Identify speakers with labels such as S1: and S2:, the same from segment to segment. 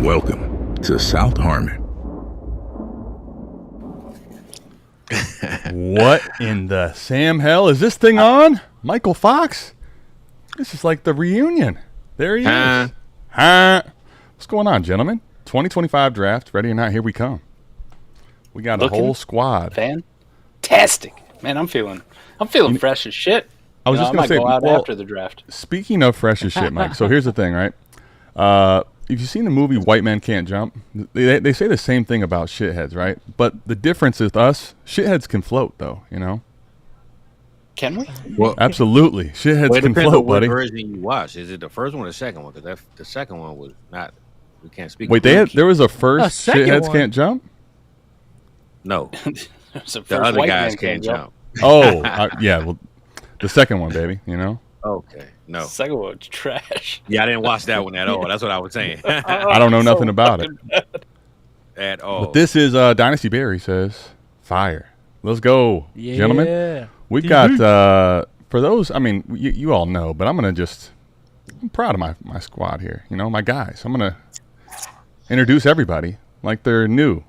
S1: Welcome to South Harmon.
S2: What in the Sam hell is this thing on? Michael Fox? This is like the reunion. There he is. What's going on, gentlemen? 2025 draft, ready or not, here we come. We got a whole squad.
S3: Fantastic. Man, I'm feeling fresh as shit.
S2: I was just going to say,
S3: go out after the draft.
S2: Speaking of fresh as shit, Mike, so here's the thing, right? If you've seen the movie White Men Can't Jump, they say the same thing about shitheads, right? But the difference is us, shitheads can float, though, you know?
S3: Can we?
S2: Well, absolutely. Shitheads can float, buddy.
S4: What version you watch? Is it the first one or the second one? Because the second one was not, we can't speak.
S2: Wait, there was a first Shitheads Can't Jump?
S4: No.
S3: The
S4: other guys can't jump.
S2: Oh, yeah, well, the second one, baby, you know?
S4: Okay. No.
S3: The second one's trash.
S4: Yeah, I didn't watch that one at all. That's what I was saying.
S2: I don't know nothing about it.
S4: At all.
S2: But this is Dynasty Barry says, fire. Let's go, gentlemen. We've got, for those, I mean, you all know, but I'm proud of my squad here, you know, my guys. I'm going to introduce everybody like they're new.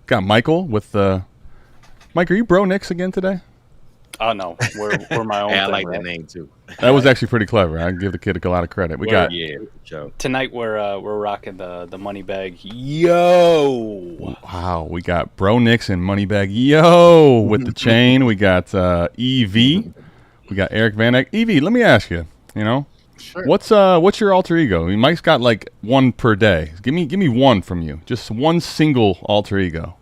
S2: Got Michael with Mike, are you Bro Nix again today?
S3: Oh, no. We're my own
S4: I
S3: thing,
S4: like
S3: right?
S4: that name, too.
S2: That was actually pretty clever. I give the kid a lot of credit.
S3: Tonight we're rocking the money bag. Yo!
S2: Wow, we got Bro Nix and Moneybag Yo with the chain. We got EV. We got Eric Van Eyck. EV, let me ask you, you know,
S4: sure.
S2: What's your alter ego? I mean, Mike's got like one per day. Give me one from you. Just one single alter ego.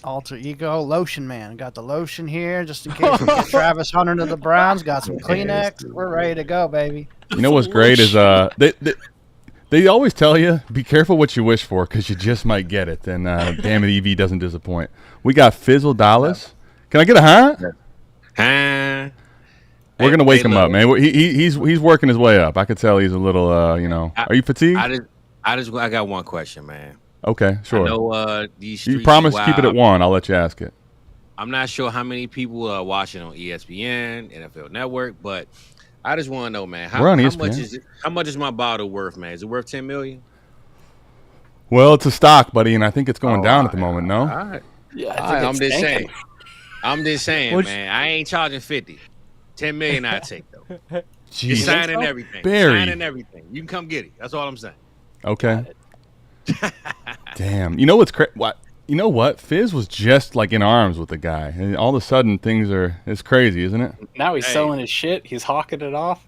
S5: Alter ego, lotion man. Got the lotion here just in case we get Travis Hunter to the Browns. Got some Kleenex. We're ready to go, baby.
S2: You know what's great is they always tell you, be careful what you wish for because you just might get it. And damn it, EV doesn't disappoint. We got Fizzle Dallas. Can I get a huh? We're going to wake him up, man. He's working his way up. I could tell he's a little, you know. Are you fatigued?
S4: I got one question, man.
S2: Okay, sure.
S4: I know these
S2: you promised to keep it at one. I'll let you ask it.
S4: I'm not sure how many people are watching on ESPN, NFL Network, but I just want to know, man, how much is my bottle worth, man? Is it worth $10 million?
S2: Well, it's a stock, buddy, and I think it's going down at the moment. No.
S4: All right.
S3: Yeah,
S4: I'm just saying, man. I ain't charging 50. $10 million I take though. You're signing everything. Signing everything. You can come get it. That's all I'm saying.
S2: Okay. Damn. You know what's what? You know what? Fizz was just like in arms with the guy, and all of a sudden it's crazy, isn't it?
S3: Now he's selling his shit. He's hawking it off.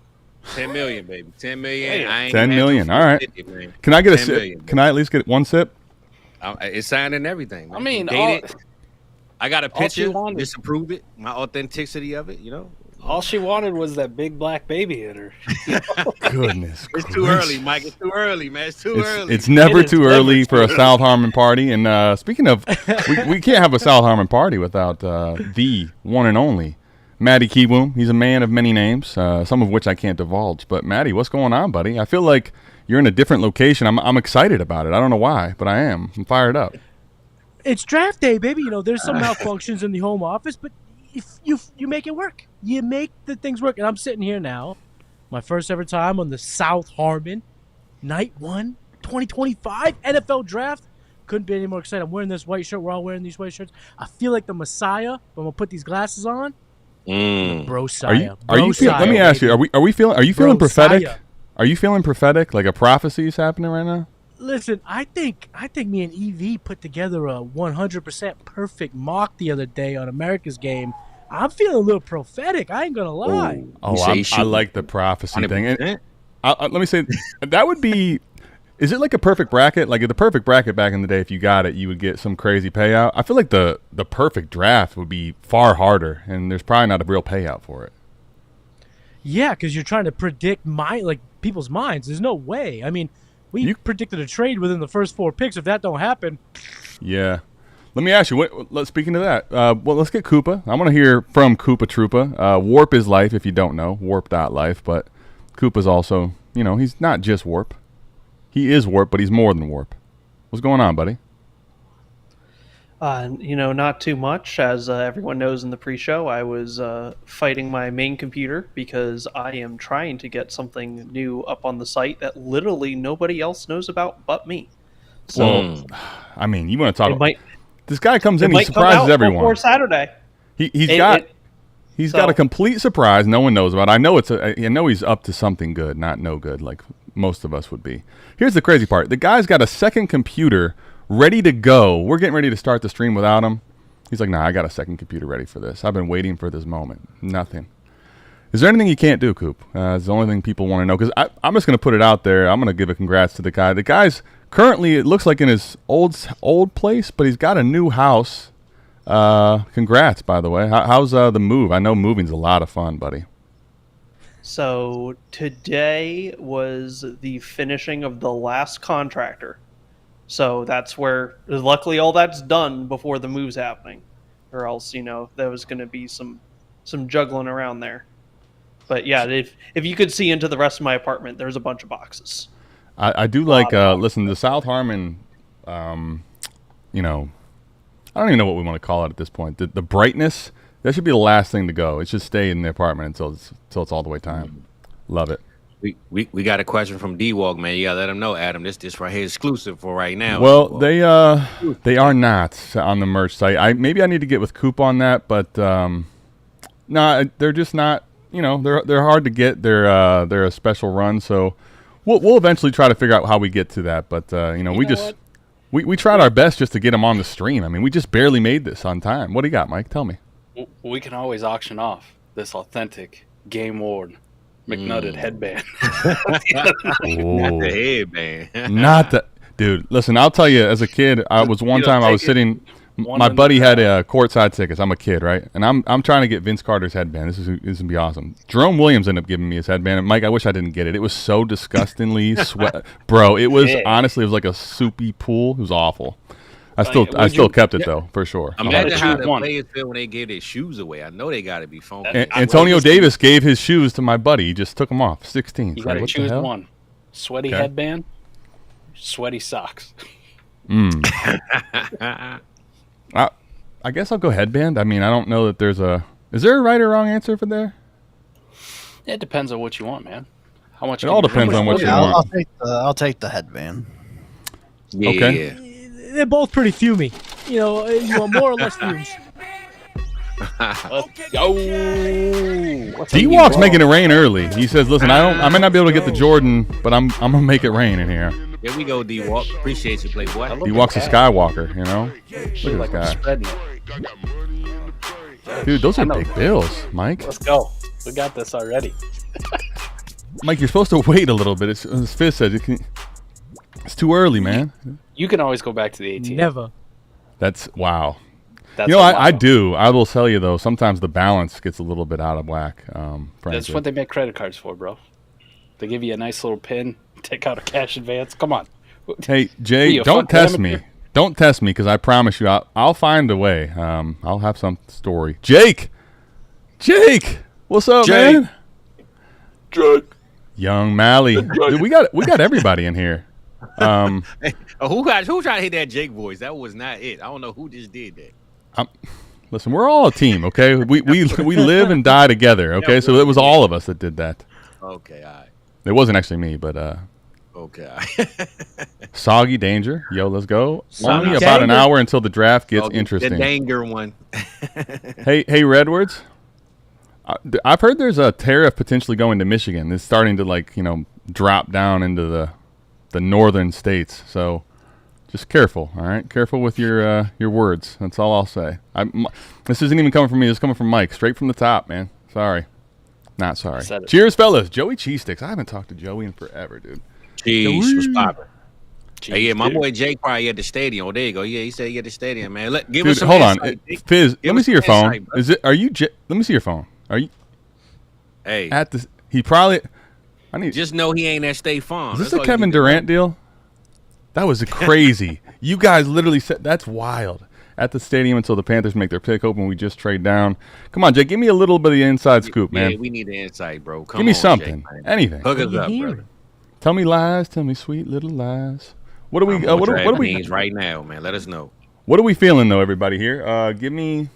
S4: 10 million, baby. 10 million.
S3: I
S4: ain't
S2: 10 million. All right.
S4: 50,
S2: can I get a sip?
S4: Million,
S2: can I at least get one sip?
S4: It's signing everything. Man.
S3: I mean,
S4: I got a picture just to prove it, my authenticity of it. You know.
S3: All she wanted was that big black baby in her.
S2: Goodness.
S4: It's too early, Mike. It's too early, man. It's too early.
S2: It's never too early for a South Harmon party. And speaking of, we can't have a South Harmon party without the one and only Matty Kieboom. He's a man of many names, some of which I can't divulge. But Matty, what's going on, buddy? I feel like you're in a different location. I'm excited about it. I don't know why, but I am. I'm fired up.
S6: It's draft day, baby. You know, there's some malfunctions in the home office, but if you make it work. You make the things work. And I'm sitting here now, my first ever time on the South Harmon Night 1 2025 NFL Draft. Couldn't be any more excited. I'm wearing this white shirt. We're all wearing these white shirts. I feel like the Messiah, but I'm going to put these glasses on. Bro-siah.
S2: Are you feeling, let me ask you, are you feeling prophetic? Are you feeling prophetic? Like a prophecy is happening right now?
S6: Listen, I think me and EV put together a 100% perfect mock the other day on America's Game. I'm feeling a little prophetic. I ain't gonna lie.
S2: I like the prophecy thing. And let me say, that would be. Is it like a perfect bracket? Like the perfect bracket back in the day, if you got it, you would get some crazy payout. I feel like the perfect draft would be far harder, and there's probably not a real payout for it.
S6: Yeah, because you're trying to predict people's minds. There's no way. I mean, you predicted a trade within the first 4 picks. If that don't happen,
S2: yeah. Let me ask you, speaking of that, well, let's get Koopa. I want to hear from Koopa Troopa. Warp is life, if you don't know, warp.life. But Koopa's also, you know, he's not just warp. He is warp, but he's more than warp. What's going on, buddy?
S7: Not too much. As everyone knows in the pre-show, I was fighting my main computer because I am trying to get something new up on the site that literally nobody else knows about but me. So
S2: well, I mean, you want to talk
S7: it
S2: about
S7: might,
S2: this guy comes
S7: it
S2: in, he
S7: might come
S2: surprises
S7: out
S2: everyone.
S7: before Saturday.
S2: He's got a complete surprise no one knows about. I know I know he's up to something good, not no good, like most of us would be. Here's the crazy part: the guy's got a second computer ready to go. We're getting ready to start the stream without him. He's like, nah, I got a second computer ready for this. I've been waiting for this moment. Nothing. Is there anything you can't do, Coop? It's the only thing people want to know. Because I'm just going to put it out there. I'm going to give a congrats to the guy. The guy's currently, it looks like in his old place, but he's got a new house. Congrats, by the way. How's the move? I know moving's a lot of fun, buddy.
S7: So today was the finishing of the last contractor. So that's where, luckily, all that's done before the move's happening, or else there was going to be some juggling around there. But yeah, if you could see into the rest of my apartment, there's a bunch of boxes.
S2: I do like listen, the South Harmon. I don't even know what we want to call it at this point. The brightness, that should be the last thing to go. It should stay in the apartment until it's all the way time. Love it.
S4: We got a question from D-Walk, man. You gotta let him know, Adam. This right here is exclusive for right now.
S2: Well, they are not on the merch site. Maybe I need to get with Coop on that, but no, they're just not. They're hard to get. They're a special run, so we'll eventually try to figure out how we get to that. But we tried our best just to get them on the stream. I mean, we just barely made this on time. What do you got, Mike? Tell me.
S3: We can always auction off this authentic game worn McNutted headband.
S4: Not the headband.
S2: Not the dude. Listen, I'll tell you. As a kid, I was sitting. My buddy had courtside tickets. I'm a kid, right? And I'm trying to get Vince Carter's headband. This is gonna be awesome. Jerome Williams ended up giving me his headband. And Mike, I wish I didn't get it. It was so disgustingly sweat, bro. It was honestly, it was like a soupy pool. It was awful. I still kept it though, for sure.
S4: Imagine how the players feel when they give their shoes away. I know they got to be funky.
S2: Antonio Davis gave his shoes to my buddy. He just took them off. 16.
S3: You got to choose one: sweaty headband, sweaty socks.
S2: I guess I'll go headband. I mean, I don't know that there's a. Is there a right or wrong answer for there?
S3: It depends on what you want, man. How much?
S2: It all depends on what you want.
S5: I'll take the headband.
S4: Yeah,
S2: okay.
S4: Yeah.
S6: They're both pretty fumey. You want more or less fumes.
S3: Let's go.
S2: D-Walk's making it rain early. He says, "Listen, I might not be able to get the Jordan, but I'm gonna make it rain in here."
S4: Here we go, D-Walk. Appreciate you, Playboy.
S2: D-Walk's a Skywalker, Look at this guy. Dude, those are big bills, Mike.
S3: Let's go. We got this already.
S2: Mike, you're supposed to wait a little bit. As Fizz said, it's too early, man.
S3: You can always go back to the ATM.
S6: Never.
S2: That's wow.
S3: That's
S2: I do. I will tell you though. Sometimes the balance gets a little bit out of whack.
S3: That's what they make credit cards for, bro. They give you a nice little pin. Take out a cash advance. Come on.
S2: Hey Jay, don't test me. Don't test me because I promise you, I'll find a way. I'll have some story. Jake, what's up, man?
S8: Jake.
S2: Young Mally. Dude, we got everybody in here.
S4: Who tried to hit that Jake voice? That was not it. I don't know who just did that.
S2: Listen, we're all a team, okay? We live and die together, okay? So it was all of us that did that.
S4: Okay, all right.
S2: It wasn't actually me, but
S4: okay.
S2: Soggy Danger, yo, let's go. Only about an hour until the draft gets interesting.
S4: The Danger one.
S2: Hey, Redwards. I've heard there's a tariff potentially going to Michigan. It's starting to drop down into the northern states. So just careful, all right? Careful with your words. That's all I'll say. This isn't even coming from me. This is coming from Mike, straight from the top, man. Sorry. Not sorry. Cheers, fellas. Joey Cheese Sticks. I haven't talked to Joey in forever, dude.
S4: Jeez, what's poppin'? Hey, yeah, my boy Jake probably at the stadium. Oh, there you go. Yeah, he said he at the stadium, man. Give us some
S2: hold on.
S4: Fizz,
S2: let me see your phone. Bro. Are you? Let me see your phone. Are you?
S4: Hey.
S2: At the. He probably.
S4: Just know he ain't at State Farm.
S2: Is this a Kevin Durant deal? That was crazy. You guys literally said that's wild. At the stadium until the Panthers make their pick open, we just trade down. Come on, Jake, give me a little bit of the inside scoop, man.
S4: Yeah, we need the inside, bro.
S2: Give me something,
S4: Jake,
S2: anything.
S4: Hook us up, brother.
S2: Tell me lies, tell me sweet little lies. What are we? What are we?
S4: Right now, man. Let us know.
S2: What are we feeling though, everybody here? Give me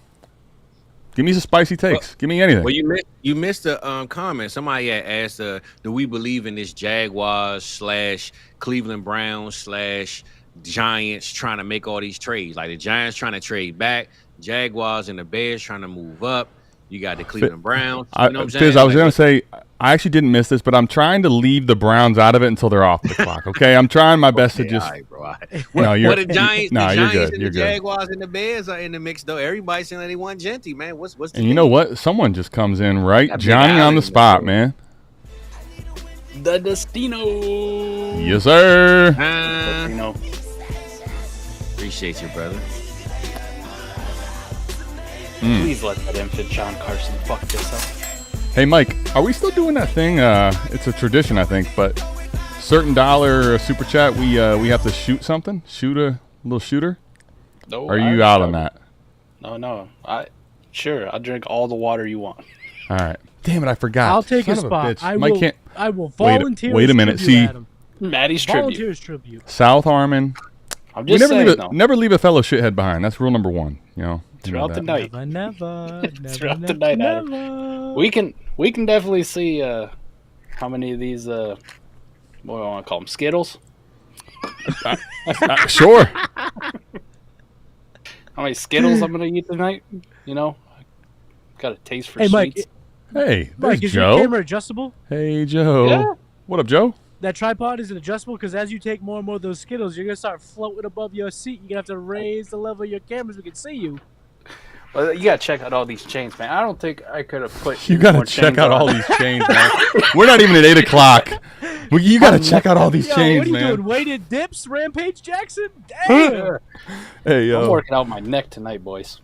S2: some spicy takes. Give me anything.
S4: Well, you missed a comment. Somebody had asked, "Do we believe in this Jaguars / Cleveland Browns / Giants trying to make all these trades. Like the Giants trying to trade back, Jaguars and the Bears trying to move up. You got the Cleveland Browns. You know what I'm saying?
S2: Fizz, I was going to say, I actually didn't miss this, but I'm trying to leave the Browns out of it until they're off the clock. Okay, I'm trying my best to just.
S4: All right, bro. All right.
S2: No,
S4: Well, the Giants,
S2: no,
S4: the
S2: you're
S4: Giants
S2: good.
S4: and
S2: You're
S4: the
S2: good.
S4: Jaguars and the Bears are in the mix, though. Everybody's saying that they want Genty, man. What's the
S2: And you know what? Someone just comes in right,
S4: That big
S2: Johnny on
S4: Allen
S2: the
S4: in
S2: spot,
S4: there.
S2: man.
S3: The Destino.
S2: Yes, sir.
S3: Destino.
S4: Appreciate you, brother.
S3: Please let that infant John Carson fuck this up.
S2: Hey, Mike, are we still doing that thing? It's a tradition, I think, but certain dollar super chat, we have to shoot something, shoot a little shooter.
S3: No,
S2: Are you out on that?
S3: No. Sure. I'll drink all the water you want.
S2: All right. Damn it, I forgot.
S6: I'll take
S2: Son
S6: a
S2: of
S6: spot.
S2: bitch. Mike can't.
S6: I will volunteer.
S2: Wait a minute.
S6: Tribute,
S2: See,
S6: Adam.
S3: Maddie's tribute.
S6: Volunteers tribute.
S2: South Harmon.
S3: I'm
S2: We
S3: just
S2: never
S3: saying,
S2: leave
S3: though.
S2: never leave a fellow shithead behind. That's rule number one. You know.
S3: Throughout the night.
S6: Never.
S3: Throughout the night, Adam. We can definitely see how many of these what do I want to call them, Skittles?
S2: Sure.
S3: How many Skittles I'm gonna eat tonight? You know, got a taste for
S6: Hey, Mike.
S3: sweets.
S2: Hey,
S6: Mike,
S2: there's
S6: is your
S2: Joe.
S6: camera adjustable?
S2: Hey, Joe.
S3: Yeah.
S2: What up, Joe?
S6: That tripod is it adjustable? Because as you take more and more of those Skittles, you're gonna start floating above your seat. You're gonna have to raise the level of your camera so we can see you.
S3: Well, you gotta check out all these chains, man. I don't think I could have put.
S2: You gotta
S3: more
S2: check
S3: chains
S2: out
S3: on.
S2: all these chains, man. We're not even at 8 o'clock. You gotta check out all these
S6: Yo,
S2: chains,
S6: what are you
S2: man.
S6: doing? Weighted dips, Rampage Jackson? Damn.
S2: Hey,
S3: I'm
S2: yo.
S3: working out my neck tonight, boys.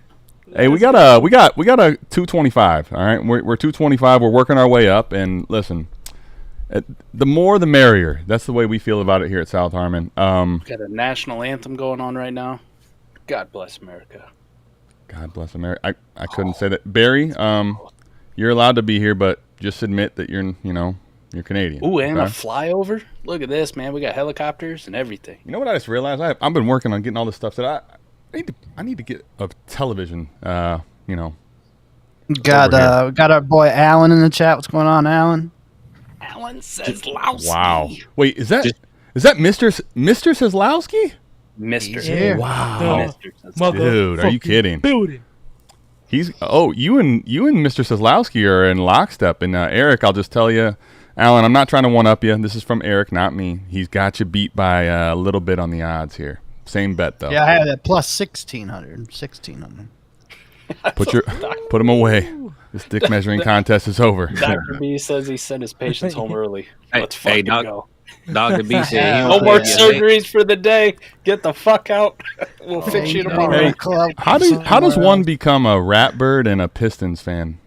S2: Hey, we got a 225. All right, we're 225. We're working our way up, and listen, the more the merrier. That's the way we feel about it here at South Harmon.
S3: Got a national anthem going on right now. God bless America.
S2: God bless America. I couldn't say that. Barry, you're allowed to be here, but just admit that you're Canadian.
S3: Ooh, and a
S2: okay?
S3: flyover. Look at this, man. We got helicopters and everything.
S2: You know what I just realized? I've been working on getting all this stuff that I need to get a television. Over
S5: Got our boy Alan in the chat. What's going on, Alan?
S3: Alan Seslowski.
S2: Wow. Wait, is that Mr. Seslowski?
S3: Mister.
S5: Yeah.
S2: Wow.
S6: Mother
S2: Dude, are you kidding?
S6: Building.
S2: You and Mr. Seslowski are in lockstep. And Eric, I'll just tell you, Alan, I'm not trying to one up you. This is from Eric, not me. He's got you beat by a little bit on the odds here. Same bet though.
S5: Yeah, I had that plus 1,600. 1,600.
S2: Put him away. This dick measuring contest is over.
S3: Dr. B says he sent his patients home early. Let's
S4: Hey,
S3: fucking go.
S4: Dr. B said he
S3: No
S4: don't
S3: more
S4: take your
S3: surgeries for the day. Get the fuck out. We'll fix you tomorrow.
S2: Hey, how does one become a Ratbird and a Pistons fan?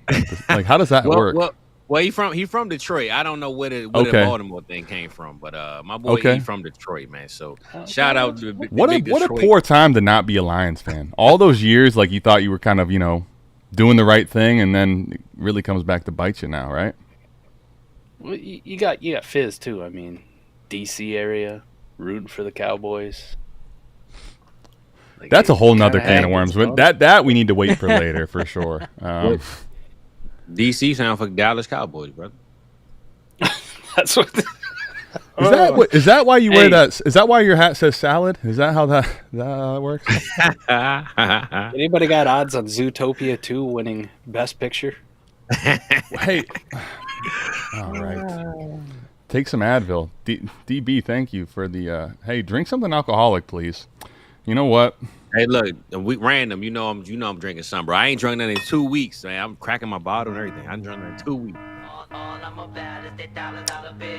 S2: Like, how does that work?
S4: Well, he from Detroit. I don't know where the Baltimore thing came from, but my boy he from Detroit, man. So shout out to the
S2: What
S4: big
S2: a
S4: Detroit.
S2: poor time to not be a Lions fan. All those years, like you thought you were kind of doing the right thing, and then it really comes back to bite you now, right?
S3: Well, you got Fizz too. I mean, DC area rooting for the Cowboys. Like,
S2: That's a whole nother
S3: kinda
S2: can of worms. That we need to wait for later for sure.
S4: DC sound for Dallas Cowboys, brother.
S3: That's what.
S2: Is that why you wear
S3: Hey.
S2: that? Is that why your hat says salad? Is that how that works?
S3: Anybody got odds on Zootopia 2 winning Best Picture?
S2: Hey, all right. Take some Advil. DB, thank you for the. Hey, drink something alcoholic, please. You know what?
S4: Hey, look, random. You know I'm drinking some, bro. I ain't drunk nothing in 2 weeks, man. I'm cracking my bottle and everything. I'm drinking in 2 weeks.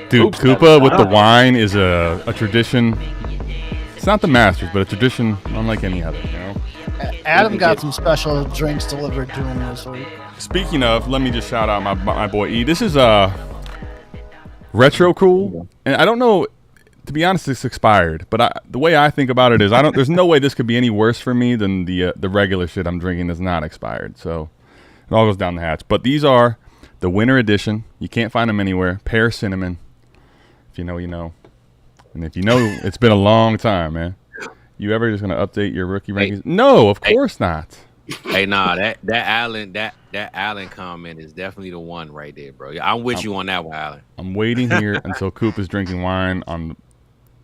S2: Dude, Koopa with the wine is a tradition. It's not the Masters, but a tradition unlike any other.
S5: Adam got some special drinks delivered to him this week.
S2: Speaking of, let me just shout out my boy E. This is retro cool, and I don't know. To be honest, it's expired. But the way I think about it is, there's no way this could be any worse for me than the regular shit I'm drinking that's not expired. So it all goes down the hatch. But these are the winter edition. You can't find them anywhere. Pear cinnamon. If you know, you know. And if you know, it's been a long time, man. You ever just gonna update your rookie rankings? No, of course not.
S4: Hey, nah, that Allen comment is definitely the one right there, bro. I'm with you on that one, Allen.
S2: I'm waiting here until Coop is drinking wine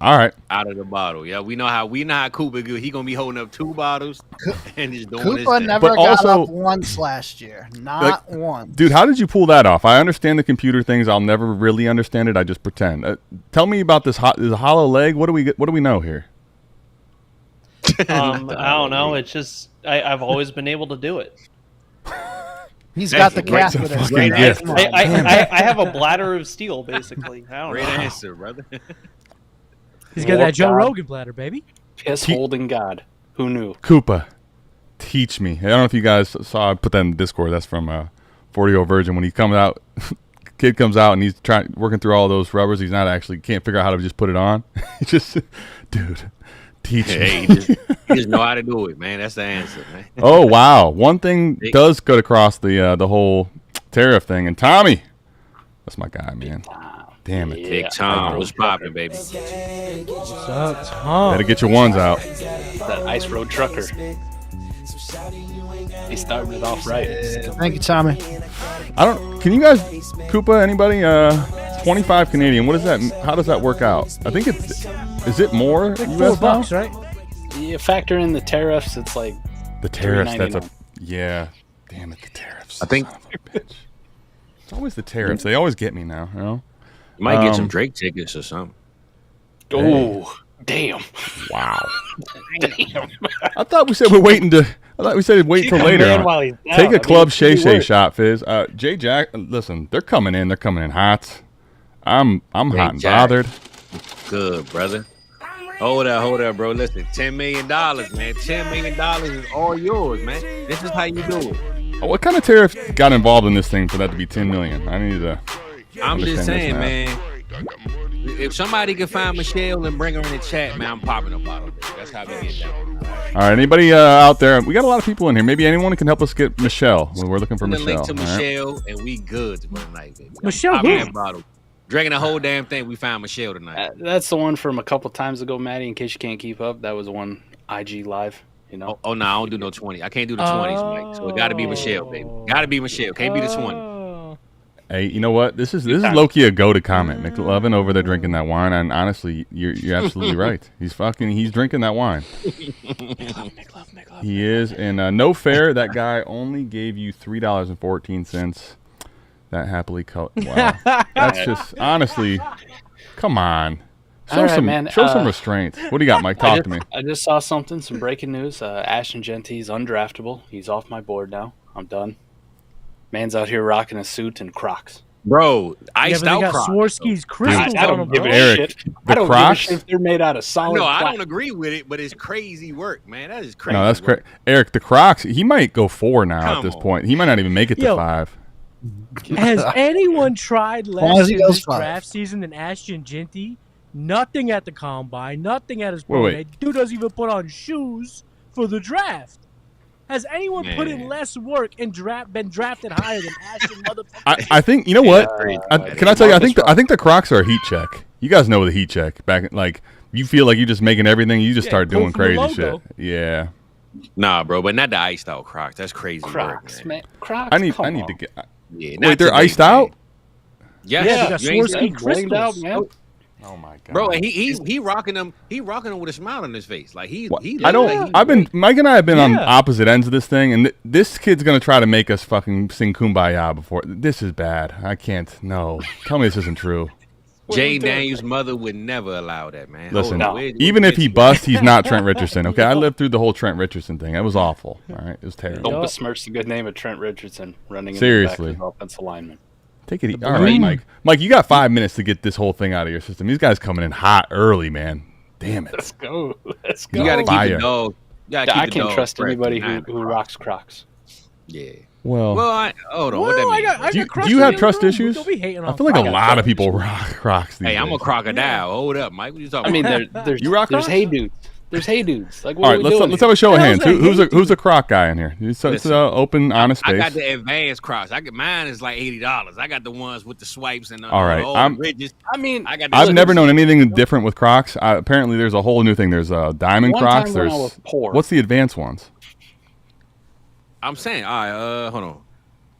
S2: All right.
S4: Out of the bottle. Yeah, we know how Cooper good. He gonna be holding up 2 bottles and just doing his
S5: Cooper
S4: thing.
S5: never
S2: But
S5: got
S2: also-
S5: up once last year. Not once.
S2: Dude, how did you pull that off? I understand the computer things. I'll never really understand it. I just pretend. Tell me about this hollow leg. What do we know here?
S7: I don't know. It's just I've always been able to do it.
S5: He's got the catheter.
S2: fucking gift.
S7: I have a bladder of steel, basically. I don't
S4: Great
S7: know.
S4: answer, brother.
S6: He's got that Joe Rogan bladder, baby.
S3: Piss holding God. Who knew?
S2: Koopa, teach me. I don't know if you guys saw. I put that in the Discord. That's from 40-year-old Virgin. When he comes out, kid comes out and he's working through all those rubbers. He's not actually can't figure out how to just put it on. He just, dude, teach me.
S4: Hey, he just know how to do it, man. That's the answer, man.
S2: Oh wow, one thing does go across the whole tariff thing. And Tommy, that's my guy, man. Damn it.
S4: Big Tom was popping, baby.
S6: What's up, Tom?
S2: Better get your ones out.
S3: That ice road trucker. He started it off right.
S5: Thank you, Tommy.
S2: Can you guys, Koopa, anybody, 25 Canadian, what is that? How does that work out? I think is it more
S6: Like
S2: US now?
S6: $4, right?
S3: You factor in the tariffs, it's like
S2: The tariffs,
S3: $3.99.
S2: yeah. Damn it, the tariffs.
S4: I think-
S2: Son of a bitch. It's always the tariffs. They always get me now, you know?
S4: You might get some Drake tickets or something.
S3: Oh, damn.
S2: Wow.
S3: Damn.
S2: I thought we said wait till later.
S3: Man
S2: on.
S3: while he's down.
S2: Take a
S3: I
S2: Club
S3: mean,
S2: Shay
S3: good
S2: Shay
S3: work.
S2: shot, Fizz. Jay Jack, listen, they're coming in hot. I'm hot and
S4: Jack.
S2: bothered.
S4: Good, brother. Hold up, bro. Listen, $10 million, man. $10 million is all yours, man. This is how you do it.
S2: What kind of tariff got involved in this thing for that to be 10 million? I need to.
S4: I'm just
S2: understand
S4: saying,
S2: this
S4: man. If somebody can find Michelle and bring her in the chat, man, I'm popping a bottle. That's how we get down.
S2: All right, anybody out there? We got a lot of people in here. Maybe anyone can help us get Michelle. We're looking for
S4: Send a
S2: Michelle.
S4: link to
S2: all right?
S4: Michelle, and we good tonight, baby.
S6: Michelle
S4: Popping
S6: who?
S4: that bottle. Drinking the whole damn thing. We found Michelle tonight.
S3: That's the one from a couple times ago, Maddie, in case you can't keep up. That was one IG live, you know.
S4: Oh no, I don't do no 20. I can't do the 20s, Mike. So it got to be Michelle, baby. Got to be Michelle. Can't be the 20.
S6: Oh.
S2: Hey, you know what? This is low-key a go-to comment. McLovin over there drinking that wine, and honestly, you're absolutely right. He's drinking that wine.
S6: McLove.
S2: He is, and no fair. That guy only gave you $3.14. That happily wow. That's just honestly, come on. Show
S3: All right,
S2: some
S3: man,
S2: show some restraint. What do you got, Mike? Talk to me.
S3: I just saw some breaking news. Ashton Genty's undraftable. He's off my board now. I'm done. Man's out here rocking a suit and Crocs.
S4: Bro,
S6: Yeah,
S4: iced
S6: but they
S4: out
S6: got
S4: Crocs.
S6: Swarovski's crystals
S3: I
S6: on
S3: don't
S6: them,
S3: give
S6: bro.
S3: a
S2: Eric,
S3: shit.
S2: the
S3: I don't
S2: Crocs?
S3: give a shit if they're made out of solid
S4: No, I
S3: plastic.
S4: don't agree with it, but it's crazy work, man. That is crazy.
S2: No, that's
S4: work.
S2: correct. Eric, the Crocs. He might go 4 now at
S4: Come
S2: this
S4: on.
S2: point. He might not even make it to
S6: Yo.
S2: 5.
S6: Has anyone tried
S5: long as
S6: less
S5: he
S6: in
S5: goes
S6: this
S5: five.
S6: draft season than Ashton Genty? Nothing at the combine, nothing at his pro
S2: Wait.
S6: day. Dude doesn't even put on shoes for the draft. Has anyone put in
S4: Man.
S6: less work and been drafted higher than Ashton motherfucker?
S2: I think you know what?
S3: Yeah,
S2: Can I tell you? I think the Crocs are a heat check. You guys know the heat check. You feel like you're just making everything. You just start
S6: go
S2: doing
S6: from the
S2: crazy shit.
S6: logo.
S2: Yeah.
S4: Nah, bro, but not the iced out Crocs. That's crazy
S3: Crocs,
S4: work, man.
S3: man. Crocs.
S2: I need
S3: come
S2: to
S3: on.
S2: get.
S4: Yeah,
S2: Wait, they're iced out?
S4: Yes.
S6: Yeah, they got
S4: you ain't
S6: Swarovski
S4: seen-
S6: crystals.
S3: Out, man.
S2: Oh my god,
S4: Bro, and he rocking them. He rocking them with a smile on his face. Like he.
S2: What?
S4: he
S2: I don't.
S4: like he-
S2: I've been. Mike and I have been on
S6: Yeah.
S2: opposite ends of this thing, and this kid's gonna try to make us fucking sing "Kumbaya" before. This is bad. I can't. No, tell me this isn't true.
S4: Jay Daniels' mother would never allow that, man.
S2: Listen,
S4: Hold on. Where-
S2: even
S4: where-
S2: if he busts, he's not Trent Richardson. Okay, I lived through the whole Trent Richardson thing. It was awful. All right, it was terrible.
S3: Don't
S6: Yup.
S3: besmirch the good name of Trent Richardson running
S2: Seriously.
S3: in the back of the offensive lineman.
S2: Take it easy. All right, Mike. Mike, you got 5 minutes to get this whole thing out of your system. These guys coming in hot early, man. Damn it.
S3: Let's go. Let's go.
S4: you gotta keep
S2: Fire.
S4: the dog. You gotta keep
S3: I
S4: the
S3: can't
S4: dog
S3: trust
S4: fresh
S3: anybody
S4: and
S3: who
S4: not-
S3: rocks Crocs.
S4: Yeah.
S2: Well,
S4: Well, hold on. What that
S6: Whoa,
S4: mean?
S6: I
S2: do you,
S6: got crushed
S2: do you
S6: in
S2: have
S6: the
S2: trust
S6: room.
S2: issues?
S6: Don't be hating
S2: I
S6: on
S2: feel like a
S6: Crocs.
S2: lot of people rock Crocs these
S4: Hey, I'm a
S2: days.
S4: crocodile. Hold up, Mike. What you talking
S3: I mean,
S4: about?
S3: there's
S2: You rock
S3: there's
S2: Crocs?
S3: hey dudes. There's hey dudes. Like, what
S2: All
S3: are
S2: right,
S3: we doing
S2: let's have a show of
S6: How's
S2: hands.
S6: that
S2: Who's a Croc guy in here? It's
S4: Listen,
S2: open, honest
S4: I
S2: space.
S4: got the advanced Crocs. Mine is like $80. I got the ones with the swipes and
S2: All right,
S4: all
S2: I'm-
S4: the ridges.
S3: I mean,
S4: I got the
S2: I've
S4: others.
S2: never known anything different with Crocs. Apparently, there's a whole new thing. There's diamond
S3: One
S2: Crocs.
S3: time when I
S2: There's
S3: was poor.
S2: what's the advanced ones?
S4: I'm saying, all right, hold on.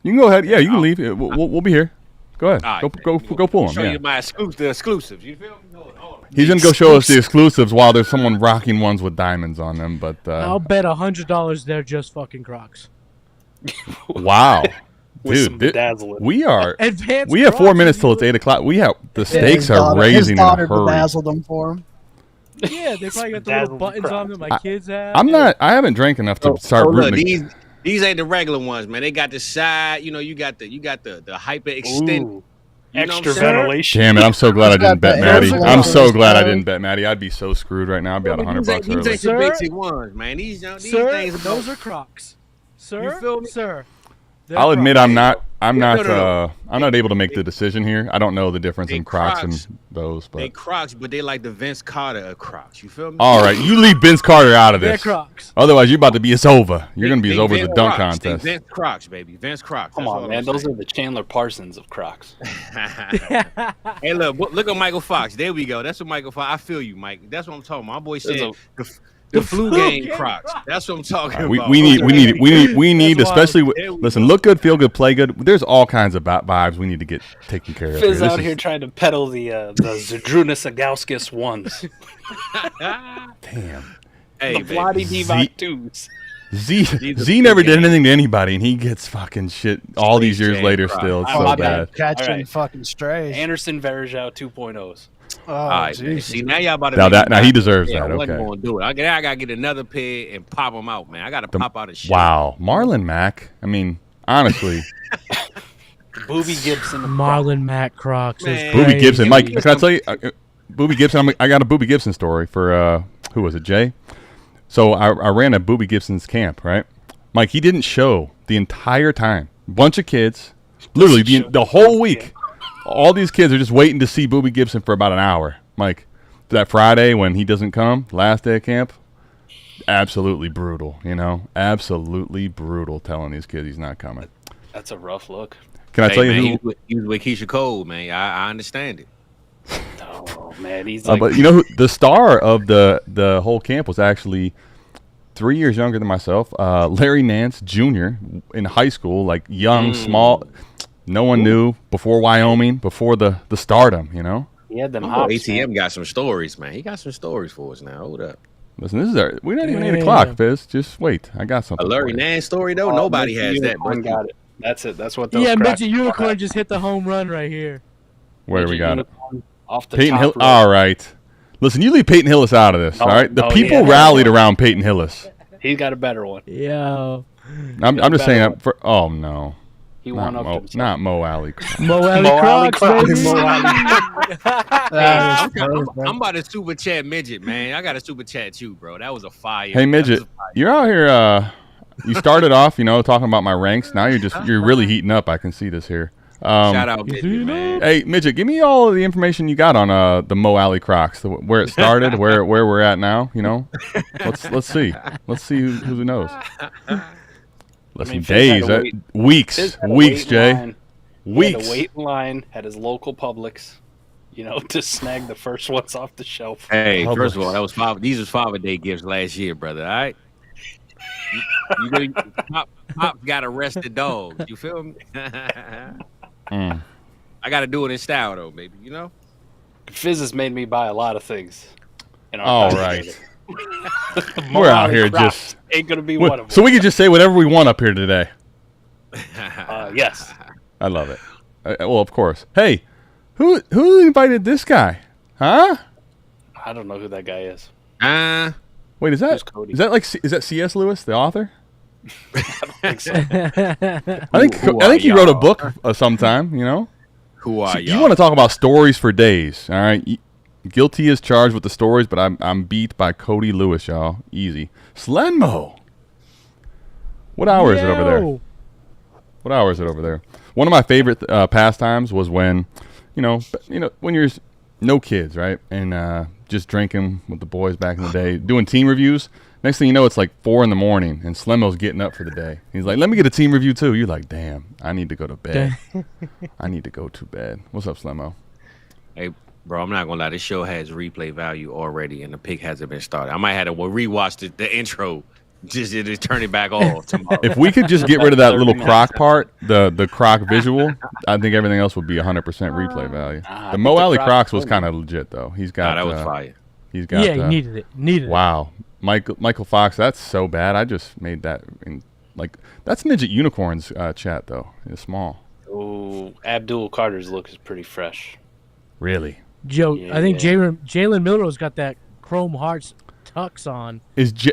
S2: You can go ahead. Yeah, you can leave. We'll be here. Go Go ahead.
S4: Right,
S2: go pull them.
S4: Show
S2: Yeah.
S4: you my the exclusives. You feel me? Hold on.
S2: He's gonna go show us the exclusives while there's someone rocking ones with diamonds on them. But
S6: I'll bet $100 they're just fucking Crocs.
S2: wow,
S3: With some
S2: dude,
S3: bedazzling.
S2: we are.
S6: Advanced
S2: We have 4
S6: Crocs,
S2: minutes till
S6: you
S2: it's 8 o'clock. We have the
S5: His
S2: stakes are
S5: daughter-
S2: raising
S5: His
S2: in a
S5: daughter
S2: hurry.
S5: bedazzled them for him.
S6: Yeah, they probably got the little
S3: Bedazzled
S6: buttons on them my kids have.
S2: I'm not. I haven't drank enough to start
S4: look,
S2: rooting.
S4: these ain't the regular ones, man. They got the side. You know, you got the hyper extend.
S3: Ooh,
S4: You know
S3: extra
S4: what I'm saying?
S3: ventilation.
S2: Damn it! I'm so glad I didn't bet
S5: Those
S2: Maddie.
S5: are the
S2: I'm
S5: ones
S2: so glad I
S5: that-
S2: didn't bet Maddie. I'd be so screwed right now. I'd be out $100
S4: These ain't
S2: early.
S4: the
S6: Sir?
S4: basic ones, man. These
S6: Sir,
S4: things.
S6: those are Crocs. Sir,
S4: You feel me?
S6: sir. they're
S2: I'll admit
S6: Crocs.
S2: I'm not
S4: No.
S2: I'm not able to make the decision here. I don't know the difference
S4: They
S2: in Crocs
S4: Crocs.
S2: and those,
S4: They
S2: but
S4: Crocs, but they like the Vince Carter of Crocs. You feel me?
S2: all right, you leave Vince Carter out of
S6: They're
S2: this.
S6: Otherwise,
S2: Otherwise, you're about to be as over. You're gonna be as
S4: They
S2: over as the
S4: Vince
S2: dunk
S4: Crocs. They
S2: contest.
S4: Vince Crocs, baby. Vince Crocs.
S3: Come
S4: That's
S3: on,
S4: all
S3: man.
S4: I'm
S3: Those
S4: saying.
S3: are the Chandler Parsons of Crocs.
S4: Hey, look at Michael Fox. There we go. That's what Michael Fox. I feel you, Mike. That's what I'm talking about. My boy said the flu game Crocs. That's what I'm talking about.
S2: We need,
S6: That's
S2: especially with,
S4: There we
S2: listen,
S4: go.
S2: look good, feel good, play good. There's all kinds of vibes we need to get taken care of.
S3: Fizz
S2: This
S3: out
S2: is-
S3: here trying to peddle the Zdrunas Agauskas ones.
S2: Damn.
S4: Hey,
S3: The
S4: baby.
S3: Vladi
S2: Z-
S3: Divac twos.
S2: Z never did anything to anybody, and he gets fucking shit all these years
S4: Jam
S2: later
S4: Crocs.
S2: still. It's
S3: Oh,
S2: so
S3: my
S2: bad.
S3: bad.
S5: Catching
S3: All right.
S5: fucking strays.
S3: Anderson Varejao 2.0s.
S5: Oh,
S4: All right, man.
S5: Jesus.
S4: See, now y'all about to
S2: Now
S4: make
S2: that
S4: me
S2: now he
S4: mad.
S2: deserves
S4: Yeah,
S2: that.
S4: I wasn't
S2: Okay.
S4: going to do it. I gotta get another pair and pop them out, man. I gotta pop out a shit.
S2: Wow, Marlon Mack. I mean, honestly,
S3: Booby Gibson.
S6: Marlon Mack Crocs.
S4: Man.
S6: is
S2: Booby
S6: crazy.
S2: Gibson. Mike, can I tell you, Booby Gibson? I got a Booby Gibson story for who was it? Jay. So I ran a Booby Gibson's camp, right? Mike, he didn't show the entire time. Bunch of kids, literally the whole week. All these kids are just waiting to see Booby Gibson for about an hour. Mike, that Friday when he doesn't come, last day of camp, absolutely brutal. You know, absolutely brutal. Telling these kids he's not coming.
S3: That's a rough look.
S2: Can I tell you
S4: man,
S2: who?
S4: he was with Keisha Cole, man. I understand it.
S3: Oh man, he's like
S2: But you know who the star of the whole camp was actually 3 years younger than myself. Larry Nance Jr. in high school, like young, small. No one knew before Wyoming, before the stardom. You know.
S3: he had them
S4: Oh,
S3: hops.
S4: ATM got some stories, man. He got some stories for us now. Hold up.
S2: Listen, this is we're not even 8
S6: Damn.
S2: o'clock, Fizz. Just wait. I got something.
S4: A Larry
S2: for you.
S4: Nance story though.
S3: Oh,
S4: Nobody
S3: Midget
S4: has that.
S3: Unicorn
S4: But
S3: got it. That's it. That's what those
S6: Yeah,
S3: Crocs
S6: Midget
S3: are.
S6: Unicorn just hit the home run right here.
S2: Where do we
S3: Midget
S2: got it?
S3: Unicorn off the
S2: Peyton
S3: top
S2: Hill.
S3: rope.
S2: All right. Listen, you leave Peyton Hillis out of this.
S3: No,
S2: all right. The
S3: no,
S2: people
S3: yeah.
S2: rallied around Peyton Hillis.
S3: He's got a better one.
S6: Yo.
S2: I'm just
S3: better
S2: saying.
S3: one.
S2: Oh no.
S3: He won up himself.
S2: Not Mo Alley.
S6: Mo Alley
S3: Mo Alley
S6: Crocs, baby.
S3: Crocs. Mo
S5: That is crazy, bro.
S4: I'm about to super chat Midget, man. I got to super chat you, bro. That was a fire.
S2: Hey Midget, you're out here. You started off, talking about my ranks. Now you're really heating up. I can see this here.
S4: Shout out Midget, man.
S2: Hey Midget, give me all of the information you got on the Mo Alley Crocs, where it started, where we're at now. Let's see. Let's see who knows. Listen,
S3: Fizz
S2: days,
S3: had to wait.
S2: weeks,
S3: Fizz had to
S2: weeks,
S3: wait in
S2: Jay,
S3: line. He had
S2: weeks.
S3: to wait in line at his local Publix, to snag the first ones off the shelf.
S4: Hey,
S2: Publix.
S4: first of all, that was five. These was Father's Day gifts last year, brother. All right. Pop got arrested dogs. You feel me?
S2: Mm.
S4: I got to do it in style, though, baby.
S3: Fizz has made me buy a lot of things.
S2: All right. We're out here just.
S3: Ain't gonna be one of them.
S2: So we can just say whatever we want up here today.
S3: Yes.
S2: I love it. Well, of course. Hey, who invited this guy? Huh?
S3: I don't know who that guy is.
S2: Wait, is
S3: Who's Cody?
S2: that C.S. Lewis, the author?
S3: I think so.
S2: I think he wrote a book sometime.
S4: Who are
S2: You
S4: y'all?
S2: want to talk about stories for days? All right. Guilty is charged with the stories, but I'm beat by Cody Lewis, y'all. Easy. Slenmo. What hour is it over there?
S6: Yo.
S2: What hour is it over there? One of my favorite pastimes was when, when you're no kids, right, and just drinking with the boys back in the day, doing team reviews. Next thing you know, it's like 4 a.m, and Slemmo's getting up for the day. He's like, "Let me get a team review too." You're like, "Damn, I need to go to bed. I need to go to bed." What's up, Slemmo?
S4: Hey, bro, I'm not gonna lie. This show has replay value already, and the pick hasn't been started. I might have to rewatch the intro Just turn it back off tomorrow.
S2: If we could just get rid of that little croc part, the croc visual, I think everything else would be 100% replay value. The Mo Alley Crocs was kind of legit though. He's got
S4: that was fire.
S2: He's got
S6: he needed it.
S2: Wow, Michael Fox, that's so bad. I just made that that's Midget Unicorn's chat though. It's small.
S3: Oh, Abdul Carter's look is pretty fresh.
S2: Really?
S6: Joe, I think Jalen Milrose got that Chrome Hearts tux on.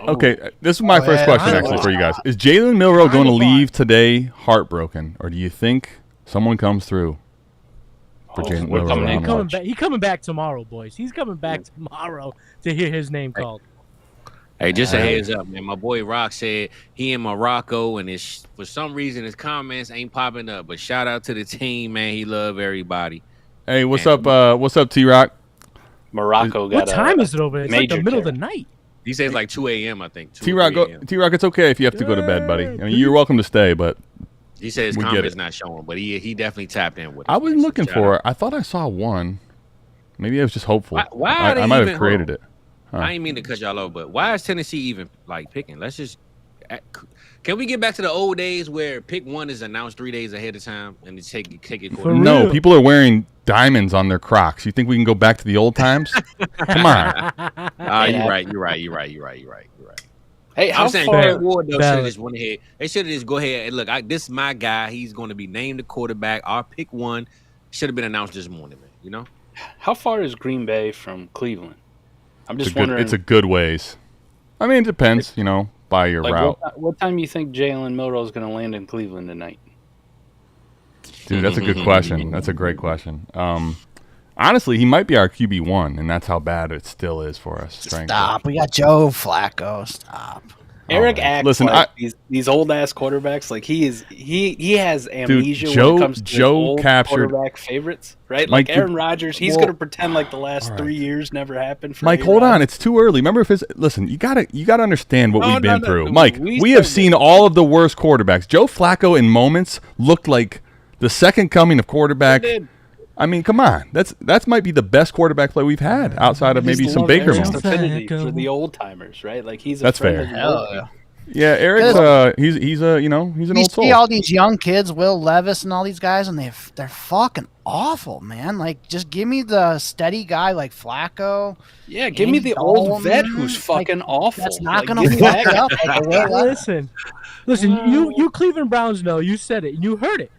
S2: Okay, this is my first question actually for you guys. Is Jalen Milroe going to leave today heartbroken, or do you think someone comes through for Jalen Milroe?
S6: He's coming back tomorrow, boys. He's coming back tomorrow to hear his name called.
S4: Hey, just a heads up, man. My boy Rock said he in Morocco, and for some reason his comments ain't popping up. But shout out to the team, man. He love everybody.
S2: Hey, what's up? What's up, T-Rock?
S3: Morocco got
S6: what time is it over? It's like the middle of the night.
S4: He says like 2 a.m. I think.
S2: T-Rock, it's okay if you have to go to bed, buddy. I mean, you're welcome to stay, but
S4: he said his comments not showing, but he definitely tapped in with us.
S2: I was looking for it. I thought I saw one. Maybe I was just hopeful. I might have created it. Huh.
S4: I ain't mean to cut y'all off, but why is Tennessee even like picking? Can we get back to the old days where pick one is announced 3 days ahead of time and they take it?
S2: No, people are wearing diamonds on their Crocs. You think we can go back to the old times? Come on.
S4: You're right.
S3: Hey,
S4: I'm saying Greg Ward though should have just went ahead. They should have just go ahead and look. This is my guy. He's going to be named the quarterback. Our pick one should have been announced this morning, man. You know.
S3: How far is Green Bay from Cleveland? I'm just wondering.
S2: It's a good ways. I mean, it depends, by your route.
S3: What time do you think Jalen Milroe is going to land in Cleveland tonight?
S2: Dude, that's a good question. That's a great question. Honestly, he might be our QB1, and that's how bad it still is for us.
S5: Stop. We got Joe Flacco. Stop.
S3: Eric acts like these old ass quarterbacks. Like he has amnesia when it comes to old quarterback favorites, right? Like Aaron Rodgers, he's gonna pretend like the last 3 years never happened. For
S2: Mike, hold on, it's too early. Remember, listen, you gotta understand what we've been through. Mike, we have seen all of the worst quarterbacks. Joe Flacco in moments looked like the second coming of quarterback. I mean, come on, that might be the best quarterback play we've had outside of maybe some Baker moments.
S3: For the old timers, right? Like
S2: that's fair. Yeah, Eric's he's an old soul.
S5: You see all these young kids, Will Levis and all these guys, and they're fucking awful, man. Like, just give me the steady guy like Flacco.
S3: Yeah, give me the old vet who's fucking awful.
S5: That's not gonna fuck up.
S6: Listen, you Cleveland Browns know. You said it. You heard it.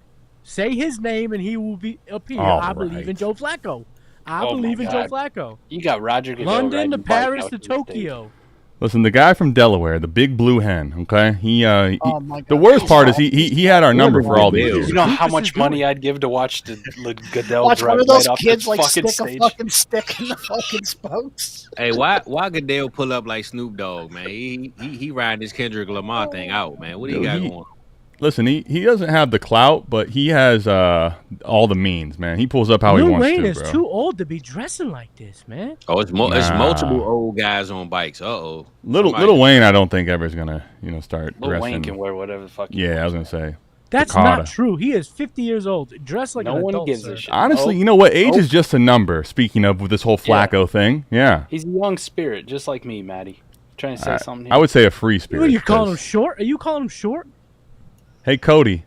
S6: Say his name and he will be up here. I believe in Joe Flacco. I believe in Joe Flacco.
S3: You got Roger Goodell
S6: London to Paris to Tokyo.
S2: Listen, the guy from Delaware, the big blue hen. Okay, the worst part is he had our number for all these years.
S3: You know how much money I'd give to watch the Goodell
S5: watch
S3: drive
S5: one of those
S3: right
S5: kids
S3: off
S5: like
S3: fucking
S5: stick
S3: stage.
S5: a fucking stick in the fucking spokes.
S4: Hey, why Goodell pull up like Snoop Dogg, man? He riding this Kendrick Lamar thing out, man. What do you got going on?
S2: Listen, he doesn't have the clout, but he has all the means, man. He pulls up how he wants to, bro.
S6: Lil Wayne is too old to be dressing like this, man.
S4: Oh, it's multiple old guys on bikes.
S2: Little Wayne, I don't think ever is gonna start
S3: Lil
S2: dressing.
S3: Wayne can wear whatever the fuck.
S2: I was gonna say.
S6: That's not true. He is 50 years old. Dressed like
S3: no
S6: an
S3: one
S6: adult.
S3: gives a shit.
S2: Honestly, you know what? Age is just a number. Speaking of with this whole Flacco thing,
S3: he's a young spirit, just like me, Maddie. Trying to say something here?
S2: I would say a free spirit.
S6: Are you calling him short? Are you calling him short?
S2: Hey, Cody,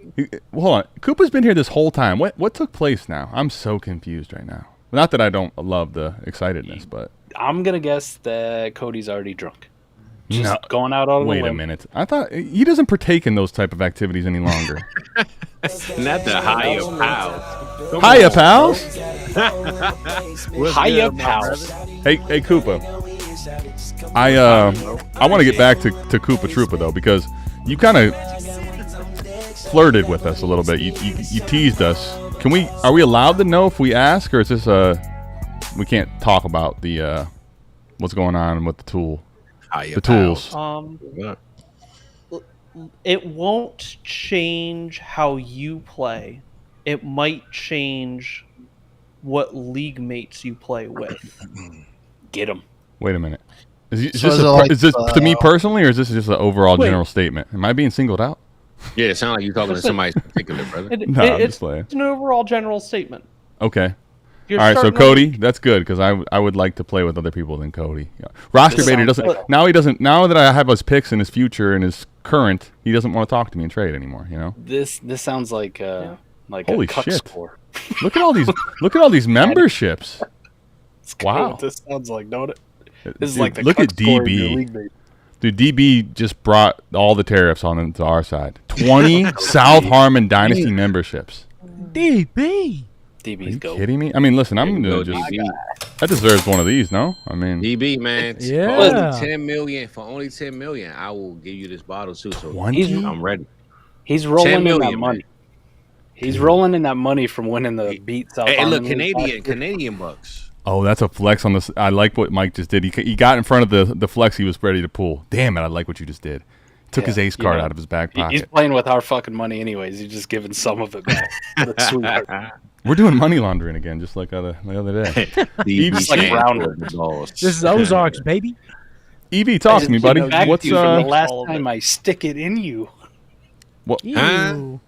S2: hold on. Koopa's been here this whole time. What took place now? I'm so confused right now. Not that I don't love the excitedness, but
S3: I'm gonna guess that Cody's already drunk. Just going out on a limb.
S2: Wait a minute. I thought he doesn't partake in those type of activities any longer.
S4: Not the higher pals.
S2: Hiya, pals.
S3: Hiya, pals.
S2: Hey, Koopa. I want to get back to Koopa Troopa though, because you kind of flirted with us a little bit. You teased us. Are we allowed to know if we ask, or is this we can't talk about the what's going on with the tools?
S7: It won't change how you play. It might change what league mates you play with.
S3: Get them.
S2: Wait a minute. Is this to me personally, or is this just an overall general statement? Am I being singled out?
S4: Yeah, it sounds like you're talking to somebody particular, brother.
S7: It's an overall general statement.
S2: Okay. All right, so Cody, that's good because I would like to play with other people than Cody. Yeah. Roster Bader doesn't now. He doesn't now that I have his picks and his future and his current. He doesn't want to talk to me and trade anymore. You know.
S3: This sounds like
S2: holy
S3: a cuck
S2: shit!
S3: score.
S2: Look at all these memberships. Wow,
S3: what this sounds like, don't it? This is like the
S2: look
S3: cuck
S2: at
S3: score in
S2: DB.
S3: your league, baby.
S2: Dude, DB just brought all the tariffs on into our side. 20 South Harmon Dynasty memberships.
S6: DB.
S3: DB's go.
S2: Kidding me? I mean, listen, I'm gonna just. That deserves one of these, no? I mean,
S4: DB, man.
S6: Yeah.
S4: For only 10 million, I will give you this bottle too. So
S2: 20?
S4: I'm ready.
S3: He's rolling in that
S4: man.
S3: money. He's rolling in that money from winning the beat South
S4: Hey,
S3: Harmon
S4: look, Canadian bucks.
S2: oh, that's a flex on this. I like what Mike just did. He got in front of the flex he was ready to pull. Damn it, I like what you just did. Took his ace card out of his back pocket.
S3: He's playing with our fucking money anyways. He's just giving some of it back. That's sweet.
S2: We're doing money laundering again, just like the other day.
S3: Just like rounder.
S6: This is Ozarks, baby.
S2: EV, talk to me, buddy. What's
S3: from the last time I stick it in you?
S2: What?
S6: Ew.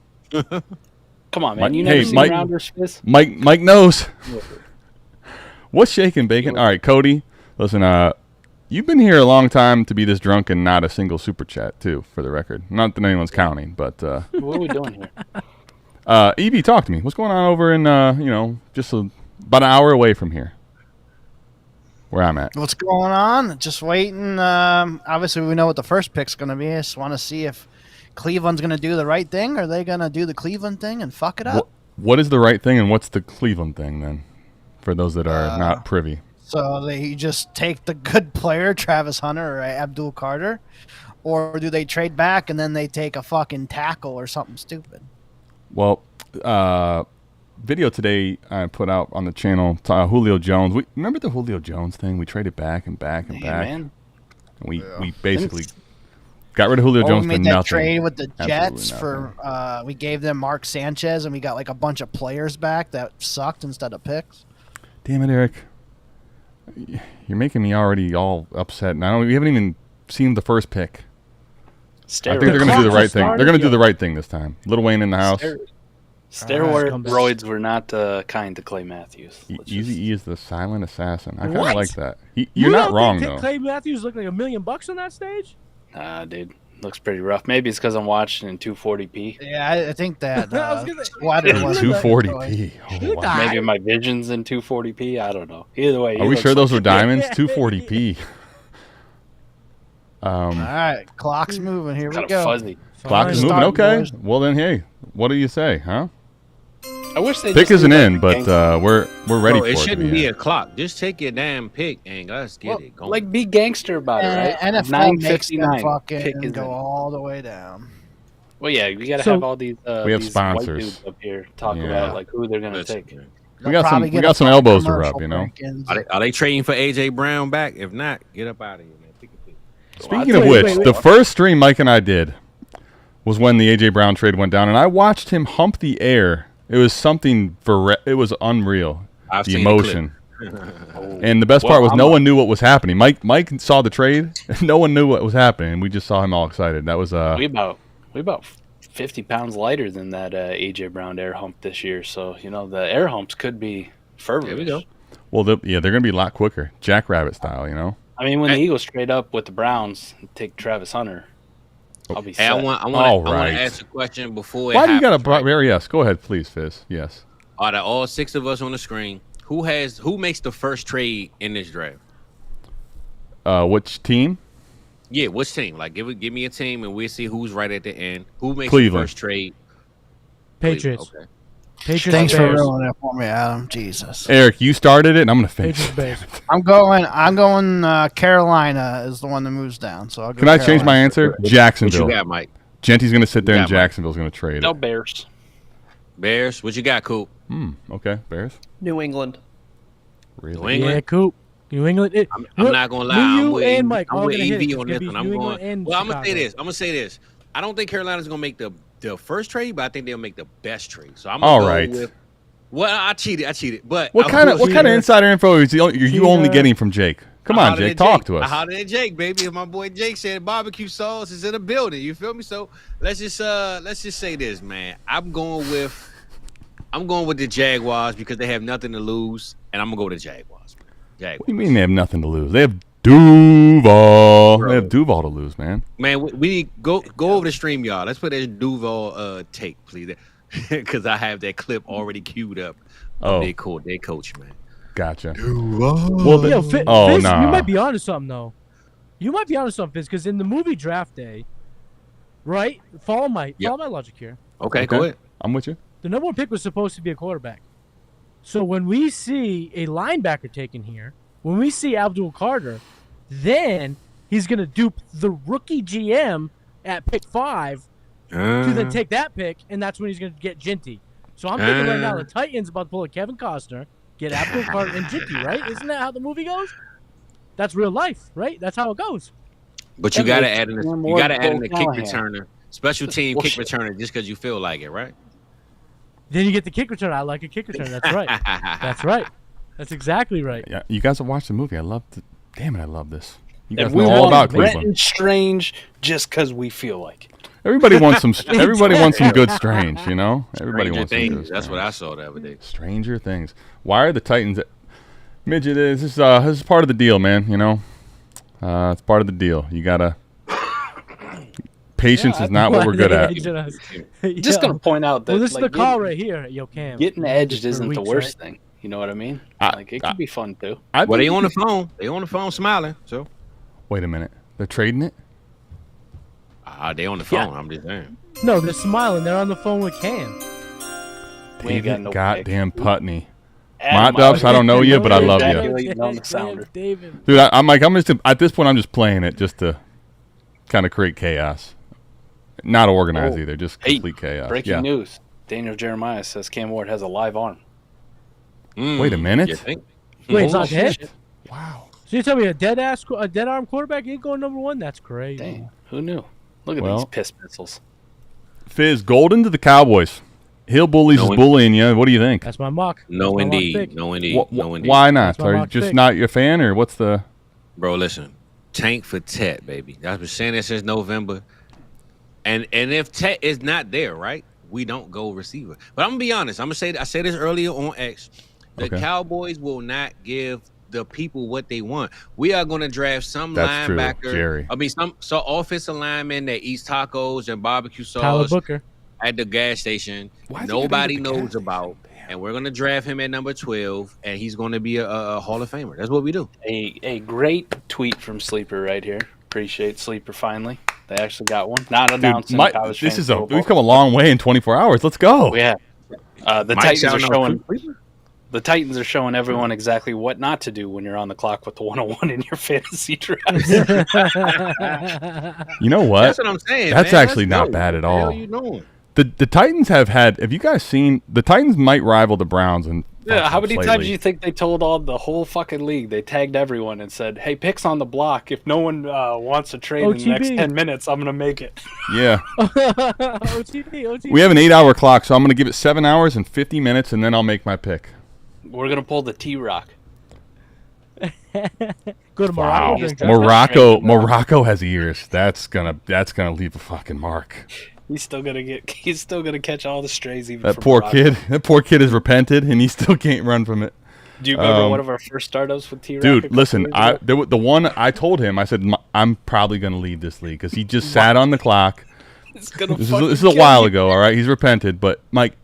S3: Come on, man.
S2: Mike,
S3: You never seen
S2: Mike,
S3: rounders, Fizz?
S2: Mike knows. What's shaking, bacon? All right, Cody. Listen, you've been here a long time to be this drunk and not a single super chat, too, for the record. Not that anyone's counting, but
S3: What are we doing here?
S2: EV, talk to me. What's going on over in just about an hour away from here, where I'm at?
S5: What's going on? Just waiting. Obviously, we know what the first pick's going to be. I just want to see if Cleveland's going to do the right thing. Or are they going to do the Cleveland thing and fuck it up?
S2: What is the right thing, and what's the Cleveland thing then? For those that are not privy.
S5: So they just take the good player, Travis Hunter or Abdul Carter, or do they trade back and then they take a fucking tackle or something stupid?
S2: Well, video today I put out on the channel, Julio Jones. Remember the Julio Jones thing? We traded back and back and back. Man. And we basically got rid of Julio Jones
S5: we made
S2: for
S5: that
S2: nothing.
S5: trade with the Jets
S2: nothing.
S5: for we gave them Mark Sanchez and we got like a bunch of players back that sucked instead of picks.
S2: Damn it, Eric. You're making me already all upset. And we haven't even seen the first pick. I think they're going to do the right thing. They're going to do the right thing this time. Lil Wayne in the house.
S3: Steroids were not kind to Clay Matthews.
S2: Eazy-E is the silent assassin. I kind of like that. You're not wrong, though.
S6: Clay Matthews looked like $1 million on that stage?
S3: Dude. Looks pretty rough. Maybe it's because I'm watching in 240p.
S5: Yeah, I think that
S2: sweater was 240p. Oh, wow.
S3: Maybe my vision's in 240p. I don't know. Either way,
S2: are we sure those were diamonds? 240p.
S5: All right, clock's moving. Here we go.
S3: Fuzzy.
S2: Clock's moving. Okay. Boys. Well then, hey, what do you say, huh?
S3: I wish they
S2: pick isn't in, but we're ready for it.
S4: It shouldn't be a clock. Just take your damn pick and let's get it going.
S3: Like, be gangster about it, right?
S5: NFL makes them fucking go all the way down.
S3: Well, yeah, we got to have all these.
S2: We have
S3: these
S2: sponsors
S3: white dudes up here talk about like who they're gonna take.
S2: We got some elbows to rub, you know.
S4: Are they trading for AJ Brown back? If not, get up out of here, man. Pick a pick.
S2: Speaking of which, the first stream Mike and I did was when the AJ Brown trade went down, and I watched him hump the air. It was something it was unreal. The emotion. And the best part was no one knew what was happening. Mike saw the trade. No one knew what was happening. We just saw him all excited. That was we
S3: about 50 pounds lighter than that AJ Brown air hump this year. So the air humps could be fervent.
S4: There we go.
S2: Well, they're going to be a lot quicker, Jackrabbit style.
S3: I mean, when the Eagles trade up with the Browns and take Travis Hunter. I'll be set.
S4: I want to ask a question before.
S2: Why do you got a yes? Go ahead, please, Fizz. Yes.
S4: Out of all 6 of us on the screen, who makes the first trade in this draft?
S2: Which team?
S4: Yeah, which team? Like, give me a team, and we'll see who's right at the end. Who makes
S2: Cleveland.
S4: the first trade?
S6: Patriots.
S4: Okay.
S6: Patriots.
S5: Thanks for ruining it for me, Adam. Jesus.
S2: Eric, you started it, and I'm going to finish it.
S5: I'm going. Carolina is the one that moves down. So
S2: Can I change my answer? Jacksonville.
S4: What you got, Mike?
S2: Genty's going to sit there, and Jacksonville's going to trade
S3: it.
S2: Bears.
S4: Bears. What you got, Coop?
S2: Okay, Bears.
S7: New England.
S2: Really?
S4: New England?
S6: Yeah, Coop. New England.
S4: I'm not going to lie.
S6: I'm with EV
S4: on this one. I'm going to say this. I don't think Carolina's going to make the first trade, but I think they'll make the best trade. So I'm going to go with. Well, I cheated. But
S2: what kind of insider info is you only getting from Jake? Come on, Jake, talk to us.
S4: I hollered at Jake, baby. If my boy Jake said barbecue sauce is in the building, you feel me? So let's just say this, man. I'm going with I'm going with the Jaguars because they have nothing to lose, and I'm gonna go with the Jaguars. Jaguars.
S2: What do you mean they have nothing to lose? They have Duval. Bro. They have Duval to lose, man.
S4: Man, we need go over the stream, y'all. Let's put that Duval take, please, because I have that clip already queued up.
S2: Oh,
S4: they coach, man.
S2: Gotcha.
S6: Well, yo, Fizz, nah. You might be onto something though. You might be onto something, Fizz, because in the movie Draft Day, right? Follow my logic here.
S4: Okay, go ahead.
S2: I'm with you.
S6: The number one pick was supposed to be a quarterback. So when we see a linebacker taken here, when we see Abdul Carter, then he's going to dupe the rookie GM at pick 5 to then take that pick, and that's when he's going to get Ginty. So I'm thinking right now the Titans about to pull a Kevin Costner, get Abdul Carter and Ginty, right? Isn't that how the movie goes? That's real life, right? That's how it goes.
S4: But you got to add in the kick returner, special team kick returner, just because you feel like it, right?
S6: Then you get the kick return. I like a kick return. That's right. That's right. That's exactly right.
S2: Yeah, you guys have watched the movie. I love this. You guys know all about Cleveland.
S3: Brent Strange just because we feel like it.
S2: Everybody wants some. Everybody wants some good Strange. You know. Everybody wants some good.
S4: That's what I saw the other day.
S2: Stranger Things. Why are the Titans? Midget this is part of the deal, man. You know, it's part of the deal. You gotta. Patience is not what we're good at.
S3: Just gonna point out that
S6: this is the call right here. Yo, Cam.
S3: Getting edged isn't the worst thing. You know what I mean? Like it can be fun too.
S4: Well, they on the phone. They on the phone smiling. So.
S2: Wait a minute. They're trading it?
S4: They on the phone. Yeah. I'm just saying.
S6: No, they're smiling. They're on the phone with Cam.
S2: David goddamn Putney. Mott Duffs, I don't know you, but I love you. Dude, I'm just at this point I'm just playing it just to kind of create chaos. Not organized either, just complete chaos.
S3: Breaking news. Daniel Jeremiah says Cam Ward has a live arm.
S2: Wait a minute.
S6: Wait, it's not dead? Wow. So you tell me a dead arm quarterback ain't going number 1? That's crazy.
S3: Dang, who knew? Look at these piss missiles.
S2: Fizz, Golden to the Cowboys. Hillbillies is bullying you. What do you think?
S6: That's my mock.
S4: No, indeed. No, indeed.
S2: Why not? Are you just not your fan, or what's the?
S4: Bro, listen. Tank for Tet, baby. I've been saying that since November. And if Tet is not there, right, we don't go receiver. But I'm gonna be honest. I said this earlier on X. The Cowboys will not give the people what they want. We are going to draft some linebacker.
S2: True, Jerry.
S4: I mean, some offensive lineman that eats tacos and barbecue sauce
S6: Tyler Booker
S4: at the gas station. Nobody knows about. And we're going to draft him at number 12, and he's going to be a Hall of Famer. That's what we do.
S3: A great tweet from Sleeper right here. Appreciate Sleeper finally. They actually got one. Not announcing college.
S2: We've come a long way in 24 hours. Let's go.
S3: Yeah. The Titans are showing everyone exactly what not to do when you're on the clock with the 101 in your fantasy draft.
S2: You know what?
S4: That's what I'm saying.
S2: That's actually not bad at all.
S4: What the hell you doing?
S2: The Titans have you guys seen the Titans might rival the Browns and
S3: how many times do you think they told the whole fucking league? They tagged everyone and said, "Hey, picks on the block. If no one wants to trade in the next 10 minutes, I'm gonna make it."
S2: Yeah.
S6: OTB.
S2: We have an 8-hour clock, so I'm gonna give it 7 hours and 50 minutes, and then I'll make my pick.
S3: We're gonna pull the T-Rock.
S6: Go to Morocco.
S2: Wow. Morocco has ears. That's gonna leave a fucking mark.
S3: He's still gonna catch all the strays. Even
S2: that poor kid. That poor kid has repented, and he still can't run from it.
S3: Do you remember one of our first startups with T-Rock?
S2: Dude, listen. The one I told him, I said I'm probably gonna leave this league because he just sat on the clock. This is a while ago. All right, he's repented, but Mike,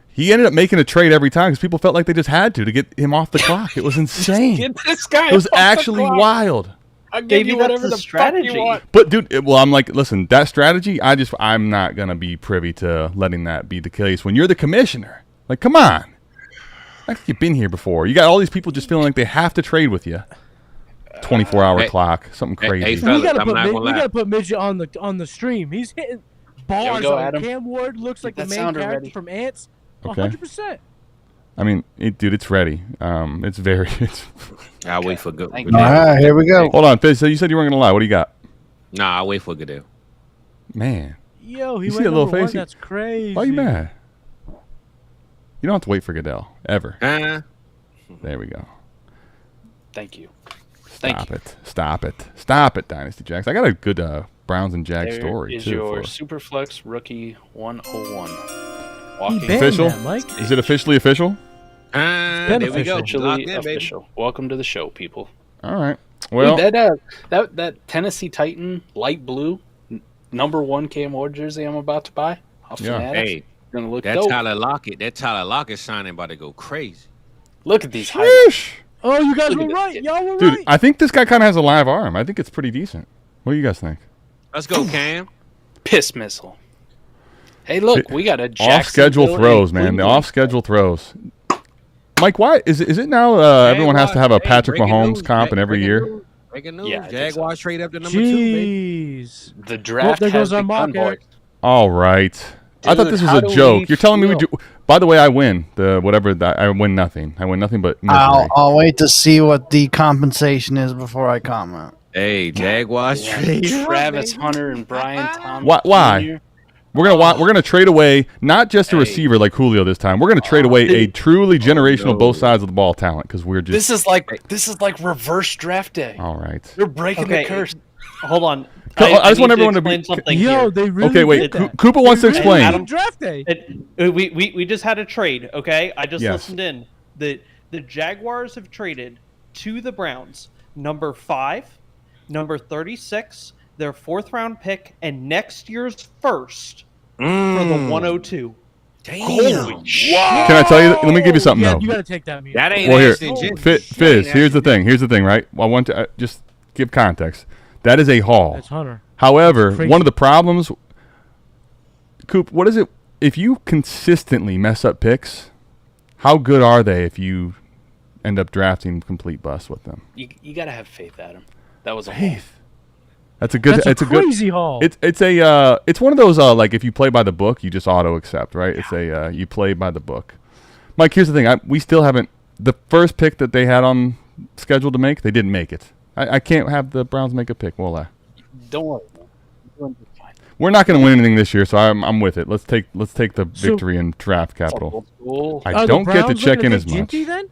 S2: he ended up making a trade every time because people felt like they just had to get him off the clock. It was insane.
S3: Get this guy.
S2: It was actually wild.
S3: I'll give you whatever the strategy. Fuck you want.
S2: But dude, I'm like, listen, that strategy, I'm not gonna be privy to letting that be the case when you're the commissioner. Like, come on, I think you've been here before. You got all these people just feeling like they have to trade with you. 24-hour clock, something crazy.
S4: Hey, fellas,
S6: we gotta put Midget on the stream. He's hitting bars on Cam Ward. Looks like the main character from Ants. 100%.
S2: I mean, dude, it's ready.
S4: I'll wait for good.
S5: All right, here we go.
S2: Hold on, Fizz. So you said you weren't gonna lie. What do you got?
S4: Nah, I'll wait for Goodell.
S2: Man.
S6: Yo, he
S2: you
S6: went
S2: see a little
S6: number
S2: face?
S6: 1. That's crazy.
S2: Why are you mad? You don't have to wait for Goodell ever. There we go.
S3: Thank you.
S2: Stop it, Dynasty Jags. I got a good Browns and Jags story
S3: is
S2: too.
S3: Your Superflex rookie 101.
S2: Official?
S6: That, Mike.
S2: Is it officially official?
S4: There we go.
S3: Officially official. Welcome to the show, people.
S2: All right. Well,
S3: dude, that Tennessee Titan light blue #1 KMO jersey I'm about to buy.
S4: Hey,
S3: gonna look
S4: that
S3: dope.
S4: Tyler Lockett signing about to go crazy.
S3: Look at these highlights.
S6: Oh, you guys were right. Y'all were
S2: dude,
S6: right.
S2: I think this guy kind of has a live arm. I think it's pretty decent. What do you guys think?
S4: Let's go, Cam.
S3: Piss missile. Hey, look, we got a
S2: off-schedule throws, man. The off-schedule throws. Mike, why is it now? Everyone has to have a Patrick Mahomes comp in every year.
S4: Breaking news.
S3: Yeah,
S4: Jaguars trade up to number 2, baby.
S6: Jeez.
S3: The draft
S6: there
S3: has
S6: goes our
S3: begun,
S6: mock, Eric.
S3: boys.
S2: All right. I thought this was
S3: how
S2: a
S3: do
S2: joke.
S3: we
S2: You're telling me we
S3: feel?
S2: do. By the way, I win the whatever that I win nothing. I win nothing but misery.
S5: I'll wait to see what the compensation is before I comment.
S4: Hey, Jaguars trade.
S3: Travis Hunter and Brian Thomas.
S2: Why?
S3: Jr.
S2: We're gonna trade away not just a receiver like Julio this time. We're gonna trade away a truly generational both sides of the ball talent because we're just.
S3: This is like reverse draft day.
S2: All right.
S3: They're breaking the curse.
S7: Hold on.
S2: I just want everyone to
S7: explain
S2: be.
S7: something
S6: Yo,
S7: here.
S6: they really
S2: Okay, wait.
S6: did that.
S2: Koopa wants to
S6: They really
S2: explain.
S6: did draft day.
S7: We just had a trade, okay? I just
S2: Yes.
S7: listened in. The Jaguars have traded to the Browns number 5, number 36, their 4th round pick, and next year's first for the 102.
S4: Damn.
S3: Holy shit!
S2: Can I tell you? Let me give you something.
S6: Yeah,
S2: though.
S6: you gotta take that.
S4: That ain't
S2: Well, here,
S4: Ashton Jennings.
S2: Fizz. Here's the thing. Here's the thing, right? I want to just give context. That is a haul.
S6: That's Hunter.
S2: However,
S6: Crazy.
S2: one of the problems, Coop, what is it? If you consistently mess up picks, how good are they if you end up drafting complete bust with them?
S3: You gotta have faith, Adam. That was a
S2: Faith. That's a good.
S6: That's
S2: it's
S6: a
S2: a good.
S6: crazy haul.
S2: It's one of those like if you play by the book, you just auto accept, right? It's you play by the book. Mike, here's the thing. We still haven't the first pick that they had on scheduled to make. They didn't make it. I can't have the Browns make a pick, will I?
S3: Don't worry. You're fine.
S2: We're not going to win anything this year, so I'm with it. Let's take the victory in draft capital.
S3: Cool.
S2: I don't get to check in as much.
S6: Ginty, then?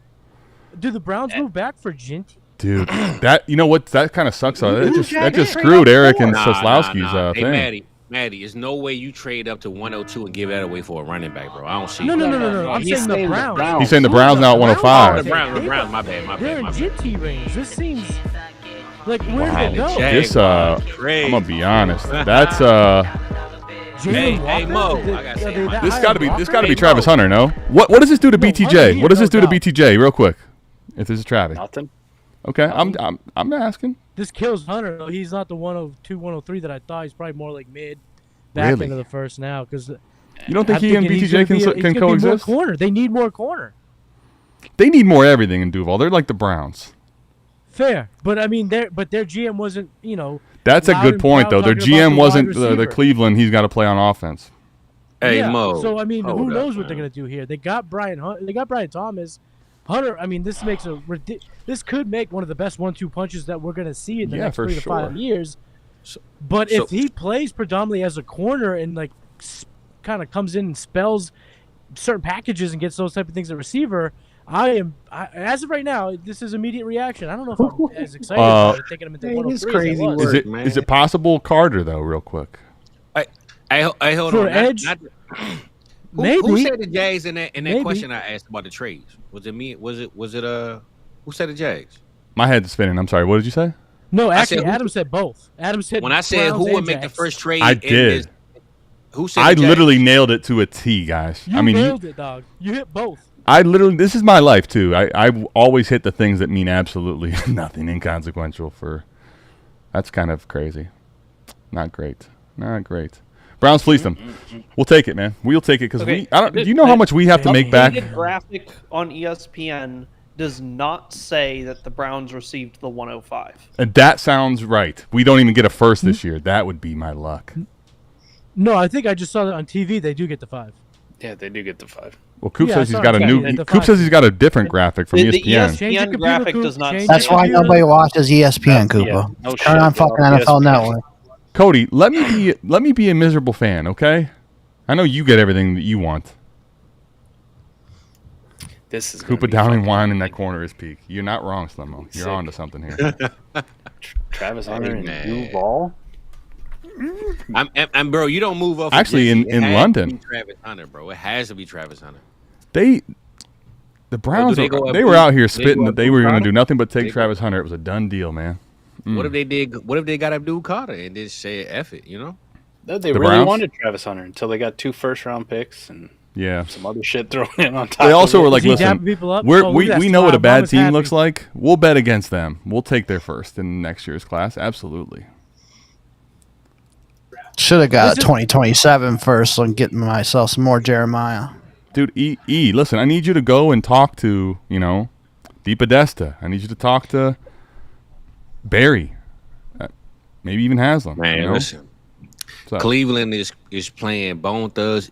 S6: Do the Browns move back for Ginty?
S2: Dude, that you know what? That kind of sucks. That just screwed Eric and Soslowski's thing.
S4: Maddie, there's no way you trade up to 102 and give that away for a running back, bro. I don't see.
S6: No. I'm
S3: He's
S6: saying the
S3: saying the
S6: Browns.
S3: Browns.
S2: He's saying the Browns now at 105.
S4: The Browns. My bad.
S6: They're in Ginty range. This seems like where
S4: Wow.
S6: did it go?
S2: This I'm gonna be honest. That's
S4: Hey, Mo, I gotta say,
S2: this got to be Travis Hunter. No, what does this do to BTJ? What does this do to BTJ? Real quick, if this is Travis.
S3: Nothing.
S2: Okay, I'm asking.
S6: This kills Hunter, though. He's not the 102, 103 that I thought. He's probably more like mid, back
S2: Really?
S6: into the first now. Because
S2: You don't think he and BTJ can coexist?
S6: Corner. They need more corner.
S2: They need more everything in Duval. They're like the Browns.
S6: Fair, but I mean, their GM wasn't,
S2: That's a
S6: loud
S2: good
S6: and
S2: point,
S6: proud
S2: though. Their
S6: talking about
S2: GM
S6: the
S2: wasn't
S6: wide
S2: the
S6: receiver.
S2: Cleveland. He's got to play on offense.
S4: Hey,
S6: Yeah,
S4: Mo.
S6: So I mean, who
S4: hold
S6: knows
S4: up,
S6: what they're
S4: man.
S6: gonna do here? They got Brian Thomas, Hunter. I mean, this makes this could make one of the best 1-2 punches that we're gonna see in the next
S2: for
S6: 3 to 5
S2: sure.
S6: years. But if he plays predominantly as a corner and like kind of comes in and spells certain packages and gets those type of things at receiver, as of right now, this is immediate reaction. I don't know if I'm as excited about it, taking him into 103 as I was.
S2: Is it possible Carter though? Real quick.
S4: I hold
S6: For
S4: on.
S6: edge? Maybe.
S4: Who said the Jags in that
S6: Maybe.
S4: question I asked about the trades? Was it me? Was it who said the Jags?
S2: My head's spinning. I'm sorry. What did you say?
S6: No,
S4: I
S6: actually,
S4: said who-
S6: Adam said both. Adam said
S4: When I said
S6: Browns
S4: who would
S6: and
S4: make the
S6: Jags.
S4: first trade,
S2: I
S4: in
S2: did.
S4: This, who said
S2: I
S4: the Jags?
S2: literally nailed it to a T, guys.
S6: You
S2: I mean,
S6: nailed it, dog. You hit both.
S2: this is my life too. I always hit the things that mean absolutely nothing, inconsequential. That's kind of crazy. Not great. Browns fleeced them. We'll take it, man. We'll take it because do you know how much we have to make back?
S7: The graphic on ESPN does not say that the Browns received the 105.
S2: And that sounds right. We don't even get a first this year. That would be my luck.
S6: No, I think I just saw that on TV. They do get the 5.
S3: Yeah, they do get the 5.
S2: Well, Coop
S6: Yeah,
S2: says he's
S6: sorry,
S2: got a
S6: yeah,
S2: new.
S6: yeah, the
S2: Coop
S6: five.
S2: says he's got a different graphic from
S7: The
S2: ESPN.
S6: Change your
S7: ESPN
S6: computer,
S7: graphic
S6: Coop.
S7: does not
S6: Change
S7: say
S5: That's why
S6: computer.
S5: nobody watches ESPN, Cooper.
S3: Yeah, no
S5: Turn
S3: shit,
S5: on fucking
S3: bro.
S5: NFL
S3: ESPN.
S5: Network.
S2: Cody, let me be a miserable fan, okay? I know you get everything that you want.
S3: This is gonna
S2: Koopa
S3: be
S2: down and
S3: fucking-
S2: wine in that corner is peak. You're not wrong, Slimmo. You're
S3: Sick.
S2: on to something here.
S3: Travis Hunter and
S4: man.
S3: Duval.
S4: I'm bro. You don't move up.
S2: Actually, in London,
S4: Travis Hunter, bro. It has to be Travis Hunter.
S2: The Browns, they were out here spitting that they were going to do nothing but take Travis Hunter. It was a done deal, man.
S4: What if they did? What if they got Abdul Carter and just say F it? You know,
S3: they really
S2: Browns?
S3: wanted Travis Hunter until they got 2 first-round picks and some other shit thrown in on top.
S2: They also were like,
S6: listen,
S2: we know what a bad team looks like. We'll bet against them. We'll take their first in next year's class. Absolutely.
S5: Should have got a 2027 first so I can get myself some more Jeremiah.
S2: Dude, listen, I need you to go and talk to, Di Podesta. I need you to talk to Barry. Maybe even Haslam.
S4: Man, listen. Cleveland is playing Bone Thugs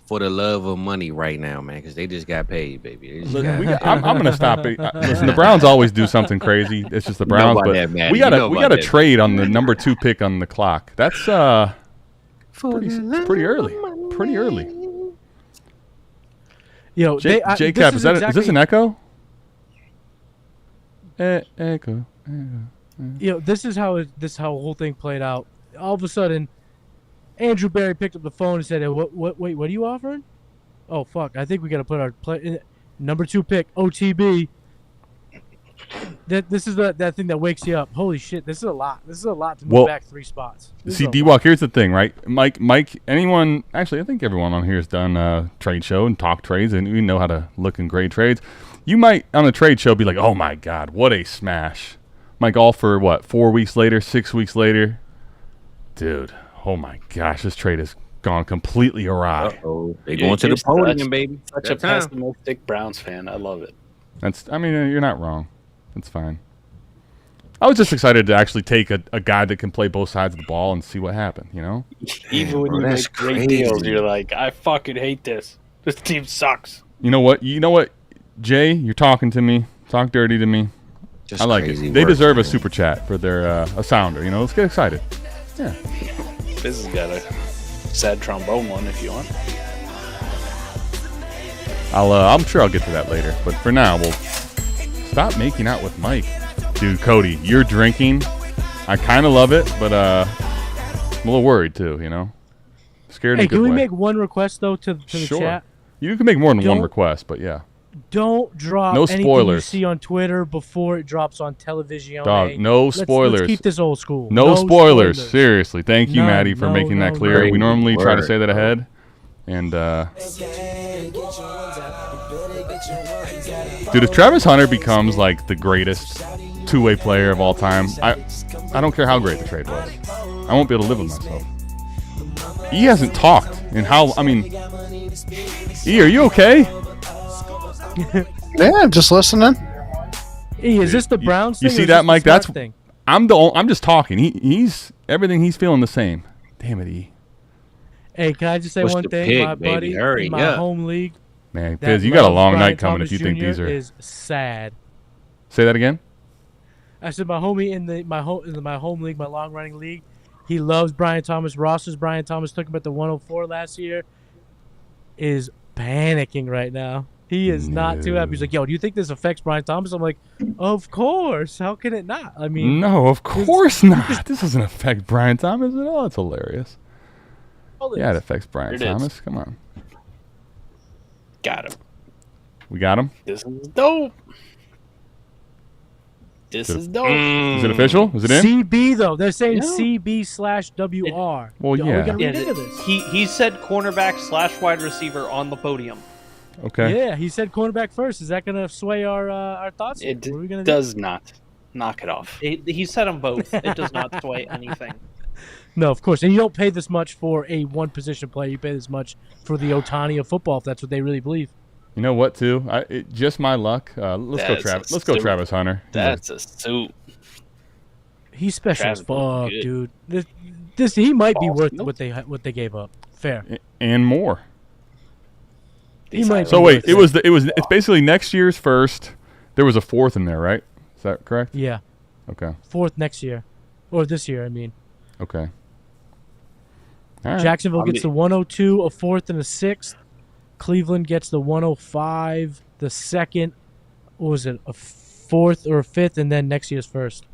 S4: for the love of money right now, man, because they just got paid, baby.
S2: I'm going to stop it. Listen, the Browns always do something crazy. It's just the Browns, but we got to trade on the number 2 pick on the clock. That's pretty early. Pretty early.
S6: J-Cap,
S2: is this an echo? Echo.
S6: This is how the whole thing played out. All of a sudden, Andrew Barry picked up the phone and said, Wait, what are you offering? Oh, fuck. I think we got to put our number 2 pick, OTB. This is that thing that wakes you up. Holy shit, this is a lot. This is a lot to move back 3 spots.
S2: See, D-Walk, here's the thing, right? Mike, anyone, actually, I think everyone on here has done a trade show and talk trades, and we know how to look and grade trades. You might, on a trade show, be like, oh, my God, what a smash. Mike, all for, 4 weeks later, 6 weeks later? Dude, oh, my gosh, this trade has gone completely awry.
S4: Uh-oh. They're going to the podium, baby.
S3: Such a pessimistic Browns fan. I love it.
S2: You're not wrong. That's fine. I was just excited to actually take a guy that can play both sides of the ball and see what happened,
S3: Even when you make great deals, you're like, I fucking hate this. This team sucks.
S2: You know what, Jay? You're talking to me. Talk dirty to me. I like it. They deserve a super chat for their a sounder. Let's get excited. Yeah.
S3: This has got a sad trombone one if you want.
S2: I'm sure I'll get to that later. But for now, we'll stop making out with Mike. Dude, Cody, you're drinking. I kind of love it, but I'm a little worried too, Scared in a good
S6: can we
S2: way.
S6: make one request, though, to the chat?
S2: You can make more than one request, but yeah.
S6: Don't drop anything you see on Twitter before it drops on television.
S2: Dog, no spoilers.
S6: Let's keep this old school.
S2: No spoilers. Seriously. Thank you, Maddie, for making that clear. We normally try to say that ahead. And, dude, if Travis Hunter becomes like the greatest two-way player of all time, I don't care how great the trade was. I won't be able to live with myself. He hasn't talked in E, are you okay?
S5: Yeah, just listening.
S6: E, is this the Browns thing?
S2: You see that, Mike? That's
S6: thing?
S2: I'm just talking. He's everything he's feeling the same. Damn it, E.
S6: Hey, can I just say one thing, my buddy? In my home league.
S2: Man, Fizz, you got a long night coming if you think these are.
S6: Is sad.
S2: Say that again.
S6: I said my homie in my home league, my long running league, he loves Brian Thomas. Ross's Brian Thomas took him at the 104 last year. Is panicking right now. He is not too happy. He's like, "Yo, do you think this affects Brian Thomas?" I'm like, "Of course. How can it not?" I mean,
S2: no, of course not. This doesn't affect Brian Thomas at all. It's hilarious. Yeah, it affects Brian Thomas. Come on.
S3: Got him.
S2: We got him?
S3: This is dope. This is dope.
S2: Is it official? Is it in?
S6: CB, though. They're saying CB/WR.
S2: Well, yeah.
S6: We got to read into this.
S7: He said cornerback / wide receiver on the podium.
S2: Okay.
S6: Yeah, he said cornerback first. Is that going to sway our thoughts?
S3: It does not. Knock it off.
S7: He said them both. It does not sway anything.
S6: No, of course. And you don't pay this much for a one-position player. You pay this much for the Otani of football, if that's what they really believe.
S2: You know what, too? Just my luck. Let's go Travis Hunter.
S3: That's a suit.
S6: He's special as fuck, dude. This he might be worth what they gave up. Fair.
S2: And more.
S6: He might.
S2: So wait, it's basically next year's first. There was a fourth in there, right? Is that correct?
S6: Yeah.
S2: Okay.
S6: Fourth next year, or this year, I mean.
S2: Okay. All right.
S6: Jacksonville gets the 102, a fourth, and a sixth. Cleveland gets the 105, the second. What was it? A fourth or a fifth, and then next year's first.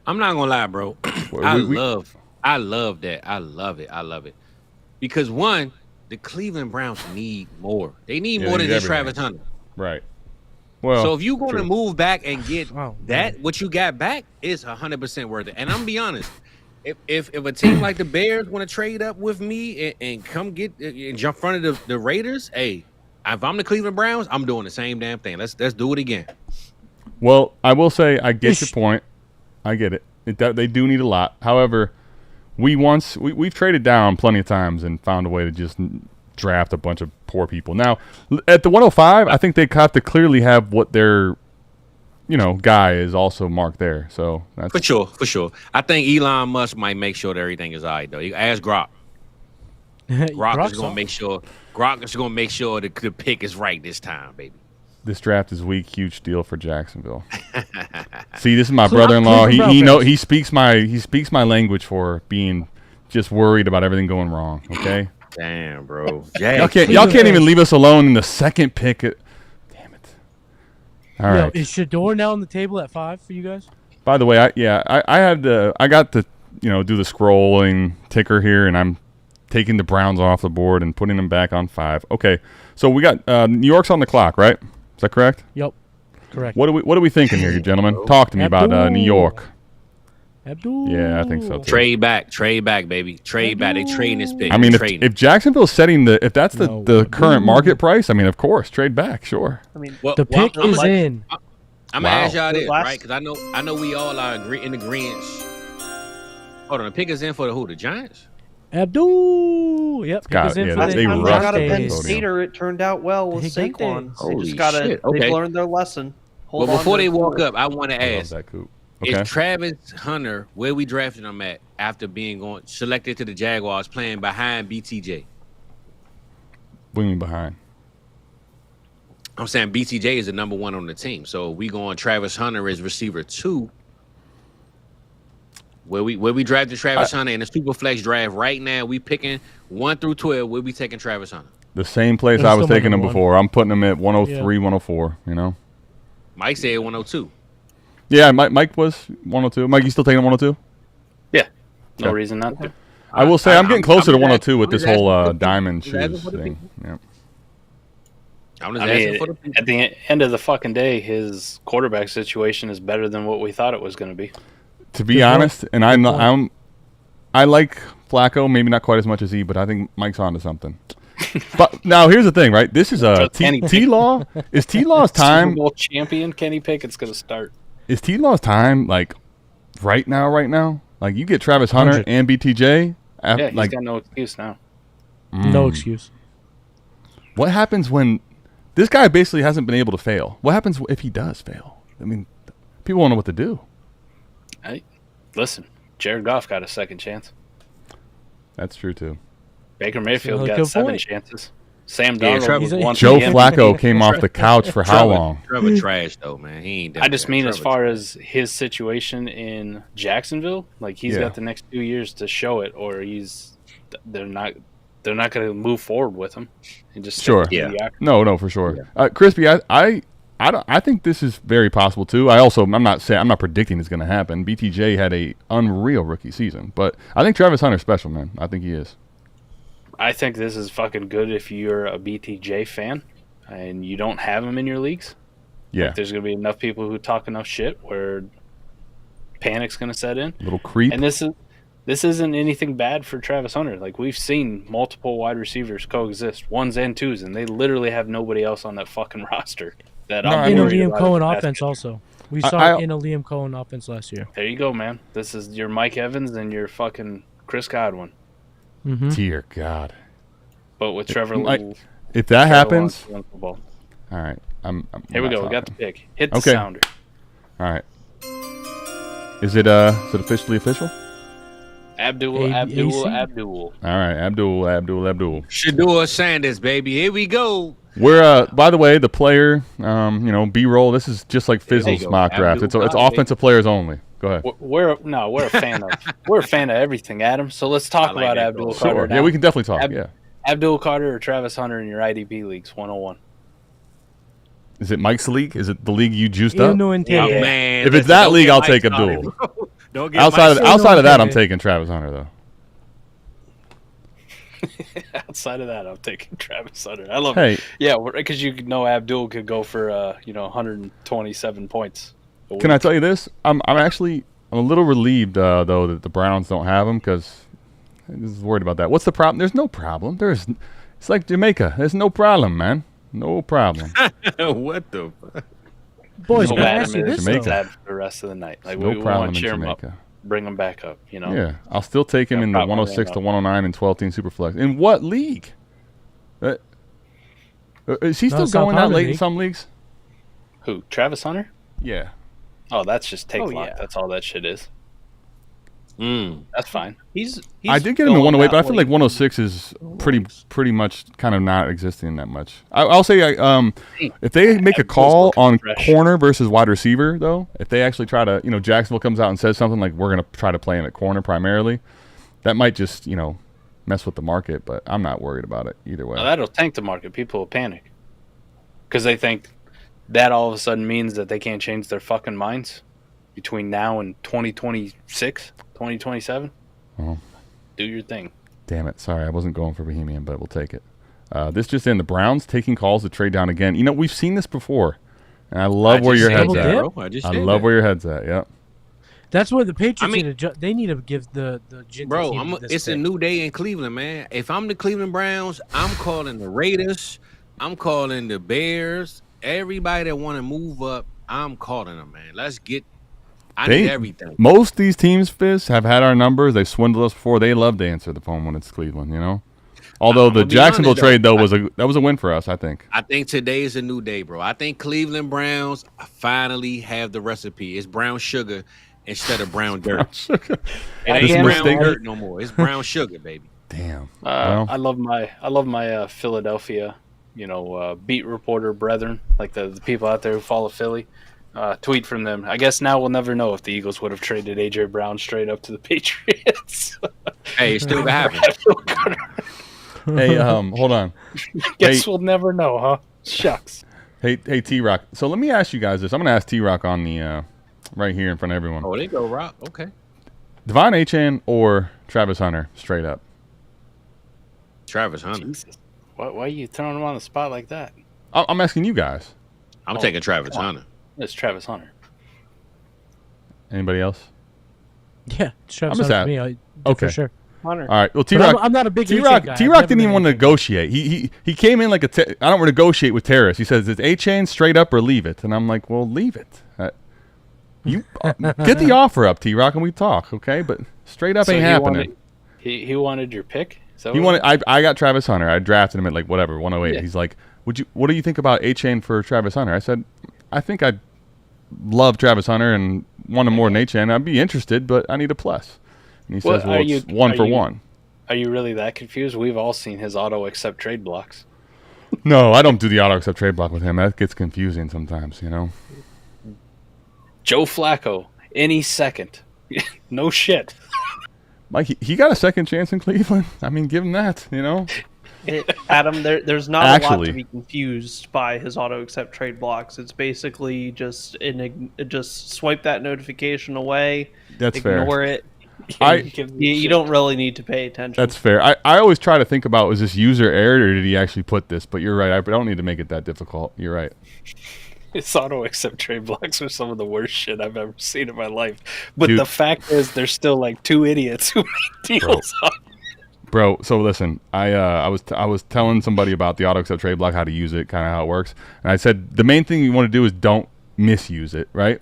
S4: I'm not gonna lie, bro. I love that. I love it. Because one, the Cleveland Browns need more. They need more than just Travis Hunter.
S2: Right. Well,
S4: so if you're going to move back and get what you got back is 100% worth it. And I'm gonna be honest, if a team like the Bears want to trade up with me and come get and jump in front of the Raiders, hey, if I'm the Cleveland Browns, I'm doing the same damn thing. Let's do it again.
S2: Well, I will say I get your point. I get it. They do need a lot. However, we've traded down plenty of times and found a way to just draft a bunch of poor people. Now, at the 105, I think they have to clearly have what their guy is also marked there. So that's
S4: for sure. I think Elon Musk might make sure that everything is all right though. Ask Grok. Grok is gonna make sure. Grok is gonna make sure the pick is right this time, baby.
S2: This draft is weak. Huge deal for Jacksonville. See, this is my brother-in-law. He speaks my language for being just worried about everything going wrong. Okay.
S4: Damn, bro.
S2: Y'all can't even leave us alone in the second pick. Damn it. All right.
S6: Is Shador now on the table at 5 for you guys?
S2: By the way, I got to do the scrolling ticker here, and I'm taking the Browns off the board and putting them back on 5. Okay, so we got New York's on the clock, right? Is that correct?
S6: Yep, correct.
S2: What are we thinking here, gentlemen? Talk to me about New York.
S6: Abdul.
S2: Yeah, I think so too.
S4: Trade back, baby. Trade back. They trading this pick.
S2: I mean, if Jacksonville's setting if that's the current market price, I mean, of course, trade back, sure.
S7: I mean,
S6: the pick is in.
S4: I'm gonna ask y'all this, right? Because I know we all are in agreement. Hold on, the pick is in for the Giants?
S6: Yep.
S7: Last time they got a Ben Stater, it turned out well with Saquon. They've learned their lesson.
S4: Well, before they walk up, I want to ask.
S2: Okay.
S4: Is Travis Hunter where we drafted him at after being selected to the Jaguars playing behind BTJ?
S2: What do you mean behind?
S4: I'm saying BTJ is the number 1 on the team. So we going Travis Hunter as receiver 2. Where we drafted Travis Hunter in the Superflex draft right now, we picking 1 through 12. We'll be taking Travis Hunter.
S2: The same place I was taking him before. I'm putting him at 103, 104,
S4: Mike said 102.
S2: Yeah, Mike was 102. Mike, you still taking him 102?
S3: Yeah. No reason not to.
S2: I will say I'm getting closer to 102 with this whole diamond shoes thing. Yeah.
S3: At the end of the fucking day, his quarterback situation is better than what we thought it was going to be.
S2: To be honest, and I like Flacco, maybe not quite as much as he, but I think Mike's onto something. But now here's the thing, right? This is T-Law. Is T-Law's time?
S3: Super Bowl champion Kenny Pickett's going to start.
S2: Is T-Law's time like right now? Like you get Travis Hunter and BTJ.
S3: Yeah, he's got no excuse now.
S6: No excuse.
S2: What happens when this guy basically hasn't been able to fail? What happens if he does fail? I mean, people won't know what to do.
S3: Listen, Jared Goff got a second chance.
S2: That's true too.
S3: Baker Mayfield got 7 chances. Sam Darnold
S2: Joe Flacco came off the couch for how long?
S4: Trevor trash though, man. He ain't.
S3: I just mean as far as his situation in Jacksonville, like he's got the next 2 years to show it, or they're not going to move forward with him. And just
S2: no, for sure. Yeah. Crispy, I think this is very possible too. I'm not predicting it's going to happen. BTJ had a unreal rookie season, but I think Travis Hunter's special, man. I think he is.
S3: I think this is fucking good if you're a BTJ fan and you don't have him in your leagues.
S2: Yeah.
S3: Like there's going to be enough people who talk enough shit where panic's going to set in.
S2: Little creep.
S3: And this isn't anything bad for Travis Hunter. Like we've seen multiple wide receivers coexist, 1s and 2s, and they literally have nobody else on that fucking roster.
S6: In a Liam Cohen offense also. We saw it in a Liam Cohen offense last year.
S3: There you go, man. This is your Mike Evans and your fucking Chris Godwin.
S6: Mm-hmm.
S2: Dear God.
S3: But with Trevor
S2: if that happens, all right.
S3: Here we go. We got the pick. Hit the sounder.
S2: All right. Is it officially official?
S3: Abdul.
S2: All right, Abdul.
S4: Shador Sanders, baby. Here we go.
S2: We're by the way, the player, B-roll. This is just like Fizzle's mock draft. It's offensive players only. Go ahead.
S3: We're a fan of we're a fan of everything, Adam. So let's talk about Abdul Carter.
S2: Now. Yeah, we can definitely talk.
S3: Abdul Carter or Travis Hunter in your IDP leagues 101.
S2: Is it Mike's league? Is it the league you juiced up?
S4: Man,
S2: if it's that league, I'll take Abdul. Outside of that, I'm taking Travis Hunter though.
S3: Outside of that, I'm taking Travis Hunter. I love it. Yeah, because you know Abdul could go for 127 points.
S2: Can I tell you this? I'm a little relieved though that the Browns don't have him because I was worried about that. What's the problem? There's no problem. It's like Jamaica. There's no problem, man. No problem.
S4: What the fuck?
S6: Boys, can I ask you this?
S3: Jamaica for the rest of the night. Like we want to cheer him up, bring him back up.
S2: Yeah, I'll still take him in the 106 to 109 and 12-team Superflex. In what league? Is he still going that late in some leagues?
S3: Who? Travis Hunter?
S2: Yeah.
S3: Oh, that's just take lock. Yeah. That's all that shit is. That's fine.
S7: He's
S2: I did get him in 108, but I feel like 106 is pretty much kind of not existing that much. I'll say if they make a call on corner versus wide receiver, though, if they actually try to, Jacksonville comes out and says something like we're going to try to play him at corner primarily, that might just, mess with the market, but I'm not worried about it either way.
S3: Now, that'll tank the market. People will panic because they think that all of a sudden means that they can't change their fucking minds between now and 2026. 2027.
S2: Oh.
S3: Do your thing.
S2: Damn it. Sorry, I wasn't going for Bohemian, but we'll take it. This just in, the Browns taking calls to trade down again. We've seen this before, and I love where your head's at. I love where your head's at, yep.
S6: That's where the Patriots they need to give the
S4: bro, it's a new day in Cleveland, man. If I'm the Cleveland Browns, I'm calling the Raiders. I'm calling the Bears. Everybody that want to move up, I'm calling them, man. Let's get I need everything.
S2: Most of these teams, Fizz, have had our numbers. They swindled us before. They love to answer the phone when it's Cleveland, Although the Jacksonville trade, though, was a win for us, I think.
S4: I think today is a new day, bro. I think Cleveland Browns finally have the recipe. It's brown sugar instead of brown dirt.
S2: Brown sugar.
S4: It ain't brown dirt no more. It's brown sugar, baby.
S2: Damn.
S3: I love my Philadelphia, beat reporter brethren, like the people out there who follow Philly. Tweet from them. I guess now we'll never know if the Eagles would have traded A.J. Brown straight up to the Patriots.
S4: Hey, it's still gonna happen.
S2: Hey, hold on.
S3: Guess we'll never know, huh? Shucks.
S2: Hey, T-Rock. So let me ask you guys this. I'm going to ask T-Rock on the right here in front of everyone.
S4: Oh, they go Rock. Okay.
S2: Devon Achane or Travis Hunter, straight up?
S4: Travis Hunter.
S3: Jesus. Why are you throwing him on the spot like that?
S2: I'm asking you guys.
S4: I'm taking Travis Hunter.
S3: It's Travis Hunter.
S2: Anybody else?
S6: Yeah, Travis Hunter for me.
S2: Okay.
S6: For sure.
S7: Hunter.
S2: All right. Well, T-Rock.
S6: I'm not a big
S2: T-Rock didn't even want to negotiate. He came in like I don't want to negotiate with terrorists. He says, "It's Achane straight up or leave it." And I'm like, "Well, leave it. You get the offer up, T-Rock, and we talk, okay? But straight up ain't happening."
S3: He wanted your pick.
S2: He wanted. I got Travis Hunter. I drafted him at 108. Yeah. He's like, What do you think about Achane for Travis Hunter? I said, I think I'd love Travis Hunter and want him more than Achane. I'd be interested, but I need a plus. And he says, well, it's 1 for 1.
S3: Are you really that confused? We've all seen his auto-accept trade blocks.
S2: No, I don't do the auto-accept trade block with him. That gets confusing sometimes,
S3: Joe Flacco, any second. No shit.
S2: Mike, he got a second chance in Cleveland. I mean, give him that,
S7: Adam, there's not a lot to be confused by his auto-accept trade blocks. It's basically just swipe that notification away.
S2: That's
S7: ignore
S2: fair.
S7: it. You don't really need to pay attention.
S2: That's fair. I always try to think about, was this user error or did he actually put this? But you're right. I don't need to make it that difficult. You're right.
S3: His auto-accept trade blocks are some of the worst shit I've ever seen in my life. But the fact is, there's still like 2 idiots who make deals on it.
S2: Bro, so listen, I was telling somebody about the auto-accept trade block, how to use it, kind of how it works. And I said, the main thing you want to do is don't misuse it, right?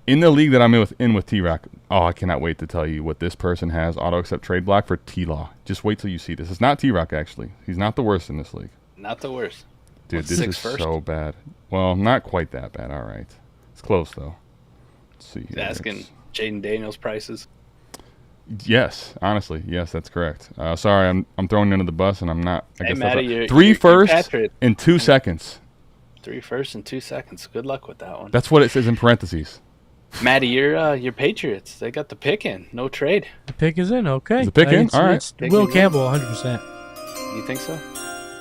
S2: In the league that I'm in with T-Rock, I cannot wait to tell you what this person has auto-accept trade block for T-Law. Just wait till you see this. It's not T-Rock, actually. He's not the worst in this league.
S3: Not the worst.
S2: Dude, this is so bad. Well, not quite that bad. All right. It's close, though. Let's see.
S3: He's asking Jaden Daniels prices.
S2: Yes, honestly, yes, that's correct. Sorry, I'm throwing into the bus, and I'm not. I guess
S3: Matty,
S2: 3 firsts in 2 seconds.
S3: 3 firsts in 2 seconds. Good luck with that one.
S2: That's what it says in parentheses.
S3: Matty, your Patriots. They got the pick in. No trade.
S6: The pick is in. Okay.
S2: Is the pick in? All right.
S6: It's Will Campbell, 100%.
S3: You think so?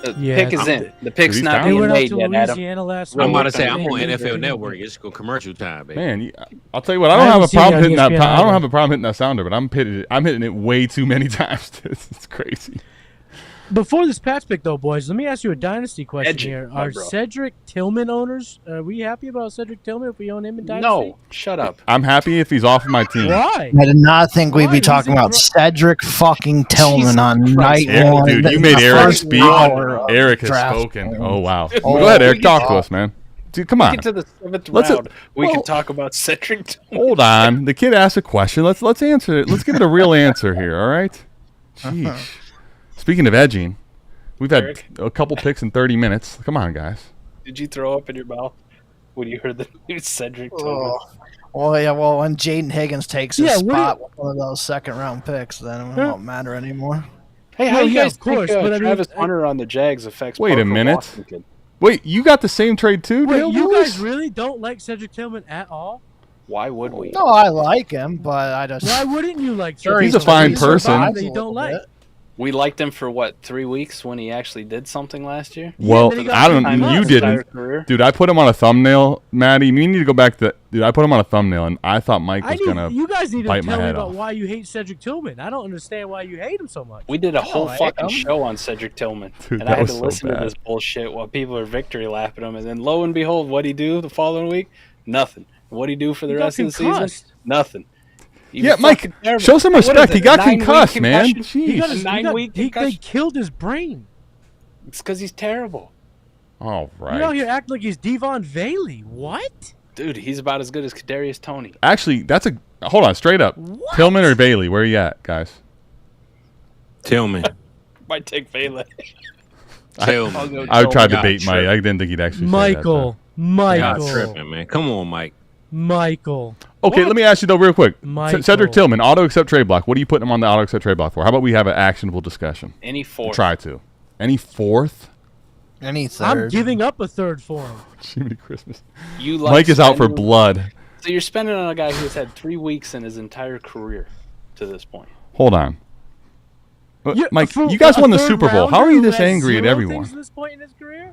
S3: The
S6: pick
S3: is in. The pick's not being made yet, Adam.
S4: I'm about to say I'm on NFL Network. It's commercial time, baby.
S2: Man, I'll tell you what. I don't have a problem hitting that. I don't have a problem hitting that sounder, but I'm hitting it way too many times. It's crazy.
S6: Before this patch pick, though, boys, let me ask you a dynasty question
S3: Edgy,
S6: here.
S3: my
S6: Are
S3: bro.
S6: Cedric Tillman owners? Are we happy about Cedric Tillman if we own him in dynasty?
S3: No, shut up.
S2: I'm happy if he's off of my team.
S6: Why?
S5: I did not think we'd
S6: Why?
S5: be
S6: He's
S5: talking about
S6: incre-
S5: Cedric fucking Tillman
S3: Jesus
S5: on
S3: Christ.
S5: night
S2: Eric,
S5: one.
S2: dude, you
S5: the
S2: made Eric
S5: first
S2: speak.
S5: hour of
S2: Eric has
S5: draft.
S2: spoken. Oh, wow.
S5: Oh,
S2: Go ahead, Eric.
S3: we
S2: Talk
S3: can
S2: to
S3: talk.
S2: us, man. Dude, come
S3: We
S2: on.
S3: get to the 7th
S2: Let's-
S3: round. We
S2: well-
S3: can talk about Cedric Tillman.
S2: Hold on. The kid asked a question. Let's answer it. Let's give it a real answer here, all right? Jeez. Speaking of edging, we've had
S3: Eric?
S2: a couple picks in 30 minutes. Come on, guys.
S3: Did you throw up in your mouth when you heard the news Cedric Tillman?
S5: Oh. Well, yeah. Well, when Jaden Higgins takes his
S6: Yeah, what do
S5: spot with one of those second-round picks, then it won't matter anymore.
S3: Hey, how
S6: Well,
S3: you
S6: yeah,
S3: guys
S6: of course,
S3: think
S6: but I mean,
S3: Travis Hunter on the Jags affects
S2: Wait a
S3: Parker
S2: minute.
S3: Washington?
S2: Wait, you got the same trade too,
S6: Wait,
S2: Dale
S6: you
S2: Lewis?
S6: guys really don't like Cedric Tillman at all?
S3: Why would we?
S5: No, I like him, but I just.
S6: Why wouldn't you like
S5: Sure,
S6: Cedric
S2: He's a
S6: Tillman?
S2: fine
S6: He's
S2: person.
S6: somebody that you don't like.
S3: We liked him for what, 3 weeks when he actually did something last year?
S2: Well,
S6: then he got
S2: I don't.
S6: beat by
S2: You
S6: us.
S2: didn't,
S3: Career?
S2: dude. I put him on a thumbnail, Maddie. You need to go back to. Dude, I put him on a thumbnail, and I thought Mike was gonna.
S6: You guys need to
S2: bite my
S6: tell me
S2: head
S6: about
S2: off.
S6: why you hate Cedric Tillman. I don't understand why you hate him so much.
S3: We did a whole
S5: like
S3: fucking
S5: him.
S3: show on Cedric Tillman,
S2: Dude,
S3: and
S2: that
S3: I had
S2: was
S3: to
S2: so
S3: listen to
S2: bad.
S3: this bullshit while people are victory lapping him, and then lo and behold, what'd he do the following week? Nothing. What'd he do for the
S6: He got
S3: rest of the season?
S6: concussed.
S3: Nothing. He
S2: Yeah,
S3: was
S2: Mike,
S3: fucking terrible.
S2: show some
S3: What is
S2: respect.
S3: it,
S2: He got
S3: 9-week
S2: concussed, man.
S3: concussion?
S6: He got
S2: Jeez.
S6: his,
S3: 9-week
S6: they
S3: concussion?
S6: killed his brain.
S3: It's because he's terrible.
S2: All
S6: You're out
S2: right.
S6: here acting like he's Devon Bailey. What?
S3: Dude, he's about as good as Kadarius Toney.
S2: Actually, that's a. Hold on, straight up.
S6: What?
S2: Tillman or Bailey? Where are you at, guys?
S4: Tillman.
S3: Might take Vela.
S4: Tillman.
S2: I tried to
S4: Y'all
S2: bait Mike.
S4: tripping.
S2: I didn't think he'd actually
S6: Michael.
S4: Y'all
S6: Michael.
S4: tripping, man. Come on, Mike.
S6: Michael.
S2: say that. Okay,
S6: What?
S2: let me ask you though, real quick.
S6: Michael.
S2: Cedric Tillman, auto accept trade block. What are you putting him on the auto accept trade block for? How about we have an actionable discussion?
S3: Any fourth.
S2: Try to. Any fourth?
S5: Any third.
S6: I'm giving up a third for him.
S2: Jiminy Christmas.
S3: You like
S2: Mike is out for
S3: spending-
S2: blood.
S3: So you're spending on a guy who's had 3 weeks in his entire career to this point.
S2: Hold on. Mike,
S6: For
S2: you guys
S6: a
S2: won the
S6: third
S2: Super Bowl. How are
S6: rounder
S2: you
S6: who
S2: this
S6: has
S2: angry at
S6: zero
S2: everyone?
S6: things at this point in his career?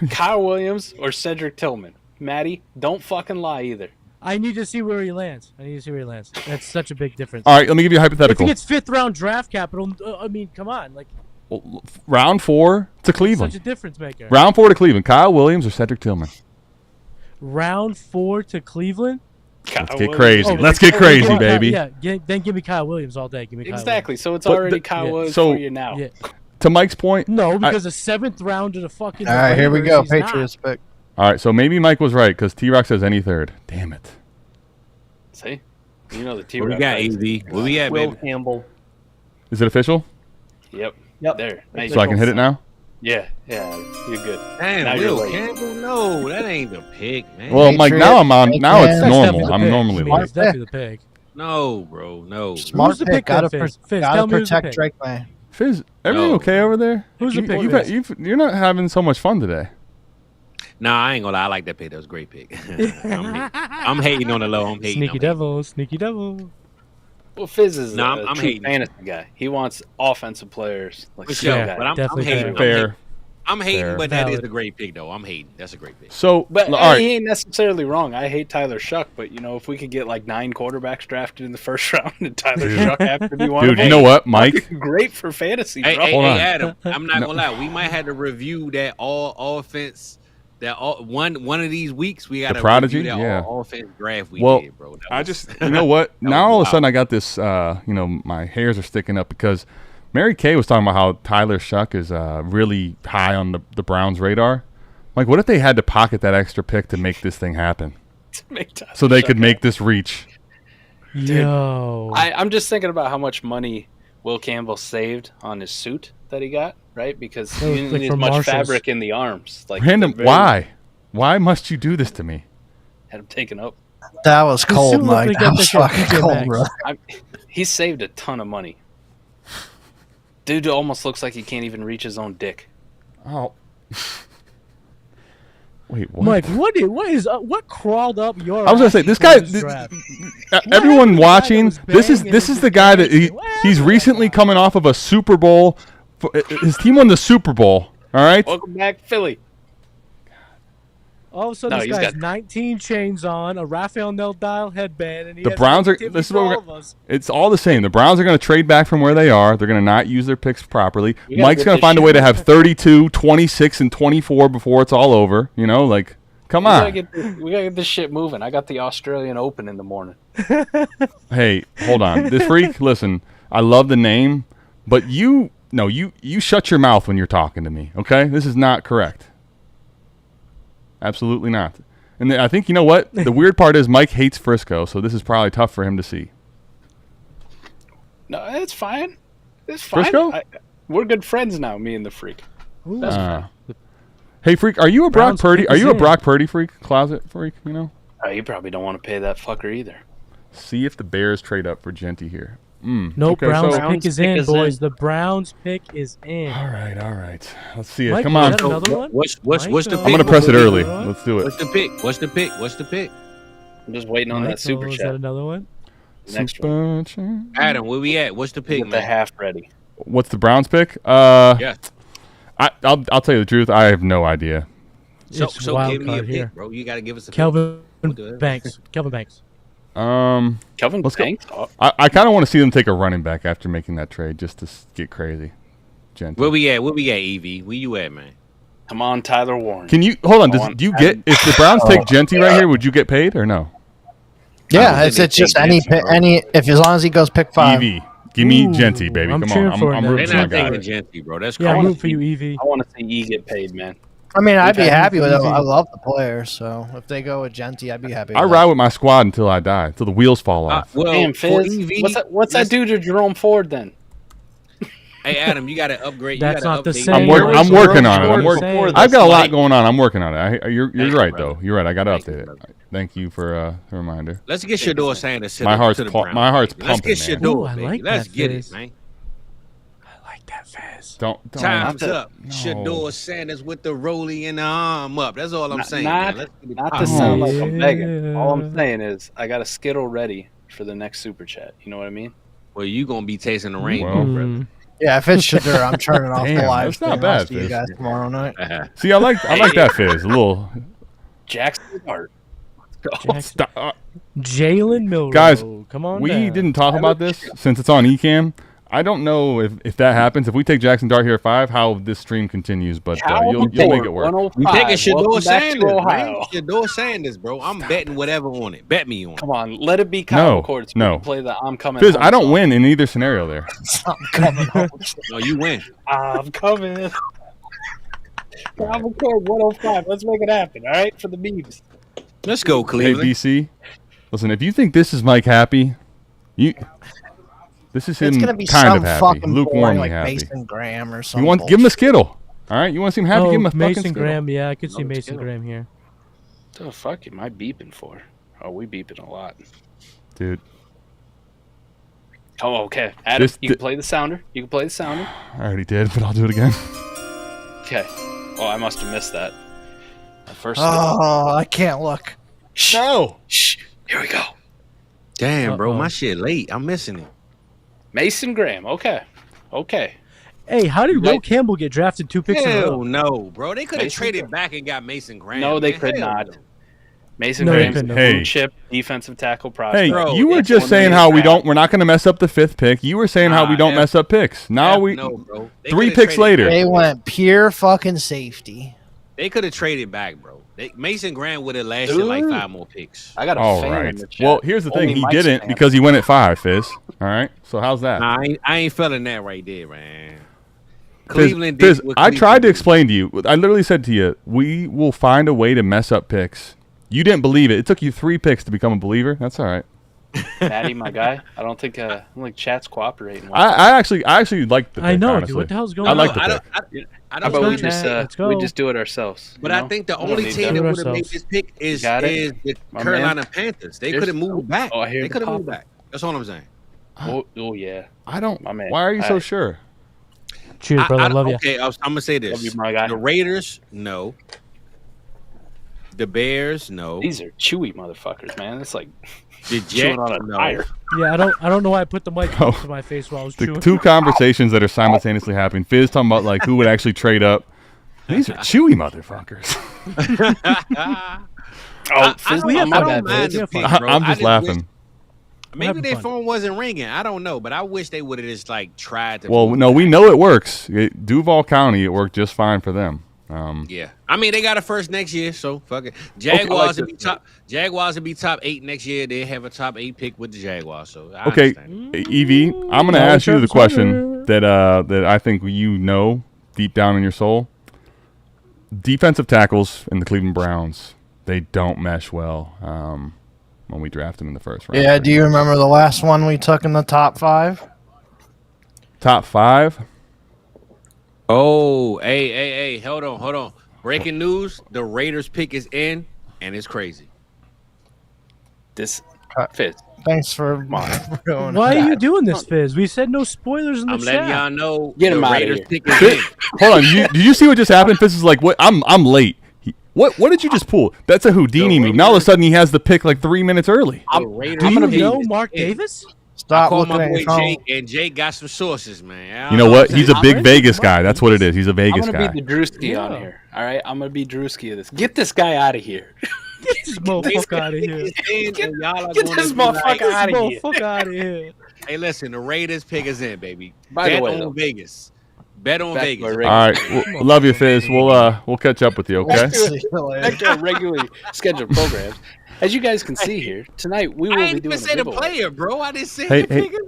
S3: Kyle Williams or Cedric Tillman? Maddie, don't fucking lie either.
S6: I need to see where he lands. That's such a big difference.
S2: All right, let me give you a
S6: If he
S2: hypothetical.
S6: gets 5th round draft capital, I mean, come on, like
S2: Round 4 to
S6: such
S2: Cleveland.
S6: a difference maker.
S2: Round 4 to Cleveland. Kyle Williams or Cedric Tillman?
S6: Round 4 to Cleveland.
S3: Kyle
S2: Let's get
S3: Williams.
S2: crazy.
S6: Oh,
S2: Let's get crazy,
S6: Yeah,
S2: baby.
S6: then give me Kyle Williams all day. Give me Kyle
S3: Exactly. So it's
S2: But
S3: already
S2: the-
S3: Kyle
S6: yeah.
S3: Williams
S2: So-
S3: for you now.
S6: Williams. Yeah.
S2: To Mike's point.
S6: No, because a 7th round to the fucking.
S5: All right, here we
S6: Raiders,
S5: go.
S6: he's not.
S5: Patriots pick.
S2: All right, so maybe Mike was right because T-Rock says any third. Damn it.
S3: See? You know the T
S4: What we got, AZ? Where we at,
S7: Will
S4: baby?
S7: Campbell.
S2: Is it official?
S3: Yep.
S7: Yep.
S3: There. Now
S2: So I can hit it now?
S3: Yeah. Yeah. You're good.
S4: Damn,
S3: Now you're
S4: Will
S3: late.
S4: Campbell? No, that ain't the pick, man.
S2: Well, Mike, now I'm on.
S5: Patriots,
S2: Now it's
S5: That's
S2: normal.
S6: definitely the
S2: I'm
S6: pick.
S2: normally
S6: I mean,
S2: late.
S6: it's definitely the pick.
S4: No, bro, no.
S5: Smart
S6: Who's the
S5: pick.
S6: pick then,
S5: Gotta,
S6: Fizz? Fizz,
S5: gotta
S6: tell me who's the
S5: protect
S6: pick.
S5: Drake May.
S2: Fizz, everything
S4: No.
S2: okay over there?
S6: Who's the pick, Fizz?
S2: You're not having so much fun today.
S4: Nah, I ain't gonna lie. I like that pick. That was a great pick. I'm hating on the low. I'm hating.
S6: Sneaky devil, sneaky devil.
S3: Well, Fizz is
S4: No,
S3: a
S4: I'm
S3: true
S4: hating.
S3: fantasy guy. He wants offensive players like
S4: For
S3: skill
S4: sure,
S3: guys.
S4: but I'm
S6: Definitely
S4: hating.
S2: Fair.
S4: I'm hating,
S2: Fair.
S4: but that is
S6: Valid.
S4: a great pick, though. I'm hating. That's a great pick.
S2: So,
S3: But
S2: all right.
S3: he ain't necessarily wrong. I hate Tyler Shuck, but you know, if we could get like 9 quarterbacks drafted in the first round and Tyler
S2: Dude.
S3: Shuck happened to be one
S2: Dude,
S3: of them,
S2: you know what, Mike?
S3: great for fantasy,
S4: Hey,
S3: bro.
S4: hey,
S2: Hold
S4: hey,
S2: on.
S4: Adam. I'm not
S2: No.
S4: gonna lie. We might have to review that all offense. That all one of these weeks we got to
S2: Prodigy?
S4: review that
S2: Yeah.
S4: all offense draft we
S2: Well,
S4: did, bro. That
S2: I
S4: was-
S2: just, you know what?
S4: That
S2: Now
S4: was
S2: all of a
S4: wild.
S2: sudden I got this, my hairs are sticking up because Mary Kay was talking about how Tyler Shuck is really high on the Browns' radar. Like, what if they had to pocket that extra pick to make this thing happen?
S3: Make Tyler
S2: So they
S3: Shuck
S2: could make
S3: happen.
S2: this reach.
S6: Yo.
S3: I'm just thinking about how much money Will Campbell saved on his suit that he got, right? Because
S6: That
S3: he
S6: was
S3: didn't
S6: like
S3: need as
S6: from
S3: much
S6: Marshall's.
S3: fabric in the arms. Like
S2: Random,
S3: they're very-
S2: why? Why must you do this to me?
S3: Had him taken up.
S5: That was
S6: The
S5: cold,
S6: suit looked
S5: Mike.
S6: like
S5: That
S6: that
S5: was
S6: thing at
S5: fucking
S6: TJ
S5: cold,
S6: Maxx.
S5: bro.
S3: He saved a ton of money. Dude almost looks like he can't even reach his own dick.
S2: Oh. Wait, what?
S6: Mike, what crawled up your?
S2: I was gonna say
S6: ass
S2: this
S6: before
S2: guy.
S6: this draft?
S2: Everyone
S6: happened to the guy that
S2: watching,
S6: was
S2: this is
S6: banging
S2: this
S6: and
S2: is the guy that
S6: dancing? What
S2: he's
S6: happened to
S2: recently
S6: that guy?
S2: coming off of a Super Bowl. His team won the Super Bowl. All right.
S3: Welcome back, Philly.
S6: All of a sudden, this guy has 19 chains on, a Raphael Nadal headband, and
S2: the Browns are. This is what it's all the same. The Browns are going to trade back from where they are. They're going to not use their picks properly. Mike's going to find a way to have 32, 26, and 24 before it's all over. You know, like, come on.
S3: We gotta get this shit moving. I got the Australian Open in the morning.
S2: Hey, hold on. This freak, listen, I love the name, but you shut your mouth when you're talking to me, okay? This is not correct. Absolutely not. And I think, you know what? The weird part is Mike hates Frisco, so this is probably tough for him to see.
S3: No, it's fine. It's fine.
S2: Frisco?
S3: We're good friends now, me and the freak. That's fine.
S2: Hey, freak, are you a Brock Purdy? Are you a Brock Purdy freak? Closet freak, you know?
S3: You probably don't want to pay that fucker either.
S2: See if the Bears trade up for Genty here.
S6: Nope, okay, Browns pick is in, boys. The Browns pick is in.
S2: All right. Let's see it.
S6: Mike,
S2: come on.
S4: What's the pick?
S2: I'm going to press it early. Let's do it.
S4: What's the pick?
S3: I'm just waiting on that super chat.
S6: Is that another one?
S3: Next one.
S4: Adam, where we at? What's the pick,
S3: Get the half ready.
S2: What's the Browns pick?
S4: Yeah.
S2: I'll tell you the truth. I have no idea.
S4: So give me a pick, bro. You got to give us a
S6: Kelvin Banks. Kelvin Banks.
S3: Kelvin Banks?
S2: I kind of want to see them take a running back after making that trade just to get crazy. Genty.
S4: Where we at, Evie? Where you at, man?
S3: Come on, Tyler Warren.
S2: Can you hold on? Do you get if the Browns take Genty right here? Would you get paid or no?
S5: Yeah, it's just any if as long as he goes pick 5.
S2: Evie, give me Genty, baby. Come on, I'm rooting for my guy.
S4: Genty, bro. That's
S6: crazy. Yeah, I'm rooting for you, Evie.
S3: I want to see E get paid, man.
S5: I mean, I'd be happy with it. I love the player, so if they go with Genty, I'd be happy.
S2: I ride with my squad until I die, until the wheels fall off.
S3: Damn, Fizz, what's that do to Jerome Ford then?
S4: Hey, Adam, you got to upgrade.
S6: That's not the same.
S2: I'm working on it. I've got a lot going on. I'm working on it. You're right, though. You're right. I got to update it. Thank you for the reminder.
S4: Let's get Shador Sanders.
S2: My heart's pumping.
S4: Let's get Shador, baby. Let's get it, man.
S6: That fast.
S4: Time's up. Shador Sanders with the rollie and the arm up. That's all I'm saying.
S3: Not to sound like I'm begging. All I'm saying is I got a Skittle ready for the next super chat. You know what I mean?
S4: Well, you gonna be tasting the rainbow, brother.
S5: Yeah, if it's Shador, I'm turning off the live.
S2: It's not bad.
S5: You guys tomorrow night.
S2: See, I like that Fizz. A little
S3: Jackson Hart.
S6: Jalen Milroe.
S2: Guys,
S6: come on.
S2: We
S6: down.
S2: didn't talk about this since it's on Ecamm. I don't know if that happens. If we take Jackson Dart here at 5, how this stream continues, but you'll make it work.
S4: We taking Shador Sanders, man. Shador Sanders, bro. I'm betting whatever on it. Bet me on it.
S3: Come on, let it be Kyle McCord.
S2: No.
S3: Play the I'm coming.
S2: Fizz, I don't win in either scenario there.
S5: I'm coming home.
S4: No, you win.
S3: I'm coming. Kyle McCord 105. Let's make it happen, all right? For the memes.
S4: Let's go, Cleveland.
S2: Hey, BC. Listen, if you think this is Mike happy, this is him kind of happy, lukewarmly happy.
S5: Mason Graham or something.
S2: Give him a Skittle. All right, you want to see him happy? Give him a
S6: Mason
S2: fucking
S6: Graham. Yeah, I could see Mason Graham here.
S3: What the fuck am I beeping for? Oh, we beeping a lot,
S2: dude.
S3: Oh, okay. Adam, you can play the sounder.
S2: I already did, but I'll do it again.
S3: Okay. Oh, I must have missed that.
S5: I can't look.
S2: No.
S3: Shh. Here we go.
S4: Damn, bro, my shit late. I'm missing it.
S3: Mason Graham. Okay.
S6: Hey, how did Will Campbell get drafted 2 picks in a row?
S4: Hell no, bro. They could have traded back and got Mason Graham.
S3: No, they could not. Mason Graham's a blue chip defensive tackle prospect.
S2: Hey, bro, you were just saying how we're not going to mess up the 5th pick. You were saying how we don't mess up picks. Now
S4: bro.
S2: 3 picks later.
S5: They went pure fucking safety.
S4: They could have traded back, bro. Mason Graham would have lasted like 5 more picks.
S3: I got a fan in the chat.
S2: Well, here's the thing. He didn't because he went at 5, Fizz. All right? So how's that?
S4: Nah, I ain't feeling that right there, man.
S2: Cleveland Fizz, I tried to explain to you. I literally said to you, we will find a way to mess up picks. You didn't believe it. It took you 3 picks to become a believer. That's all right.
S3: Maddie, my guy. I don't think chat's cooperating.
S2: I actually like the pick,
S6: I know,
S2: honestly.
S6: dude. What the hell's going
S2: on?
S6: I
S2: like the pick.
S4: I don't
S3: know. We just do it ourselves.
S4: But I think the only team that would have made this pick is the Carolina Panthers. They could have moved back. They could have moved back. That's all I'm saying.
S3: Oh yeah.
S2: I don't. My man. Why are you so sure?
S6: Cheers, brother. I love you.
S4: Okay, I'm gonna say this.
S3: Love you, my guy.
S4: The Raiders, no. The Bears, no.
S3: These are chewy motherfuckers, man. It's like
S4: the Jets
S3: on a tire.
S6: Yeah, I don't know why I put the mic up to my face while I was chewing.
S2: The 2 conversations that are simultaneously happening. Fizz talking about like who would actually trade up. These are chewy motherfuckers. I'm just laughing.
S4: Maybe their phone wasn't ringing. I don't know, but I wish they would have just like tried to.
S2: Well, no, we know it works. Duval County, it worked just fine for them.
S4: Yeah, I mean they got a first next year, so fuck it. Jaguars will be top. Jaguars will be top 8 next year. They have a top 8 pick with the Jaguars. So
S2: okay, Evie, I'm gonna ask you the question that I think you know deep down in your soul. Defensive tackles in the Cleveland Browns, they don't mesh well. When we draft them in the first round.
S5: Yeah, do you remember the last one we took in the top 5?
S2: Top 5?
S4: Oh, hey, hold on. Breaking news, the Raiders pick is in, and it's crazy.
S3: This Fizz.
S5: Thanks for ruining
S6: Why are you doing this, Fizz? We said no spoilers in the chat.
S4: I'm letting y'all know
S3: Get
S4: the
S3: him out
S4: Raiders
S3: of here.
S4: pick is in.
S2: Hold on, did you see what just happened? Fizz is like, what? I'm late. What did you just pull? That's a Houdini move. Now all of a sudden he has the pick like 3 minutes early.
S6: Do you know Mark Davis?
S5: Stop
S4: I call
S5: looking
S4: my
S5: at
S4: boy
S5: your phone.
S4: Jake, and Jake got some sources, man.
S2: You know what? He's a big Vegas guy. That's what it is. He's a Vegas
S3: I'm
S2: guy.
S3: going to be the Drewski on here. All right? I'm going to be Drewski of this. Get this guy out of here.
S6: Get this motherfucker out of here.
S3: Get this motherfucker out of here.
S4: Hey, listen, the Raiders pick is in, baby.
S3: By the
S4: Bet
S3: way,
S4: on
S3: though.
S4: Vegas. Bet on Vegas.
S2: All right, love you, Fizz. We'll catch up with you, okay?
S3: Back to our regularly scheduled programs. As you guys can see here, tonight we will
S4: I
S3: be
S4: didn't
S3: doing
S4: even
S3: a
S4: say the
S3: giveaway.
S4: player, bro. I didn't say the pick is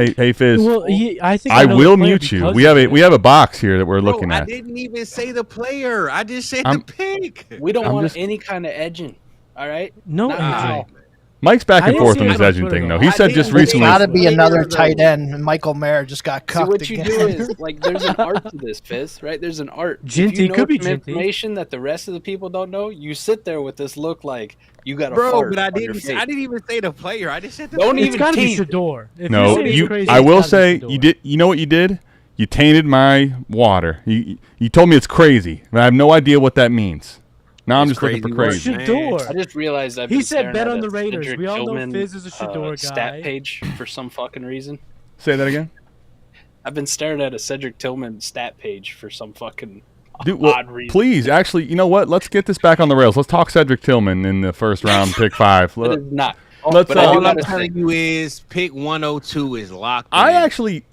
S4: in.
S2: Hey, Fizz.
S6: Well, I think
S2: I
S6: know
S2: will
S6: the player
S2: mute you.
S6: because
S2: We have a box here that we're looking
S4: I
S2: at.
S4: didn't even say the player. I just said the pick.
S3: We don't
S2: I'm
S3: want
S2: just-
S3: any kind of edging. All right?
S6: No,
S3: Not
S6: AJ.
S3: now.
S2: Mike's back
S6: I
S2: and
S6: didn't
S2: forth
S6: see
S2: on
S6: it
S2: this
S6: on
S2: edging
S6: Twitter,
S2: thing, though.
S6: though.
S2: He
S3: I
S2: said
S3: didn't
S2: just
S3: see it.
S2: recently.
S5: Got to be another
S3: Though.
S5: tight end. And Michael Mayer just got
S3: See,
S5: cucked
S3: what you
S5: again.
S3: do is, like, there's an art to this, Fizz, right? There's an art. If
S6: Ginty,
S3: you know
S6: could be
S3: some
S6: Ginty.
S3: information that the rest of the people don't know, you sit there with this look like you got a
S4: Bro,
S3: fart
S4: but I
S3: on your
S4: didn't.
S3: face.
S4: I didn't even say the player. I just said the.
S3: Don't
S4: player.
S6: It's
S3: even
S6: got to be
S3: tease.
S6: Shador. If
S2: No,
S6: you're saying
S2: you.
S6: crazy,
S2: I
S6: it's
S2: will
S6: gotta be
S2: say
S6: Shador.
S2: you did. You know what you did? You tainted my water. You told me it's crazy, but I have no idea what that means. Now I'm
S4: It's
S2: just looking for
S4: crazy
S2: crazy.
S4: work,
S6: Shador.
S3: I just realized I've
S6: He
S3: been
S6: said
S3: staring
S6: bet
S3: at
S6: on
S3: a
S6: the Raiders.
S3: Cedric
S6: We all know
S3: Tillman,
S6: Fizz is a Shador guy.
S3: stat page for some fucking reason.
S2: Say that again.
S3: I've been staring at a Cedric Tillman stat page for some fucking
S2: Dude, well,
S3: odd reason.
S2: please, actually, you know what? Let's get this back on the rails. Let's talk Cedric Tillman in the first round, pick 5.
S3: It is not.
S2: Let's.
S3: But I do
S4: All I'm
S3: gotta
S4: telling
S3: say,
S4: you is pick 102 is locked.
S2: I
S4: in.
S2: actually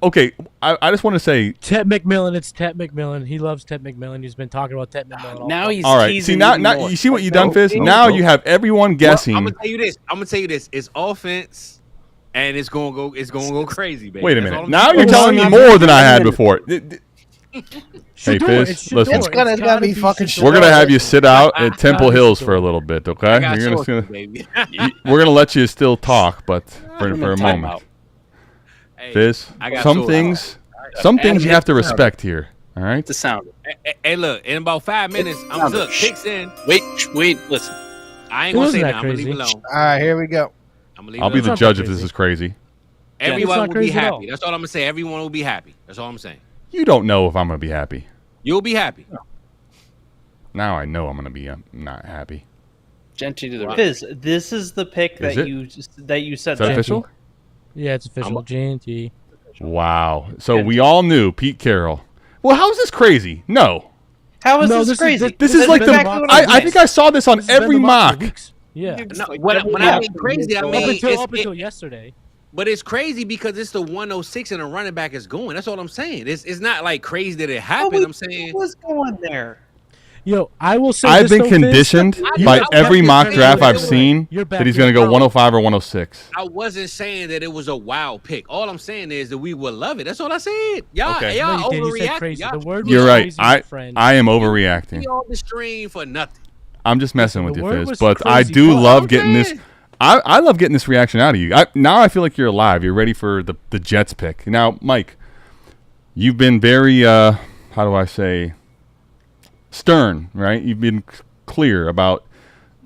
S2: I just want to say.
S6: Ted McMillan. It's Ted McMillan. He loves Ted McMillan. He's been talking about Ted McMillan. all
S3: now
S6: time.
S3: he's
S2: All right. See
S3: teasing
S2: now,
S3: even
S2: now
S3: more.
S2: you see what you
S3: No,
S2: done, Fizz.
S3: no,
S2: Now
S3: no.
S2: you have everyone guessing.
S4: I'm gonna tell you this. It's offense, and it's gonna go crazy, baby.
S2: Wait a
S4: That's
S2: minute.
S4: all I'm
S2: Now
S4: saying.
S2: you're telling me more than I had before. Hey,
S6: Shador,
S2: Fizz,
S6: it's Shador.
S2: listen.
S5: It's gonna
S6: gotta
S5: be fucking
S6: Shador.
S2: We're gonna have you sit out at Temple Hills for a little bit, okay?
S4: I got
S2: You're
S4: sources,
S2: gonna,
S4: baby.
S2: we're gonna let you still talk, but for
S3: I'm
S2: a
S3: in
S2: moment,
S3: timeout.
S4: Hey,
S2: Fizz.
S4: I got
S2: Some
S4: sources.
S2: things you have to respect here. All right.
S3: It's the sound.
S4: Hey, look, in about 5 minutes, I'm look, picks in.
S3: Wait, listen.
S4: I ain't
S6: It
S4: gonna
S6: wasn't
S4: say
S6: that
S4: that. I'm gonna leave
S6: crazy.
S4: it alone.
S5: All right, here we go.
S4: I'm gonna leave
S2: I'll
S4: it
S2: be
S4: alone.
S2: the
S6: not
S2: judge
S6: that
S2: if this
S6: crazy.
S2: is crazy.
S4: Everyone
S6: not
S4: will be
S6: crazy at
S4: happy.
S6: all.
S4: That's all I'm gonna say. Everyone will be happy. That's all I'm saying.
S2: You don't know if I'm gonna be happy.
S4: You'll be happy.
S2: Now I know I'm gonna be not happy.
S3: Genty to the right.
S7: Fizz, this is the pick
S2: Is
S7: that
S2: it?
S7: you said.
S2: Is that
S7: that.
S2: official?
S6: Yeah, it's official. JNT.
S2: Wow. So we all knew Pete Carroll. Well, how is this crazy? No.
S7: How is
S6: No,
S7: this
S6: this is-
S7: crazy?
S2: This
S6: This
S2: is
S6: has
S2: like
S6: been
S2: the.
S6: the mock
S2: I think I saw this on
S6: This has been
S2: every
S6: the mock for
S2: mock.
S6: weeks. Yeah.
S4: No, when I mean crazy, I mean
S6: Up until
S4: it's,
S6: yesterday.
S4: but it's crazy because it's the 106 and the running back is going. That's all I'm saying. It's not like crazy that it happened. I'm saying
S7: What's going there?
S6: Yo, I will say
S2: I've
S6: this,
S2: been
S6: though, Fizz.
S2: conditioned
S6: You
S2: by
S6: have
S2: every
S6: kept
S2: mock
S6: your
S2: draft I've
S6: credibility.
S2: seen
S6: You're back
S2: that he's
S6: in
S2: going to go
S6: power.
S2: 105 or 106.
S4: I wasn't saying that it was a wild pick. All I'm saying is that we would love it. That's all I said. Y'all,
S2: Okay.
S4: y'all
S6: No, you didn't. You said
S4: overreacting.
S6: crazy.
S4: Y'all
S6: The word was
S2: You're right.
S6: crazy, my friend.
S2: I am overreacting.
S4: be on the stream for nothing.
S2: I'm just messing with
S6: the
S2: you,
S6: word
S2: Fizz.
S6: was
S2: But I
S6: crazy,
S2: do
S6: but
S2: love
S4: okay.
S2: getting this. I love getting this reaction out of you. Now I feel like you're alive. You're ready for the Jets pick. Now, Mike, you've been very, how do I say, stern, right? You've been clear about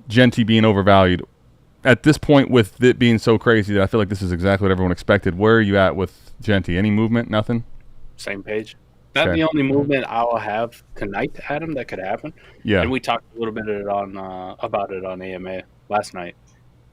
S2: Genty being overvalued. At this point, with it being so crazy that I feel like this is exactly what everyone expected, where are you at with Genty? Any movement? Nothing?
S3: Same page. That's
S2: Okay.
S3: the only movement I will have tonight, Adam, that could happen.
S2: Yeah.
S3: And we talked a little bit about it on AMA last night.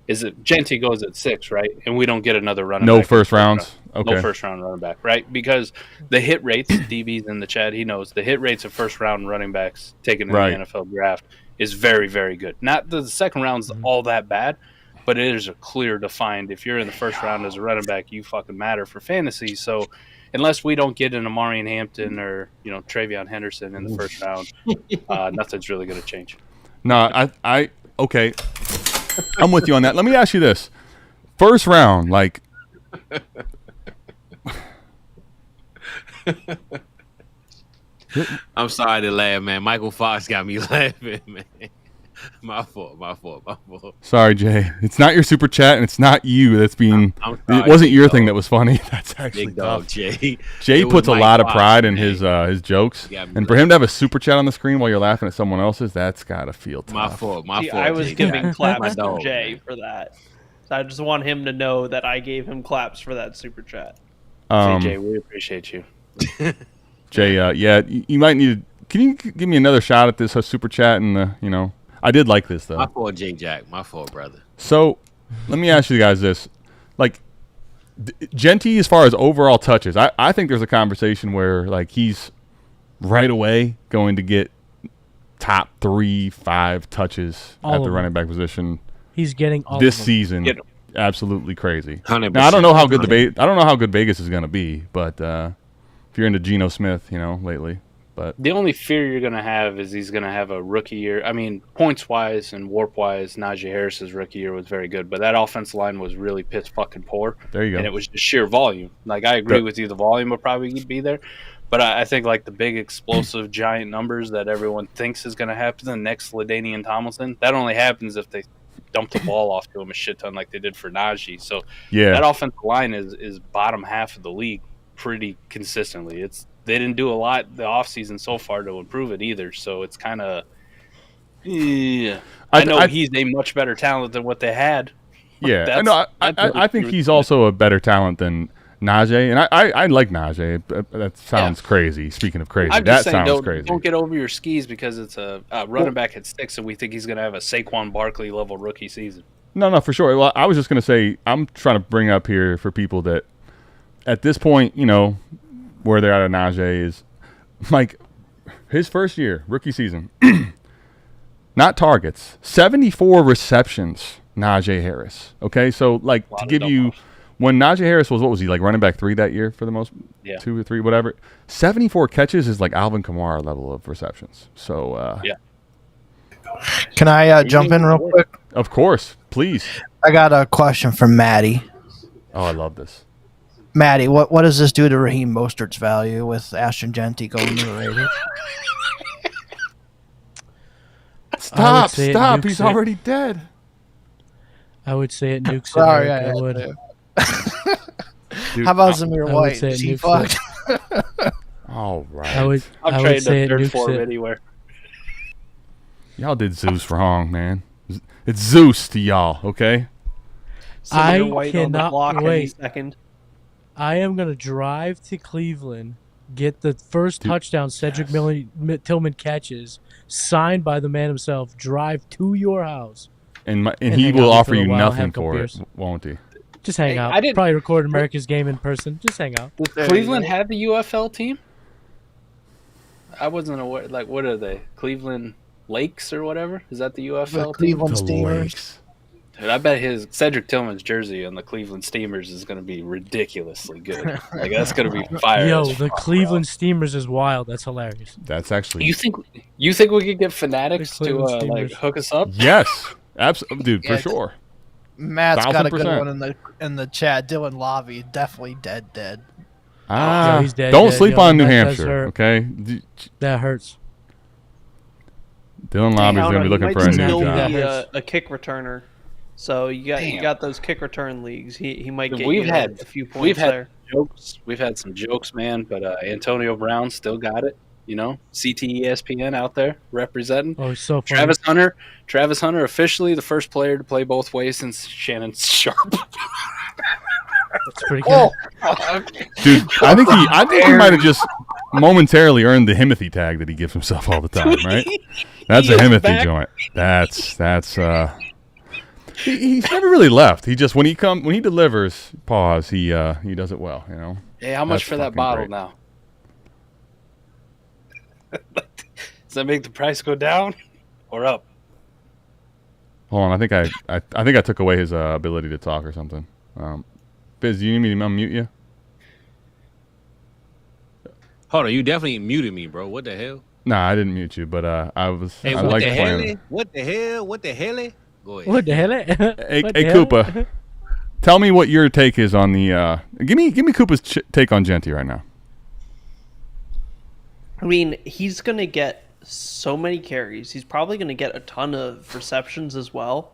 S3: Is it Genty goes at 6, right? And we don't get another running
S2: No
S3: back
S2: first rounds. Okay.
S3: No first round running back, right? Because the hit rates, DB's in the chat, he knows the hit rates of first round running backs taken in the NFL draft is very, very good. Not the second round's all that bad, but it is a clear defined. If you're in the first round as a running back, you fucking matter for fantasy. So unless we don't get an Amarian Hampton or Travion Henderson in the first round, nothing's really going to change.
S2: No, I okay. I'm with you on that. Let me ask you this: first round, like.
S4: I'm sorry to laugh, man. Michael Fox got me laughing, man. My fault.
S2: Sorry, Jay. It's not your super chat, and it's not you that's being.
S4: I'm sorry,
S2: it wasn't your thing that was funny. That's actually
S4: big dog,
S2: tough.
S4: Jay.
S2: Jay puts a lot of pride in his jokes, and for him to have a super chat on the screen while you're laughing at someone else's, that's gotta feel tough.
S4: My fault.
S7: I was giving claps to Jay for that. So I just want him to know that I gave him claps for that super chat.
S3: Jay, we appreciate you.
S2: Jay, you might need. Can you give me another shot at this super chat? And I did like this though.
S4: My fault, Jay Jack. My fault, brother.
S2: So, let me ask you guys this: like, Genty, as far as overall touches, I think there's a conversation where like he's right away going to get top 3-5 touches at the running back position.
S6: He's getting all
S2: this
S6: of them.
S2: season. Absolutely crazy.
S4: 100%.
S2: Now I don't know how good I don't know how good Vegas is going to be, but if you're into Geno Smith, lately. But
S3: the only fear you're going to have is he's going to have a rookie year. I mean, points-wise and warp-wise, Najee Harris's rookie year was very good, but that offensive line was really piss-fucking poor.
S2: There you go.
S3: And it was just sheer volume. Like, I agree with you. The volume will probably be there. But I think, like, the big explosive giant numbers that everyone thinks is going to happen, the next LaDainian Tomlinson, that only happens if they dump the ball off to him a shit ton like they did for Najee. So that offensive line is bottom half of the league pretty consistently. They didn't do a lot the offseason so far to improve it either, so it's kind of I know he's a much better talent than what they had.
S2: Yeah, I think he's also a better talent than Najee, and I like Najee. That sounds crazy. Speaking of crazy, that sounds crazy.
S3: Don't get over your skis because it's a running back at 6, and we think he's going to have a Saquon Barkley level rookie season.
S2: No, for sure. Well, I was just going to say, I'm trying to bring up here for people that at this point, where they're at Najee is like his first year, rookie season, not targets, 74 receptions, Najee Harris. Okay, so like to give you, when Najee Harris was, what was he, like running back 3 that year for the most, 2 or 3, whatever. 74 catches is like Alvin Kamara level of receptions. So
S5: Can I jump in real quick?
S2: Of course, please.
S5: I got a question from Maddie.
S2: Oh, I love this.
S5: Maddie, what does this do to Raheem Mostert's value with Ashton Genty going to the Raiders?
S2: Stop! He's already dead.
S6: I would say it nukes it.
S5: Sorry,
S6: I would.
S5: How about Zamir White? Is he fucked?
S2: All right.
S6: I would say it nukes it
S3: anywhere.
S2: Y'all did Zeus wrong, man. It's Zeus to y'all, okay?
S6: I cannot wait. I am going to drive to Cleveland, get the first touchdown Cedric Tillman catches, signed by the man himself, drive to your house.
S2: And he will offer you nothing for it, won't he?
S6: Just hang out. Probably record America's game in person. Just hang out.
S3: Does Cleveland have the UFL team? I wasn't aware. Like, what are they? Cleveland Lakes or whatever? Is that the UFL team?
S5: Cleveland Steamers.
S3: Dude, I bet his Cedric Tillman's jersey on the Cleveland Steamers is going to be ridiculously good. Like, that's going to be fire.
S6: Yo, the Cleveland Steamers is wild. That's hilarious.
S2: That's actually.
S3: You think we could get Fanatics to like hook us up?
S2: Yes, absolutely, dude, for sure.
S5: Matt's got a good one in the chat. Dylan Lavi, definitely dead.
S6: Yeah, he's dead.
S2: Don't sleep on New Hampshire, okay?
S6: That hurts.
S2: Dylan Lavi's going to be looking for a new job.
S7: A kick returner. So you got those kick return leagues. He might get a few points
S3: we've had
S7: there.
S3: Jokes. We've had some jokes, man, but Antonio Brown still got it. CTESPN out there representing.
S6: Oh, he's so funny.
S3: Travis Hunter, officially the first player to play both ways since Shannon Sharp.
S6: That's pretty good.
S2: Dude, I think he might have just momentarily earned the Himothy tag that he gives himself all the time, right? That's a Himothy joint. That's He's never really left. He just when he delivers, pause. He does it well.
S3: Hey, how much for that bottle
S2: great.
S3: now? Does that make the price go down or up?
S2: Hold on, I think I took away his ability to talk or something. Biz, do you need me to unmute you?
S4: Hold on, you definitely muted me, bro. What the hell?
S2: Nah, I didn't mute you, but I was.
S4: Hey,
S2: I
S4: what
S2: like
S4: the
S2: playing.
S4: hell? What the hell? What the hell? Go ahead.
S6: What the hell?
S2: Hey, Koopa, tell me what your take is on the. Give me Koopa's take on Genty right now.
S7: I mean, he's going to get so many carries. He's probably going to get a ton of receptions as well.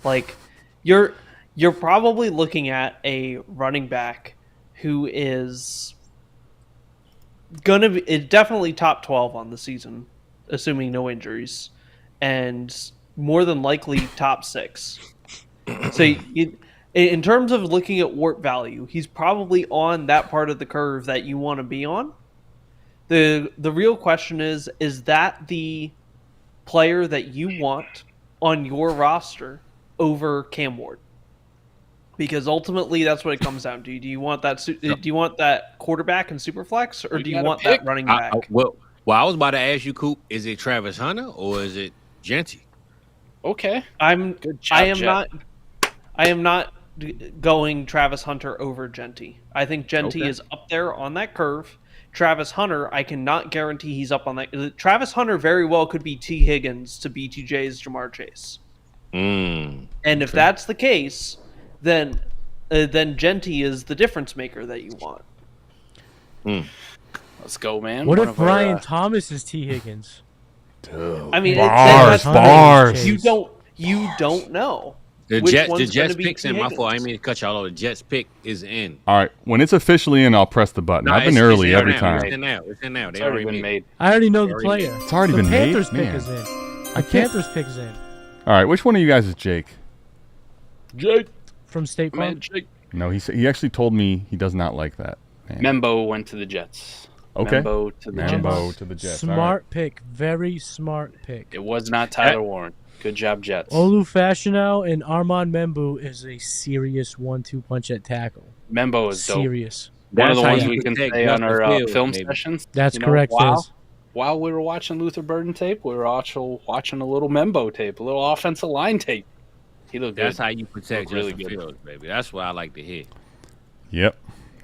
S7: Like, you're probably looking at a running back who is going to be definitely top 12 on the season, assuming no injuries, and more than likely top 6. So in terms of looking at warp value, he's probably on that part of the curve that you want to be on. The real question is that the player that you want on your roster over Cam Ward? Because ultimately that's what it comes down to. Do you want that quarterback in Superflex, or do you want that running back?
S4: Well, I was about to ask you, Coop, is it Travis Hunter or is it Genty?
S3: Okay.
S7: I am not going Travis Hunter over Genty. I think Genty is up there on that curve. Travis Hunter, I cannot guarantee he's up on that. Travis Hunter very well could be T. Higgins to BTJ's Jamar Chase. And if that's the case, then Genty is the difference maker that you want.
S3: Let's go, man.
S6: What if Brian Thomas is T. Higgins?
S7: I mean,
S2: bars.
S7: You don't know.
S4: The Jets pick's in. My fault. I didn't mean to cut y'all off. The Jets pick is in.
S2: All right. When it's officially in, I'll press the button. I've been early every time.
S4: It's in now. It's in now.
S3: It's already been made.
S6: I already know the player.
S2: It's already been made?
S6: Panthers pick
S2: Man.
S6: is in.
S2: I can't.
S6: Panthers pick is in.
S2: All right. Which one of you guys is Jake?
S3: Jake.
S6: From State Farm.
S3: Jake.
S2: No, he actually told me he does not like that. Man.
S3: Membo went to the Jets.
S2: Okay.
S3: Membo to the Jets.
S6: Smart pick. Very smart pick.
S3: It was not Tyler Warren. Good job, Jets.
S6: Olu Fashionow and Armand Membu is a serious 1-2 punch at tackle.
S3: Membo is dope.
S6: Serious.
S3: One of the ones we can say on our film sessions.
S6: That's correct, Fizz.
S3: While we were watching Luther Burden tape, we were also watching a little Membo tape, a little offensive line tape. He looked good.
S4: That's how you protect Justin Fields, baby. That's what I like to hear.
S2: Yep.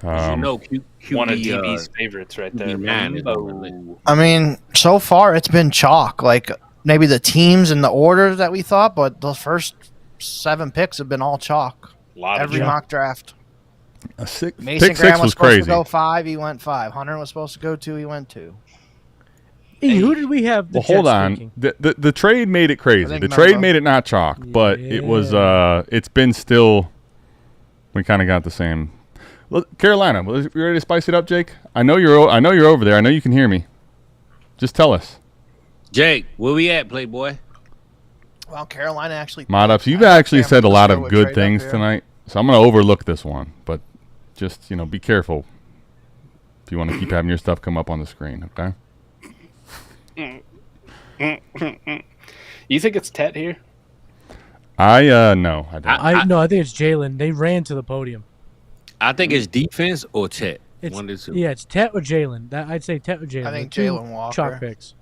S3: One of DB's favorites right there.
S5: I mean, so far it's been chalk. Like maybe the teams and the order that we thought, but the first 7 picks have been all chalk. Every mock draft. Mason Graham was supposed to go 5, he went 5. Hunter was supposed to go 2, he went 2.
S6: Hey, who did we have?
S2: Well, hold on. The trade made it crazy. The trade made it not chalk, but it was. It's been still. We kind of got the same. Look, Carolina, you ready to spice it up, Jake? I know you're over there. I know you can hear me. Just tell us.
S4: Jake, where we at, Playboy?
S5: Well, Carolina actually.
S2: Mod ups, you've actually said a lot of good things tonight, so I'm going to overlook this one. But just be careful if you want to keep having your stuff come up on the screen. Okay.
S3: You think it's Tet here?
S2: No, I don't.
S6: I think it's Jalen. They ran to the podium.
S4: I think it's defense or Tet.
S6: Yeah, it's Tet or Jalen. I'd say Tet or Jalen.
S5: I think Jalen Walker.
S6: Chalk picks.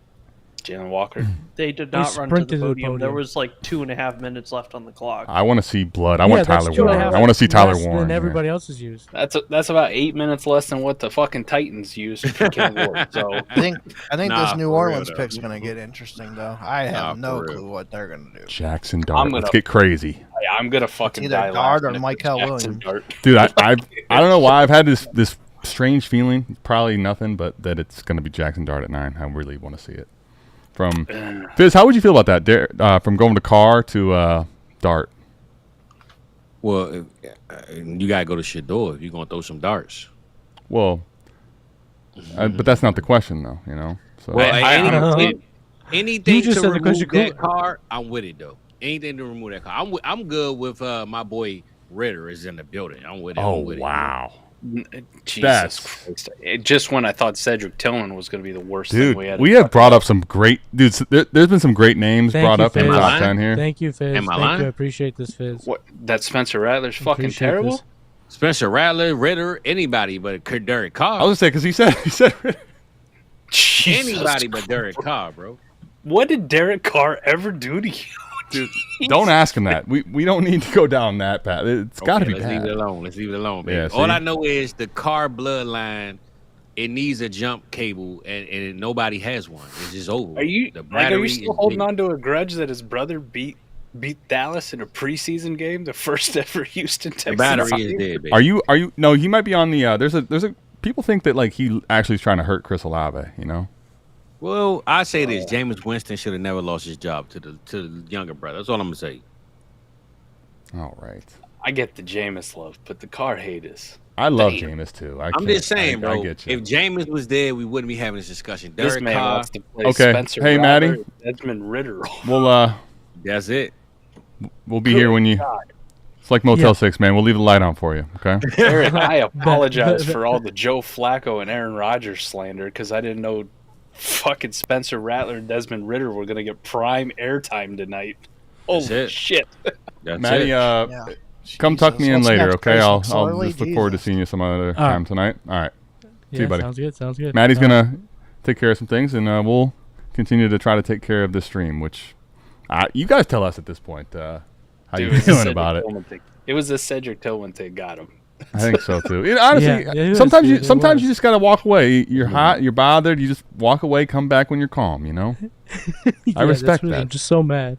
S3: Jalen Walker.
S7: They did not run to the podium. There was like 2.5 minutes left on the clock.
S2: I want to see blood. I want Tyler Warren. I want to see Tyler Warren.
S6: Than everybody else has used.
S3: That's about 8 minutes less than what the fucking Titans used for Cam Ward. So
S5: I think this New Orleans pick's gonna get interesting though. I have no clue what they're gonna do.
S2: Jackson Dart. Let's get crazy.
S3: I'm gonna fucking
S5: either Dart or Michael Williams.
S2: Dude, I don't know why I've had this strange feeling. Probably nothing, but that it's gonna be Jackson Dart at 9. I really want to see it. From Fizz, how would you feel about that? From going to Carr to Dart.
S4: Well, you gotta go to Shador if you're gonna throw some darts.
S2: Well, but that's not the question, though. So
S4: anything to remove that car, I'm with it though. Anything to remove that car, I'm good with my boy Ritter is in the building. I'm with it.
S2: Oh wow.
S3: Jesus Christ. Just when I thought Cedric Tillman was going to be the worst
S2: thing
S3: we had.
S2: We have brought up some great dudes. There's been some great names brought up in the top 10 here.
S6: Thank you, Fizz.
S4: Am I
S6: Thank
S4: lying?
S6: you. I appreciate this, Fizz.
S3: What? That Spencer Rattler's fucking terrible?
S6: This.
S4: Spencer Rattler, Ritter, anybody but Derek Carr.
S2: I was going to say, because he said Ritter.
S4: Anybody but Derek Carr, bro.
S3: What did Derek Carr ever do to you?
S2: Dude, don't ask him that. We don't need to go down that path. It's got to be bad.
S4: Let's leave it alone, baby.
S2: Yeah,
S4: all I know is the Carr bloodline, it needs a jump cable, and nobody has one. It's just over.
S3: Are you still holding on to a grudge that his brother beat Dallas in a preseason game, the first ever Houston Texans?
S4: The battery is dead, baby.
S2: Are you? No, he might be on the. There's a. People think that like he actually is trying to hurt Chris Olave. You know.
S4: Well, I say this: Jameis Winston should have never lost his job to the younger brother. That's all I'm gonna say.
S2: All right.
S3: I get the Jameis love, but the Carr hate is.
S2: I love Jameis too.
S4: I'm just saying, bro. If Jameis was there, we wouldn't be having this discussion.
S3: This man wants to play
S2: okay.
S3: Spencer
S2: Hey,
S3: Rattler,
S2: Maddie.
S3: Desmond Ritter.
S2: We'll
S4: That's it.
S2: We'll be here when you. It's like Motel 6, man. We'll leave the light on for you, okay?
S3: Eric, I apologize for all the Joe Flacco and Aaron Rodgers slander because I didn't know fucking Spencer Rattler and Desmond Ritter were going to get prime airtime tonight. Holy shit.
S4: That's
S2: Maddie, come tuck me in later, okay? I'll just look forward to seeing you some other time tonight. All right. See you, buddy.
S6: Sounds good.
S2: Maddie's going to take care of some things, and we'll continue to try to take care of this stream, which you guys tell us at this point how you feeling about it.
S3: It was the Cedric Tillman thing got him.
S2: I think so too. Honestly, sometimes you just gotta walk away. You're hot, you're bothered. You just walk away, come back when you're calm. You know. I respect that.
S6: I'm just so mad.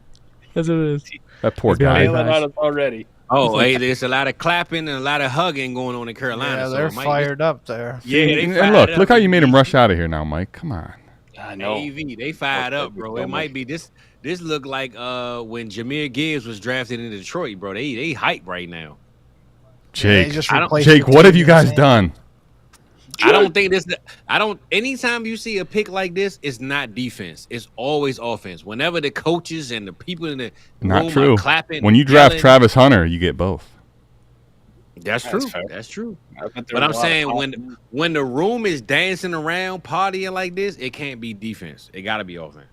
S6: That's what it is.
S2: That poor guy.
S3: Already.
S4: Oh, hey, there's a lot of clapping and a lot of hugging going on in Carolina.
S5: Yeah, they're fired up there.
S4: Yeah,
S2: and look how you made him rush out of here now, Mike. Come on.
S3: I know.
S4: AV, they fired up, bro. It might be this. This looked like when Jahmyr Gibbs was drafted in Detroit, bro. They hype right now.
S2: Jake, what have you guys done?
S4: I don't think this. Anytime you see a pick like this, it's not defense. It's always offense. Whenever the coaches and the people in the room are clapping,
S2: when you draft Travis Hunter, you get both.
S4: That's true. That's true. But I'm saying when the room is dancing around, partying like this, it can't be defense. It got to be offense.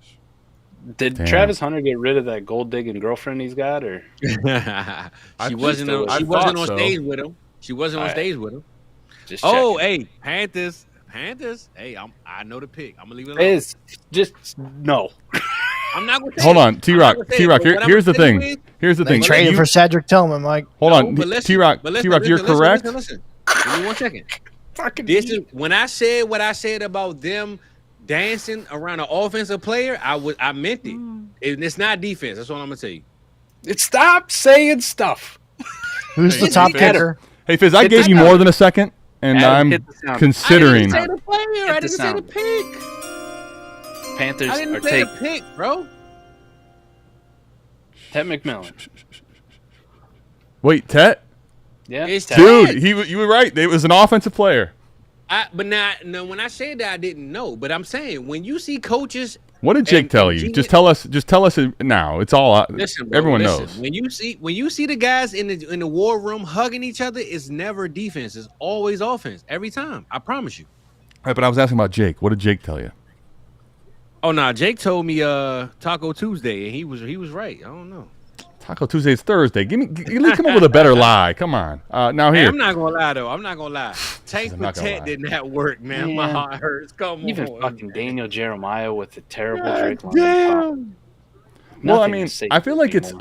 S3: Did Travis Hunter get rid of that gold digging girlfriend he's got, or
S4: she wasn't on stage with him? She wasn't on stage with him. Hey, Panthers. Hey, I know the pick. I'm gonna leave it alone.
S3: Just no.
S4: I'm not gonna.
S2: Hold on, T-Rock. Here's the thing.
S5: They traded for Cedric Tillman, Mike.
S2: Hold on, T-Rock. You're correct.
S4: Listen. Give me 1 second. This is when I said what I said about them dancing around an offensive player. I meant it. It's not defense. That's what I'm gonna tell you.
S3: Stop saying stuff.
S5: Who's the top kicker?
S2: Hey Fizz, I gave you more than a second, and I'm considering.
S4: I didn't say the player. I didn't say the pick.
S3: Panthers
S4: I didn't say the pick, bro.
S3: Tet McMillan.
S2: Wait, Tet?
S3: Yeah,
S2: dude, you were right. It was an offensive player.
S4: But no, when I said that, I didn't know. But I'm saying when you see coaches,
S2: what did Jake tell you? Just tell us now. It's all
S4: listen, bro,
S2: everyone knows.
S4: When you see the guys in the war room hugging each other, it's never defense. It's always offense every time. I promise you.
S2: All right, but I was asking about Jake. What did Jake tell you?
S4: Oh no, Jake told me Taco Tuesday, and he was right. I don't know.
S2: Taco Tuesday is Thursday. Come up with a better lie. Come on. Now here.
S4: Hey, I'm not gonna lie though. I'm not gonna lie. Tank for Tet did not work, man. Yeah. My heart hurts. Come
S3: Even
S4: on.
S3: Fucking Daniel Jeremiah with the terrible Drake.
S2: Damn. Well, I mean, I feel like it's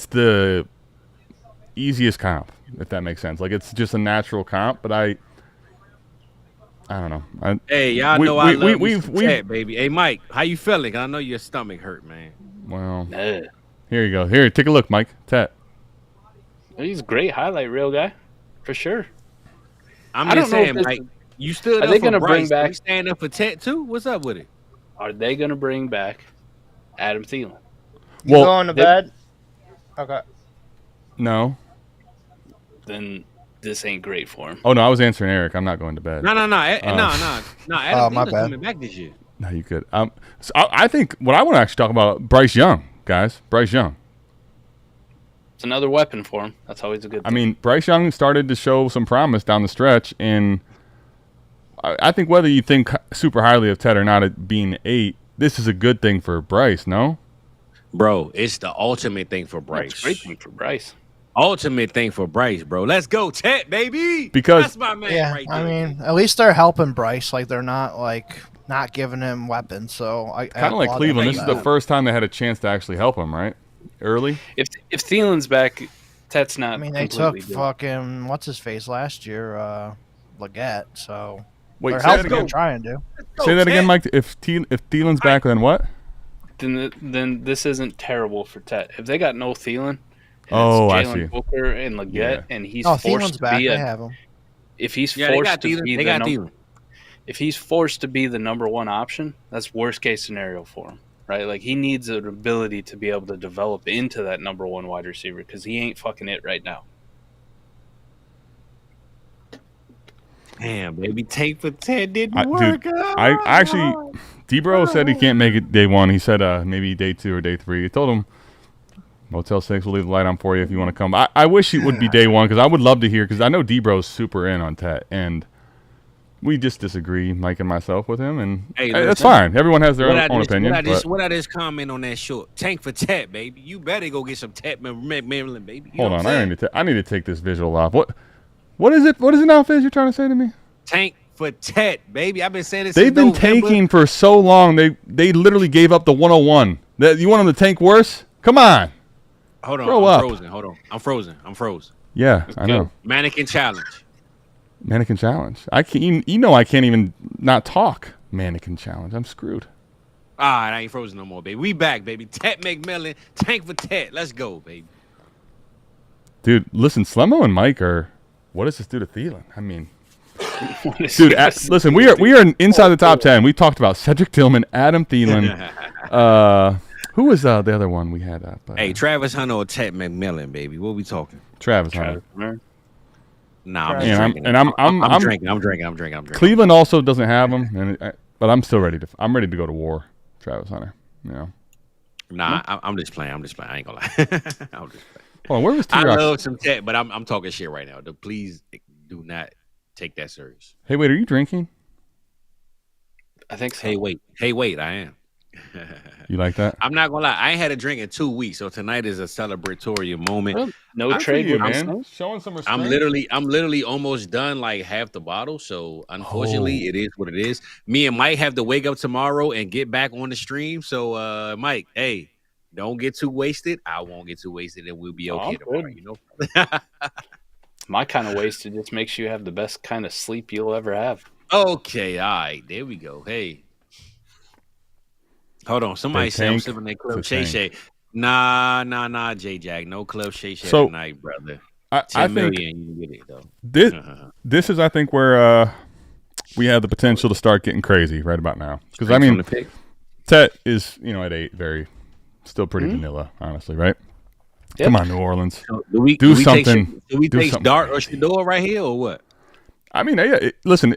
S2: the easiest comp, if that makes sense. Like it's just a natural comp, but I don't know.
S4: Hey, y'all know I love Tet, baby. Hey, Mike, how you feeling? I know your stomach hurt, man.
S2: Well, here you go. Here, take a look, Mike. Tet.
S3: He's a great highlight reel guy, for sure.
S4: I'm just saying, Mike. You stood up for Bryce. Are they going to bring back? You stand up for Tet too? What's up with it?
S3: Are they going to bring back Adam Thielen?
S5: You going to bed? Okay.
S2: No.
S3: Then this ain't great for him.
S2: Oh no, I was answering Eric. I'm not going to bed.
S4: No. Adam Thielen's coming back this year.
S2: No, you could. So I think what I want to actually talk about, Bryce Young, guys. Bryce Young.
S3: It's another weapon for him. That's always a good thing.
S2: I mean, Bryce Young started to show some promise down the stretch, and I think whether you think super highly of Ted or not at being 8, this is a good thing for Bryce, no?
S4: Bro, it's the ultimate thing for Bryce.
S3: It's a great thing for Bryce.
S4: Ultimate thing for Bryce, bro. Let's go, Ted, baby.
S2: Because
S4: that's my man right there.
S5: I mean, at least they're helping Bryce. Like, they're not, not giving him weapons. So
S2: kind of like Cleveland. This is the first time they had a chance to actually help him, right? Early.
S3: If Thielen's back, Tet's not.
S5: I mean, they took fucking what's his face last year, Leggett. So
S2: wait,
S5: they're helping him trying to.
S2: Say that again, Mike. If Thielen's back, then what?
S3: Then this isn't terrible for Tet. If they got no Thielen,
S2: I see.
S3: Booker and Leggett, and he's
S5: forced
S3: Thielen's
S5: to be. They have him.
S3: If he's forced to be if he's forced to be the number one option, that's worst case scenario for him. Right, like he needs an ability to be able to develop into that number one wide receiver because he ain't fucking it right now.
S4: Damn, baby, Tank for Ted didn't work.
S2: Dude, I actually, D-Bro said he can't make it day 1. He said maybe day 2 or day 3. He told him Motel 6 will leave the light on for you if you want to come. I wish it would be day 1 because I would love to hear because I know D-Bro's super in on Ted and. We just disagree, Mike and myself, with him, and that's fine. Everyone has their own opinion.
S4: What I just comment on that short? Tank for Tet, baby. You better go get some Tet Maryland, baby.
S2: Hold on, I need to take this visual off. What is it? What is it now, Fizz? You're trying to say to me?
S4: Tank for Tet, baby. I've been saying this.
S2: They've been tanking for so long. They literally gave up the 101. You want them to tank worse? Come on.
S4: Hold on. I'm frozen. Hold on. I'm frozen.
S2: Yeah, I know.
S4: Mannequin challenge.
S2: Mannequin challenge. I can't. I can't even not talk. Mannequin challenge. I'm screwed.
S4: All right, I ain't frozen no more, baby. We back, baby. Tet McMillan, Tank for Tet. Let's go, baby.
S2: Dude, listen, Slemo and Mike are. What does this do to Thielen? I mean, dude, listen, we are inside the top 10. We talked about Cedric Tillman, Adam Thielen. Who was the other one we had up?
S4: Hey, Travis Hunter or Tet McMillan, baby. What we talking?
S2: Travis Hunter.
S4: Nah, I'm drinking.
S2: Cleveland also doesn't have him, but I'm still ready to. I'm ready to go to war, Travis Hunter. You know.
S4: Nah, I'm just playing. I ain't gonna lie. I'm just playing.
S2: Hold on, where was
S4: T-Rock? I love some Tet, but I'm talking shit right now. Please do not take that serious.
S2: Hey, wait, are you drinking?
S3: I think so.
S4: Hey, wait, I am.
S2: You like that?
S4: I'm not gonna lie. I ain't had a drink in 2 weeks, so tonight is a celebratory moment.
S3: Well, no trade,
S2: you, man. Showing some respect.
S4: I'm literally almost done, like half the bottle. So unfortunately, It is what it is. Me and Mike have to wake up tomorrow and get back on the stream. So, Mike, hey, don't get too wasted. I won't get too wasted, and we'll be okay tomorrow. You know.
S3: My kind of wasted just makes you have the best kind of sleep you'll ever have.
S4: Okay, all right, there we go. Hey. Hold on. Somebody said I'm sipping that Club Shay Shay. Nah, J-Jack. No Club Shay Shay tonight, brother.
S2: I think
S4: million, you can get it, though.
S2: This is, I think, where we have the potential to start getting crazy right about now. Because, I mean, Tet is, at 8, still pretty vanilla, honestly, right? Yep. Come on, New Orleans.
S4: So do something. Do we take Dart or Shador right here or what?
S2: I mean, listen,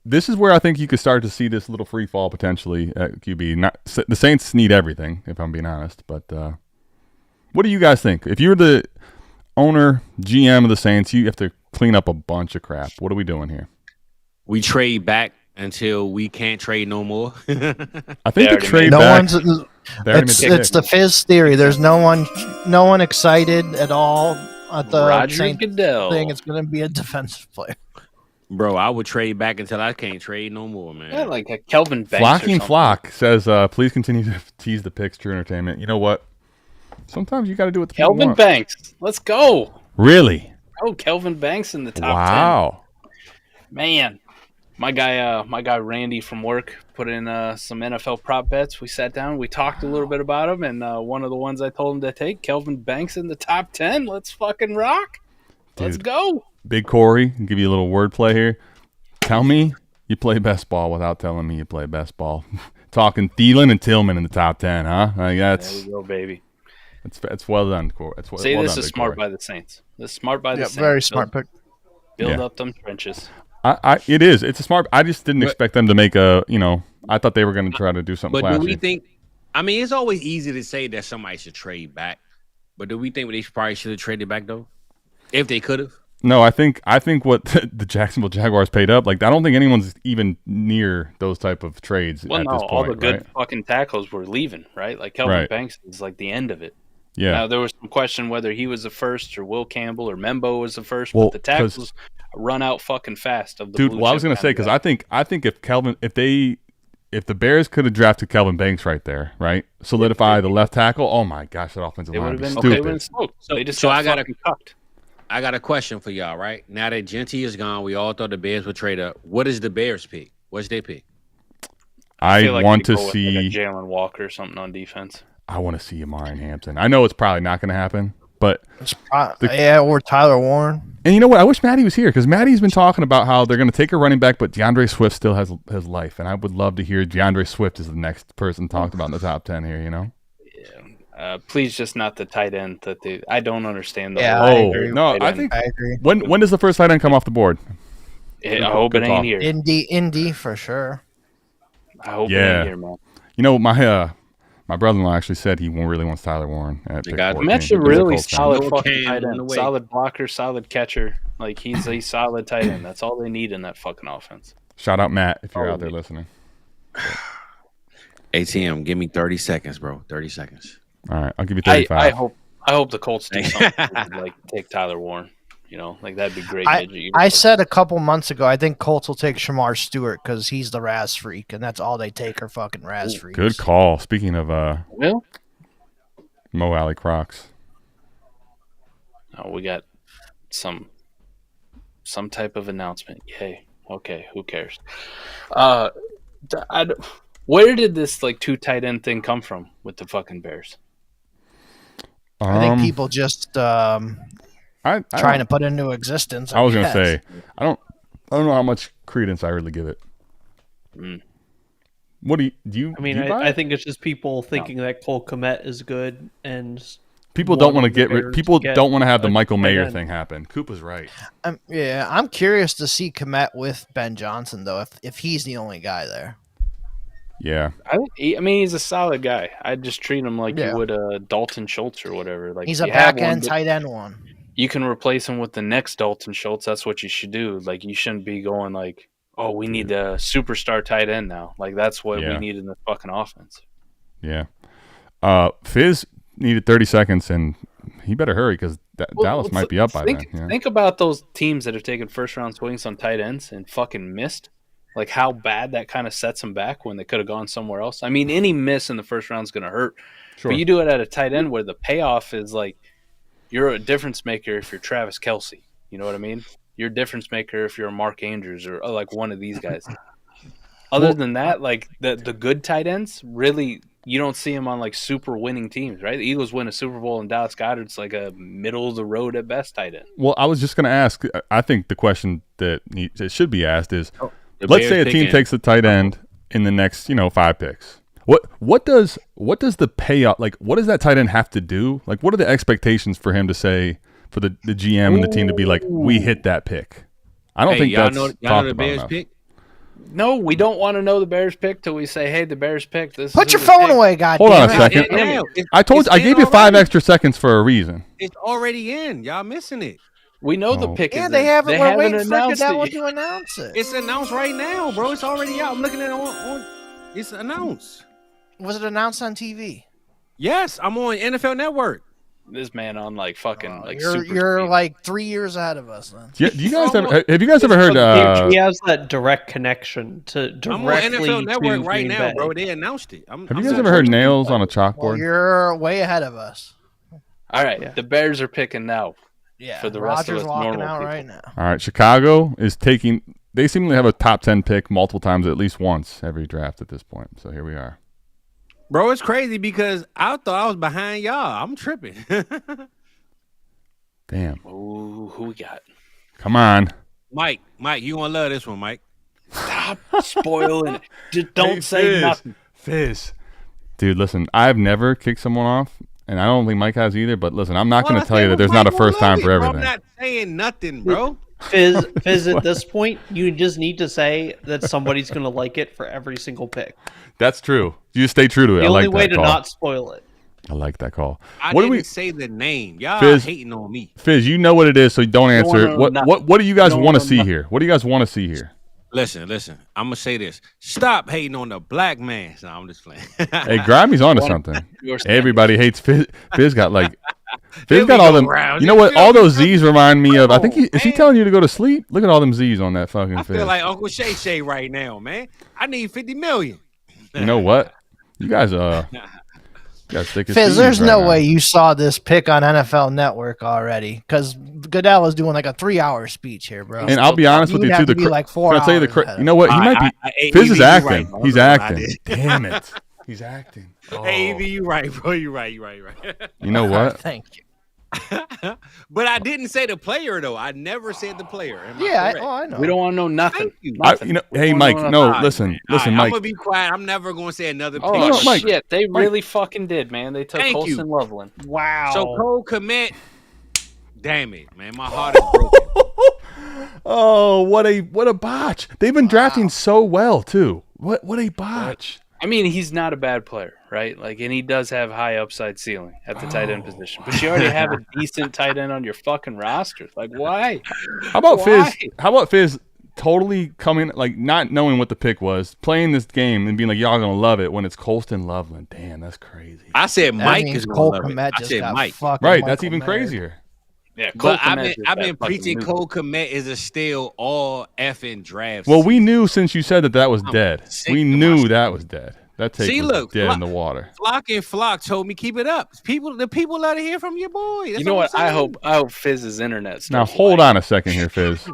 S2: this is where I think you could start to see this little free fall potentially at QB. The Saints need everything, if I'm being honest. But what do you guys think? If you're the owner, GM of the Saints, you have to clean up a bunch of crap. What are we doing here?
S4: We trade back until we can't trade no more.
S2: I think the trade back.
S5: It's the Fizz theory. There's no one excited at all at the
S3: Roger Goodell
S5: thing. It's going to be a defensive player.
S4: Bro, I would trade back until I can't trade no more, man.
S3: Yeah, like a Kelvin Banks.
S2: Flocking Flock says, please continue to tease the picks, True Entertainment. You know what? Sometimes you got to do what the people want.
S3: Kelvin Banks. Let's go.
S2: Really?
S3: Oh, Kelvin Banks in the top 10.
S2: Wow.
S3: Man. My guy Randy from work put in some NFL prop bets. We sat down, we talked a little bit about him, and one of the ones I told him to take, Kelvin Banks in the top 10. Let's fucking rock.
S2: Dude.
S3: Let's go.
S2: Big Corey, I'll give you a little wordplay here. Tell me you play best ball without telling me you play best ball. Talking Thielen and Tillman in the top 10, huh?
S3: There we go, baby.
S2: It's well done, Corey.
S3: Say this is smart by the Saints. This is smart by the Saints.
S5: Very smart pick.
S3: Build up them trenches.
S2: It is. It's a smart. I just didn't expect them to make a. I thought they were going to try to do something.
S4: But
S2: flashy.
S4: Do we think? I mean, it's always easy to say that somebody should trade back. But do we think they probably should have traded back though, if they could have?
S2: No, I think what the Jacksonville Jaguars paid up, like I don't think anyone's even near those type of trades at this point.
S3: All the good fucking tackles were leaving, right? Like Kelvin Banks is like the end of it.
S2: Yeah.
S3: Now there was some question whether he was the first or Will Campbell or Membo was the first, but the tackles run out fucking fast of the
S2: dude. Well, I was gonna say because I think if the Bears could have drafted Kelvin Banks right there, right, solidify the left tackle. Oh my gosh, that offensive line would be stupid.
S3: So I got cucked.
S4: I got a question for y'all, right? Now that Genty is gone, we all thought the Bears would trade up. What is the Bears pick? What's their pick?
S2: I want to see
S3: like Jalen Walker or something on defense.
S2: I want to see Amari Hampton. I know it's probably not going to happen, but
S5: or Tyler Warren.
S2: And you know what? I wish Matty was here because Matty's been talking about how they're going to take a running back, but DeAndre Swift still has life, and I would love to hear DeAndre Swift is the next person talked about in the top 10 here. You know.
S3: Please, just not the tight end that I don't understand.
S2: I think I agree. When does the first tight end come off the board?
S3: I hope it ain't here.
S5: Indy for sure.
S3: I hope it ain't here, man.
S2: You know, my brother-in-law actually said he really wants Tyler Warren at pick 14.
S3: That's a really solid fucking tight end. Solid blocker, solid catcher. Like he's a solid tight end. That's all they need in that fucking offense.
S2: Shout out Matt if you're out there listening.
S4: ATM, give me 30 seconds, bro. 30 seconds.
S2: All right, I'll give you 35.
S3: I hope the Colts do something like take Tyler Warren. You know, like that'd be great.
S5: I said a couple months ago, I think Colts will take Shamar Stewart because he's the Raz freak, and that's all they take are fucking Raz freaks.
S2: Good call. Speaking of Mo Alley Crocs.
S3: Oh, we got some type of announcement. Yay. Okay, who cares? Where did this like 2 tight end thing come from with the fucking Bears?
S5: I think people just trying to put into existence.
S2: I was gonna say I don't know how much credence I really give it. What do you?
S7: I mean, I think it's just people thinking that Cole Kmet is good, and
S2: people don't want to get rid. People don't want to have the Michael Mayer thing happen. Coop was right.
S5: I'm curious to see Kmet with Ben Johnson though, if he's the only guy there.
S2: Yeah,
S3: I mean he's a solid guy. I'd just treat him like you would Dalton Schultz or whatever. Like
S5: he's a back end tight end one.
S3: You can replace him with the next Dalton Schultz. That's what you should do. Like you shouldn't be going like, oh, we need a superstar tight end now. Like that's what we need in the fucking offense.
S2: Yeah. Fizz needed 30 seconds, and he better hurry because Dallas might be up by then. Yeah.
S3: Think about those teams that have taken first round swings on tight ends and fucking missed. Like how bad that kind of sets them back when they could have gone somewhere else. I mean, any miss in the first round is going to hurt. Sure. But you do it at a tight end where the payoff is like you're a difference maker if you're Travis Kelce. You know what I mean? You're a difference maker if you're a Mark Andrews or like one of these guys. Other than that, like the good tight ends, really, you don't see them on like super winning teams, right? The Eagles win a Super Bowl and Dallas Goedert's like a middle of the road at best tight end.
S2: Well, I was just going to ask. I think the question that should be asked is. Let's say a team takes a tight end in the next, 5 picks. What does the payout like? What does that tight end have to do? Like, what are the expectations for him to say for the GM and the team to be like, we hit that pick? I don't think that's talked about the Bears pick.
S3: No, we don't want to know the Bears pick till we say, hey, the Bears picked this.
S5: Put your phone away, goddamn.
S2: Hold on a second. I gave you 5 extra seconds for a reason.
S4: It's already in. Y'all missing it.
S3: We know the pick is
S5: in. They haven't. We're waiting for that one
S3: to
S5: announce it.
S4: It's announced right now, bro. It's already out. I'm looking at it on. It's announced.
S5: Was it announced on TV?
S4: Yes, I'm on NFL Network.
S3: This man on like fucking like
S5: you're like 3 years ahead of us. Then.
S2: Yeah, do you guys have you guys ever heard?
S7: He has that direct connection to directly.
S4: I'm on NFL Network right now, bro. They announced it.
S2: Have you guys ever heard nails on a chalkboard?
S5: Well, you're way ahead of us.
S3: All right, the Bears are picking now.
S5: Yeah,
S3: for the rest of us
S5: walking
S3: normal
S5: out
S3: people.
S5: right now.
S2: All right, Chicago is taking. They seemingly have a top 10 pick multiple times, at least once every draft at this point. So here we are.
S4: Bro, it's crazy because I thought I was behind y'all. I'm tripping.
S2: Damn.
S3: Ooh, who we got?
S2: Come on,
S4: Mike, you gonna love this one, Mike.
S3: Stop spoiling it. Just don't say nothing.
S2: Fizz. Dude, listen, I've never kicked someone off. And I don't think Mike has either, but listen, I'm not going to tell you that there's not a first time for everything.
S4: I'm not saying nothing, bro.
S7: Fizz, at this point, you just need to say that somebody's going to like it for every single pick.
S2: That's true. You just stay true to it.
S7: The only way to not spoil it.
S2: I like that call.
S4: I didn't say the name. Y'all hating on me.
S2: Fizz, you know what it is, so don't answer it. What do you guys want to see here? What do you guys want to see here?
S4: Listen. I'm gonna say this. Stop hating on the black man. No, I'm just playing.
S2: Hey, Grimey's onto something. Everybody hates Fizz. Fizz got all them. You know what? All those Z's remind me of. I think is he telling you to go to sleep? Look at all them Z's on that fucking Fizz.
S4: I feel like Uncle Shay right now, man. I need 50 million.
S2: You know what? You guys
S5: Fizz, there's no way you saw this pick on NFL Network already, because Goodell was doing like a 3-hour speech here, bro.
S2: And I'll be honest with you too.
S5: Like 4 hours.
S2: You know what? He might be. Fizz is acting. Right, he's acting. Damn it. He's acting.
S4: Oh. Hey, Evie, you right, bro. You right.
S2: You know what?
S5: Thank you.
S4: But I didn't say the player though. I never said the player.
S5: I know.
S3: We don't want to know nothing.
S2: Hey, Mike. No, listen, Mike.
S4: I'm gonna be quiet. I'm never gonna say another player.
S3: Oh Mike, shit! They really fucking did, man. They took Colston Loveland.
S7: Wow.
S4: So Cole Kmet. Damn it, man. My heart is broken.
S2: Oh, what a botch! They've been drafting so well too. What a botch!
S3: I mean, he's not a bad player, right? Like, and he does have high upside ceiling at the tight end position. But you already have a decent tight end on your fucking roster. Like, why?
S2: How about Fizz? How about Fizz totally coming, like, not knowing what the pick was, playing this game and being like, y'all gonna love it when it's Colston Loveland. Damn, that's crazy.
S4: I said Mike is gonna love it. I said Mike.
S2: Right, that's even crazier.
S4: Yeah, but I've been preaching Cole Kmet is a steal all effing drafts.
S2: Well, we knew since you said that was dead. We knew that was dead. That take was dead in the water.
S4: Flock told me keep it up. The people let it hear from your boy. That's
S3: you know what? I hope Fizz's internet.
S2: Now hold on a second here, Fizz.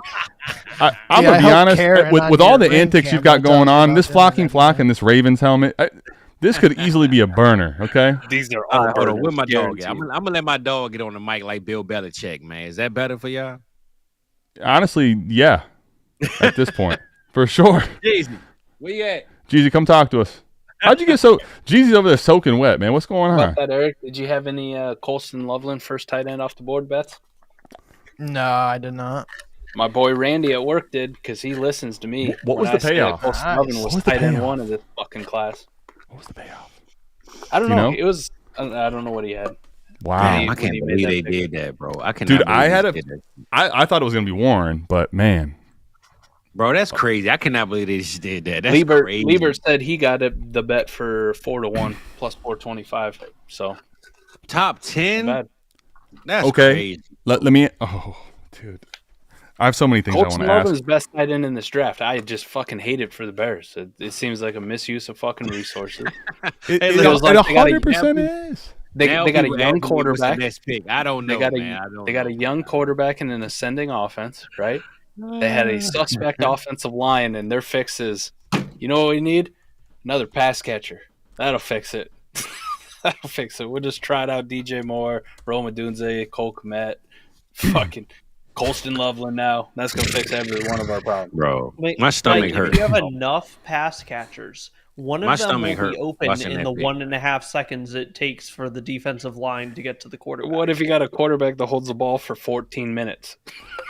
S2: I'm gonna be honest. With all the antics you've got going on, this flocking flock and this Ravens helmet. This could easily be a burner, okay?
S3: These are all burners.
S4: Where my dog at? I'm gonna let my dog get on the mic like Bill Belichick, man. Is that better for y'all?
S2: Honestly, yeah. At this point, for sure.
S4: Jeezy, where you at?
S2: Jeezy, come talk to us. How'd you get so? Jeezy's over there soaking wet, man. What's going on?
S3: About that, Eric? Did you have any Colston Loveland first tight end off the board bets?
S5: No, I did not.
S3: My boy Randy at work did because he listens to me.
S2: What was the payoff?
S3: Colston Loveland was tight end one of this fucking class.
S2: What was the payoff?
S3: I don't know. It was. I don't know what he had.
S2: Wow,
S4: I can't believe they did that, bro. I cannot.
S2: Dude, I thought it was gonna be Warren, but man,
S4: bro, that's crazy. I cannot believe they just did that. That's crazy.
S3: Lieber said he got the bet for 4-1 plus 425. So
S4: top 10. That's
S2: okay.
S4: Crazy.
S2: Let me. Oh, dude. I have so many things I want to ask.
S3: Colston best tight end in this draft. I just fucking hate it for the Bears. It seems like a misuse of fucking resources.
S2: It 100% is.
S3: They got a young quarterback.
S4: I don't know.
S3: They got a young quarterback in an ascending offense, right? They had a suspect offensive line, and their fix is, you know what we need? Another pass catcher. That'll fix it. That'll fix it. We'll just try it out. DJ Moore, Rome Odunze, Cole Kmet, fucking Colston Loveland now. That's going to fix every one of our problems.
S4: Bro, my stomach hurts.
S7: If you have enough pass catchers, one of them will be open in the 1.5 seconds it takes for the defensive line to get to the quarterback.
S3: What if you got a quarterback that holds the ball for 14 minutes?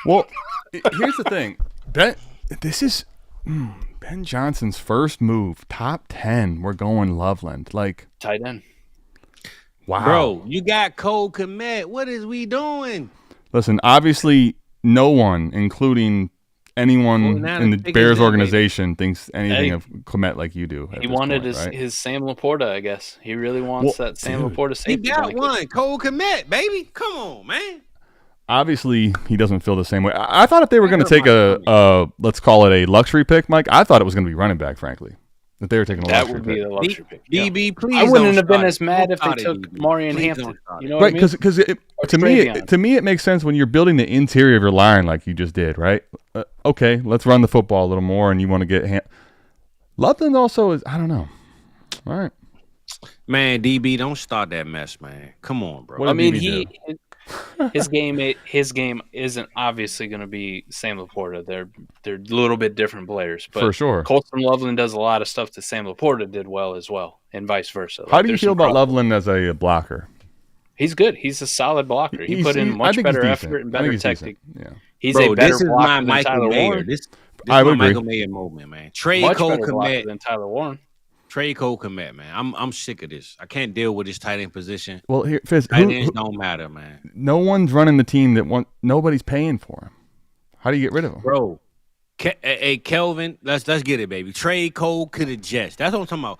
S2: Well, here's the thing. This is Ben Johnson's first move. Top 10. We're going Loveland. Like
S3: tight end.
S2: Wow.
S4: Bro, you got Cole Kmet. What is we doing?
S2: Listen, obviously no one, including anyone in the Bears organization, thinks anything of Kmet like you do.
S3: He wanted his Sam Laporta, I guess. He really wants that Sam Laporta safety.
S4: He got one. Cole Kmet, baby. Come on, man.
S2: Obviously, he doesn't feel the same way. I thought if they were going to take a let's call it a luxury pick, Mike, I thought it was going to be running back, frankly. That they were taking a luxury pick.
S3: That would be the luxury pick.
S4: DB, please.
S3: I wouldn't have been as mad if they took Marion Hampton. You know what I mean?
S2: Right, because to me, it makes sense when you're building the interior of your line like you just did, right? Okay, let's run the football a little more, and you want to get Loveland also is, I don't know. All right.
S4: Man, DB, don't start that mess, man. Come on, bro.
S3: I mean, his game isn't obviously going to be Sam Laporta. They're a little bit different players, but
S2: for sure,
S3: Colston Loveland does a lot of stuff that Sam Laporta did well as well, and vice versa.
S2: How do you feel about Loveland as a blocker?
S3: He's good. He's a solid blocker. He put in much better effort and better technique.
S2: Yeah,
S3: he's a better blocker than Tyler Warren.
S4: This is my Michael Mayer moment, man. Trade Cole Kmet
S3: than Tyler Warren.
S4: Trade Cole Kmet, man. I'm sick of this. I can't deal with this tight end position.
S2: Well, here, Fizz,
S4: tight ends don't matter, man.
S2: No one's running the team nobody's paying for him. How do you get rid of him,
S4: bro? Hey, Kelvin, let's get it, baby. Trade Cole to the Jets. That's what I'm talking about.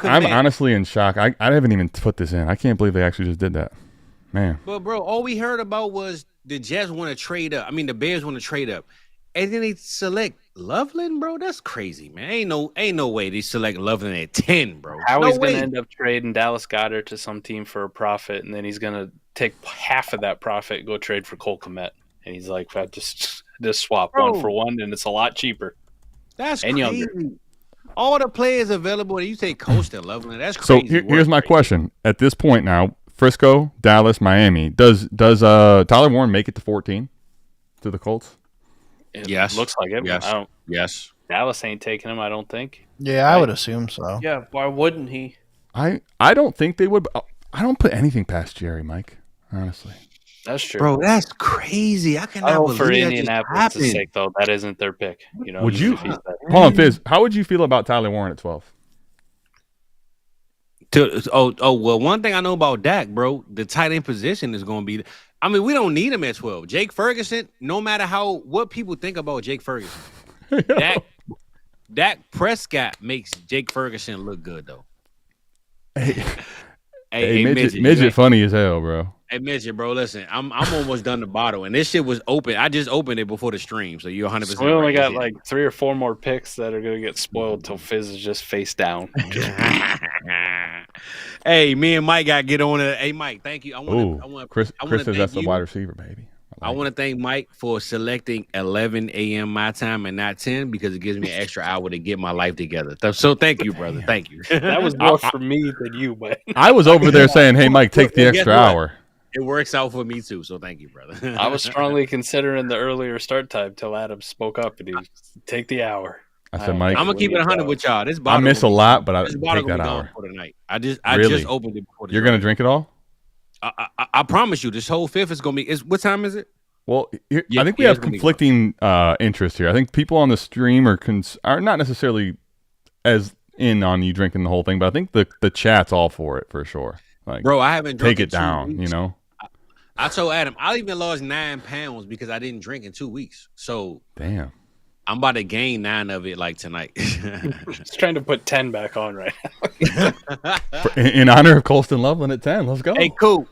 S2: Dude, I'm honestly in shock. I haven't even put this in. I can't believe they actually just did that, man.
S4: But bro, all we heard about was the Jets want to trade up. I mean, the Bears want to trade up, and then they select Loveland, bro. That's crazy, man. Ain't no way they select Loveland at 10, bro.
S3: How he's gonna end up trading Dallas Goedert to some team for a profit, and then he's gonna take half of that profit and go trade for Cole Kmet, and he's like, I just swap 1 for 1, and it's a lot cheaper.
S4: That's crazy. Younger. All the players available, and you take Coastal Loveland. That's crazy.
S2: So here's my question: at this point now, Frisco, Dallas, Miami. Does Tyler Warren make it to 14 to the Colts?
S4: Yes,
S3: looks like it.
S4: Yes.
S3: Dallas ain't taking him, I don't think.
S5: Yeah, I would assume so.
S7: Yeah, why wouldn't he?
S2: I don't think they would. I don't put anything past Jerry, Mike. Honestly,
S3: that's true,
S4: bro. That's crazy. I cannot believe
S3: for Indianapolis' sake, though, that isn't their pick. You know,
S2: would you? Hold on, Fizz. How would you feel about Tyler Warren at 12?
S4: Well, one thing I know about Dak, bro, the tight end position is going to be. I mean, we don't need him at 12. Jake Ferguson, no matter what people think about Jake Ferguson, Dak Prescott makes Jake Ferguson look good, though.
S2: Hey, midget funny as hell, bro.
S4: Hey, midget, bro, listen, I'm almost done the bottle, and this shit was open. I just opened it before the stream, so you're 100%.
S3: So we only got like 3 or 4 more picks that are going to get spoiled till Fizz is just face down.
S4: Hey, me and Mike got to get on it. Hey, Mike, thank you.
S2: Chris says that's the wide receiver, baby.
S4: I want to thank Mike for selecting 11 a.m. my time and not 10 because it gives me an extra hour to get my life together. So thank you, brother. Thank you.
S3: That was more for me than you, but
S2: I was over there saying, hey, Mike, take the extra hour.
S4: It works out for me, too. So thank you, brother.
S3: I was strongly considering the earlier start time till Adam spoke up and he was, take the hour.
S2: I said, Mike,
S4: I'm going to keep it 100 with y'all.
S2: I miss a lot, but I take that hour.
S4: For tonight. I just opened it before the
S2: You're going to drink it all?
S4: I promise you, this whole fifth is going to be. What time is it?
S2: Well, I think we have conflicting interest here. I think people on the stream are not necessarily as in on you drinking the whole thing, but I think the chat's all for it for sure. Like,
S4: bro, I haven't drank
S2: take it down.
S4: Weeks.
S2: You know.
S4: I told Adam I even lost 9 pounds because I didn't drink in 2 weeks. So
S2: damn,
S4: I'm about to gain 9 of it like tonight.
S3: Just trying to put 10 back on right
S2: now. in honor of Colston Loveland at 10. Let's go.
S4: Hey, cool.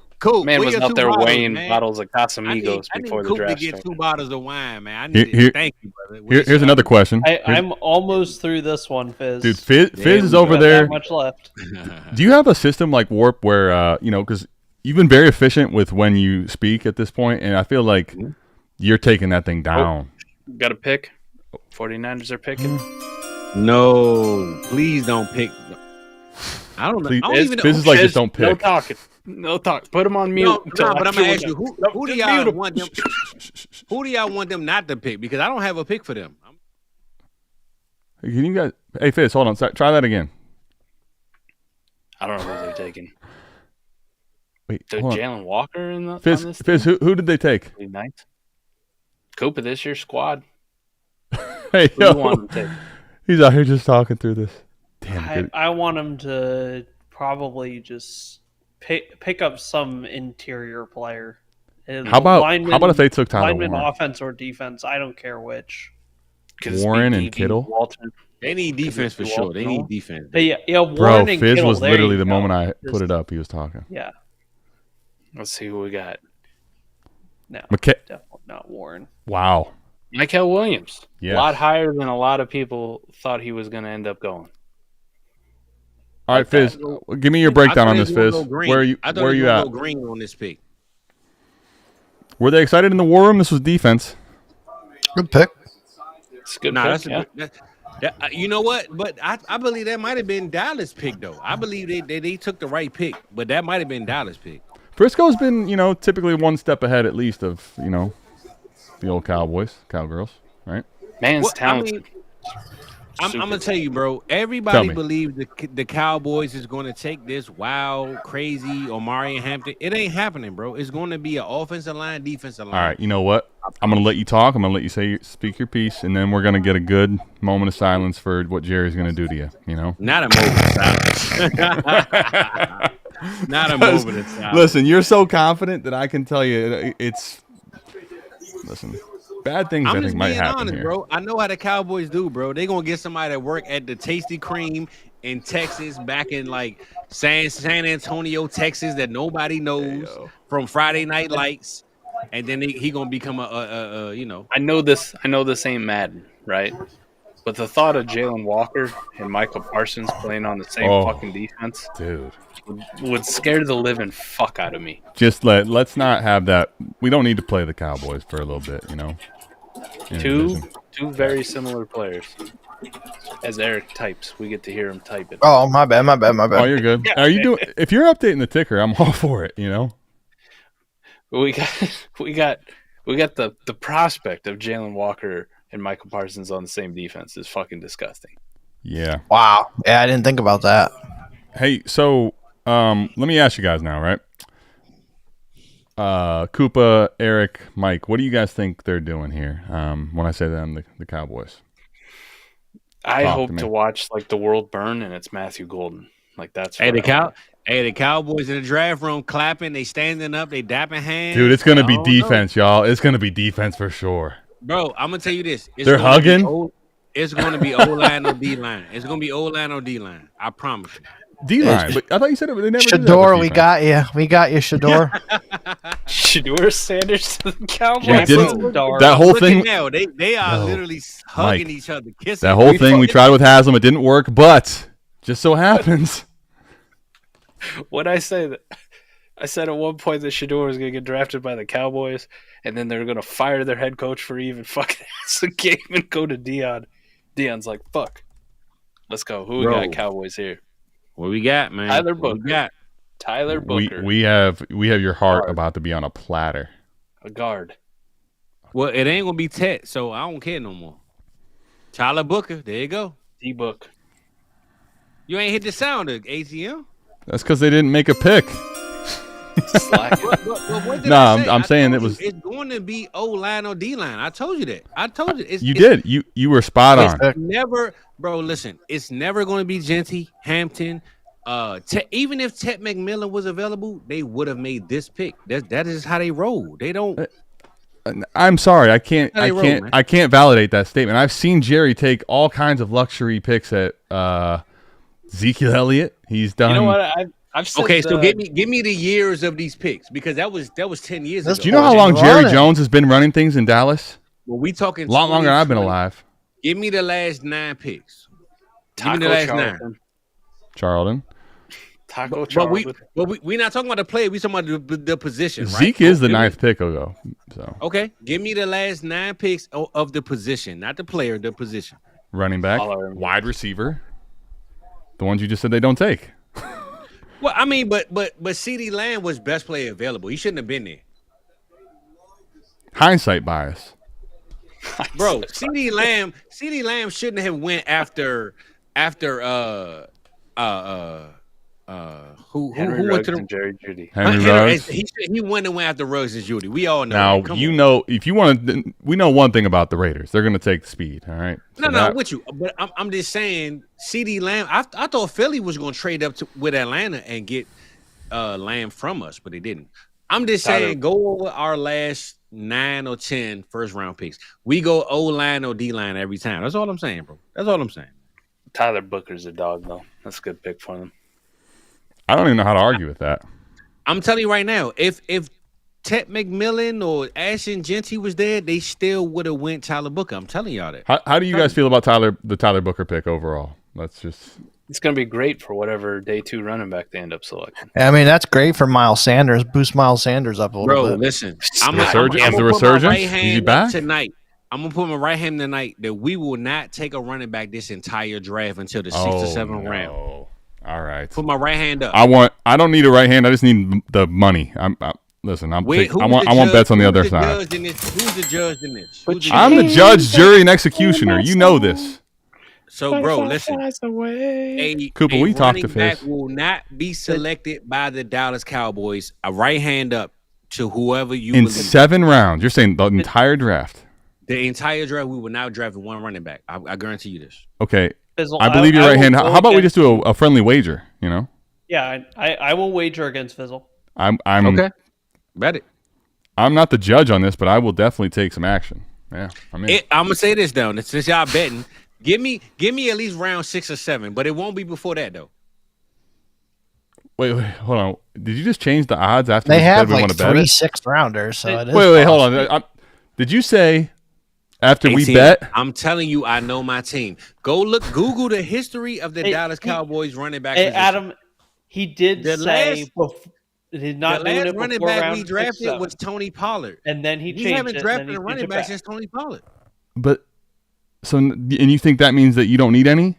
S3: Man was out there weighing bottles of Casamigos before the draft.
S4: I need to get 2 bottles of wine, man. Thank you, brother.
S2: Here's another question.
S7: I'm almost through this one, Fizz.
S2: Dude, Fizz is over there.
S7: Not much left.
S2: Do you have a system like Warp where, because you've been very efficient with when you speak at this point, and I feel like you're taking that thing down.
S3: Got a pick? 49ers are picking?
S4: No, please don't pick. I don't know.
S2: Fizz is like, just don't pick.
S3: No talking. No talk. Put them on mute.
S4: No, but I'm gonna ask you, who do y'all want them? Who do y'all want them not to pick? Because I don't have a pick for them.
S2: Can you guys? Hey, Fizz, hold on. Try that again.
S3: I don't know who they're taking.
S2: Wait,
S3: Jalen Walker in the
S2: Fizz. Who did they take?
S3: Cooper, this year's squad.
S2: Hey, yo, he's out here just talking through this. Damn.
S7: I want him to probably just pick up some interior player.
S2: How about if they took Tyler Warren?
S7: Offense or defense, I don't care which.
S2: Warren and Kittle.
S7: Walton.
S4: They need defense for sure. They need defense.
S7: Yeah, Warren
S2: bro,
S7: and
S2: Fizz
S7: Kittle,
S2: was literally the moment I put it up. He was talking.
S7: Yeah.
S3: Let's see who we got.
S7: No, definitely not Warren.
S2: Wow.
S3: Mikael Williams.
S2: Yes.
S3: A lot higher than a lot of people thought he was going to end up going.
S2: All right, Fizz, give me your breakdown on this, Fizz. Where are you at?
S4: Green on this pick.
S2: Were they excited in the war room? This was defense.
S5: Good pick.
S3: It's a good pick.
S4: You know what? But I believe that might have been Dallas' pick, though. I believe they took the right pick, but that might have been Dallas' pick.
S2: Frisco's been, typically one step ahead at least of, the old Cowboys, Cowgirls, right?
S3: Man's talented.
S4: I'm gonna tell you, bro. Everybody believes the Cowboys is going to take this wild, crazy Omari and Hampton. It ain't happening, bro. It's going to be an offensive line, defensive line.
S2: All right, you know what? I'm gonna let you talk. I'm gonna let you speak your piece, and then we're gonna get a good moment of silence for what Jerry's gonna do to you. You know,
S4: not a moment of silence. Not a moment of silence.
S2: Listen, you're so confident that I can tell you it's. Listen. Bad things I think might happen honest, here.
S4: Bro. I know how the Cowboys do, bro. They're going to get somebody to work at the Tasty Cream in Texas, back in like San Antonio, Texas, that nobody knows from Friday Night Lights. And then he going to become a you know.
S3: I know this ain't Madden, right? But the thought of Jalen Walker and Michael Parsons playing on the same fucking defense,
S2: dude,
S3: would scare the living fuck out of me.
S2: Just let's not have that. We don't need to play the Cowboys for a little bit, you know.
S3: Two very similar players. As Eric types, we get to hear him type it.
S5: Oh, my bad.
S2: Oh, you're good. Yeah, are you doing? If you're updating the ticker, I'm all for it. You know.
S3: We got the prospect of Jalen Walker and Michael Parsons on the same defense is fucking disgusting.
S2: Yeah.
S5: Wow. Yeah, I didn't think about that.
S2: Hey, so let me ask you guys now, right? Koopa, Eric, Mike, what do you guys think they're doing here? When I say them, the Cowboys.
S3: I hope to watch like the world burn, and it's Matthew Golden. Like that's
S4: the Cowboys in the draft room clapping, they standing up, they dapping hands.
S2: Dude, it's gonna be defense, y'all. It's gonna be defense for sure.
S4: Bro, I'm gonna tell you this.
S2: They're hugging.
S4: It's gonna be O-line or D-line. It's gonna be O-line or D-line. I promise you.
S2: D-line, but I thought you said they never
S5: Shador, we got you. We got you, Shador.
S3: Shador Sanders to the Cowboys.
S2: That whole thing.
S4: Now, they are literally hugging each other, kissing.
S2: That whole thing we tried with Haslam, it didn't work, but just so happens.
S3: When I say that, I said at one point that Shador was going to get drafted by the Cowboys, and then they're going to fire their head coach for even fucking ass a game and go to Dion. Dion's like, fuck. Let's go. Who we got Cowboys here?
S4: What we got, man?
S3: Tyler Booker. Tyler Booker.
S2: We have your heart about to be on a platter.
S3: A guard.
S4: Well, it ain't gonna be Tet, so I don't care no more. Tyler Booker, there you go.
S3: D-Book.
S4: You ain't hit the sound of ATM.
S2: That's because they didn't make a pick. I'm saying it was.
S4: It's going to be O-line or D-line. I told you that. I told you.
S2: You did. You were spot on.
S4: Never, bro. Listen, it's never going to be Genty, Hampton. Even if Tet McMillan was available, they would have made this pick. That is how they roll. They don't.
S2: I'm sorry, I can't validate that statement. I've seen Jerry take all kinds of luxury picks at Ezekiel Elliott. He's done.
S3: You know what? I've said,
S4: okay, so give me the years of these picks because that was 10 years ago.
S2: Do you know how long Jerry Jones has been running things in Dallas?
S4: Well, we talking
S2: a lot longer than I've been alive.
S4: Give me the last 9 picks.
S3: Give me the last 9.
S2: Charlton.
S3: Taco Charlton.
S4: But we're not talking about the player. We're talking about the position.
S2: Zeke is the 9th pick, though. So
S4: okay, give me the last 9 picks of the position, not the player, the position.
S2: Running back, wide receiver, the ones you just said they don't take.
S4: Well, I mean, but CeeDee Lamb was best player available. He shouldn't have been there.
S2: Hindsight bias,
S4: bro. CeeDee Lamb shouldn't have went after who went to the
S3: Jerry Jeudy.
S2: Henry Ruggs.
S4: He went after Ruggs and Jeudy. We all know.
S2: Now if you want to, we know one thing about the Raiders. They're going to take speed. All right.
S4: So no, with you. But I'm just saying, CeeDee Lamb. I thought Philly was going to trade up with Atlanta and get Lamb from us, but they didn't. I'm just saying, go over our last 9 or 10 first round picks. We go O-line or D-line every time. That's all I'm saying, bro. That's all I'm saying.
S3: Tyler Booker's a dog, though. That's a good pick for them.
S2: I don't even know how to argue with that.
S4: I'm telling you right now, if Tet McMillan or Ashton Genty was there, they still would have went Tyler Booker. I'm telling y'all that.
S2: How do you guys feel about the Tyler Booker pick overall?
S3: It's going to be great for whatever day 2 running back they end up selecting.
S5: I mean, that's great for Miles Sanders. Boost Miles Sanders up a little bit.
S4: Bro, listen.
S2: I'm going to put my right hand
S4: tonight. I'm going to put my right hand tonight that we will not take a running back this entire draft until the 6th or 7th round.
S2: All right.
S4: Put my right hand up.
S2: I don't need a right hand. I just need the money. I want bets on the other side.
S4: Who's the judge in this?
S2: I'm the judge, jury, and executioner. You know this.
S4: So, bro, listen.
S2: Cooper, we talked to
S4: Fizz.
S2: Fizz.
S4: Will not be selected by the Dallas Cowboys. A right hand up to whoever you
S2: in
S4: believe.
S2: 7 rounds. You're saying the entire draft.
S4: The entire draft, we will now draft one running back. I guarantee you this.
S2: Okay. I believe you're right hand. How about we just do a friendly wager, you know?
S7: Yeah, I will wager against Fizzle.
S2: I'm
S4: okay. Bet it.
S2: I'm not the judge on this, but I will definitely take some action. Yeah, I'm
S4: gonna say this though. Since y'all betting, give me at least round 6 or 7, but it won't be before that though.
S2: Wait, hold on. Did you just change the odds after
S5: they
S2: we
S5: have
S2: said we
S5: like
S2: want to bet
S5: 3
S2: it?
S5: 6th rounders? So it is
S2: wait, hold on. Did you say after
S4: 18,
S2: we bet?
S4: I'm telling you, I know my team. Google the history of the Dallas Cowboys running back.
S7: Adam, he did say did not
S4: the
S7: do
S4: last
S7: it
S4: running
S7: before
S4: back we drafted was Tony Pollard,
S7: and then he changed
S4: we haven't
S7: it.
S4: drafted a running back since Tony Pollard.
S2: But and you think that means that you don't need any?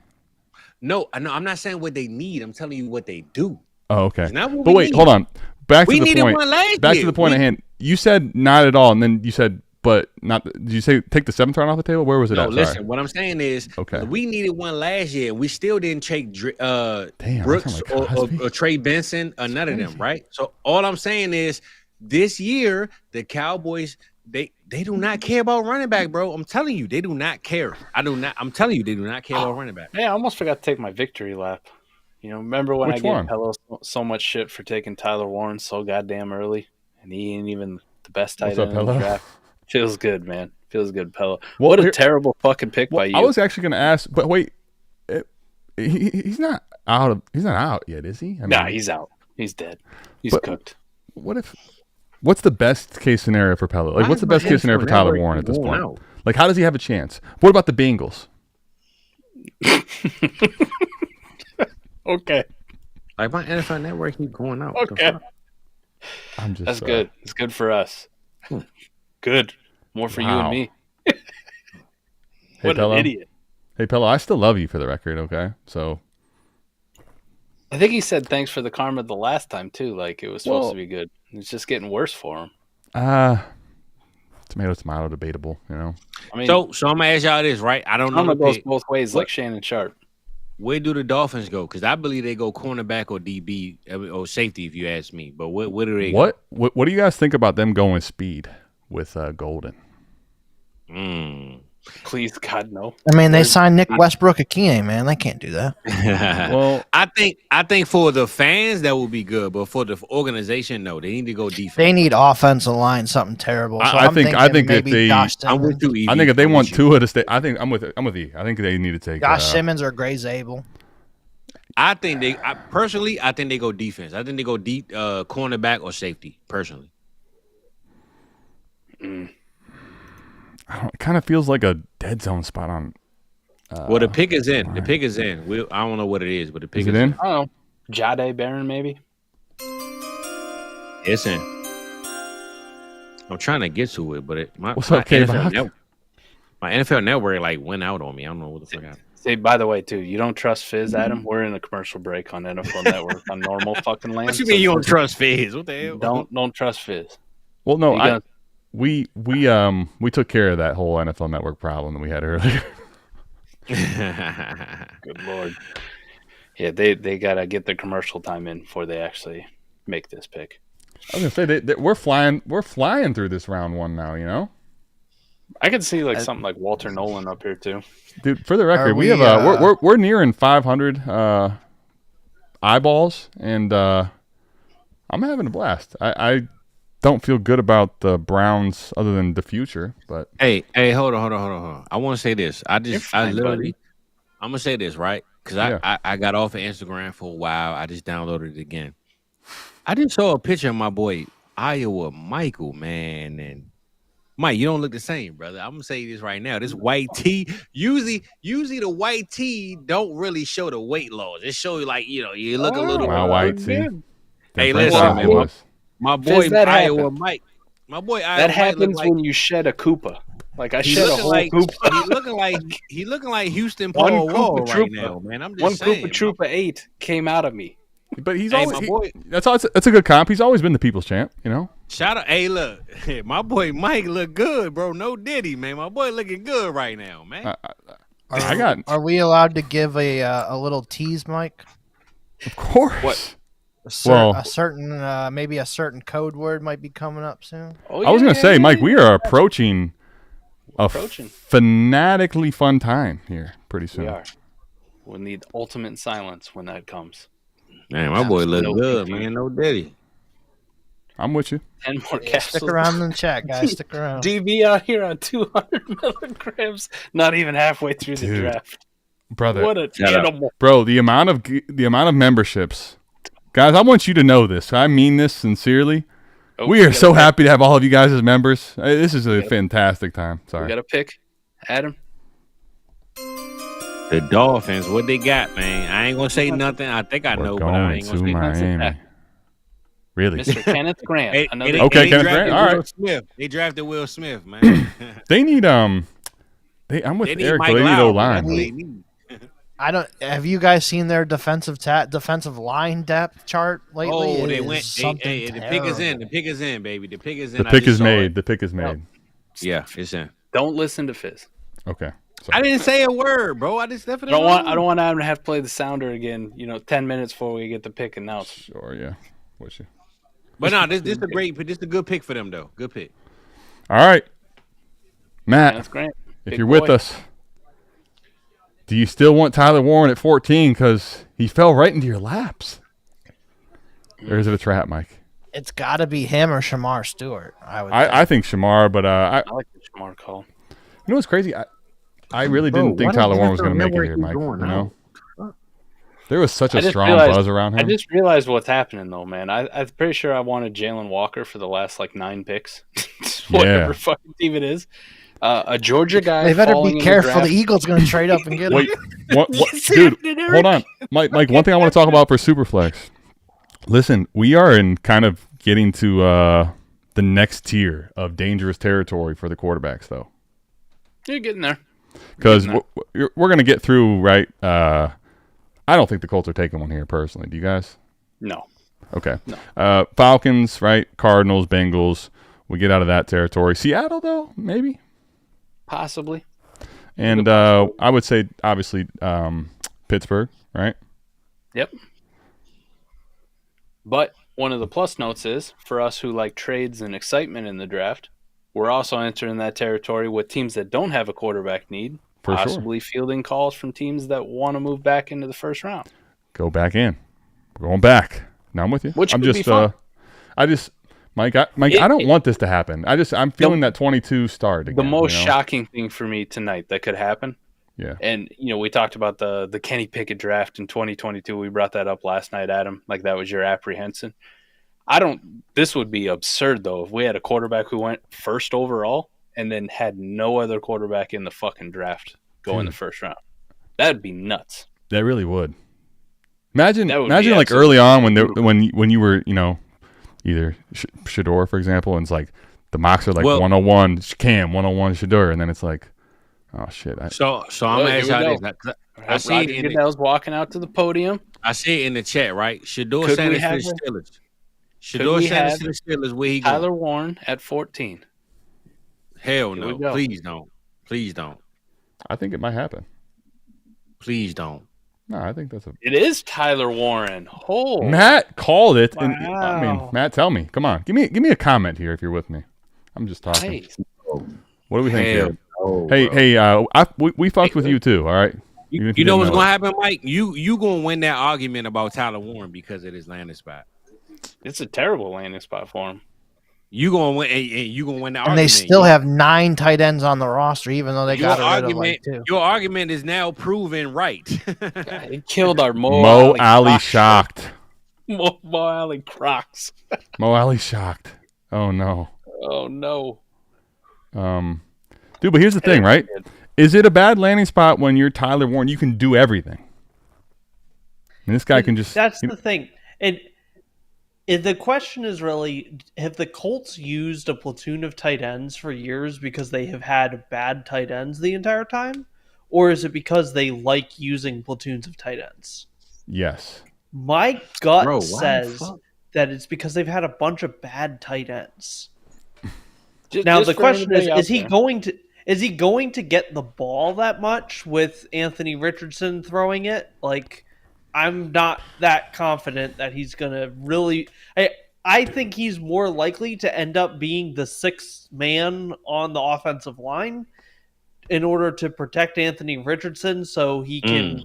S4: No, I'm not saying what they need. I'm telling you what they do.
S2: Oh, okay. But wait, hold on. Back to the point. Back to the point at hand. You said not at all, and then you said but not. Did you say take the 7th round off the table? Where was it at?
S4: Listen,
S2: Sorry.
S4: what I'm saying is, we needed one last year. We still didn't take Brooks or Trey Benson or none of them, right? So all I'm saying is, this year the Cowboys they do not care about running back, bro. I'm telling you, they do not care. I'm telling you, they do not care about running back.
S3: Yeah, I almost forgot to take my victory lap. You know, remember when I gave Pello so much shit for taking Tyler Warren so goddamn early, and he ain't even the best tight end in the draft. Feels good, man. Feels good, Pello. What a terrible fucking pick by you.
S2: I was actually going to ask, but wait, he's not out. He's not out yet, is he?
S3: Nah, he's out. He's dead. He's cooked.
S2: What's the best case scenario for Pello? Like, what's the best case scenario for Tyler Warren at this point? Like, how does he have a chance? What about the Bengals?
S3: Okay.
S4: Like, my NFL Network keep going out.
S3: Okay.
S2: That's
S3: good. It's good for us. Good. More for you and me. What an idiot.
S2: Hey, Pello, I still love you for the record, okay? So.
S3: I think he said thanks for the karma the last time, too. Like, it was supposed to be good. It's just getting worse for him.
S2: Tomato, debatable, you know?
S4: I mean, so I'm going to ask y'all this, right? I don't know.
S3: It goes both ways, like Shannon Sharp.
S4: Where do the Dolphins go? Because I believe they go cornerback or DB or safety, if you ask me. But where do they go?
S2: What do you guys think about them going speed with Golden?
S3: Please, God, no.
S5: I mean, they signed Nick Westbrook-Ikhine, man. They can't do that.
S4: Well, I think for the fans that will be good, but for the organization, no. They need to go defense.
S5: They need offensive line, something terrible. So
S2: I think
S5: maybe Josh Simmons.
S4: I'm with you.
S2: I think if they want Tua to stay, I'm with you. I think they need to take
S5: Josh Simmons or Gray Zabel.
S4: I think they go defense. I think they go deep cornerback or safety. Personally.
S2: It kind of feels like a dead zone spot on.
S4: Well, the pick is in. The pick is in. I don't know what it is, but the pick is
S2: in.
S3: I don't know. Jade Barron, maybe.
S4: It's in. I'm trying to get to it, but
S2: what's up,
S4: my NFL Network like went out on me. I don't know what the fuck happened.
S3: Say, by the way, too, you don't trust Fizz, Adam? We're in a commercial break on NFL Network on normal fucking land.
S4: What you mean you don't trust Fizz? What the hell?
S3: Don't trust Fizz.
S2: Well, no, we took care of that whole NFL Network problem that we had earlier.
S3: Good Lord. Yeah, they gotta get the commercial time in before they actually make this pick.
S2: I was gonna say we're flying through this round 1 now, you know.
S3: I could see something like Walter Nolan up here too.
S2: Dude, for the record, we have we're nearing 500 eyeballs, and I'm having a blast. I don't feel good about the Browns other than the future, but
S4: hey, hold on. I want to say this. I'm gonna say this, right? Because I got off of Instagram for a while. I just downloaded it again. I just saw a picture of my boy Iowa Michael, man, and Mike, you don't look the same, brother. I'm gonna say this right now. This white tee, usually the white tee don't really show the weight loss. It shows you like, you look a little.
S2: My white tee.
S4: Hey, listen, man. My boy Iowa Mike. My boy Iowa
S3: that happens when you shed a Koopa. Like I shed a whole Koopa.
S4: He looking like Houston Paul Wall right now, man. I'm just saying.
S3: One Koopa Troopa 8 came out of me.
S2: But he's always that's a good comp. He's always been the people's champ, you know.
S4: Shout out, hey, look, my boy Mike look good, bro. No Diddy, man. My boy looking good right now, man.
S5: Are we allowed to give a little tease, Mike?
S2: Of course.
S3: What?
S5: A certain maybe a certain code word might be coming up soon.
S2: Oh, yeah, I was going to say, Mike, we are approaching a fanatically fun time here pretty soon.
S3: We are. We'll need ultimate silence when that comes.
S4: Man, my boy look good, man. No daddy.
S2: I'm with you.
S3: 10 more capsules.
S5: Stick around in the chat, guys. Stick around.
S3: DB out here on 200 milligrams. Not even halfway through the draft.
S2: Brother.
S3: What a animal.
S2: Bro, the amount of memberships. Guys, I want you to know this. I mean this sincerely. We are so happy to have all of you guys as members. This is a fantastic time. Sorry.
S3: We got a pick. Adam.
S4: The Dolphins, what they got, man? I ain't gonna say nothing. I think I know, but I ain't gonna say nothing.
S2: Really?
S3: Mr. Kenneth Grant.
S2: Okay, Kenneth Grant. All right.
S4: Smith. They drafted Will Smith, man.
S2: They need I'm with Eric. They need O-line.
S5: Have you guys seen their defensive line depth chart lately?
S4: Oh, they went. The pick is in. The pick is in, baby. The pick is in.
S2: The pick is made. The pick is made.
S4: Yeah, it's in.
S3: Don't listen to Fizz.
S2: Okay.
S4: I didn't say a word, bro. I just definitely
S3: I don't want Adam to have to play the sounder again. 10 minutes before we get the pick announced.
S2: Sure, yeah. With you.
S4: But no, this is a great. This is a good pick for them, though. Good pick.
S2: All right, Matt.
S3: That's great.
S2: If you're with us, do you still want Tyler Warren at 14 because he fell right into your laps? Or is it a trap, Mike?
S5: It's got to be him or Shamar Stewart.
S2: I think Shamar, but
S3: I like the Shamar call.
S2: You know what's crazy? I really didn't think Tyler Warren was going to make it here, Mike. You know, there was such a strong buzz around him.
S3: I just realized what's happening, though, man. I'm pretty sure I wanted Jalen Walker for the last 9 picks, whatever fucking team it is. A Georgia guy.
S5: They better be careful. The Eagles going to trade up and get him.
S2: Wait, what, dude? Hold on, Mike. One thing I want to talk about for Superflex. Listen, we are in kind of getting to the next tier of dangerous territory for the quarterbacks, though.
S3: You're getting there.
S2: Because we're going to get through, right? I don't think the Colts are taking one here, personally. Do you guys?
S3: No.
S2: Okay. No. Falcons, right? Cardinals, Bengals. We get out of that territory. Seattle, though, maybe?
S3: Possibly.
S2: And I would say, obviously, Pittsburgh, right?
S3: Yep. But one of the plus notes is, for us who like trades and excitement in the draft, we're also entering that territory with teams that don't have a quarterback need, possibly fielding calls from teams that want to move back into the first round.
S2: Go back in. We're going back. Now I'm with you.
S3: Which would be fun.
S2: Mike, I don't want this to happen. I'm feeling that 22 start again.
S3: The most shocking thing for me tonight that could happen.
S2: Yeah.
S3: And we talked about the Kenny Pickett draft in 2022. We brought that up last night, Adam. Like that was your apprehension. This would be absurd though if we had a quarterback who went first overall and then had no other quarterback in the fucking draft go in the first round. That'd be nuts.
S2: That really would. Imagine like early on when you were, either Shador, for example, and it's like the mocks are like 101 Cam, 101 Shador, and then it's like, oh shit.
S4: So I'm gonna ask how this. I see
S3: it in Goodell's walking out to the podium.
S4: I see it in the chat, right? Shador Sanders to the Steelers. Shador Sanders to the Steelers. Where he
S3: Tyler Warren at 14.
S4: Hell no! Please don't. Please don't.
S2: I think it might happen.
S4: Please don't.
S2: No, I think
S3: It is Tyler Warren. Oh,
S2: Matt called it.
S3: Wow.
S2: And, Matt, tell me. Come on, give me a comment here if you're with me. I'm just talking.
S3: Nice.
S2: What do we think here? We fucked with you too. All right.
S4: You know what's gonna happen, Mike? You gonna win that argument about Tyler Warren because of his landing spot.
S3: It's a terrible landing spot for him.
S4: You gonna win, and you gonna win the argument.
S5: And they still have 9 tight ends on the roster, even though they got rid of like 2.
S4: Your argument is now proven right.
S3: God, he killed our
S2: Mo Alley shocked.
S3: Mo Alley Crocs.
S2: Mo Alley shocked. Oh no.
S3: Oh no.
S2: Dude, but here's the thing, right? Is it a bad landing spot when you're Tyler Warren? You can do everything. And this guy can just.
S7: That's the thing. And the question is really, have the Colts used a platoon of tight ends for years because they have had bad tight ends the entire time? Or is it because they like using platoons of tight ends?
S2: Yes.
S7: My gut says that it's because they've had a bunch of bad tight ends. Now, the question is he going to... is he going to get the ball that much with Anthony Richardson throwing it? Like, I'm not that confident that he's going to really. I think he's more likely to end up being the sixth man on the offensive line in order to protect Anthony Richardson so he can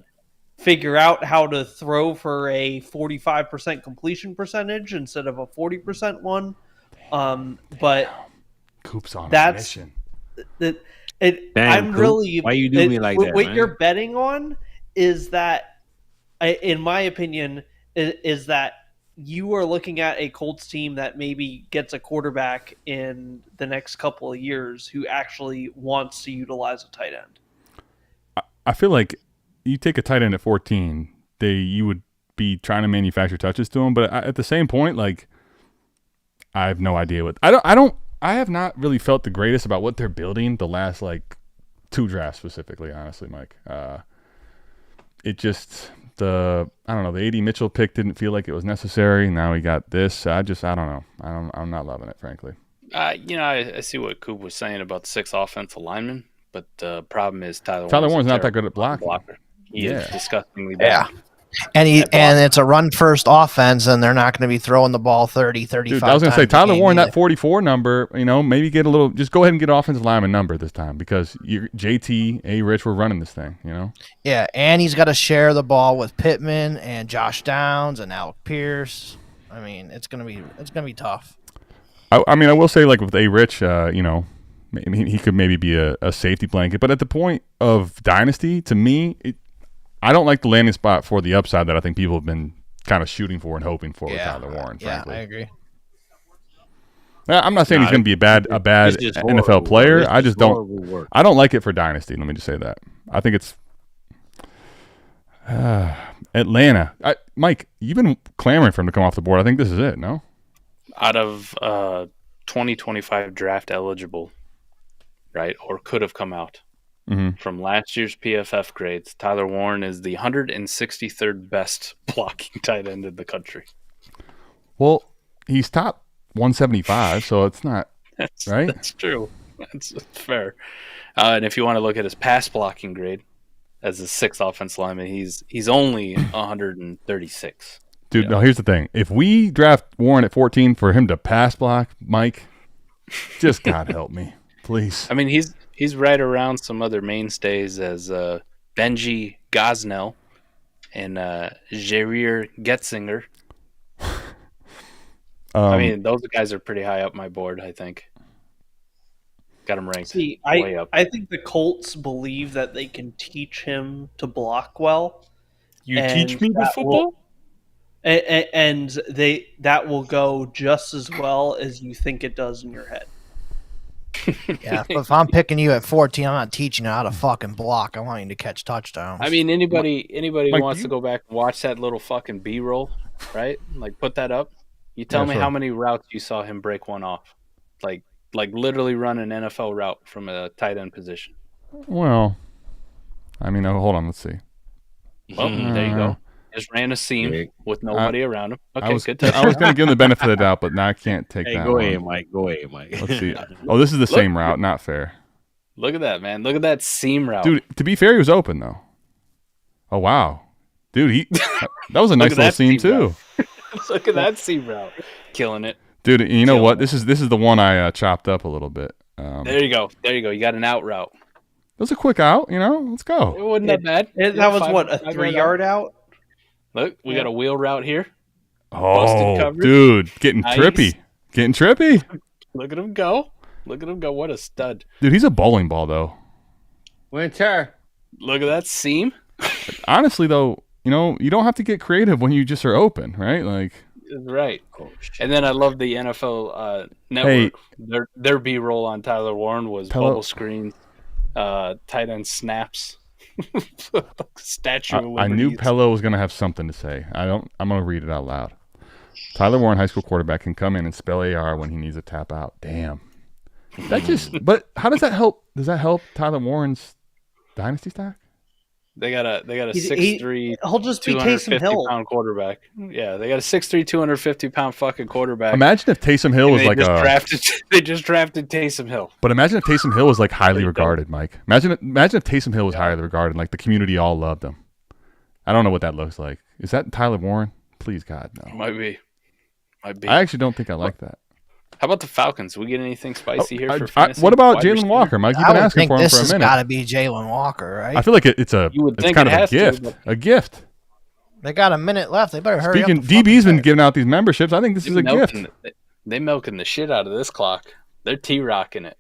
S7: figure out how to throw for a 45% completion percentage instead of a 40% one. But
S2: Coop's on
S7: that's
S2: a mission.
S7: I'm
S4: Coop,
S7: really.
S4: Why you do me like that,
S7: what
S4: man?
S7: you're betting on is that, in my opinion, is that you are looking at a Colts team that maybe gets a quarterback in the next couple of years who actually wants to utilize a tight end.
S2: I feel like you take a tight end at 14, you would be trying to manufacture touches to him, but at the same point, like, I have no idea what I have not really felt the greatest about what they're building the last like 2 drafts specifically, honestly, Mike. It just the A.D. Mitchell pick didn't feel like it was necessary. Now we got this. I don't know. I'm not loving it, frankly.
S9: I see what Coop was saying about the 6 offensive linemen, but the problem is Tyler
S2: Warren's not that good at blocking.
S9: Blocker. He is disgustingly bad.
S5: Yeah. And it's a run first offense, and they're not going to be throwing the ball 30, 35
S2: Dude, I was going to say, Tyler Warren,
S5: either.
S2: that 44 number, maybe just go ahead and get an offensive lineman number this time because JT, A-Rich, we're running this thing,
S5: Yeah, and he's got to share the ball with Pittman and Josh Downs and Alec Pierce. I mean, it's gonna be tough.
S2: I will say, like with A-Rich, he could maybe be a safety blanket, but at the point of Dynasty, to me, I don't like the landing spot for the upside that I think people have been kind of shooting for and hoping for with Tyler Warren, frankly.
S5: Yeah, I agree.
S2: I'm not saying he's going to be a bad NFL player. I just don't. I don't like it for Dynasty. Let me just say that. I think it's Atlanta. Mike, you've been clamoring for him to come off the board. I think this is it. No.
S9: Out of 2025 draft eligible, right, or could have come out. Mm-hmm. From last year's PFF grades, Tyler Warren is the 163rd best blocking tight end in the country.
S2: Well, he's top 175, so it's not right.
S9: That's true. That's fair. And if you want to look at his pass blocking grade as a 6th offensive lineman, he's only 136.
S2: Dude, no. Here's the thing: if we draft Warren at 14 for him to pass block, Mike, just God help me, please.
S9: I mean, he's right around some other mainstays as Benji Gosnell and Jair Getzinger. I mean, those guys are pretty high up my board, I think. Got him ranked way up.
S7: I think the Colts believe that they can teach him to block well.
S9: You teach me the football?
S7: And that will go just as well as you think it does in your head.
S5: Yeah, if I'm picking you at 14, I'm not teaching you how to fucking block. I want you to catch touchdowns.
S9: I mean, anybody who wants to go back and watch that little fucking B-roll, right? Like, put that up. You tell me how many routes you saw him break one off. Like literally run an NFL route from a tight end position.
S2: Well, I mean, hold on. Let's see.
S9: Well, there you go. Just ran a seam with nobody around him. Okay,
S2: I was
S9: good.
S2: I was going to give him the benefit of the doubt, but now I can't take that.
S4: Go ahead, Mike. Go ahead, Mike.
S2: Let's see. Oh, this is the same route. Not fair.
S9: Look at that, man. Look at that seam route.
S2: Dude, to be fair, he was open, though. Oh, wow. Dude, that was a nice little seam, too.
S9: Look at that seam route. Killing it.
S2: Dude, and you know what? This is the one I chopped up a little bit.
S9: There you go. You got an out route.
S2: It was a quick out, Let's go.
S9: It wasn't that bad.
S7: That was what, a 3-yard out?
S9: Look, we got a wheel route here.
S2: Oh, dude, getting trippy.
S9: Look at him go. What a stud.
S2: Dude, he's a bowling ball, though.
S4: Winter.
S9: Look at that seam.
S2: Honestly, though, you don't have to get creative when you just are open, right? Like,
S9: right. And then I love the NFL Network. Their B-roll on Tyler Warren was bubble screens, tight end snaps. Statue of Liberty.
S2: I knew Pello was going to have something to say. I'm going to read it out loud. Tyler Warren, high school quarterback, can come in and spell AR when he needs a tap out. Damn. But how does that help? Does that help Tyler Warren's dynasty stack?
S9: They got a 6'3",
S7: he'll just be Taysom Hill
S9: pound quarterback. Yeah, they got a 6'3", 250-pound fucking quarterback.
S2: Imagine if Taysom Hill was
S9: they just drafted Taysom Hill.
S2: But imagine if Taysom Hill was like highly regarded, Mike. Imagine if Taysom Hill was highly regarded, like the community all loved him. I don't know what that looks like. Is that Tyler Warren? Please God, no.
S9: Might be.
S2: I actually don't think I like that.
S9: How about the Falcons? We get anything spicy here for fantasy?
S2: What about Jalen Walker, Mike? You've been asking for him for a minute. This has
S5: got to be Jalen Walker, right?
S2: I feel like it's kind of a gift. A gift.
S5: They got a minute left. They better hurry up.
S2: DB's been giving out these memberships. I think this is a gift.
S9: They milking the shit out of this clock. They're T-rocking it.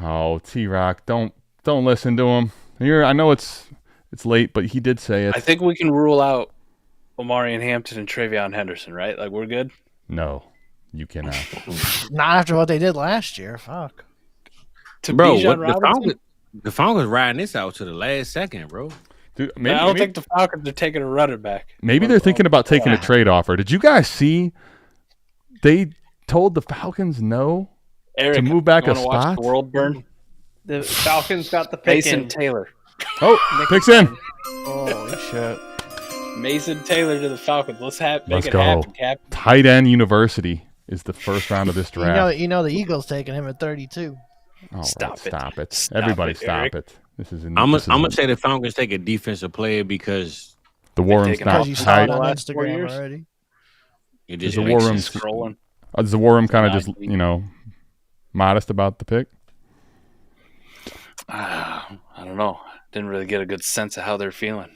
S2: Oh, T-Rock, don't listen to him. I know it's late, but he did say it.
S9: I think we can rule out Omarion Hampton and Travion Henderson, right? Like, we're good?
S2: No, you cannot.
S5: Not after what they did last year. Fuck.
S4: Bro, the Falcons riding this out to the last second, bro.
S2: Dude,
S9: I don't think the Falcons are taking a runner back.
S2: Maybe they're thinking about taking a trade offer. Did you guys see they told the Falcons no
S9: to
S2: move back a spot?
S9: Watch the world burn?
S7: The Falcons got the pick
S9: Mason Taylor.
S2: Oh, picks in.
S5: Holy shit.
S9: Mason Taylor to the Falcons. Let's make it
S2: go.
S9: Happen, Cap.
S2: Tight end University is the first round of this draft.
S5: You know the Eagles taking him at 32.
S2: Oh,
S9: Stop
S2: it. Everybody stop it. This is
S4: I'm gonna say the Falcons take a defensive player because
S2: the war room's not
S5: because you saw it on Instagram already.
S4: It just
S2: the war room's
S9: scrolling.
S2: Is the war room kind of just modest about the pick?
S9: I don't know. Didn't really get a good sense of how they're feeling.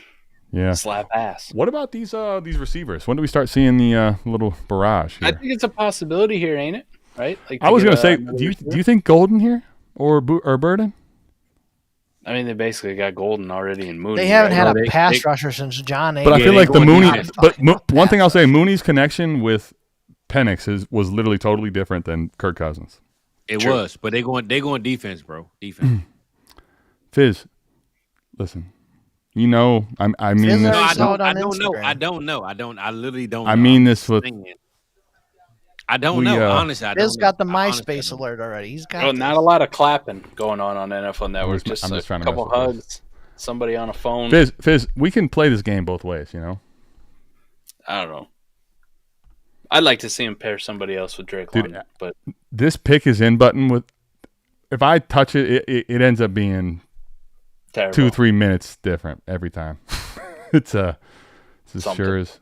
S2: Yeah.
S9: Slap ass.
S2: What about these receivers? When do we start seeing the little barrage here?
S9: I think it's a possibility here, ain't it? Right? Like
S2: I was going to say, do you think Golden here or Burden?
S9: I mean, they basically got Golden already in Mooney.
S5: They haven't had a pass rusher since John A.
S2: But I feel like the Mooney. But one thing I'll say, Mooney's connection with Penix was literally totally different than Kirk Cousins.
S4: It was, but they going defense, bro. Defense.
S2: Fizz, listen. I mean this.
S4: I don't know. I literally don't know.
S2: I mean this with.
S9: I don't know. Honestly, I don't know.
S5: Fizz got the MySpace alert already. He's got.
S9: Not a lot of clapping going on NFL Network. Just a couple hugs, somebody on a phone.
S2: Fizz, we can play this game both ways, I
S9: don't know. I'd like to see him pair somebody else with Drake London, but
S2: this pick is in button with. If I touch it, it ends up being terrible. 2-3 minutes different every time. It's as sure as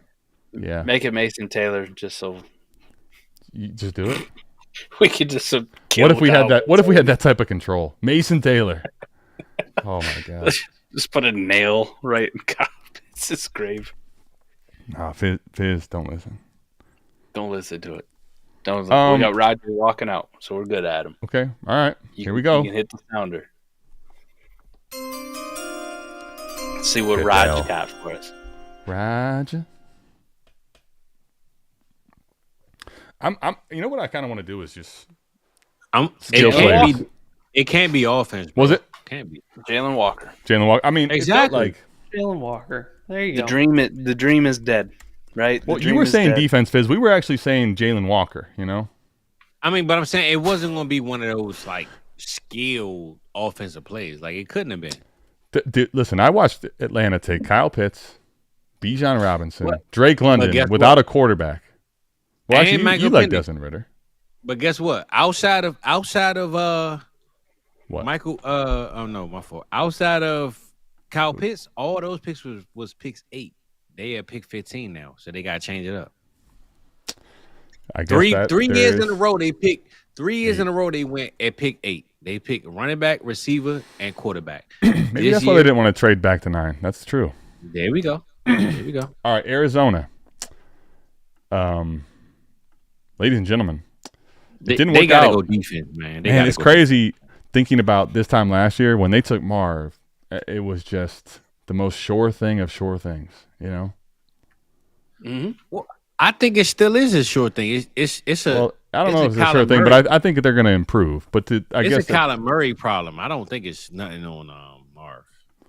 S9: Make it Mason Taylor just so.
S2: You just do it.
S9: We could just.
S2: What if we had that? What if we had that type of control? Mason Taylor. Oh my god!
S9: Just put a nail right in It's his grave.
S2: Nah, Fizz, don't listen.
S9: Don't listen to it. Don't. We got Roger walking out, so we're good at him.
S2: Okay, all right. Here we go.
S9: You can hit the sounder. Let's see what Roger got for us.
S2: Roger. I'm. You know what I kind of want to do is just.
S4: It can't be offense.
S2: Bro. Was it?
S9: Can't be. Jalen Walker.
S2: I mean,
S4: exactly.
S7: Jalen Walker. There you go.
S9: The dream is dead, right?
S2: Well, you were saying defense, Fizz. We were actually saying Jalen Walker.
S4: I mean, but I'm saying it wasn't going to be one of those like skilled offensive plays. Like it couldn't have been.
S2: Listen, I watched Atlanta take Kyle Pitts, Bijan Robinson, Drake London without a quarterback. Well, actually, you like Desmond Ridder.
S4: But guess what? Outside of
S2: what?
S4: Michael no, my fault. Outside of Kyle Pitts, all those picks was picks 8. They at pick 15 now, so they gotta change it up.
S2: I guess
S4: three years in a row they picked 3 years in a row they went at pick 8. They picked running back, receiver, and quarterback.
S2: Maybe that's why they didn't want to trade back to 9. That's true.
S4: There we go. All
S2: right, Arizona. Ladies and gentlemen, it didn't work out.
S4: They gotta go defense, man.
S2: It's crazy thinking about this time last year when they took Marv. It was just the most sure thing of sure things,
S4: Mm-hmm. Well, I think it still is a sure thing. It's a.
S2: Well, I don't know if it's a sure thing, but I think they're going to improve. But I guess
S4: it's a Kyler Murray problem. I don't think it's nothing on Marv.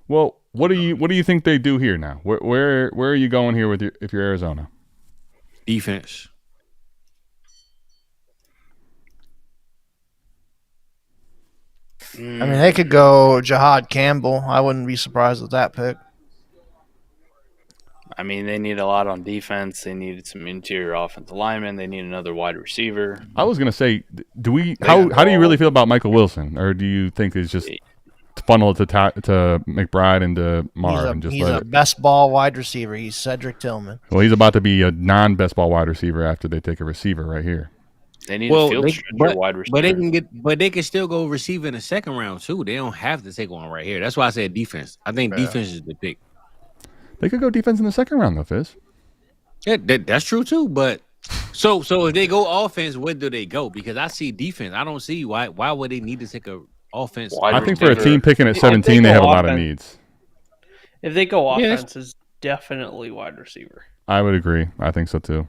S2: Well, what do you think they do here now? Where are you going here if you're Arizona?
S4: Defense.
S5: I mean, they could go Jahad Campbell. I wouldn't be surprised with that pick.
S9: I mean, they need a lot on defense. They needed some interior offensive linemen. They need another wide receiver.
S2: I was gonna say, how do you really feel about Michael Wilson, or do you think it's just funnel it to McBride and to Marv and just
S5: he's a best ball wide receiver. He's Cedric Tillman.
S2: Well, he's about to be a non-best ball wide receiver after they take a receiver right here.
S9: They need a field stretcher wide receiver.
S4: But they can still go receiver in the second round too. They don't have to take one right here. That's why I said defense. I think defense is the pick.
S2: They could go defense in the second round though, Fizz.
S4: Yeah, that's true too. But so if they go offense, where do they go? Because I see defense. I don't see why would they need to take a offense.
S2: I think for a team picking at 17, they have a lot of needs.
S7: If they go offense, is definitely wide receiver.
S2: I would agree. I think so too.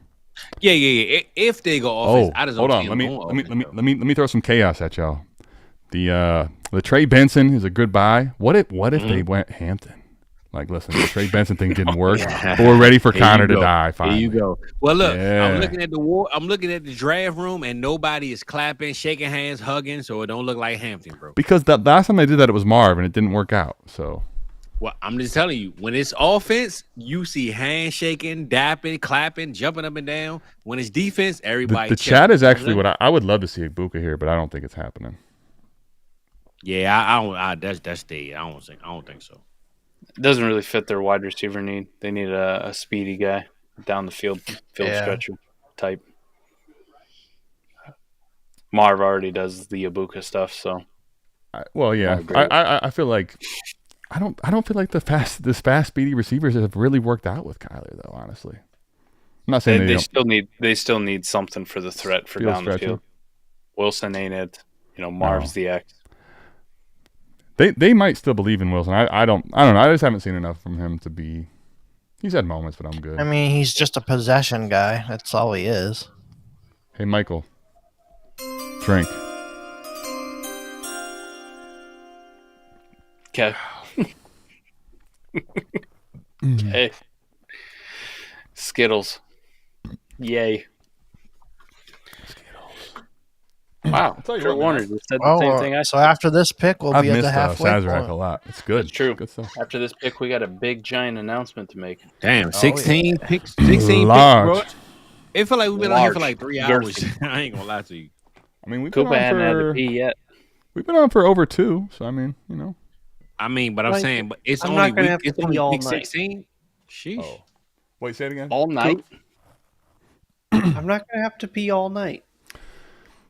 S4: Yeah. If they go offense, I just
S2: hold on. Let me throw some chaos at y'all. The Trey Benson is a good buy. What if they went Hampton? Like, listen, the Trey Benson thing didn't work, but we're ready for Connor to die. Finally.
S4: Here you go. Well, look, I'm looking at I'm looking at the draft room, and nobody is clapping, shaking hands, hugging, so it don't look like Hampton, bro.
S2: Because the last time they did that, it was Marv, and it didn't work out. So,
S4: well, I'm just telling you, when it's offense, you see handshaking, dapping, clapping, jumping up and down. When it's defense, everybody.
S2: The chat is actually what I would love to see Ibuka here, but I don't think it's happening.
S4: Yeah, I don't. That's dead. I don't think so.
S9: It doesn't really fit their wide receiver need. They need a speedy guy down the field stretcher type. Marv already does the Ibuka stuff, so.
S2: I feel like I don't feel like this fast speedy receivers have really worked out with Kyler though. Honestly, I'm not saying
S9: they still need something for the threat for down the field. Wilson ain't it. Marv's the X.
S2: They might still believe in Wilson. I don't know. I just haven't seen enough from him to be. He's had moments, but I'm good.
S5: I mean, he's just a possession guy. That's all he is.
S2: Hey, Michael, drink.
S9: Okay. Okay. Skittles. Yay. Wow, Kurt Warner just said the same thing.
S5: So after this pick, we'll be at the halfway point.
S2: Sazerac a lot. It's good.
S9: It's true.
S2: Good stuff.
S9: After this pick, we got a big giant announcement to make.
S4: Damn, 16 picks. 16
S2: large.
S4: picks, bro. It feel like we've been on here for like 3 hours. I ain't gonna lie to you.
S2: I mean, we've been on
S9: hadn't had to pee yet.
S2: We've been on for over 2, so I mean,
S4: but I'm saying, but it's
S7: I'm
S4: only
S7: not gonna have
S4: week.
S7: to
S4: It's
S7: pee all
S4: only week
S7: night.
S4: 16. Sheesh.
S2: Oh. Wait, say it again.
S9: All night.
S7: I'm not gonna have to pee all night.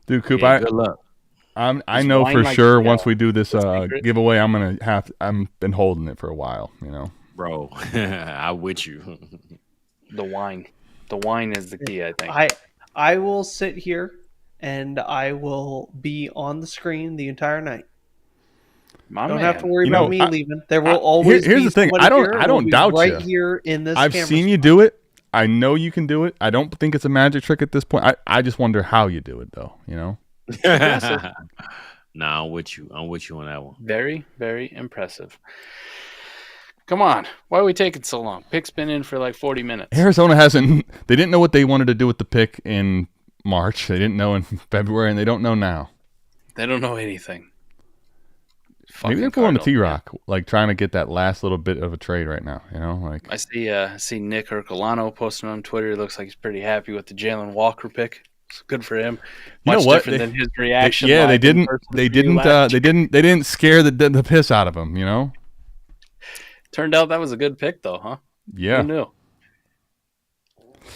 S2: Dude, Coop,
S4: Good luck.
S2: I know for sure once we do this giveaway, I'm been holding it for a while,
S4: Bro, I'm with you.
S9: The wine is the key, I think.
S7: I will sit here and I will be on the screen the entire night. Don't have to worry about me leaving. There will always
S2: here's
S7: be
S2: the thing. I don't doubt
S7: right
S2: you.
S7: Here in this.
S2: I've seen you do it. I know you can do it. I don't think it's a magic trick at this point. I just wonder how you do it, though.
S4: Nah, I'm with you. I'm with you on that one.
S9: Very, very impressive. Come on. Why are we taking so long? Pick's been in for like 40 minutes.
S2: Arizona hasn't. They didn't know what they wanted to do with the pick in March. They didn't know in February, and they don't know now.
S9: They don't know anything.
S2: Maybe they're pulling the T-Rock, like trying to get that last little bit of a trade right now.
S9: I see Nick Ercolano posting on Twitter. It looks like he's pretty happy with the Jalen Walker pick. It's good for him. Much different than his reaction.
S2: They didn't scare the piss out of him.
S9: Turned out that was a good pick, though, huh?
S2: Yeah.
S9: Who knew?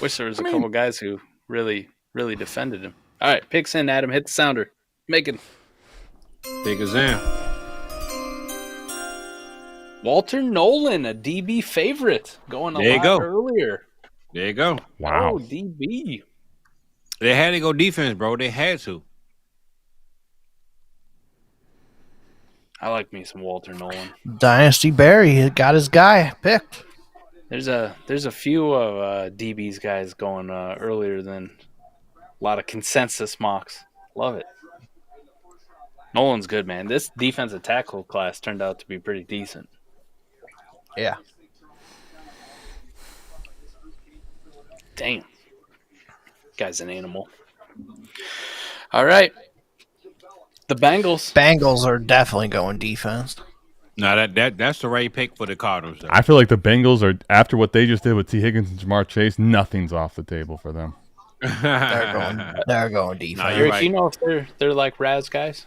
S9: Wish there was a couple guys who really, really defended him. All right, picks in, Adam. Hit the sounder. Making.
S4: Pick us in.
S9: Walter Nolan, a DB favorite, going a lot earlier.
S4: There you go.
S2: Wow.
S9: Oh, DB.
S4: They had to go defense, bro. They had to.
S9: I like me some Walter Nolan.
S5: Dynasty Barry, he got his guy picked.
S9: There's a few of DB's guys going earlier than a lot of consensus mocks. Love it. Nolan's good, man. This defensive tackle class turned out to be pretty decent.
S5: Yeah.
S9: Damn. Guy's an animal. All right.
S3: The Bengals.
S5: Bengals are definitely going defense.
S4: No, that's the right pick for the Cardinals. Though.
S2: I feel like the Bengals are, after what they just did with T. Higgins and Jamar Chase, nothing's off the table for them.
S5: They're going defense.
S3: No, Eric, you know if they're like Raz guys?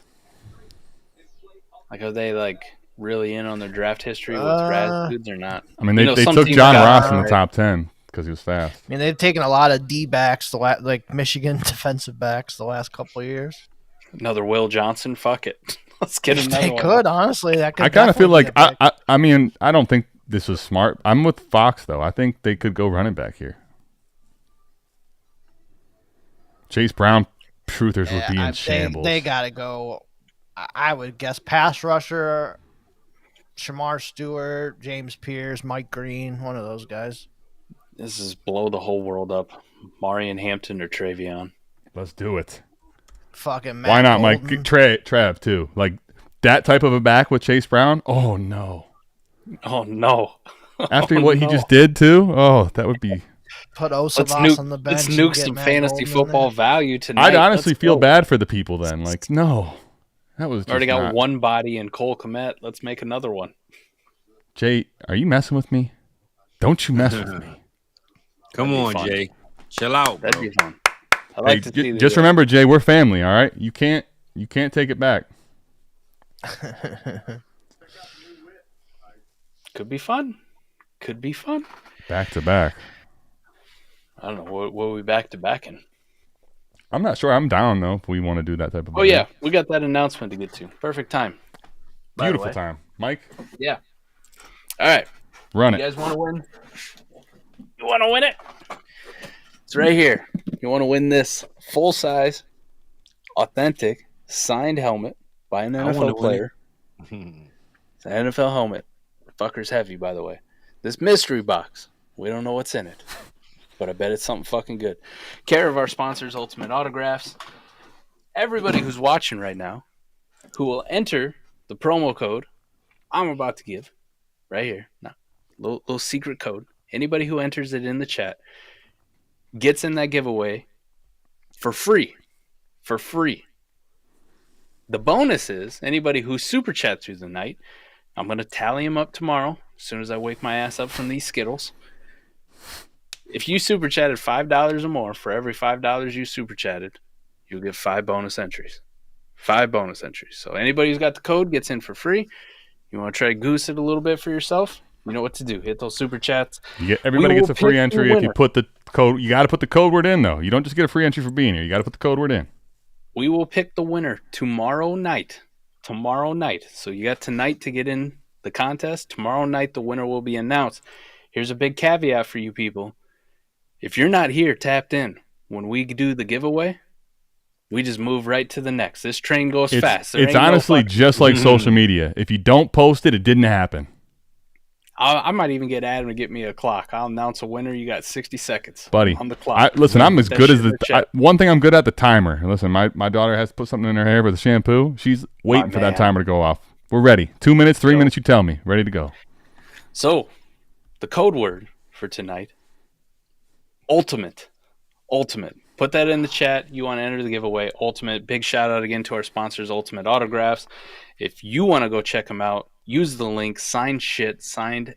S3: Like, are they like really in on their draft history with Raz dudes or not?
S2: I mean, they took John Ross in the top 10 because he was fast.
S5: I mean, they've taken a lot of D backs, like Michigan defensive backs, the last couple of years.
S3: Another Will Johnson, fuck it. Let's get another
S5: They
S3: one.
S5: could, honestly. That could
S2: I kind of feel like, I mean, I don't think this was smart. I'm with Fox, though. I think they could go running back here. Chase Brown, truthers would be in shambles.
S5: They got to go, I would guess, pass rusher, Shamar Stewart, James Pierce, Mike Green, one of those guys.
S3: This is blow the whole world up. Marion Hampton or Travion.
S2: Let's do it.
S5: Fucking Matt
S2: Why not,
S5: Golden.
S2: Mike? Trav, too. Like, that type of a back with Chase Brown? Oh, no.
S3: Oh, no.
S2: After what he just did, too? Oh, that would be...
S5: Put Osavas on the bench.
S3: Let's nuke some fantasy football value tonight.
S2: I'd honestly feel bad for the people then. Like, no. That was just
S3: already got one body in Cole Kmet. Let's make another one.
S2: Jay, are you messing with me? Don't you mess with me.
S4: Come on, Jay. Chill out, bro.
S3: That'd be fun. I like to see
S2: just remember, Jay, we're family, all right? You can't take it back.
S3: Could be fun. Could be fun.
S2: Back to back.
S3: I don't know. What are we back to back in?
S2: I'm not sure. I'm down, though, if we want to do that type of
S3: Oh, yeah. We got that announcement to get to. Perfect time.
S2: Beautiful time. Mike?
S3: Yeah. All right.
S2: Run it.
S3: You guys want to win? You want to win it? It's right here. You want to win this full-size, authentic, signed helmet by an NFL player. It's an NFL helmet. The fucker's heavy, by the way. This mystery box. We don't know what's in it. But I bet it's something fucking good. Care of our sponsors, Ultimate Autographs. Everybody who's watching right now who will enter the promo code I'm about to give right here. Now, little secret code. Anybody who enters it in the chat gets in that giveaway for free. For free. The bonus is anybody who super chats through the night, I'm going to tally them up tomorrow as soon as I wake my ass up from these Skittles. If you super chatted $5 or more, for every $5 you super chatted, you'll get 5 bonus entries. 5 bonus entries. So anybody who's got the code gets in for free. You want to try to goose it a little bit for yourself? You know what to do. Hit those super chats.
S2: Everybody gets a free entry if you put the code. You got to put the code word in, though. You don't just get a free entry for being here. You got to put the code word in.
S3: We will pick the winner tomorrow night. Tomorrow night. So you got tonight to get in the contest. Tomorrow night, the winner will be announced. Here's a big caveat for you people. If you're not here tapped in when we do the giveaway, we just move right to the next. This train goes fast.
S2: It's honestly just like social media. If you don't post it, it didn't happen.
S3: I might even get Adam to get me a clock. I'll announce a winner. You got 60 seconds.
S2: Buddy,
S3: on the clock.
S2: Listen, I'm as good as one thing I'm good at, the timer. Listen, my daughter has to put something in her hair with the shampoo. She's waiting for that timer to go off. We're ready. 2 minutes, 3 minutes, you tell me. Ready to go.
S3: So, the code word for tonight, Ultimate. Ultimate. Put that in the chat. You want to enter the giveaway. Ultimate. Big shout out again to our sponsors, Ultimate Autographs. If you want to go check them out, use the link signedsh.it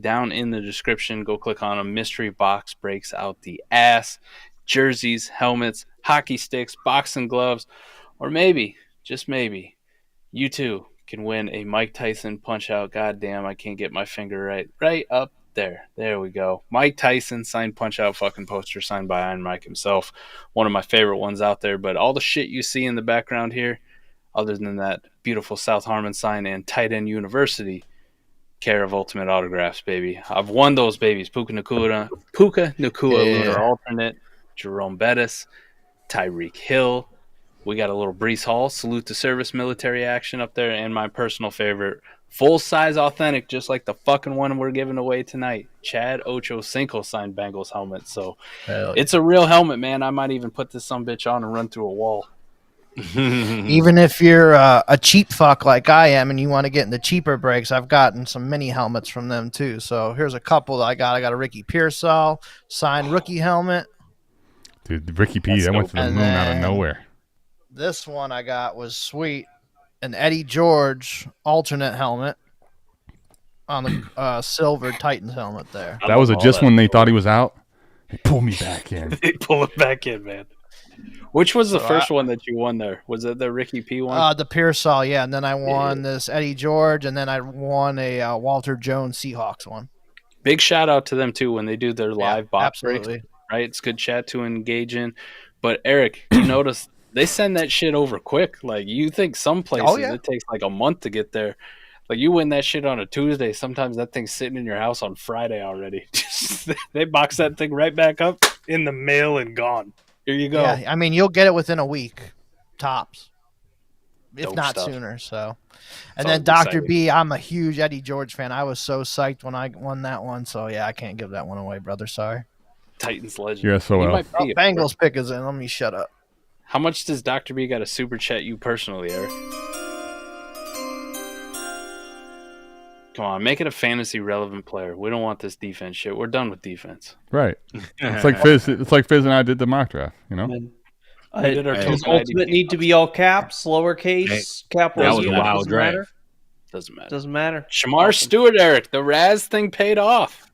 S3: down in the description. Go click on them. Mystery box breaks out the ass. Jerseys, helmets, hockey sticks, boxing gloves, or maybe, just maybe, you too can win a Mike Tyson punch out. God damn, I can't get my finger right up there. There we go. Mike Tyson signed punch out fucking poster signed by Iron Mike himself. One of my favorite ones out there. But all the shit you see in the background here, other than that beautiful South Harmon sign and Tight End University, care of Ultimate Autographs, baby. I've won those babies. Puka Nacua, Lunar Alternate, Jerome Bettis, Tyreek Hill. We got a little Brees Hall, salute to service military action up there, and my personal favorite, full-size authentic, just like the fucking one we're giving away tonight, Chad Ochocinco signed Bengals helmet. So it's a real helmet, man. I might even put this sumbitch on and run through a wall.
S5: Even if you're a cheap fuck like I am and you want to get in the cheaper breaks, I've gotten some mini helmets from them too. So here's a couple that I got. I got a Ricky Pearsall signed rookie helmet.
S2: Dude, Ricky P, that went to the moon out of nowhere.
S5: This one I got was sweet. An Eddie George alternate helmet on the silver Titans helmet there.
S2: That was just when they thought he was out. They pulled me back in.
S3: They pull it back in, man. Which was the first one that you won there? Was it the Ricky P one?
S5: The Pearsall, yeah. And then I won this Eddie George, and then I won a Walter Jones Seahawks one.
S3: Big shout out to them, too, when they do their live box breaks.
S5: Absolutely.
S3: Right? It's good chat to engage in. But, Eric, you notice they send that shit over quick. Like, you think some places it takes like a month to get there. Like, you win that shit on a Tuesday. Sometimes that thing's sitting in your house on Friday already. They box that thing right back up in the mail and gone. Here you go.
S5: Yeah, I mean, you'll get it within a week, tops, if
S3: Dope
S5: not
S3: stuff.
S5: sooner. So, and then Dr. B, I'm a huge Eddie George fan. I was so psyched when I won that one. So yeah, I can't give that one away, brother. Sorry.
S3: Titans legend.
S2: You're SOL.
S5: Bengals pick is in. Let me shut up.
S3: How much does Dr. B got to super chat you personally, Eric? Come on, make it a fantasy relevant player. We don't want this defense shit. We're done with defense.
S2: Right. It's like Fizz. It's like Fizz and I did the mock draft. You know.
S7: Does ultimate need to be all caps, lowercase, capital?
S4: That was a wild draft.
S3: Doesn't matter.
S7: Doesn't matter.
S3: Shamar Stewart, Eric. The Raz thing paid off.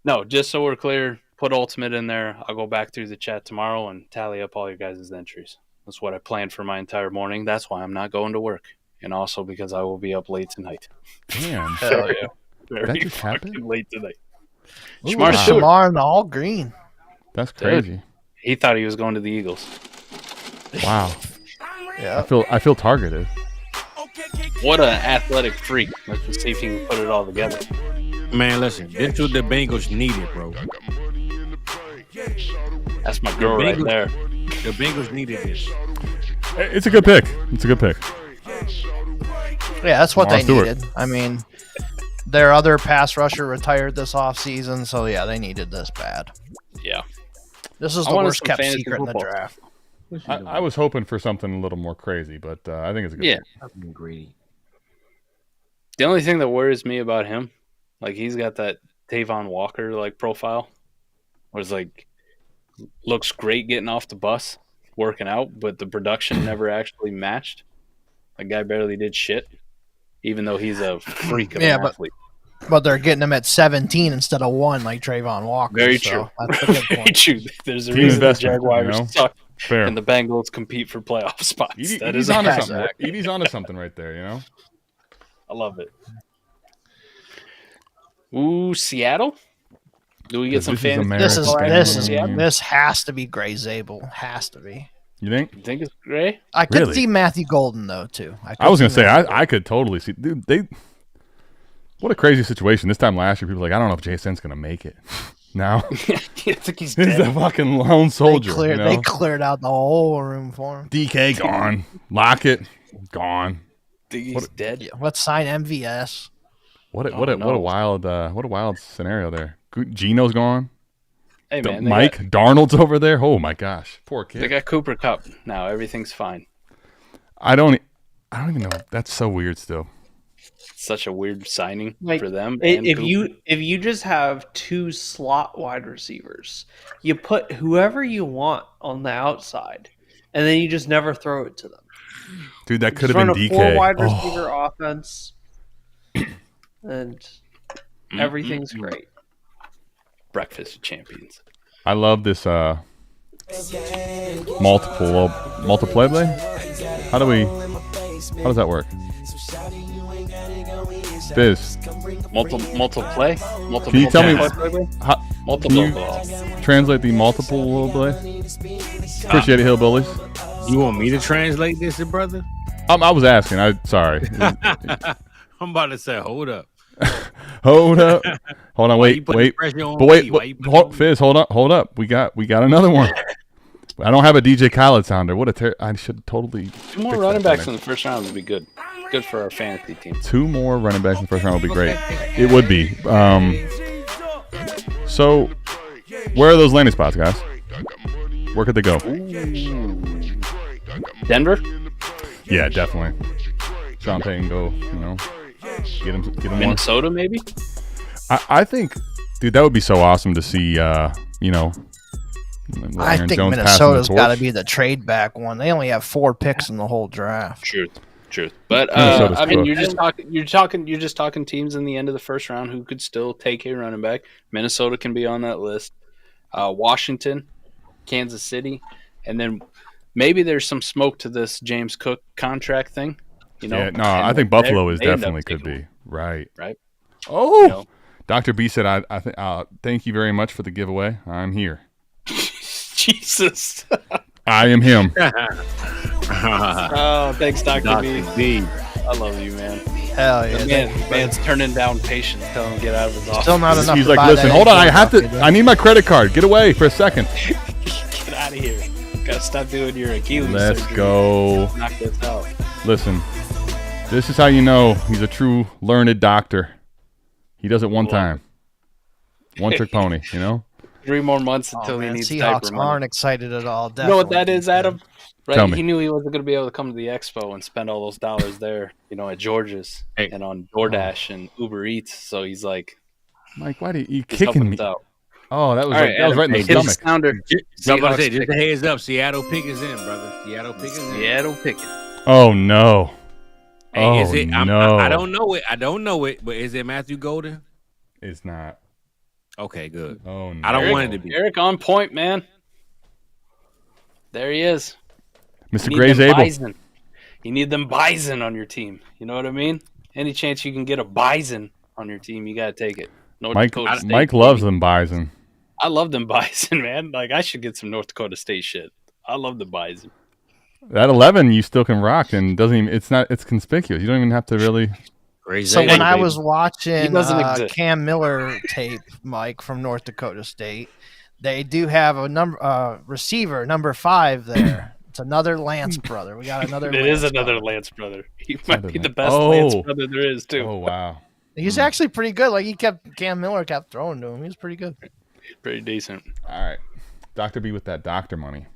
S3: No, just so we're clear, put ultimate in there. I'll go back through the chat tomorrow and tally up all your guys' entries. That's what I planned for my entire morning. That's why I'm not going to work. And also because I will be up late tonight.
S2: Damn.
S3: Hell yeah.
S2: That just happened?
S3: Late tonight.
S5: Shamar Stewart. Shamar in all green.
S2: That's crazy.
S3: Dude, he thought he was going to the Eagles.
S2: Wow.
S5: Yeah.
S2: I feel targeted.
S3: What an athletic freak. Let's just see if he can put it all together.
S4: Man, listen, this is what the Bengals needed, bro.
S3: That's my girl right there.
S4: The Bengals needed this.
S2: It's a good pick. It's a good pick.
S5: Yeah, that's what they
S2: Stewart.
S5: needed. I mean, their other pass rusher retired this offseason, so yeah, they needed this bad.
S3: Yeah.
S5: This is the worst kept secret in the draft.
S2: I was hoping for something a little more crazy, but I think it's a good pick.
S4: I'm greedy.
S3: The only thing that worries me about him, like he's got that Tavon Walker like profile, where it's like looks great getting off the bus, working out, but the production never actually matched. That guy barely did shit, even though he's a freak of an athlete.
S5: But they're getting him at 17 instead of 1 like Trayvon Walker.
S3: Very true.
S5: That's a good point.
S3: Very true. There's a reason the Jaguars suck
S2: Fair.
S3: and the Bengals compete for playoff spots.
S2: Edie's onto something. Edie's onto something right there, you know?
S3: I love it. Ooh, Seattle? Do we get some fans?
S5: This has to be Gray Zabel. Has to be.
S2: You think?
S3: You think it's Gray?
S5: I could see Matthew Golden though too.
S2: I was gonna say I could totally see. Dude, what a crazy situation. This time last year, people were like, I don't know if JSN's gonna make it. Now,
S3: I think he's dead.
S2: He's a fucking lone soldier.
S5: They cleared out the whole room for him.
S2: DK gone. Lockett gone.
S3: He's dead.
S5: Yeah, let's sign MVS.
S2: What a wild scenario there. Gino's gone.
S3: Hey man,
S2: Darnold's over there. Oh my gosh, poor kid.
S3: They got Cooper Kupp now. Everything's fine.
S2: I don't even know. That's so weird still.
S3: Such a weird signing for them.
S7: If you just have 2 slot wide receivers, you put whoever you want on the outside, and then you just never throw it to them.
S2: Dude, that could have been DK.
S7: 4 wide receiver offense, and everything's great.
S3: Breakfast of champions.
S2: I love this multiple play. How does that work? Fizz.
S3: Multiple play?
S2: Can you tell me translate the multiple play? Appreciate it, Hillbillies.
S4: You want me to translate this, brother?
S2: I was asking. Sorry.
S4: I'm about to say, hold up.
S2: Hold up. Hold on. Wait. Fizz, hold up. We got another one. I don't have a DJ Khaled sounder. I should totally.
S3: 2 more running backs in the first round would be good. Good for our fantasy team.
S2: 2 more running backs in the first round would be great. It would be. So, where are those landing spots, guys? Where could they go?
S3: Denver?
S2: Yeah, definitely. Sean Payton go, get him
S3: Minnesota, maybe?
S2: I think, dude, that would be so awesome to see,
S5: I think
S2: Jones
S5: Minnesota's got to be the trade back one. They only have 4 picks in the whole draft.
S9: Truth. But I mean, you're just talking teams in the end of the first round who could still take a running back. Minnesota can be on that list. Washington, Kansas City, and then maybe there's some smoke to this James Cook contract thing.
S2: I think Buffalo is definitely could be right.
S9: Oh,
S2: Dr. B said, "I think thank you very much for the giveaway. I'm here."
S9: Jesus,
S2: I am him.
S9: Oh, thanks, Dr. B. I love you, man.
S5: Hell yeah.
S9: Man's turning down patients. Tell him to get out of his office.
S5: Still not enough.
S2: He's like, listen, hold on. I need my credit card. Get away for a second.
S9: Get out of here. Gotta stop doing your Achilles
S2: Let's
S9: surgery.
S2: go.
S9: Knock this out.
S2: Listen, this is how you know he's a true learned doctor. He does it one time. One trick pony,
S9: 3 more months until he needs
S5: Seahawks
S9: diaper money.
S5: aren't excited at all.
S9: You know what that is, Adam? Right?
S2: Tell me.
S9: He knew he wasn't going to be able to come to the expo and spend all those dollars there, at George's and on DoorDash and Uber Eats. So he's like,
S2: Mike, why are you kicking me?
S9: Out.
S2: Oh, that was
S9: right,
S2: that was right in the stomach.
S4: Just a heads up. Seattle pick is in, brother. Seattle pick is in.
S9: Seattle pick it.
S2: Oh, no.
S4: Hey, is it?
S2: No.
S4: I don't know it. But is it Matthew Golden?
S2: It's not.
S4: Okay, good.
S2: Oh, no.
S4: I don't want it to be.
S9: Eric on point, man. There he is.
S2: Mr. Gray's able.
S9: You need them bison on your team. You know what I mean? Any chance you can get a bison on your team, you got to take it.
S2: Mike loves them bison.
S9: I love them bison, man. Like, I should get some North Dakota State shit. I love the bison.
S2: That 11 you still can rock and doesn't even it's conspicuous. You don't even have to really.
S5: So when I was watching Cam Miller tape, Mike, from North Dakota State, they do have a receiver, number 5 there. It's another Lance brother. We got another.
S9: It is another Lance brother. He might be the best Lance brother there is too.
S2: Oh wow.
S5: He's actually pretty good. Like Cam Miller kept throwing to him. He was pretty good.
S9: Pretty decent.
S2: All right, Dr. B with that doctor money.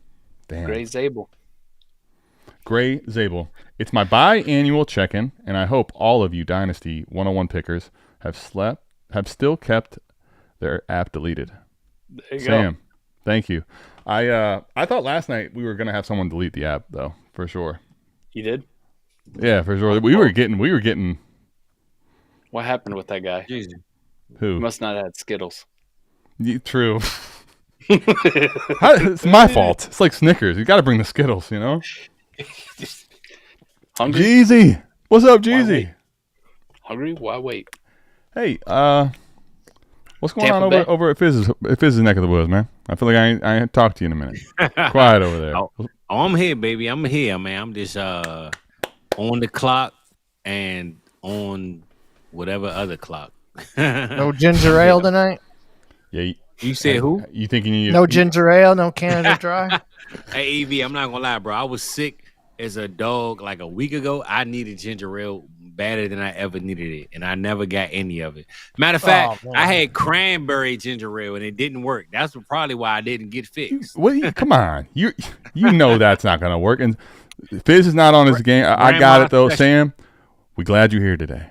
S2: Damn.
S9: Gray Zabel.
S2: Gray Zabel. It's my biannual check-in, and I hope all of you Dynasty 101 pickers have still kept their app deleted.
S9: There you
S2: Sam,
S9: go.
S2: thank you. I thought last night we were gonna have someone delete the app though, for sure.
S9: You did?
S2: Yeah, for sure. We were getting.
S9: What happened with that guy?
S4: Jesus.
S2: Who?
S9: He must not have had Skittles.
S2: True. It's my fault. It's like Snickers. You got to bring the Skittles,
S9: Hungry?
S2: Jeezy. What's up, Jeezy?
S9: Hungry? Why wait?
S2: Hey, what's going on over at Fizz's neck of the woods, man? I feel like I ain't talked to you in a minute. Quiet over there.
S4: Oh, I'm here, baby. I'm here, man. I'm just on the clock and on whatever other clock.
S5: No ginger ale tonight?
S2: Yeah.
S4: You said who?
S2: You thinking you
S5: no ginger ale, no Canada Dry?
S4: Hey, EV, I'm not gonna lie, bro. I was sick as a dog like a week ago. I needed ginger ale badder than I ever needed it, and I never got any of it. Matter of fact, I had cranberry ginger ale, and it didn't work. That's probably why I didn't get fixed.
S2: Come on, you know that's not gonna work. And Fizz is not on his game. I got it though, Sam. We glad you're here today.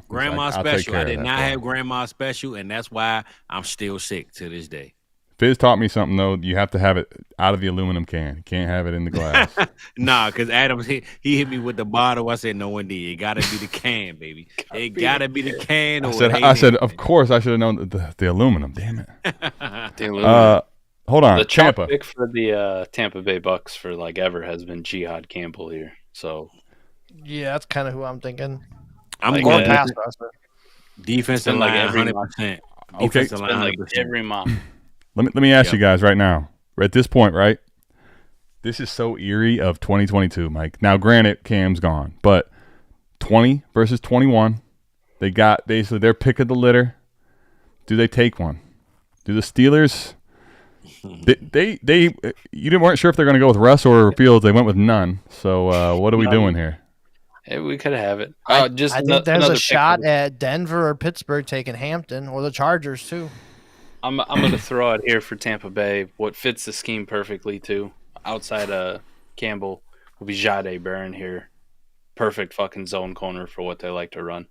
S4: Grandma special. I did not have grandma special, and that's why I'm still sick to this day.
S2: Fizz taught me something though. You have to have it out of the aluminum can. You can't have it in the glass.
S4: Nah, because Adam he hit me with the bottle. I said no, indeed, it gotta be the can, baby. It gotta be the can.
S2: I said, of course, I should have known the aluminum. Damn it.
S9: The aluminum.
S2: Hold on.
S9: The
S2: Tampa
S9: pick for the Tampa Bay Bucks for like ever has been Jihad Campbell here. So
S5: yeah, that's kind of who I'm thinking.
S4: I'm
S5: like
S4: going
S5: pass
S4: defensive
S9: like
S4: line,
S9: every
S4: 100%.
S9: Okay, it's been like every mock.
S2: Let me ask you guys right now. At this point, right? This is so eerie of 2022, Mike. Now, granted, Cam's gone, but 20 versus 21, they got basically their pick of the litter. Do they take one? Do the Steelers? You weren't sure if they're going to go with Russ or Fields. They went with none. So what are we doing here?
S9: Hey, we could have it.
S5: I think there's a shot at Denver or Pittsburgh taking Hampton, or the Chargers too.
S9: I'm going to throw it here for Tampa Bay. What fits the scheme perfectly too, outside of Campbell, will be Jade Barron here. Perfect fucking zone corner for what they like to run.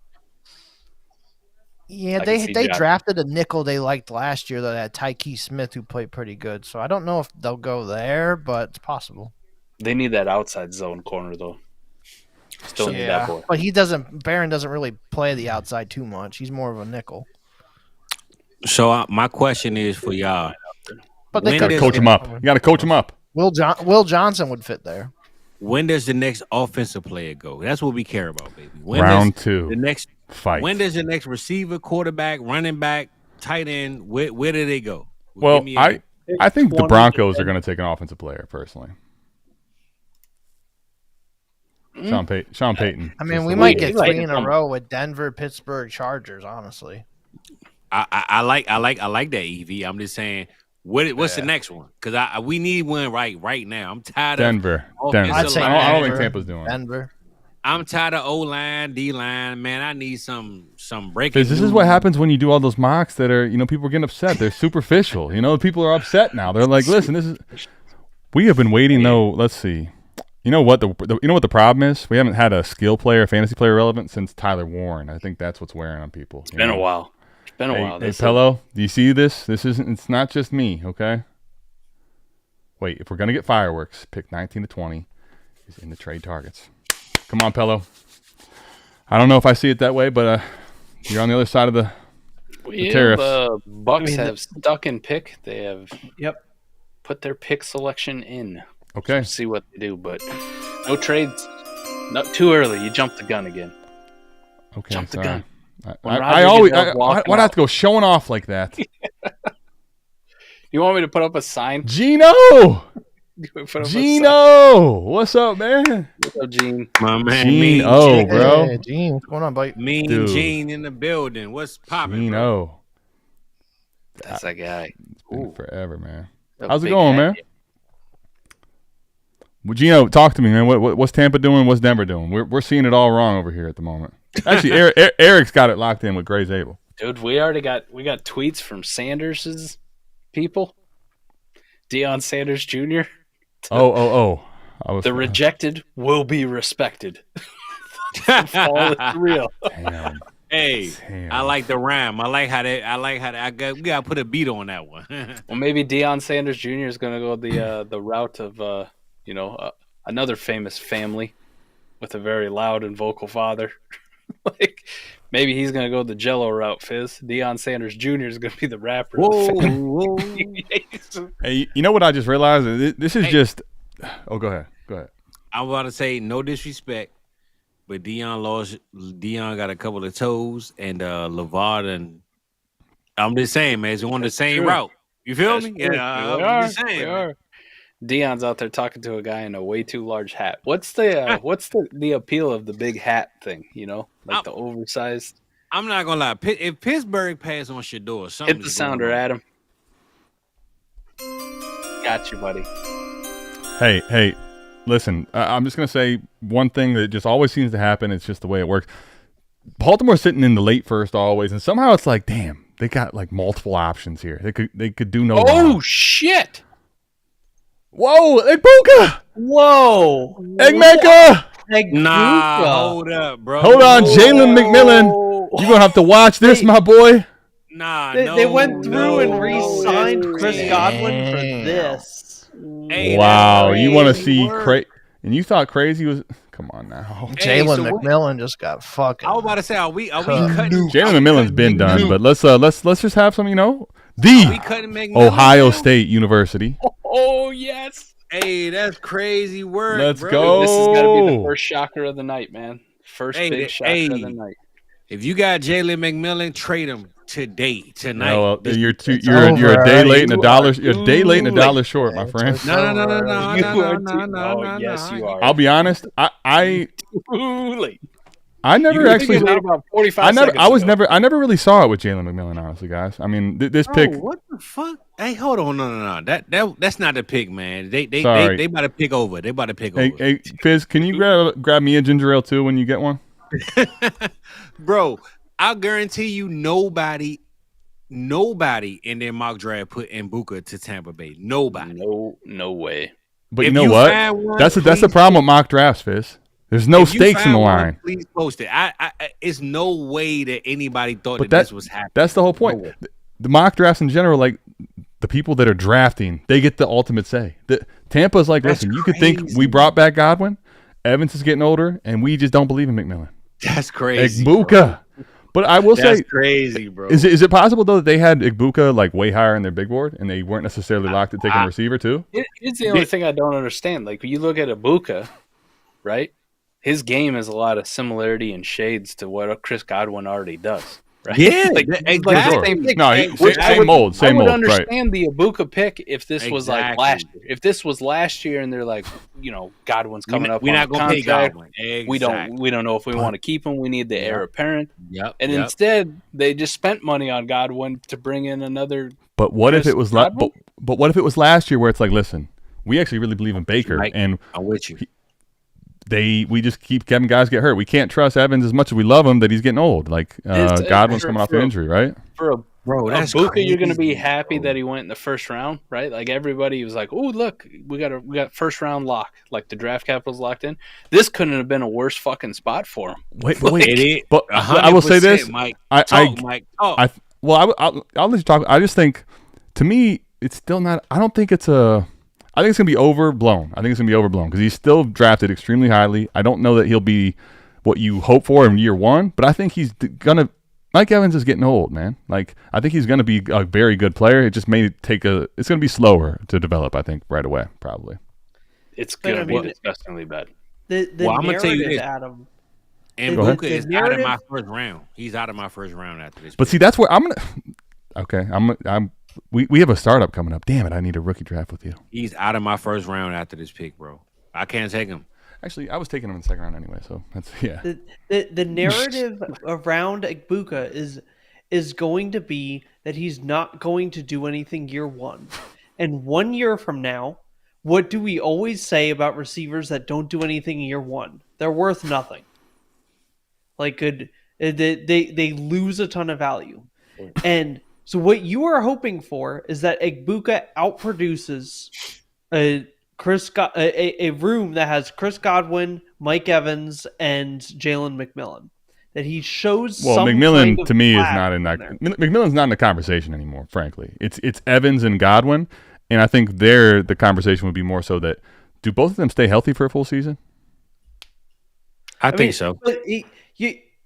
S5: Yeah, they drafted a nickel they liked last year that had Tyke Smith who played pretty good. So I don't know if they'll go there, but it's possible.
S9: They need that outside zone corner though. Still need that boy.
S5: But Barron doesn't really play the outside too much. He's more of a nickel.
S4: So my question is for y'all.
S5: But they
S2: gotta coach him up. You got to coach him up.
S5: Will Johnson would fit there.
S4: When does the next offensive player go? That's what we care about, baby.
S2: Round 2.
S4: The next
S2: fight.
S4: When does the next receiver, quarterback, running back, tight end? Where do they go?
S2: Well, I think the Broncos are going to take an offensive player personally. Sean Payton.
S5: I mean, we might get 3 in a row with Denver, Pittsburgh, Chargers. Honestly,
S4: I like that EV. I'm just saying, what's the next one? Because we need one right now. I'm tired
S2: Denver.
S4: of
S2: Denver.
S5: I'd say
S2: I don't think Tampa's doing
S5: Denver.
S4: I'm tired of O-line, D-line. Man, I need some breaking.
S2: This is what happens when you do all those mocks that are, people are getting upset. They're superficial. People are upset now. They're like, listen, we have been waiting though. Let's see. You know what the problem is? We haven't had a skill player, fantasy player relevant since Tyler Warren. I think that's what's wearing on people.
S9: It's been a while. Hey,
S2: Pello, do you see this? It's not just me, okay? Wait, if we're gonna get fireworks, pick 19 to 20 is in the trade targets. Come on, Pello. I don't know if I see it that way, but you're on the other side of the tariffs.
S9: The Bucks have stuck in pick. They have put their pick selection in.
S2: Okay.
S9: So see what they do, but no trades. Not too early. You jumped the gun again.
S2: Okay.
S9: Jump the gun.
S2: I always why do I have to go showing off like that?
S9: You want me to put up a sign?
S2: Gino! What's up, man?
S9: What's up, Gene?
S4: My man,
S2: Gene, bro.
S5: Hey, Gene, what's going on, buddy?
S4: Mean Gene in the building. What's popping,
S2: Gino.
S9: That's that guy.
S2: It's been forever, man. How's it going, man? Well, Gino, talk to me, man. What's Tampa doing? What's Denver doing? We're seeing it all wrong over here at the moment. Actually, Eric's got it locked in with Gray Zabel.
S9: Dude, we got tweets from Sanders's people. Deion Sanders Jr.
S2: The
S9: rejected will be respected. Fall is real.
S2: Damn.
S4: Hey, I like the rhyme. I like how we gotta put a beat on that one.
S9: Well, maybe Deion Sanders Jr. is gonna go the route of another famous family with a very loud and vocal father. Like maybe he's gonna go the Jello route. Fizz. Deion Sanders Jr. is gonna be the rapper.
S4: Whoa.
S2: Hey, you know what I just realized? This is just. Oh, go ahead.
S4: I'm about to say no disrespect, but Deion got a couple of toes, and Lavard, and I'm just saying, man, it's on the same route. You feel me?
S9: True.
S4: Yeah, I'm just saying. Man.
S9: Deion's out there talking to a guy in a way too large hat. What's the appeal of the big hat thing? Like the oversized.
S4: I'm not gonna lie. If Pittsburgh pass on Shador, something
S9: hit the sounder, Adam. Got you, buddy.
S2: Hey, listen. I'm just gonna say one thing that just always seems to happen. It's just the way it works. Baltimore's sitting in the late first always, and somehow it's like, damn, they got like multiple options here. They could do no wrong.
S9: Oh shit!
S2: Whoa, Egbuka!
S7: Whoa,
S2: Eggmaker!
S4: Nah, hold up, bro.
S2: Hold on, Jalen McMillan. You're gonna have to watch this, my boy.
S4: Nah,
S7: they went through and re-signed Chris Godwin for this.
S4: Hey,
S2: wow, you want to see and you thought Crazy was? Come on now.
S5: Jalen McMillan just got fucking.
S4: I was about to say, are we cutting?
S2: Jalen McMillan's been done, but let's just have some, the Ohio State University.
S9: Oh yes.
S4: Hey, that's crazy work.
S2: Let's
S4: bro.
S2: go.
S9: This is gotta be the first shocker of the night, man. First big shocker of the night.
S4: If you got Jalen McMillan, trade him tonight.
S2: No, you're a day late and a dollar. You're a day late and a dollar short, my friend.
S4: No.
S9: Yes, you are.
S2: I'll be honest. I
S9: Too late.
S2: I never actually.
S9: About 45
S2: I never really saw it with Jalen McMillan, honestly, guys. I mean, this pick.
S4: What the fuck? Hey, hold on, no. That's not the pick, man. They about to pick over. They about to pick over.
S2: Hey, Fizz, can you grab me a ginger ale too when you get one?
S4: Bro, I guarantee you nobody in their mock draft put Mbuka to Tampa Bay. Nobody.
S9: No way.
S2: But you know what? That's the problem with mock drafts, Fizz. There's no stakes in the line.
S4: Please post it. It's no way that anybody thought that this was happening.
S2: That's the whole point. The mock drafts in general, like the people that are drafting, they get the ultimate say. Tampa's like, listen, you could think we brought back Godwin, Evans is getting older, and we just don't believe in McMillan.
S4: That's crazy.
S2: Igbuka. But I will say,
S4: crazy, bro.
S2: Is it possible though that they had Igbuka like way higher in their big board, and they weren't necessarily locked at taking a receiver too?
S9: It's the only thing I don't understand. Like when you look at Igbuka, right? His game has a lot of similarity and shades to what Chris Godwin already does. Right?
S4: Yeah,
S2: exactly. Same mold. I would
S9: understand the Igbuka pick if this was like last year. If this was last year and they're like, Godwin's coming up.
S4: We're not going to pay Godwin.
S9: Exactly. We don't know if we want to keep him. We need the heir apparent.
S4: Yep.
S9: And instead, they just spent money on Godwin to bring in another.
S2: But what if it was but what if it was last year where it's like, listen, we actually really believe in Baker, and
S4: I'm with you.
S2: We just keep having guys get hurt. We can't trust Evans as much as we love him that he's getting old. Like Godwin's coming off an injury, right?
S9: That's Igbuka, you're going to be happy that he went in the first round, right? Like everybody was like, "Oh, look, we got first round lock. Like the draft capital's locked in." This couldn't have been a worse fucking spot for him.
S2: Wait. But I will say this,
S4: Mike.
S2: I'll let you talk. I just think, to me, it's still not. I don't think it's a. I think it's going to be overblown. Because he's still drafted extremely highly. I don't know that he'll be what you hope for in year one, but I think he's going to – Mike Evans is getting old, man. Like, I think he's going to be a very good player. It just may take it's going to be slower to develop, I think, right away, probably.
S9: It's going to be disgustingly bad.
S7: I'm going to tell you this, Adam.
S4: And Igbuka is out of my first round. He's out of my first round after this.
S2: But see, that's where I'm going to – okay, We have a startup coming up. Damn it, I need a rookie draft with you.
S4: He's out of my first round after this pick, bro. I can't take him.
S2: Actually, I was taking him in the second round anyway, so that's
S7: The narrative around Igbuka is going to be that he's not going to do anything year one. And 1 year from now, what do we always say about receivers that don't do anything year one? They're worth nothing. Like they lose a ton of value. And so what you are hoping for is that Igbuka outproduces a room that has Chris Godwin, Mike Evans, and Jalen McMillan. That he shows.
S2: Well, McMillan to me is not in that. McMillan's not in the conversation anymore. Frankly, it's Evans and Godwin, and I think the conversation would be more so that do both of them stay healthy for a full season?
S4: I think so.
S7: But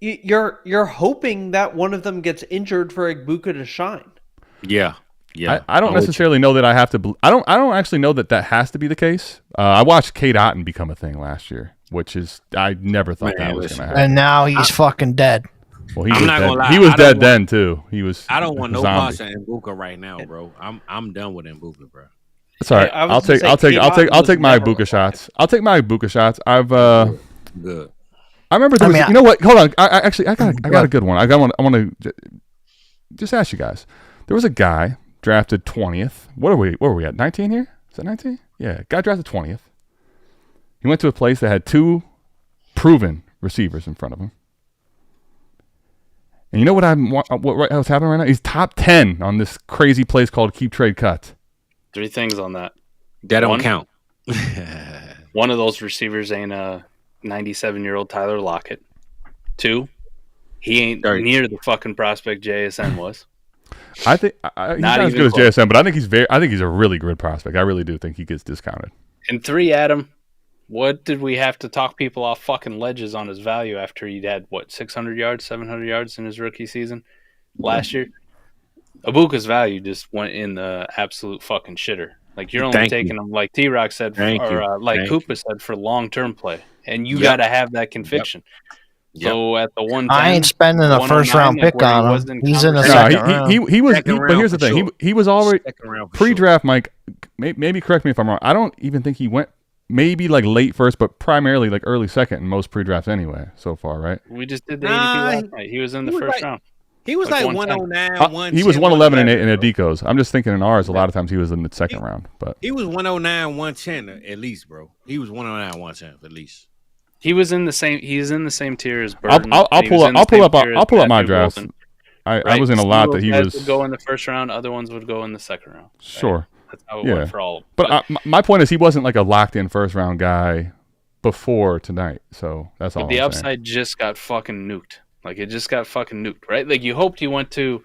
S7: you're hoping that one of them gets injured for Igbuka to shine.
S4: Yeah.
S2: I don't necessarily know that I have to. I don't actually know that has to be the case. I watched Kate Otten become a thing last year, which is I never thought that was going to happen.
S5: And now he's fucking dead.
S2: Well, he was dead then too. He was.
S4: I don't want no parts of Igbuka right now, bro. I'm done with Igbuka, bro.
S2: It's all right. I'll take my Igbuka shots. I'll take my Igbuka shots. I've
S4: good.
S2: I remember there was. You know what? Hold on. I got a good one. I want to just ask you guys. There was a guy drafted 20th. Where were we at? 19 here? Is that 19? Yeah. Guy drafted 20th. He went to a place that had two proven receivers in front of him. And you know what's happening right now? He's top 10 on this crazy place called Keep Trade Cut.
S9: 3 things on that.
S4: That don't count.
S9: One of those receivers ain't a 97-year-old Tyler Lockett. 2, he ain't near the fucking prospect JSN was.
S2: I think he's not as good as JSN, but I think he's a really good prospect. I really do think he gets discounted.
S9: And 3, Adam, what did we have to talk people off fucking ledges on his value after he'd had 600 yards, 700 yards in his rookie season last year? Igbuka's value just went in the absolute fucking shitter. Like you're only taking him, like T-Rock said, Koopa said, for long-term play, and you got to have that conviction. Yep. So at the 110,
S5: I ain't spending a first-round pick on him. He's in the second round.
S2: He was, but here's the thing: he was already pre-draft. Mike, maybe correct me if I'm wrong. I don't even think he went. Maybe like late first, but primarily like early second in most pre-drafts anyway. So far, right?
S9: We just did the ADP last night. He was in the first round.
S4: He was like 109, 110.
S2: He was 111 in Adecos. I'm just thinking in ours, a lot of times he was in the second round. But
S4: he was 109, 110 at least, bro. He was 109, 110 at least.
S9: He was in the same. He's in the same tier as Burton.
S2: I'll pull up my drafts. I was in a lot that he was.
S9: Would go in the first round. Other ones would go in the second round. Right?
S2: Sure.
S9: That's how it went for all of them.
S2: But my point is, he wasn't like a locked-in first-round guy before tonight, so that's all.
S9: But the upside just got fucking nuked. Like it just got fucking nuked, right? Like you hoped he went to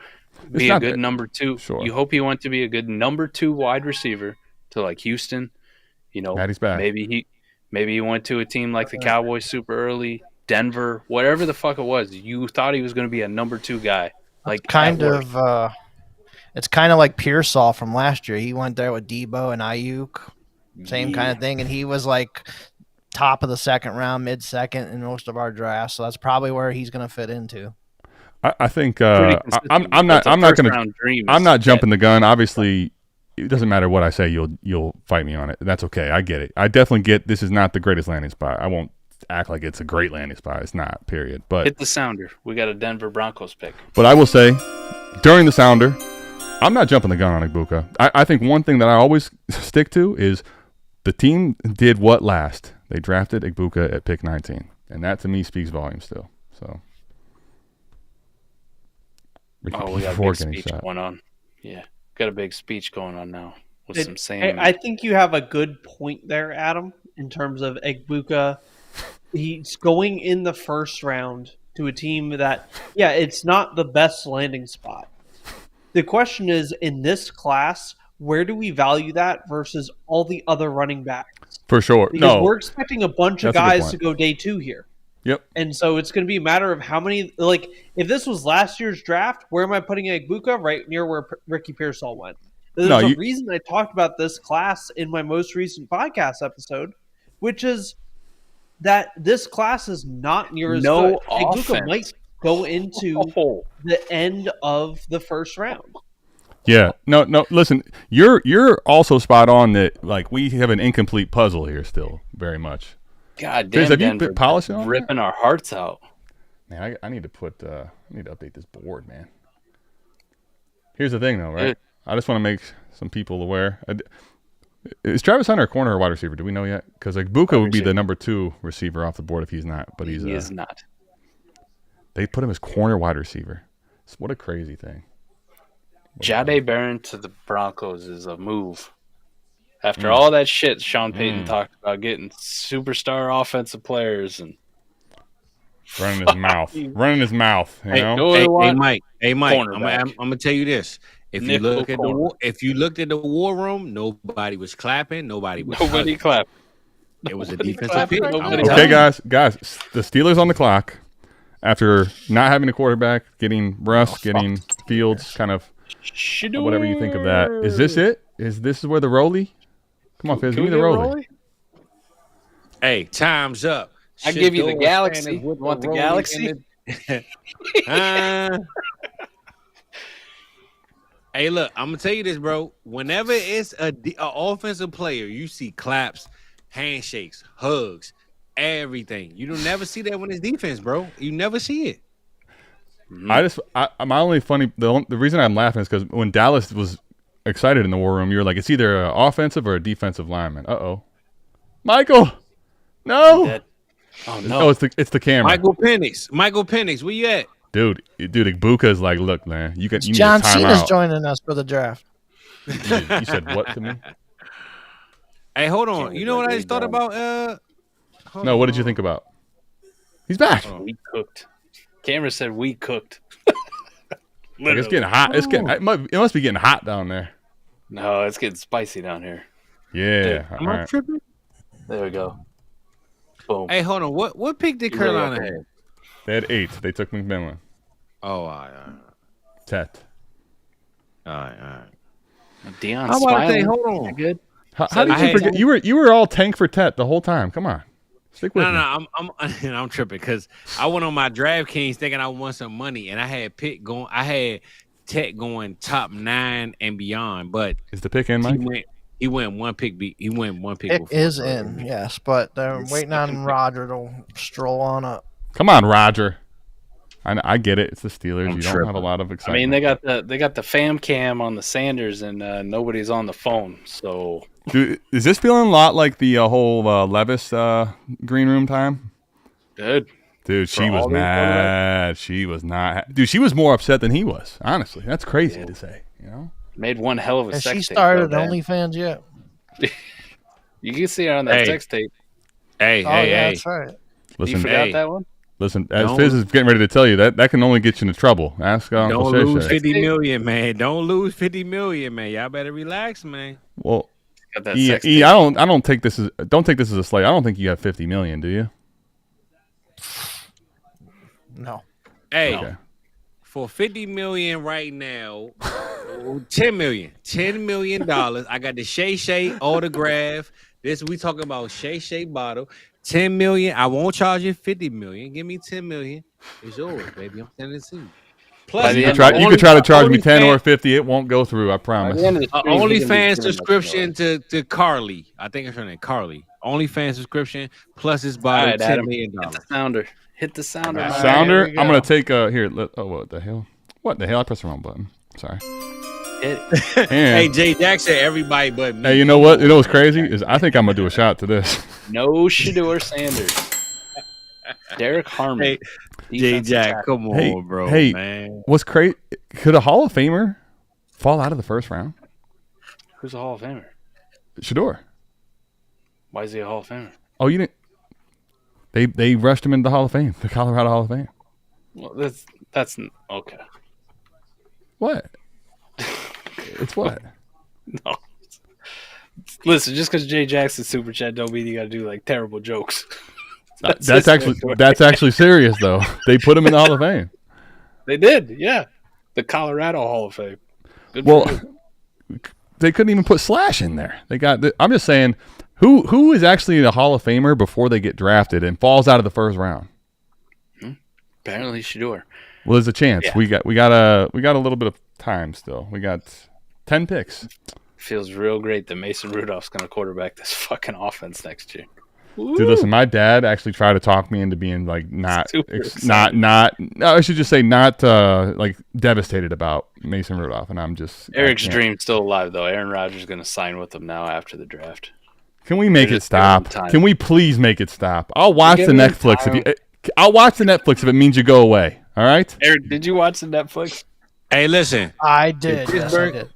S9: be a good number 2.
S2: Sure.
S9: You hope he went to be a good number 2 wide receiver to like Houston. You know,
S2: Maddie's back.
S9: Maybe he went to a team like the Cowboys super early, Denver, whatever the fuck it was. You thought he was going to be a number 2 guy. Like
S5: it's kind of like Pearsall from last year. He went there with Debo and Ayuk, same kind of thing, and he was like top of the second round, mid-second in most of our drafts. So that's probably where he's going to fit into.
S2: I think I'm not jumping the gun. Obviously, it doesn't matter what I say. You'll fight me on it. That's okay. I get it. I definitely get this is not the greatest landing spot. I won't act like it's a great landing spot. It's not. Period. But
S9: hit the sounder. We got a Denver Broncos pick.
S2: But I will say, during the sounder, I'm not jumping the gun on Ibuka. I think one thing that I always stick to is the team did what last. They drafted Ibuka at pick 19, and that to me speaks volumes still. So.
S9: We got a big speech going on. Yeah, got a big speech going on now with some saying.
S7: I think you have a good point there, Adam, in terms of Ibuka. He's going in the first round to a team that, it's not the best landing spot. The question is, in this class, where do we value that versus all the other running backs?
S2: For sure.
S7: Because we're expecting a bunch of guys to go day 2 here.
S2: Yep.
S7: And so it's going to be a matter of how many, like, if this was last year's draft, where am I putting Ibuka? Right near where Ricky Pearsall went. There's a reason I talked about this class in my most recent podcast episode, which is that this class is not near as good. Ibuka might go into the end of the first round.
S2: Yeah. No, listen, you're also spot on that, like, we have an incomplete puzzle here still, very much.
S9: God damn,
S2: have you been polishing on
S9: ripping our hearts out.
S2: Man, I need to update this board, man. Here's the thing, though, right? I just want to make some people aware. Is Travis Hunter a corner or wide receiver? Do we know yet? Because like Buka would be the number 2 receiver off the board if he's not, but he
S9: is not.
S2: They put him as corner wide receiver. What a crazy thing.
S9: Jahdae Barron to the Broncos is a move. After all that shit Sean Payton talked about getting superstar offensive players and
S2: running his mouth, you know?
S4: Hey, Mike. I'm gonna tell you this. If you looked at the war room, nobody was clapping. Nobody
S9: clapped.
S4: It was a defensive pick.
S2: Okay, guys, the Steelers on the clock after not having a quarterback, getting Russ, getting Fields, kind of whatever you think of that. Is this it? Is this where the Rollie? Come on, Fizz, give me the Rollie.
S4: Hey, time's up.
S9: I give you the Galaxy. You want the Galaxy?
S4: Hey, look, I'm gonna tell you this, bro. Whenever it's a offensive player, you see claps, handshakes, hugs, everything. You don't never see that when it's defense, bro. You never see it.
S2: My only funny the reason I'm laughing is because when Dallas was excited in the war room, you were like, it's either an offensive or a defensive lineman. Michael, no.
S9: Oh no,
S2: it's the camera.
S4: Michael Penix, where you at?
S2: Dude, Ibuka is like, look, man, you
S5: John Cena's joining us for the draft.
S2: You said what to me?
S4: Hey, hold on. You know what I just thought about?
S2: What did you think about? He's back.
S9: We cooked. Camera said we cooked.
S2: Like it's getting hot. It must be getting hot down there.
S9: No, it's getting spicy down here.
S2: Yeah.
S4: Am I tripping?
S9: There we go. Boom.
S4: Hey, hold on. What pick did Carolina have?
S2: They had 8. They took McMillan.
S4: Oh, all right.
S2: Tet.
S4: All right.
S9: Deion smiling.
S4: Hold on.
S9: Good.
S2: How did you forget? You were all tank for Tet the whole time. Come on. Stick with me.
S4: No, I'm tripping because I went on my DraftKings thinking I won some money, and I had Tet going top 9 and beyond. But
S2: is the pick in, Mike?
S4: He went one pick. He went one pick.
S5: It is in, yes, but they're waiting on Roger to stroll on up.
S2: Come on, Roger. I get it. It's the Steelers. You don't have a lot of excitement.
S9: I mean, they got the fam cam on the Sanders, and nobody's on the phone. So,
S2: dude, is this feeling a lot like the whole Levis green room time?
S9: Dude,
S2: she was mad. She was not. Dude, she was more upset than he was. Honestly, that's crazy to say. You know,
S9: made one hell of a.
S5: Has
S9: sex
S5: she started OnlyFans yet?
S9: You can see her on that sex tape.
S4: Hey,
S5: that's right.
S6: Listen, you forgot that one?
S2: Listen, as Fizz is getting ready to tell you, that can only get you into trouble. Ask Uncle
S4: Don't lose 50 million, man. Don't lose 50 million, man. Y'all better relax, man.
S2: Well, I don't take this as a slight. I don't think you have 50 million, do you?
S5: No.
S4: Hey, for 50 million right now, 10 million. $10 million. I got the Shay autograph. This we talking about Shay bottle. 10 million. I won't charge you 50 million. Give me 10 million. It's yours, baby. I'm sending it to you. Plus,
S2: you could try to charge me 10 or 50. It won't go through. I promise.
S4: OnlyFans subscription to Carly. I think it's her name, Carly. OnlyFans subscription plus this bottle, $10 million.
S9: Hit the sounder.
S2: Sounder. I'm gonna take here. What the hell? What the hell? I pressed the wrong button. Sorry.
S4: Hey, Jay Jackson, everybody but me.
S2: Hey, you know what? You know what's crazy is I think I'm gonna do a shot to this.
S9: No Shador Sanders. Derek Harmon.
S4: Hey, Jay Jack, come on, bro.
S2: Hey,
S4: man.
S2: What's crazy? Could a Hall of Famer fall out of the first round?
S9: Who's a Hall of Famer?
S2: Shador.
S9: Why is he a Hall of Famer?
S2: Oh, you didn't. They rushed him into the Hall of Fame, the Colorado Hall of Fame.
S9: Well, that's okay.
S2: What? It's what?
S9: No. Listen, just because Jay Jackson's super chat don't mean you got to do like terrible jokes.
S2: That's actually serious though. They put him in the Hall of Fame.
S9: They did, yeah. The Colorado Hall of Fame.
S2: They couldn't even put Slash in there. I'm just saying, who is actually a Hall of Famer before they get drafted and falls out of the first round?
S9: Apparently, Shador.
S2: Well, there's a chance. Yeah. We got a little bit of time still. We got 10 picks.
S9: Feels real great that Mason Rudolph's going to quarterback this fucking offense next year.
S2: Dude, listen, my dad actually tried to talk me into being like I should just say not like devastated about Mason Rudolph, and I'm just
S9: Eric's dream's still alive though. Aaron Rodgers is going to sign with them now after the draft.
S2: Can we make it stop? Can we please make it stop? I'll watch the Netflix if it means you go away. All right?
S9: Eric, did you watch the Netflix?
S4: Hey, listen.
S5: I did. Yes, I did.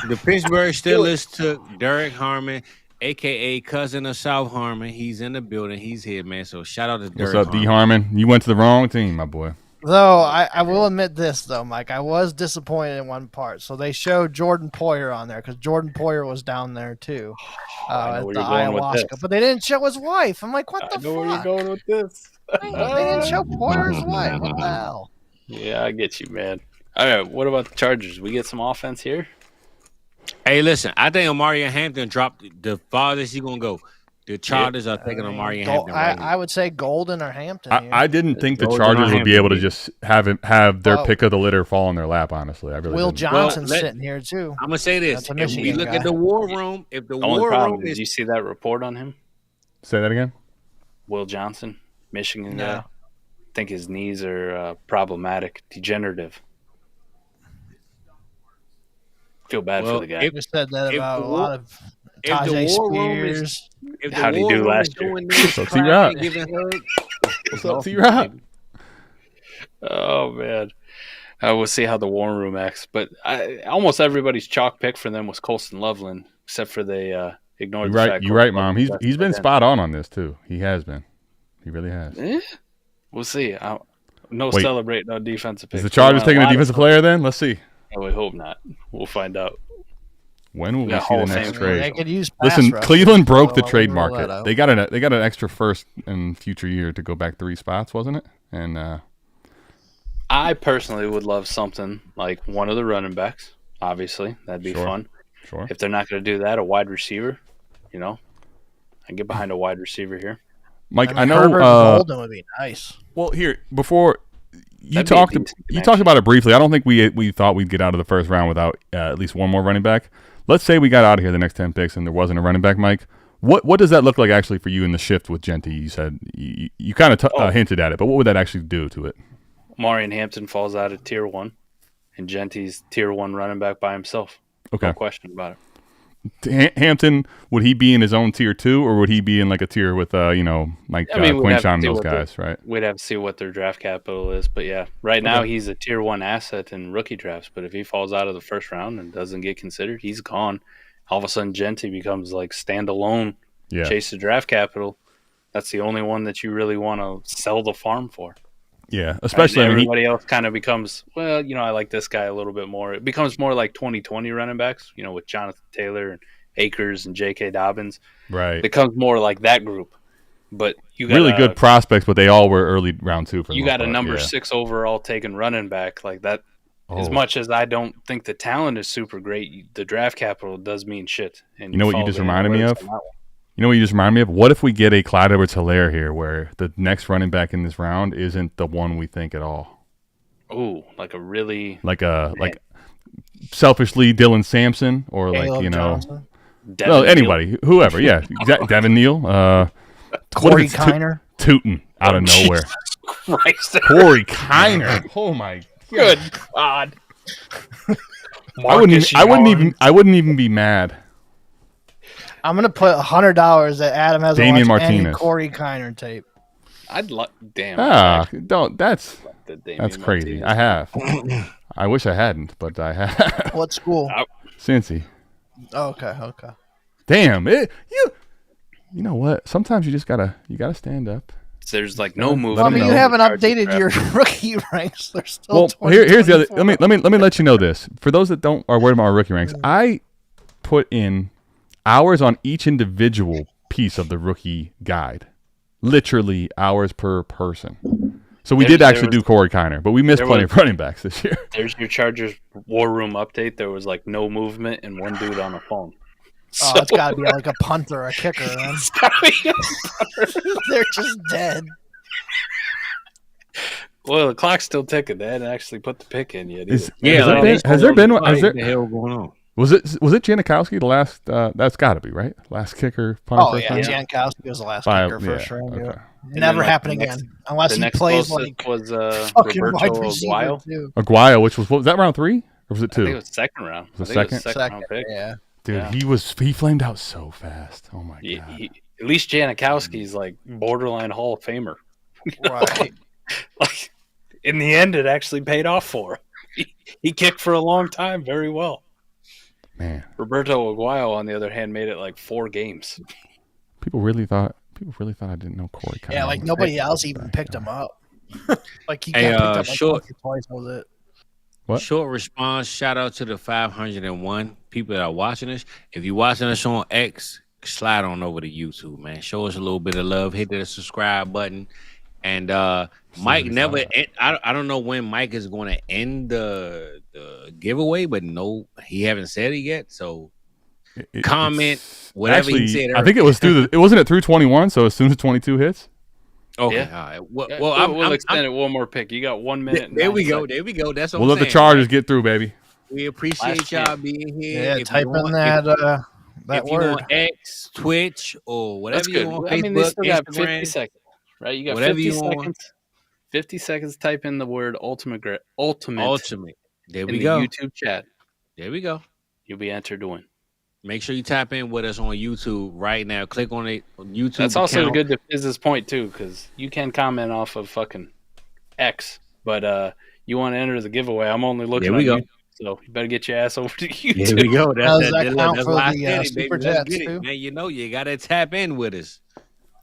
S4: The Pittsburgh Steelers took Derek Harmon, a.k.a. cousin of South Harmon. He's in the building. He's here, man. So shout out to Derek
S2: What's up, D. Harmon? You went to the wrong team, my boy.
S5: Though, I will admit this, though, Mike. I was disappointed in one part. So they showed Jordan Poyer on there because Jordan Poyer was down there, too, at the ayahuasca. But they didn't show his wife. I'm like, what the fuck? I know where you're going with this. They didn't show Poyer's wife. What the hell?
S9: Yeah, I get you, man. All right, what about the Chargers? We get some offense here?
S4: Hey, listen, I think Omarion Hampton dropped the farthest he's going to go. The Chargers are taking Omarion Hampton.
S5: I would say Golden or Hampton.
S2: I didn't think the Chargers would be able to just have their pick of the litter fall in their lap, honestly. I really
S5: Will Johnson's sitting here, too.
S4: I'm going to say this. If we look at the war room, if the war room is...
S9: Did you see that report on him?
S2: Say that again?
S9: Will Johnson, Michigan guy. I think his knees are problematic, degenerative. Feel bad for the guy.
S5: I just said that about a lot of Tajay Spears.
S9: How'd he do last year?
S2: What's up, T-Rock? What's up, T-Rock?
S9: Oh, man. We'll see how the War Room acts. But almost everybody's chalk pick for them was Colston Loveland, except for they ignored the fact.
S2: You're right, Mom. He's been spot on this, too. He has been. He really has.
S9: We'll see. Celebrating on defensive picks.
S2: Is the Chargers taking a defensive player then? Let's see.
S9: We hope not. We'll find out.
S2: When will we see the next trade?
S5: They could use
S2: Listen, Cleveland broke the trade market. They got an extra first in future year to go back 3 spots, wasn't it? And
S9: I personally would love something like one of the running backs. Obviously, that'd be fun.
S2: Sure.
S9: If they're not going to do that, a wide receiver. I can get behind a wide receiver here.
S2: Mike, I know
S5: Herbert Golden would be nice.
S2: Well, here before. You talked about it briefly. I don't think we thought we'd get out of the first round without at least one more running back. Let's say we got out of here the next 10 picks and there wasn't a running back, Mike. What does that look like actually for you in the shift with Genty? You said you kind of hinted at it, but what would that actually do to it?
S9: Omarion Hampton falls out of tier 1, and Genty's tier 1 running back by himself.
S2: Okay,
S9: no question about it.
S2: Hampton, would he be in his own tier 2, or would he be in like a tier with Quinshon and those guys, right?
S9: We'd have to see what their draft capital is, but yeah, now he's a tier 1 asset in rookie drafts. But if he falls out of the first round and doesn't get considered, he's gone. All of a sudden, Genty becomes like standalone, chase the draft capital. That's the only one that you really want to sell the farm for.
S2: Yeah, especially
S9: everybody else kind of becomes, well, I like this guy a little bit more. It becomes more like 2020 running backs, with Jonathan Taylor and Akers and J.K. Dobbins.
S2: Right.
S9: It becomes more like that group. But you got
S2: really good prospects, but they all were early round 2 for
S9: you got a number 6 overall taken running back like that. As much as I don't think the talent is super great, the draft capital does mean shit. And
S2: you know what you just reminded me of? What if we get a Clyde Edwards-Helaire here, where the next running back in this round isn't the one we think at all?
S9: Oh, like a really
S2: like selfishly Dylan Sampson or anybody, whoever, yeah, Devin Neal,
S5: Corey Kiner,
S2: Tootin out of nowhere.
S9: Christ.
S2: Corey Kiner, oh my God.
S9: Good God.
S2: I wouldn't even be mad.
S5: I'm gonna put $100 that Adam has
S2: Damian
S5: watched any
S2: Martinez.
S5: Corey Kiner tape.
S9: I'd love. Damn.
S2: Don't. That's crazy.
S9: Martinez.
S2: I have. I wish I hadn't, but I have.
S5: What school?
S2: Cincy.
S5: Oh, okay.
S2: Damn it. You know what? Sometimes you gotta stand up.
S9: There's like no movement.
S5: Well, I mean, you haven't updated your rookie ranks. They're still.
S2: Well, here's the other. Let me let you know this. For those that are worried about my rookie ranks, I put in hours on each individual piece of the rookie guide. Literally hours per person. So we did actually do Corey Kiner, but we missed plenty of running backs this year.
S9: There's your Chargers War Room update. There was like no movement and one dude on the phone.
S5: Oh, it's got to be like a punter or a kicker, man. They're just dead.
S9: Well, the clock's still ticking. They hadn't actually put the pick in yet.
S2: Has there been what the hell going on? Was it Janikowski the last? That's got to be right. Last kicker.
S5: Oh yeah, Janikowski was the last kicker for sure. Okay. Never happen again unless he plays like
S9: was
S5: fucking
S9: Roberto
S5: wide receiver
S9: Aguayo.
S2: Aguayo, which was what was that round 3 or was it 2?
S9: I think it was second round.
S2: Was it second?
S9: Second round pick.
S5: Yeah.
S2: Dude, he flamed out so fast. Oh my God.
S9: At least Janikowski's like borderline Hall of Famer.
S5: Right.
S9: Like in the end, it actually paid off for him. He kicked for a long time very well.
S2: Man.
S9: Roberto Aguayo, on the other hand, made it like 4 games.
S2: People really thought I didn't know Corey Kiner.
S5: Yeah, like nobody else even picked him up. Like he got picked up like once or twice, was it?
S2: What?
S4: Short response. Shout out to the 501 people that are watching us. If you're watching us on X, slide on over to YouTube, man. Show us a little bit of love. Hit the subscribe button. And Mike never. I don't know when Mike is going to end the giveaway, but no, he haven't said it yet. So comment whatever
S2: actually,
S4: he said.
S2: I think it was it wasn't it through 21. So as soon as 22 hits.
S4: Okay.
S9: Yeah. All right. Well, we'll extend it one more pick. You got 1 minute.
S4: There we go. There we go. That's what
S2: we'll let the Chargers get through, baby.
S4: We appreciate y'all being here.
S5: Yeah, type in that word.
S4: If you on X, Twitch, or whatever you want, Facebook,
S9: I mean, they still got
S4: Instagram,
S9: 50 seconds, right? You got
S4: whatever
S9: 50
S4: you
S9: seconds.
S4: want.
S9: 50 seconds. Type in the word ultimate.
S4: There we
S9: in
S4: go.
S9: The YouTube chat.
S4: There we go.
S9: You'll be entered to win.
S4: Make sure you tap in with us on YouTube right now. Click on it on YouTube.
S9: That's also
S4: account.
S9: good to Fiz's point too, because you can comment off of fucking X, but you want to enter the giveaway. I'm only looking.
S4: There we go.
S9: YouTube, so you better get your ass over to YouTube.
S4: There we go.
S5: Does that count for the super chats too?
S4: Man, you gotta tap in with us.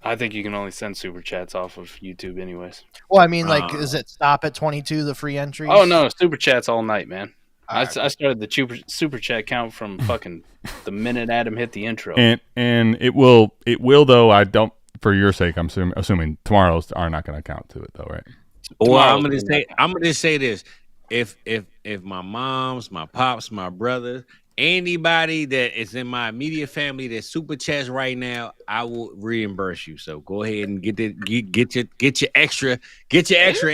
S9: I think you can only send super chats off of YouTube, anyways.
S5: Well, I mean, like, does it stop at 22? The free entries?
S9: Oh no, super chats all night, man. I started the super chat count from fucking the minute Adam hit the intro.
S2: And it will though. I don't, for your sake, I'm assuming tomorrow's are not going to count to it though, right?
S4: Well, I'm gonna say this: if my moms, my pops, my brother, anybody that is in my immediate family that super chats right now, I will reimburse you. So go ahead and get your extra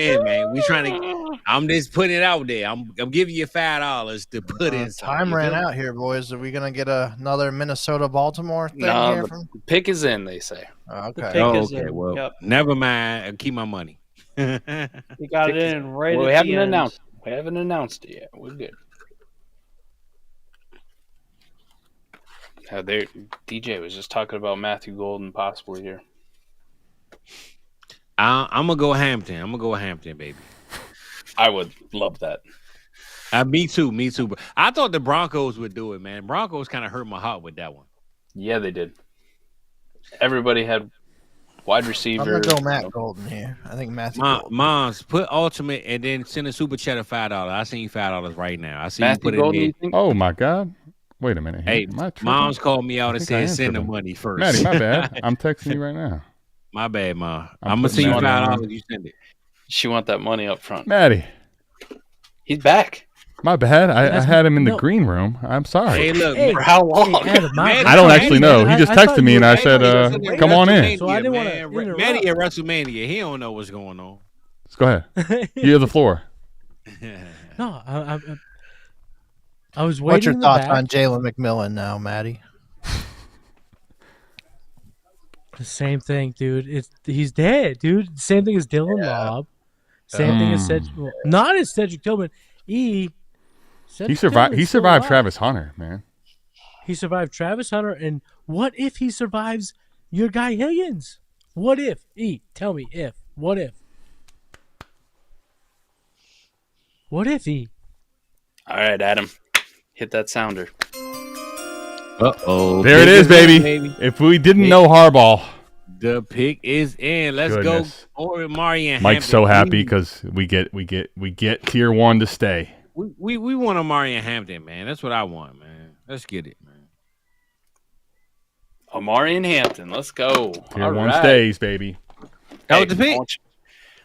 S4: in, man. We trying to. I'm just putting it out there. I'm giving you $5 to put in.
S5: Time ran out here, boys. Are we gonna get another Minnesota-Baltimore thing
S9: no,
S5: here?
S9: The pick is in. They say.
S5: Okay.
S4: Okay. Well, never mind. I'll keep my money.
S7: You got it in right.
S9: Well,
S7: we haven't announced.
S9: We haven't announced it yet. We're good. DJ was just talking about Matthew Golden possibly here.
S4: I'm gonna go Hampton, baby.
S9: I would love that.
S4: Me too. But I thought the Broncos would do it, man. Broncos kind of hurt my heart with that one.
S9: Yeah, they did. Everybody had Wide receiver.
S5: I'm gonna go Matt Golden here. I think Matthew.
S4: Moms, put ultimate and then send a super chat of $5. I send you $5 right now. I see
S9: Matthew
S4: you put
S9: Golden,
S4: it in.
S2: Oh my God! Wait a minute.
S4: Hey, Mom's called me out and said send the money first.
S2: Maddie, my bad. I'm texting you right now.
S4: My bad, Mom. I'm gonna send you $5. You send it.
S9: She want that money up front.
S2: Maddie,
S9: he's back.
S2: My bad. I had him in the green room. I'm sorry.
S4: Hey, look,
S9: for how long?
S6: Hey, Adam,
S2: I don't actually know. He just texted me and I said, "Come on in."
S6: So I didn't want to interrupt.
S4: Maddie at WrestleMania. He don't know what's going on.
S2: Let's go ahead. You have the floor.
S6: No, I was waiting.
S5: What's your
S6: in the
S5: thoughts
S6: back.
S5: on Jalen McMillan now, Maddie?
S6: The same thing, dude. He's dead, dude. Same thing as Dylan Lobb. Same thing as Cedric. Well, not as Cedric Tillman. He
S2: survived. He survived Travis Hunter, man.
S6: He survived Travis Hunter, and what if he survives your guy Higgins? What if? Tell me if. What if? What if he?
S9: All right, Adam, hit that sounder.
S4: Uh-oh.
S2: There it is, baby. If we didn't know Harbaugh.
S4: The pick is in. Let's go over Marion.
S2: Mike's so happy because we get tier 1 to stay.
S4: We want a Marion Hampton, man. That's what I want, man. Let's get it, man.
S9: Amari and Hampton, let's go.
S2: Tier 1 stays, baby.
S4: That was the pick.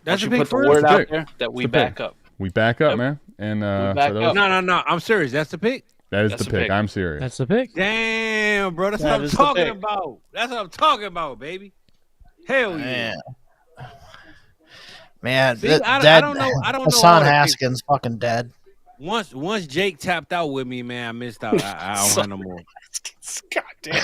S9: That's the pick. Put the word out there that we back up.
S2: We back up, man. And
S4: No. I'm serious. That's the pick.
S2: That is the pick. I'm serious.
S6: That's the pick.
S4: Damn, bro. That's what I'm talking about. That's what I'm talking about, baby. Hell yeah.
S5: Man,
S4: See, I don't know.
S5: Hassan Haskins fucking dead.
S4: Once Jake tapped out with me, man, I missed out. I don't have no more.
S9: God damn.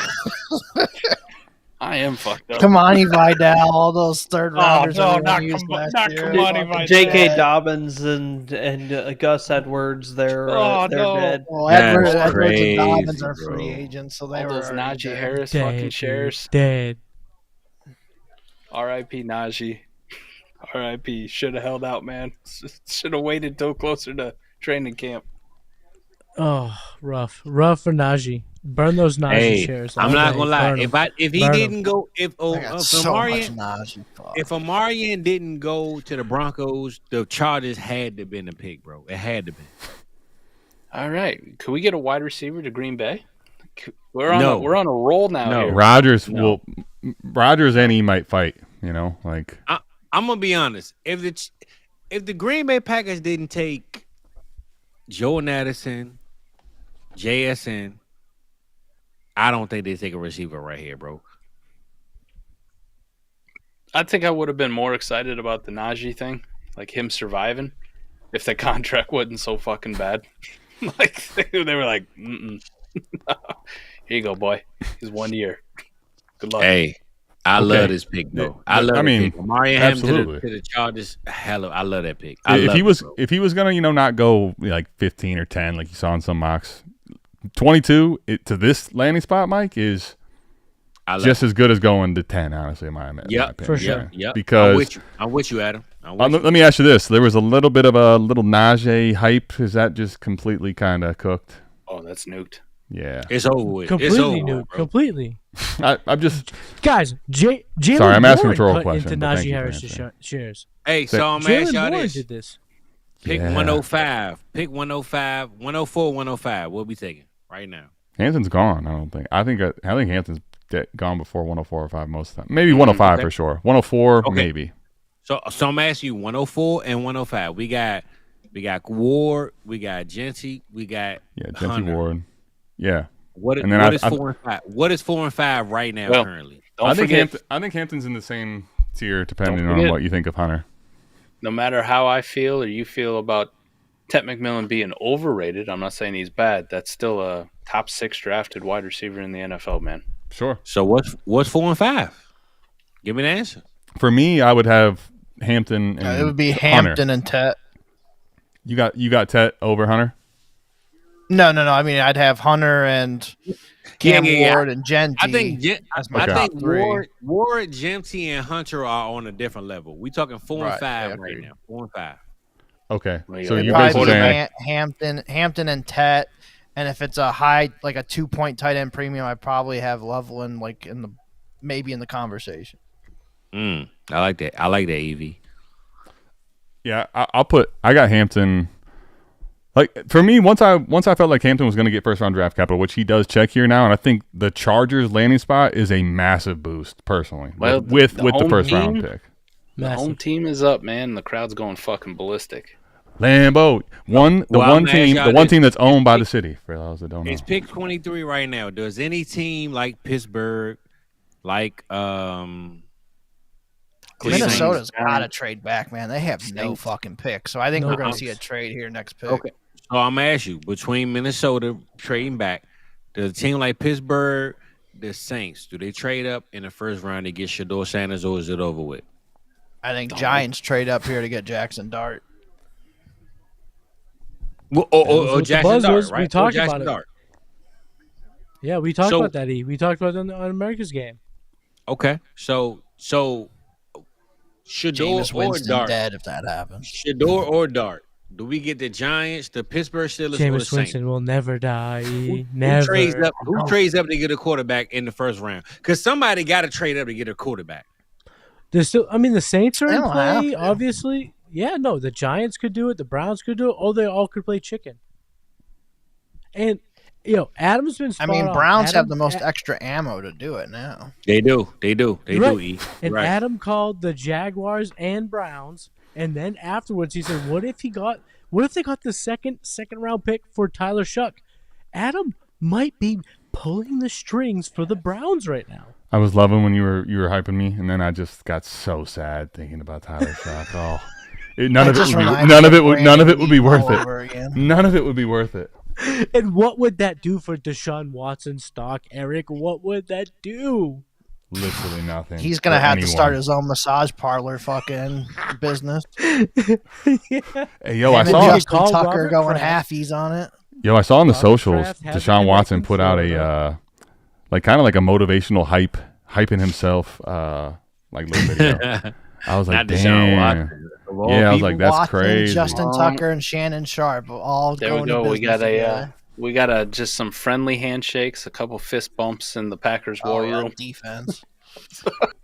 S9: I am fucked up.
S5: Kamani Vidal, all those third rounders.
S7: Oh, no, not Kamani Vidal. J.K. Dobbins and Gus Edwards, they're dead.
S5: Well, Edwards and Dobbins are free agents, so they
S9: all
S5: were
S9: those Najee Harris
S6: dead,
S9: fucking shares.
S6: Dead.
S9: R.I.P. Najee. R.I.P. Should have held out, man. Should have waited till closer to training camp.
S6: Oh, rough for Najee. Burn those Najee shares.
S4: I'm not gonna lie. If he didn't go, if Amarian didn't go to the Broncos, the Chargers had to have been the pick, bro. It had to be.
S9: All right, could we get a wide receiver to Green Bay? We're on a roll now.
S2: No,
S9: here.
S2: Rodgers and he might fight. You know, like
S4: I'm gonna be honest. If the Green Bay Packers didn't take Joe Addison, JSN, I don't think they take a receiver right here, bro.
S9: I think I would have been more excited about the Najee thing, like him surviving, if the contract wasn't so fucking bad. Like they were like, here you go, boy. He's 1 year. Good luck.
S4: Hey, I love this pick, though. I love
S2: mean,
S4: pick. Marion Hampton to the Chargers. Hell, I love that pick.
S2: If he was gonna, not go like 15 or 10 like you saw in some mocks, 22 to this landing spot, Mike, is just as good as going to 10. Honestly, in my opinion.
S6: For sure.
S4: Yep.
S2: Because
S4: I'm with you, Adam.
S2: Let me ask you this: there was a little bit of a little Najee hype. Is that just completely kind of cooked?
S9: Oh, that's nuked.
S2: Yeah,
S4: it's over with.
S6: Completely nuked. Completely.
S2: I'm just
S6: guys. Jalen
S2: sorry, I'm asking a
S6: Warren
S2: rhetorical question.
S6: Into Najee Harris shares.
S4: Hey, so I'm asking y'all
S6: Warren
S4: this.
S6: did this.
S4: Pick 105. Pick 105. 104. 105. We'll be taking right now.
S2: Hampton's gone. I think Hampton's gone before 104 or 5 most of the time. Maybe 105 for sure. 104 maybe.
S4: So I'm asking you 104 and 105. We got Ward. We got Genty. We got
S2: Genty Ward. Yeah.
S4: What is 4 and 5? What is 4 and 5 right now currently?
S2: I think Hampton's in the same tier depending on what you think of Hunter.
S9: No matter how I feel or you feel about Ted McMillan being overrated, I'm not saying he's bad. That's still a top 6 drafted wide receiver in the NFL, man.
S2: Sure.
S4: So what's 4 and 5? Give me the answer.
S2: For me, I would have Hampton and
S5: it would be
S2: Hunter.
S5: Hampton and Tet.
S2: You got Tet over Hunter?
S5: No. I mean, I'd have Hunter and Cam Ward and Genty.
S4: I think Ward, Genty, and Hunter are on a different level. We talking 4 and 5 right now. 4 and 5.
S2: Okay.
S5: So you're basically saying Hampton and Tet, and if it's a high, like a 2-point tight end premium, I'd probably have Loveland maybe in the conversation.
S4: I like that. I like that, Evie.
S2: Yeah, I got Hampton. Like for me, once I felt like Hampton was going to get first round draft capital, which he does check here now, and I think the Chargers landing spot is a massive boost personally.
S9: Well,
S2: with the first round pick.
S9: The home team is up, man. The crowd's going fucking ballistic.
S2: Lambeau, the one team that's owned by the city. For those that don't know,
S4: it's pick 23 right now. Does any team like Pittsburgh, like
S5: Minnesota's got to trade back, man. They have no fucking pick, so I think we're going to see a trade here next pick.
S4: Okay, so I'm gonna ask you between Minnesota trading back, does a team like Pittsburgh, the Saints, do they trade up in the first round to get Shedeur Sanders, or is it over with?
S5: I think Giants trade up here to get Jackson Dart.
S4: Well, or Jackson Dart, right?
S6: We talked about it. Yeah, we talked about that. We talked about it on America's game.
S4: Okay, so Shedeur or Dart?
S5: Dead if that happens.
S4: Shedeur or Dart? Do we get the Giants, the Pittsburgh Steelers, or the
S6: Jameis
S4: Saints?
S6: Winston will never die.
S4: Who
S6: Never.
S4: trades up to get a quarterback in the first round? Because somebody got to trade up to get a quarterback.
S6: There's still, I mean, the Saints are in play, obviously. Yeah, no, the Giants could do it. The Browns could do it. Oh, they all could play chicken. And, Adam's been spot on.
S5: Browns have the most extra ammo to do it now.
S4: They do.
S6: And Adam called the Jaguars and Browns, and then afterwards he said, "What if they got the second round pick for Tyler Shuck?" Adam might be pulling the strings for the Browns right now.
S2: I was loving when you were hyping me, and then I just got so sad thinking about Tyler Shuck. Oh, none of it would be worth it. None of it would be worth it.
S6: And what would that do for Deshaun Watson stock, Eric? What would that do?
S2: Literally nothing.
S5: He's gonna have to start his own massage parlor fucking business.
S2: Hey, yo, I saw
S5: Justin Tucker going halfies on it.
S2: Yo, I saw on the socials Deshaun Watson put out a kind of like a motivational hyping himself like little video. I was like, damn. Yeah, I was like, that's
S5: Watson,
S2: crazy.
S5: Justin Tucker and Shannon Sharp all
S9: there
S5: going
S9: we go.
S5: to
S9: We got just some friendly handshakes, a couple fist bumps in the Packers war room.
S5: Defense.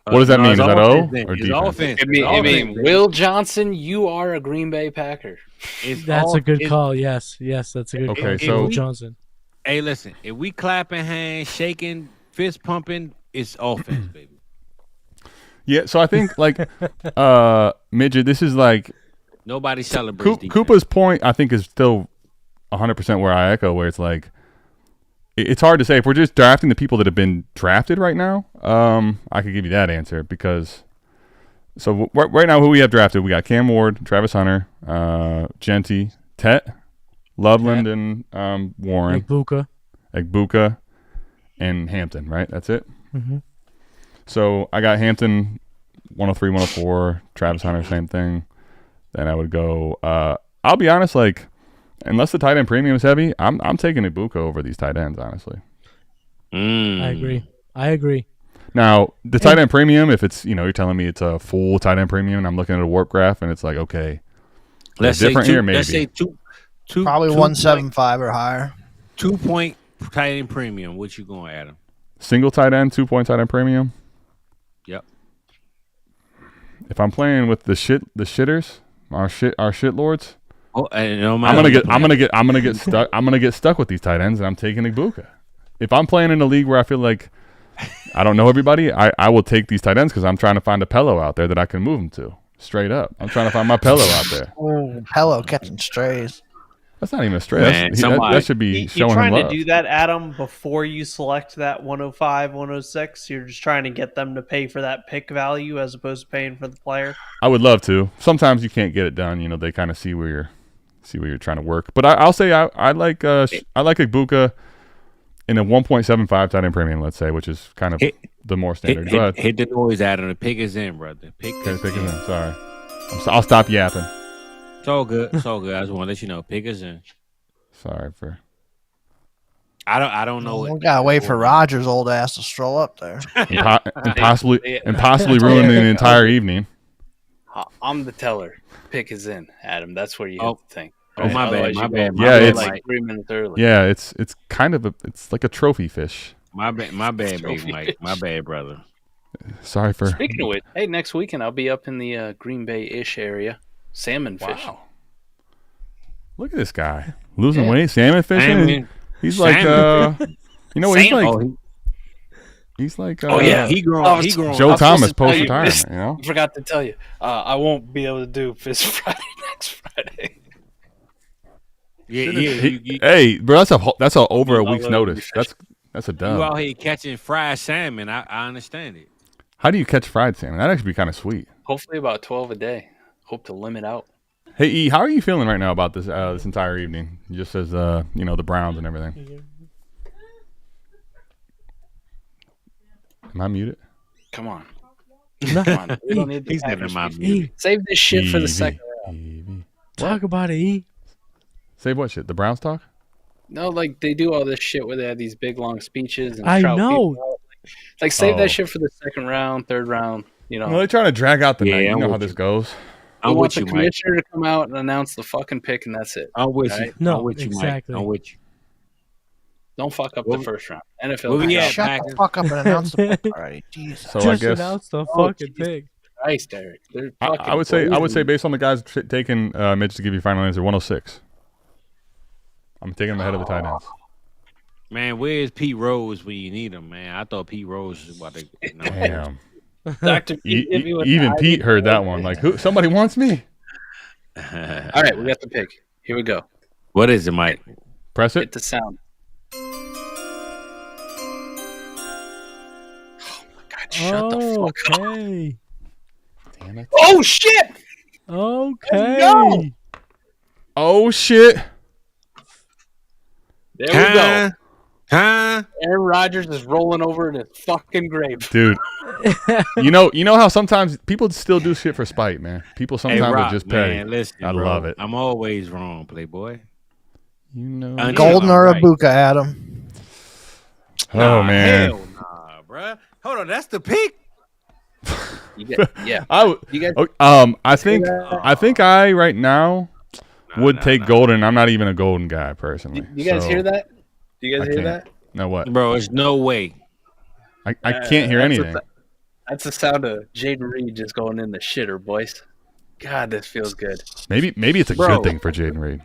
S2: What does that mean? Is that O or
S4: defense?
S9: It mean Will Johnson, you are a Green Bay Packer.
S6: That's a good call. Yes, that's a good call.
S2: Okay, so
S6: Will Johnson.
S4: Hey, listen, if we clapping hands, shaking, fist pumping, it's offense, baby.
S2: Yeah, so I think Midget, this is like
S4: nobody celebrates.
S2: Koopa's point, I think, is still 100% where I echo. Where it's like it's hard to say if we're just drafting the people that have been drafted right now. I could give you that answer because right now who we have drafted, we got Cam Ward, Travis Hunter, Genty, Tet, Loveland, and Warren, Egbuka, and Hampton. Right, that's it.
S6: Mm-hmm.
S2: So I got Hampton 103, 104, Travis Hunter, same thing. Then I would go. I'll be honest, like unless the tight end premium is heavy, I'm taking Egbuka over these tight ends, honestly.
S6: I agree.
S2: Now the tight end premium, if it's you're telling me it's a full tight end premium, and I'm looking at a warp graph, and it's like okay,
S4: let's say different here, maybe. Let's say two
S5: probably 175 or higher.
S4: 2 point tight end premium. What you going, Adam?
S2: Single tight end, 2 point tight end premium.
S4: Yep.
S2: If I'm playing with the shitters, our shit lords,
S4: I'm
S2: gonna get stuck with these tight ends, and I'm taking Egbuka. If I'm playing in a league where I feel like I don't know everybody, I will take these tight ends because I'm trying to find a pillow out there that I can move them to. Straight up, I'm trying to find my pillow out there.
S5: Oh, pillow catching strays.
S2: That's not even a stray. That should be showing him love.
S7: You're trying to do that, Adam, before you select that 105, 106? You're just trying to get them to pay for that pick value as opposed to paying for the player?
S2: I would love to. Sometimes you can't get it done. They kind of see where you're trying to work. But I'll say I like Egbuka in a 1.75 tight end premium, let's say, which is kind of the more standard. Go ahead.
S4: Hit the noise, Adam. The pick is in, brother. Pick is in.
S2: Sorry. I'll stop yapping.
S4: It's all good. I just want to let you know. Pick is in.
S2: Sorry for.
S4: I don't know.
S5: We gotta wait for Rogers' old ass to stroll up there,
S2: and possibly ruin the entire evening.
S9: I'm the teller. Pick is in, Adam. That's where you have to think.
S4: Oh, my bad.
S2: Yeah, it's
S9: like 3 minutes early.
S2: Yeah, it's kind of it's like a trophy fish.
S4: My bad, Big Mike. My bad, brother.
S2: Sorry for.
S9: Speaking of which, hey, next weekend I'll be up in the Green Bay-ish area, salmon fishing.
S2: Wow. Look at this guy losing weight, salmon fishing. He's like, you know what? He's like. He's like,
S4: he growing.
S2: Joe Thomas post retirement. You know,
S3: I forgot to tell you, I won't be able to do Fish Friday next Friday.
S2: Hey, bro, that's a over a week's notice. That's a dub.
S4: You out here catching fried salmon? I understand it.
S2: How do you catch fried salmon? That'd actually be kind of sweet.
S9: Hopefully about 12 a day. Hope to limit out.
S2: Hey, E, how are you feeling right now about this this entire evening? Just as the Browns and everything. Am I muted?
S9: Come on.
S6: Come
S9: on. We don't need
S4: He's never mind muted.
S3: Save this shit for the second round.
S6: Talk about it, E.
S2: Save what shit? The Browns talk?
S9: No, like they do all this shit where they have these big long speeches. And
S6: I know.
S9: Like save that shit for the second round, third round. You know.
S2: Well, they're trying to drag out the night. You know how this goes.
S9: I want the commissioner to come out and announce the fucking pick, and that's it.
S4: I'm with you.
S6: No,
S4: I'm with you,
S6: exactly.
S4: Mike. I'm with you.
S9: Don't fuck up the first round. NFL.
S5: Shut the fuck up and announce the pick already. Jesus.
S2: So
S6: Just
S2: I guess
S6: announce the fucking pick.
S9: Christ, Derek.
S2: I would say based on the guys taking Mitch to give you final answer, 106. I'm taking him ahead of the tight ends.
S4: Man, where's Pete Rose when you need him, man? I thought Pete Rose was about to.
S2: Damn.
S3: Dr. Pete,
S2: even Pete heard that one. Like, who? Somebody wants me.
S9: All right, we got the pick. Here we go.
S4: What is it, Mike?
S2: Press it.
S9: Get the sound. Shut the fuck up.
S2: Damn it.
S3: Oh, shit!
S6: Okay.
S3: No!
S2: Oh, shit.
S3: There we go.
S4: Huh?
S3: Aaron Rodgers is rolling over in his fucking grave.
S2: Dude. you know how sometimes people still do shit for spite, man. People sometimes are just petty.
S4: Man, listen,
S2: I love it.
S4: I'm always wrong, Playboy.
S2: You know.
S5: Golden or a Buka, Adam.
S2: Oh, man.
S4: Hell nah, bruh. Hold on, that's the pick.
S9: Yeah.
S2: I think I right now would take Golden. I'm not even a Golden guy personally.
S3: You guys hear that? Do you guys hear that?
S2: No, what?
S4: Bro, there's no way.
S2: I can't hear anything.
S3: That's the sound of Jaden Reed just going in the shitter, boys. God, this feels good.
S2: Maybe it's a good thing for Jaden Reed.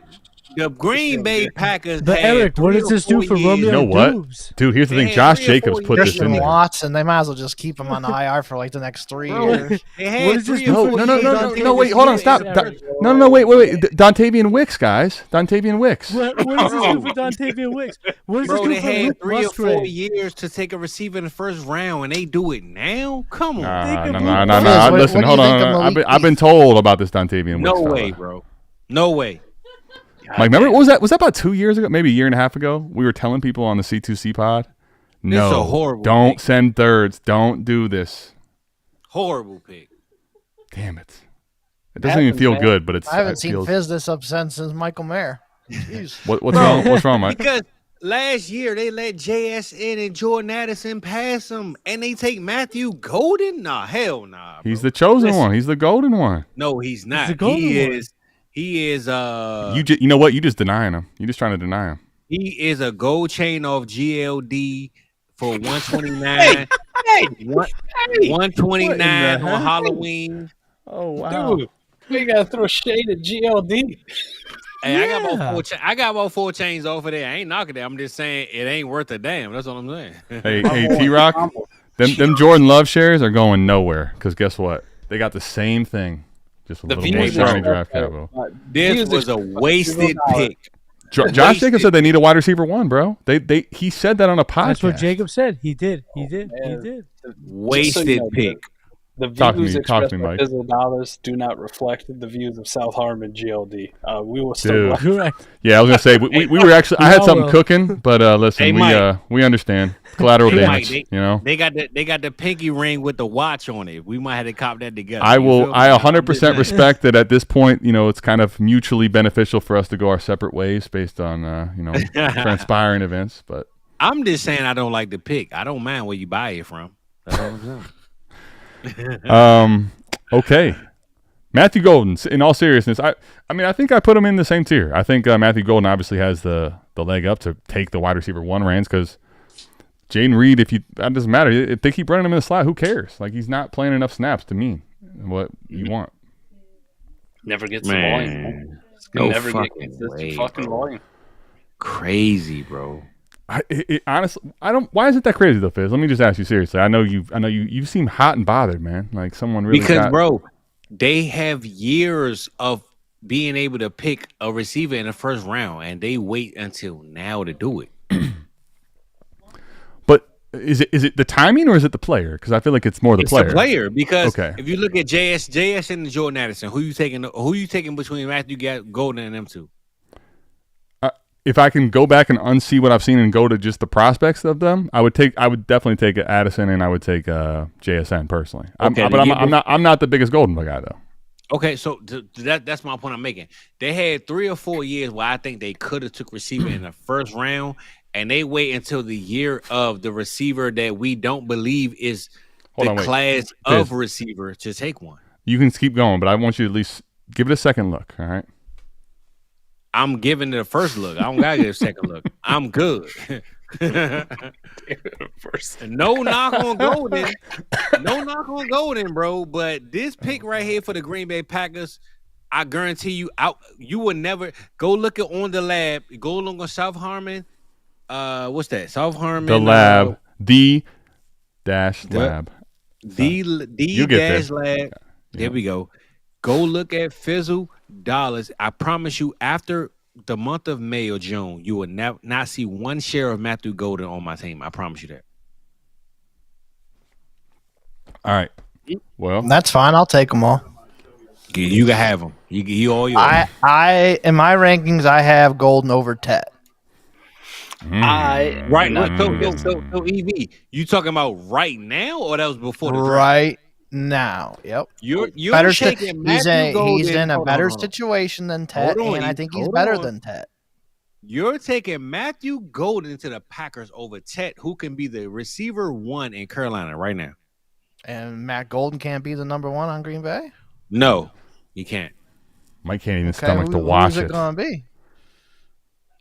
S4: The Green Bay Packers.
S6: But Eric, what does this do for Romeo?
S2: You know what,
S6: Dubes?
S2: dude? Here's the thing. Josh Jacobs put this in there.
S5: Watson, they might as well just keep him on the IR for like the next 3 years.
S6: What is this
S2: No, wait, hold on, stop. No, wait. Dontavian Wicks, guys. Dontavian Wicks.
S6: What does this do for Dontavian Wicks? What does
S4: Bro,
S6: this
S4: they
S6: do
S4: had
S6: for
S4: 3 or 4
S6: Musgrave?
S4: years to take a receiver in the first round, and they do it now? Come on.
S2: No. Listen, hold on. I've been told about this Dontavian Wicks.
S4: No way, bro. No way.
S2: Like, remember, was that about 2 years ago? Maybe a year and a half ago? We were telling people on the C2C pod, no,
S4: It's a horrible
S2: don't
S4: pick.
S2: send thirds. Don't do this.
S4: Horrible pick.
S2: Damn it. It doesn't even feel good, but
S5: I haven't seen Fizz this upset since Michael Mayer. Jeez.
S2: What's wrong? What's wrong, Mike?
S4: Because last year they let JSN and Jordan Addison pass him, and they take Matthew Golden? Nah, hell nah. Bro.
S2: He's the chosen one. He's the golden one.
S4: No, he's not.
S6: He's the golden one.
S4: He is.
S2: You know what? You just denying him. You just trying to deny him.
S4: He is a gold chain off GLD for 129.
S3: Hey,
S4: 129 on Halloween.
S2: Oh wow.
S3: Dude, we gotta throw shade at GLD.
S4: Hey, I got about 4 chains off of there. I ain't knocking it. I'm just saying it ain't worth a damn. That's what I'm saying.
S2: Hey, T-Rock, them Jordan Love shares are going nowhere because guess what? They got the same thing. Just a little more shiny draft capital.
S4: This was a wasted pick.
S2: Josh Jacobs said they need a wide receiver 1, bro. He said that on a podcast.
S6: That's what Jacob said. He did.
S4: Wasted pick.
S3: The views expressed by
S2: Mike.
S3: Fizzle Dollars do not reflect the views of South Harmon GLD. We will still.
S2: Yeah, I was gonna say we were actually. I had something cooking, but listen, we understand collateral damage.
S4: Mike,
S2: you know,
S4: they got the pinky ring with the watch on it. We might have to cop that together.
S2: I 100% respect that at this point. You know, it's kind of mutually beneficial for us to go our separate ways based on transpiring events. But
S4: I'm just saying I don't like the pick. I don't mind where you buy it from. That's what I'm saying.
S2: Okay. Matthew Golden, in all seriousness, I think I put him in the same tier. I think Matthew Golden obviously has the leg up to take the wide receiver 1 reins because Jaden Reed, that doesn't matter. If they keep running him in the slot, who cares? Like, he's not playing enough snaps to mean what you want.
S9: Never gets the volume. Never get consistent fucking volume.
S4: Crazy, bro.
S2: Honestly, I don't. Why is it that crazy though, Fizz? Let me just ask you seriously. I know you seem hot and bothered, man. Like someone really.
S4: Because, bro, they have years of being able to pick a receiver in the first round, and they wait until now to do it.
S2: But is it the timing or is it the player? Because I feel like it's more the player.
S4: It's the player because if you look at JS and Jordan Addison, who you taking between Matthew Golden and them two?
S2: If I can go back and unsee what I've seen and go to just the prospects of them, I would definitely take Addison and I would take JSN personally. I'm not the biggest Golden guy though.
S4: Okay, so that's my point I'm making. They had 3 or 4 years where I think they could have took receiver in the first round, and they wait until the year of the receiver that we don't believe is class of receiver to take one.
S2: You can keep going, but I want you to at least give it a second look. All right.
S4: I'm giving it a first look. I don't gotta get a second look. I'm good. No knock on Golden. No knock on Golden, bro. But this pick right here for the Green Bay Packers, I guarantee you, you would never go look at on the lab. Go look on South Harmon. What's that? South Harmon.
S2: The lab. The-lab.
S4: The-lab. There we go. Go look at Fizzle Dollars. I promise you, after the month of May or June, you will not see one share of Matthew Golden on my team. I promise you that.
S2: All right. Well,
S5: that's fine. I'll take them all.
S4: You can have them. You all yours.
S5: I in my rankings, I have Golden over Tet.
S4: Right now. So EV, you talking about right now, or that was before the draft?
S5: Right now, yep.
S4: You're
S5: taking he's in a better situation than Tet, and I think he's better than Tet.
S4: You're taking Matthew Golden to the Packers over Tet, who can be the receiver 1 in Carolina right now.
S5: And Matt Golden can't be the number 1 on Green Bay?
S4: No, he can't.
S2: Mike can't even stomach to watch
S5: who's it going to be?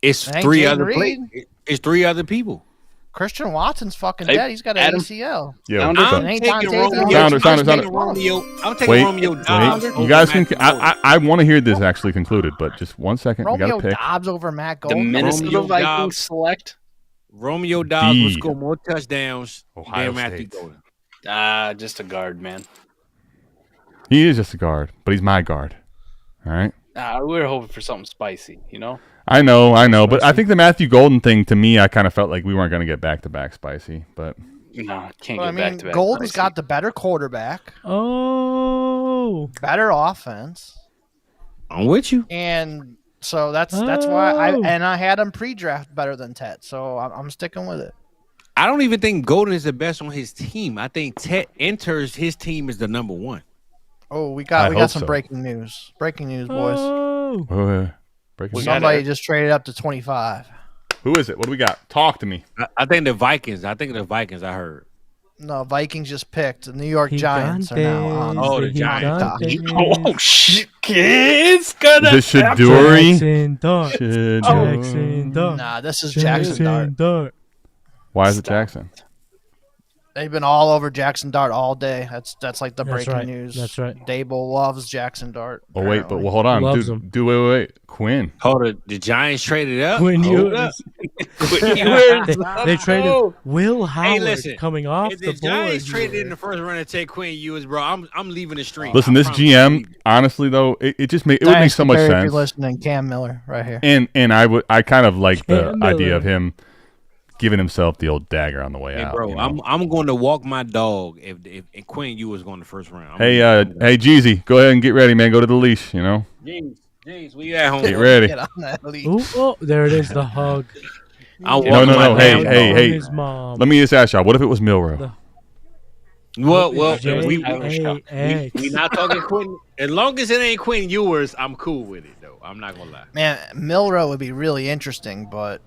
S4: It's 3 other players. It's 3 other people.
S5: Christian Watson's fucking dead. He's got an ACL.
S2: Yeah,
S4: I'm taking Romeo Dobbs.
S2: You guys can. I want to hear this actually concluded, but just 1 second.
S5: Romeo Dobbs over Matt Golden.
S9: The Minnesota Vikings select
S4: Romeo Dobbs will score more touchdowns than Matthew Golden.
S9: Just a guard, man.
S2: He is just a guard, but he's my guard. All right.
S9: We were hoping for something spicy, you know.
S2: I know, but I think the Matthew Golden thing, to me, I kind of felt like we weren't going to get back-to-back spicy, but
S9: no, can't get back-to-back.
S5: Golden's
S9: spicy.
S5: got the better quarterback.
S6: Oh,
S5: better offense.
S4: I'm with you,
S5: and so that's why I had him pre-draft better than Tet, so I'm sticking with it.
S4: I don't even think Golden is the best on his team. I think Tet enters his team as the number 1.
S5: Oh, we got some breaking news. Breaking news, boys. Somebody just traded up to 25.
S2: Who is it? What do we got? Talk to me.
S4: I think the Vikings. I heard.
S5: No, Vikings just picked. The New York Giants are now on.
S4: The Giants.
S9: Oh, shit. It's gonna
S2: Is this Shaduri?
S6: Jackson Dart.
S5: Nah, this is Jackson Dart.
S2: Why is it Jackson?
S5: They've been all over Jackson Dart all day. That's like the breaking news.
S6: That's right.
S5: Dable loves Jackson Dart.
S2: Oh wait, but hold on, wait. Quinn.
S4: Hold it. The Giants traded up.
S6: Quinn Ewers. They traded Will Howard coming off
S4: if
S6: the board.
S4: Giants traded in the first round to take Quinn Ewers, bro. I'm leaving the stream.
S2: Listen, this GM, honestly though, it would make so much sense.
S5: If you're listening, Cam Miller right here.
S2: And I kind of like the idea of him giving himself the old dagger on the way out.
S4: Bro, you know? I'm going to walk my dog if Quinn Ewers going the first round.
S2: Hey, Jeezy, go ahead and get ready, man. Go to the leash, you know.
S4: Jeez, where you at home?
S2: Get ready.
S5: Get on that leash.
S6: Oh, there it is, the hug.
S2: No. Hey. Let me just ask y'all. What if it was Milrow?
S4: Well, we not talking Quinn. As long as it ain't Quinn Ewers, I'm cool with it, though. I'm not gonna lie.
S5: Man, Milrow would be really interesting, but.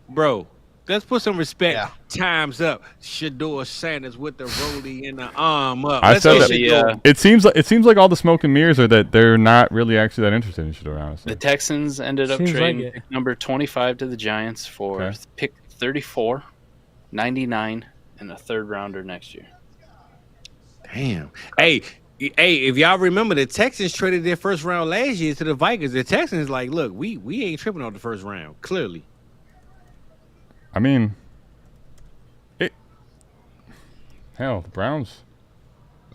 S4: Bro, let's put some respect. Yeah. Time's up. Shador Sanders with the rollie and the arm up.
S2: I said that. It seems like all the smoke and mirrors are that they're not really actually that interested in Shador. Honestly,
S9: the Texans ended up trading pick number 25 to the Giants for pick 34, 99, and a third rounder next year.
S4: Damn. Hey, if y'all remember, the Texans traded their first round last year to the Vikings. The Texans like, look, we ain't tripping on the first round. Clearly.
S2: I mean, hell, the Browns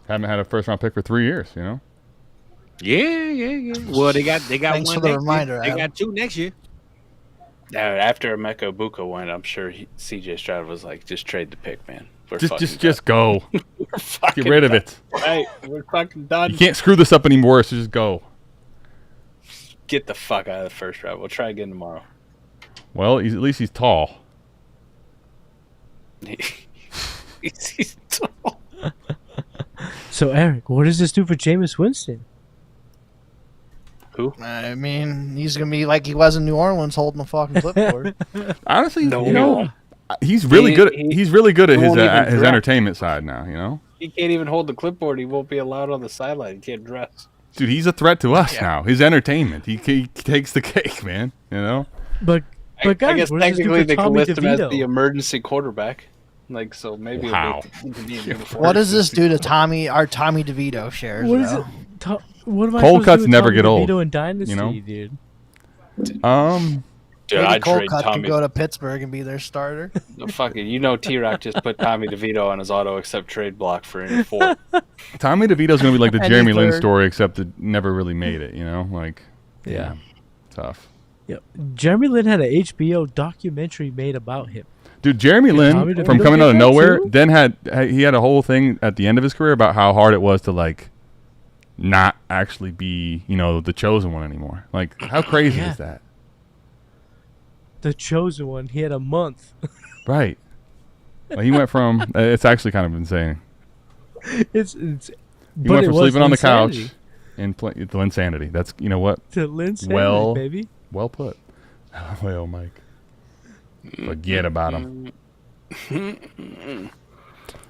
S2: haven't had a first round pick for 3 years. You know.
S4: Yeah. Well, they got
S5: Thanks
S4: one
S5: for the
S4: next
S5: reminder,
S4: year. They
S5: Adam.
S4: got 2 next year.
S9: After Emeka Buka went, I'm sure CJ Stroud was like, just trade the pick, man.
S2: Just go. Get rid of it.
S3: Right, we're fucking done.
S2: You can't screw this up anymore, so just go.
S9: Get the fuck out of the first round. We'll try again tomorrow.
S2: Well, at least he's tall.
S9: He's tall.
S6: So, Eric, what does this do for Jameis Winston?
S9: Who?
S5: I mean, he's gonna be like he was in New Orleans, holding the fucking clipboard.
S2: Honestly, he's really good. He's really good at his entertainment side now. You know,
S3: he can't even hold the clipboard. He won't be allowed on the sideline. He can't dress.
S2: Dude, he's a threat to us now. His entertainment, he takes the cake, man. You know.
S6: But guys,
S3: I guess technically they can list him as
S6: DeVito?
S3: the emergency quarterback. Like, so maybe.
S2: Wow.
S5: What does this do to our Tommy DeVito shares?
S6: What is it? What am I
S2: Cold
S6: supposed to do
S2: cuts
S6: with
S2: never
S6: Tommy
S2: get old.
S6: DeVito and Dynasty,
S2: You know?
S6: dude?
S9: Dude,
S5: Maybe
S9: I'd
S5: Cold
S9: trade
S5: Cut
S9: Tommy.
S5: could go to Pittsburgh and be their starter.
S9: No, fuck it. You know T-Rock just put Tommy DeVito on his auto accept trade block for any 4.
S2: Tommy DeVito's gonna be like the
S5: Any
S2: Jeremy Lin
S5: third.
S2: story, except it never really made it. You know, like
S6: Yeah.
S2: tough.
S6: Yeah. Jeremy Lin had an HBO documentary made about him.
S2: Dude, Jeremy
S6: Tommy
S2: Lin, from
S6: DeVito
S2: coming
S6: did
S2: out of
S6: that
S2: nowhere,
S6: too?
S2: then he had a whole thing at the end of his career about how hard it was to like not actually be, the chosen one anymore. Like, how crazy is that?
S6: The chosen one. He had a month.
S2: Right. Like, he went from. It's actually kind of insane.
S6: It's.
S2: He went from sleeping on the couch to insanity. That's what.
S6: To Linsanity, baby.
S2: Well put. Well, Mike. Forget about him.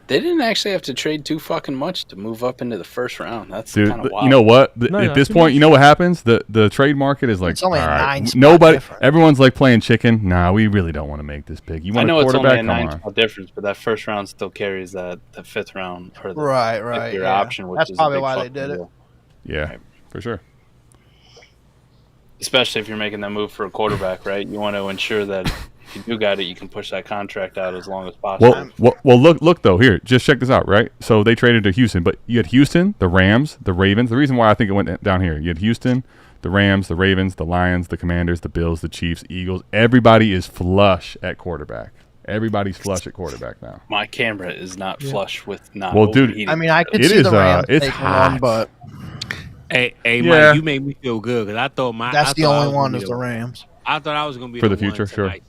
S9: They didn't actually have to trade too fucking much to move up into the first round. That's kind of wild.
S2: You know what? At this point, you know what happens? The trade market is like,
S5: It's only
S2: all
S5: a
S2: right,
S5: 9 spot
S2: nobody.
S5: difference.
S2: Everyone's like playing chicken. Nah, we really don't want to make this pick. You
S9: I
S2: want
S9: know
S2: a
S9: it's only
S2: quarterback?
S9: a
S2: Come on.
S9: 9-spot difference, but that first round still carries the fifth round or the
S5: Right.
S9: your
S5: Yeah.
S9: option, which
S5: That's
S9: is a
S5: probably
S9: big
S5: why they
S9: fucking
S5: did it.
S9: deal.
S2: Yeah,
S9: Right.
S2: for sure.
S9: Especially if you're making that move for a quarterback, right? You want to ensure that if you do got it, you can push that contract out as long as possible.
S2: Well, look though. Here, just check this out, right? So they traded to Houston, but you had Houston, the Rams, the Ravens. The reason why I think it went down here, you had Houston, the Rams, the Ravens, the Lions, the Commanders, the Bills, the Chiefs, Eagles. Everybody is flush at quarterback. Everybody's flush at quarterback now.
S9: My camera is not flush with not.
S2: Well, dude,
S9: overheating.
S5: I mean, I could
S2: It
S5: see
S2: is,
S5: the Rams
S2: it's
S5: taking
S2: hot.
S5: one, but
S4: Hey,
S2: Yeah.
S4: Mike, you made me feel good because I thought
S5: that's the only one is the Rams.
S4: I thought I was going to be
S2: For the
S4: one
S2: future, sure.
S4: tonight.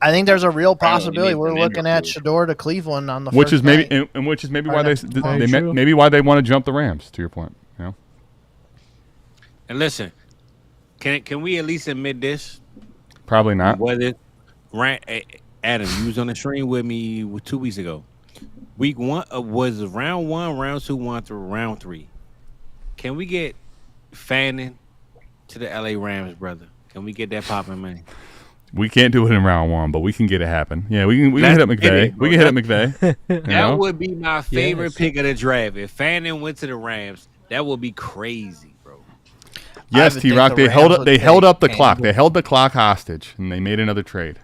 S5: I think there's a real possibility
S9: needs
S5: we're
S9: an
S5: looking at
S9: injury.
S5: Shador to Cleveland on the
S2: Which
S5: first
S2: is maybe,
S5: night.
S2: and which is maybe
S5: I
S2: why
S5: know.
S6: Very true.
S2: maybe why they want to jump the Rams. To your point,
S4: And listen, can we at least admit this?
S2: probably not.
S4: Whether Adam, you was on the stream with me 2 weeks ago. Week 1 was round 1, round 2, 1 through round 3. Can we get Fanning to the LA Rams, brother? Can we get that popping, man?
S2: We can't do it in round 1, but we can get it happen. Yeah, we can
S4: Let's
S2: hit up
S4: get
S2: McVay.
S4: it,
S2: We can hit up McVay.
S4: That would be my favorite
S6: Yes.
S4: pick of the draft. If Fanning went to the Rams, that would be crazy, bro.
S2: Yes,
S5: would
S2: T
S5: think
S2: Rock.
S5: the
S2: They held
S5: Rams
S2: up. They
S5: would
S2: held
S5: take
S2: up the clock.
S5: Campbell.
S2: They held the clock hostage, and they made another trade.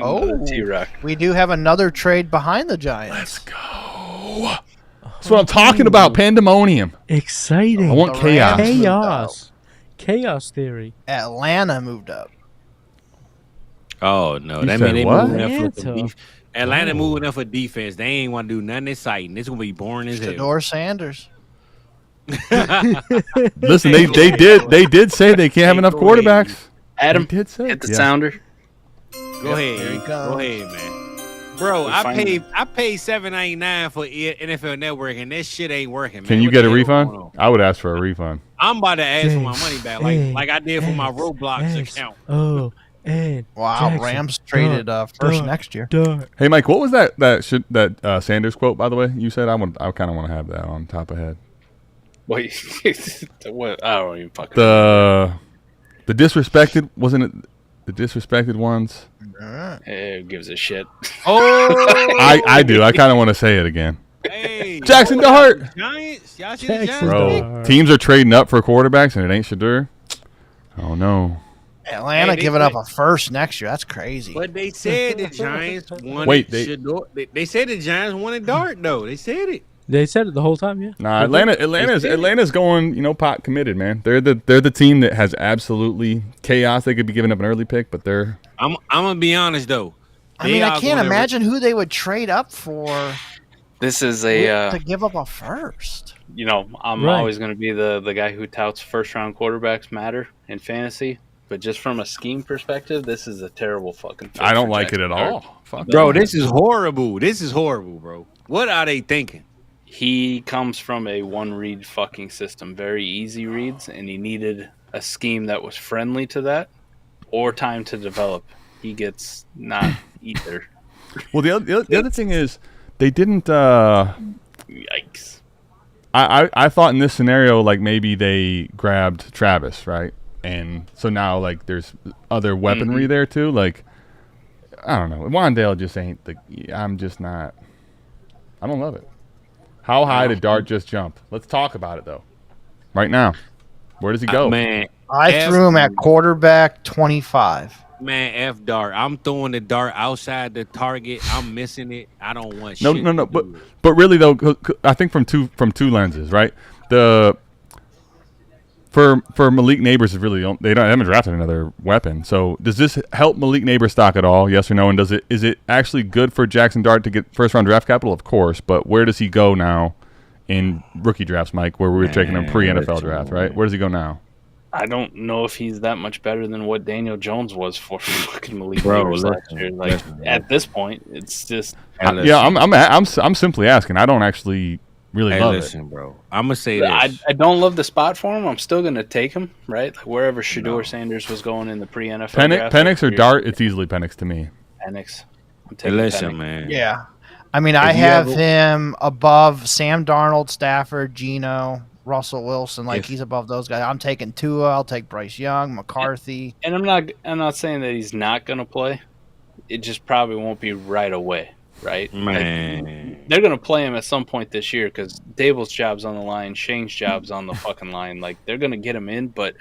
S5: Oh,
S9: T-Rock.
S5: we do have another trade behind the Giants.
S2: Go. That's what I'm talking about. Pandemonium.
S6: Exciting.
S2: I want
S5: The
S2: chaos.
S5: Rams moved
S6: Chaos. Chaos theory.
S5: Atlanta moved up.
S4: Oh no,
S2: You
S4: that
S2: said
S4: mean they
S2: what?
S4: moving up for
S6: Atlanta.
S4: Atlanta moving up for defense. They ain't want to do nothing exciting. This gonna be boring as hell.
S5: Shador Sanders.
S2: Listen, they did say they can't have enough
S4: Go ahead.
S2: quarterbacks.
S9: Adam,
S2: They did say
S9: hit the
S2: yeah.
S9: sounder.
S4: Go
S5: here he
S4: ahead,
S5: comes.
S4: go ahead, man. Bro,
S9: We're
S4: I
S9: finding-
S4: paid $7.99 for NFL Network, and this shit ain't working. Man.
S2: Can you
S4: What
S2: get a
S4: the hell
S2: refund?
S4: going on?
S2: I would ask for a refund.
S4: I'm about to ask for my
S6: Yes.
S4: money back,
S6: Hey,
S4: like I did for my
S6: yes,
S4: Roblox
S6: yes.
S4: account.
S6: Oh, and
S5: Wow,
S6: Jackson.
S5: Rams traded first
S6: Duh.
S5: next year.
S6: Duh.
S2: Hey, Mike, what was that Sanders quote? By the way, you said I kind of want to have that on top of head.
S9: Wait, what? I don't even fucking.
S2: The disrespected wasn't it? the disrespected ones.
S9: Who gives a shit?
S4: Oh,
S2: I do. I kind of want to say it again.
S4: Hey,
S2: Jackson Dart.
S4: Giants. Y'all see the Giants?
S2: Bro, teams are trading up for quarterbacks, and it ain't Shedeur. Oh no.
S5: Atlanta giving up a first next year. That's crazy.
S4: But they said the Giants wanted.
S2: Wait,
S4: they said the Giants wanted Dart though. They said it.
S6: They said it the whole time, yeah.
S2: Nah, Atlanta's going, pot committed, man. They're the team that has absolutely chaos. They could be giving up an early pick, but they're.
S4: I'm gonna be honest though.
S5: I mean, I can't imagine who they would trade up for.
S9: This is
S5: to give up a first.
S9: You know, I'm always going to be the guy who touts first-round quarterbacks matter in fantasy. But just from a scheme perspective, this is a terrible fucking fit.
S2: I don't like it at all.
S4: Bro, this is horrible. This is horrible, bro. What are they thinking?
S9: He comes from a one-read fucking system, very easy reads, and he needed a scheme that was friendly to that or time to develop. He gets not either.
S2: Well, the other thing is they didn't.
S9: Yikes.
S2: I thought in this scenario, like maybe they grabbed Travis, right? And so now, like, there's other weaponry there too. Like, I don't know. Wandale just ain't the. I'm just not. I don't love it. How high did Dart just jump? Let's talk about it though. Right now, where does he go?
S4: Man,
S5: I threw him at quarterback 25.
S4: Man, F Dart. I'm throwing the dart outside the target. I'm missing it. I don't want
S2: no,
S4: shit.
S2: No. But really though, I think from two lenses, right? For Malik Neighbors is really they haven't drafted another weapon. So does this help Malik Neighbors stock at all? Yes or no? And is it actually good for Jackson Dart to get first round draft capital? Of course, but where does he go now in rookie drafts, Mike? Where we were taking him pre-NFL draft, right? Where does he go now?
S9: I don't know if he's that much better than what Daniel Jones was for fucking Malik Neighbors last year. Like at this point, it's just
S2: I'm simply asking. I don't actually really love it,
S4: bro. I'm gonna say this.
S9: I don't love the spot for him. I'm still gonna take him, right? Like wherever Shedeur Sanders was going in the pre-NFL draft.
S2: Penix or Dart? It's easily Penix to me.
S9: Penix. I'm taking Penix.
S4: Man.
S5: Yeah, I mean, I have him above Sam Darnold, Stafford, Geno, Russell Wilson. Like he's above those guys. I'm taking Tua. I'll take Bryce Young, McCarthy.
S9: And I'm not saying that he's not gonna play. It just probably won't be right away. Right,
S4: man.
S9: Like, they're gonna play him at some point this year because Dable's job's on the line, Shane's job's on the fucking line. Like they're gonna get him in, but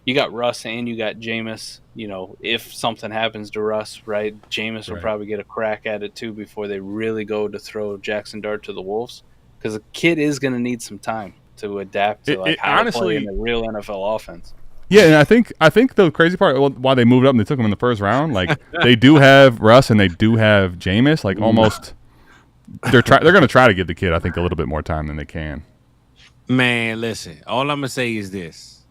S9: you got Russ and you got Jameis. You know, if something happens to Russ, right, Jameis will probably get a crack at it too before they really go to throw Jackson Dart to the wolves because the kid is gonna need some time to adapt to how to play in the real NFL offense.
S2: Yeah, and I think the crazy part why they moved up and they took him in the first round, like they do have Russ and they do have Jameis, like almost they're going to try to give the kid I think a little bit more time than they can.
S4: Man, listen, all I'm going to say is this.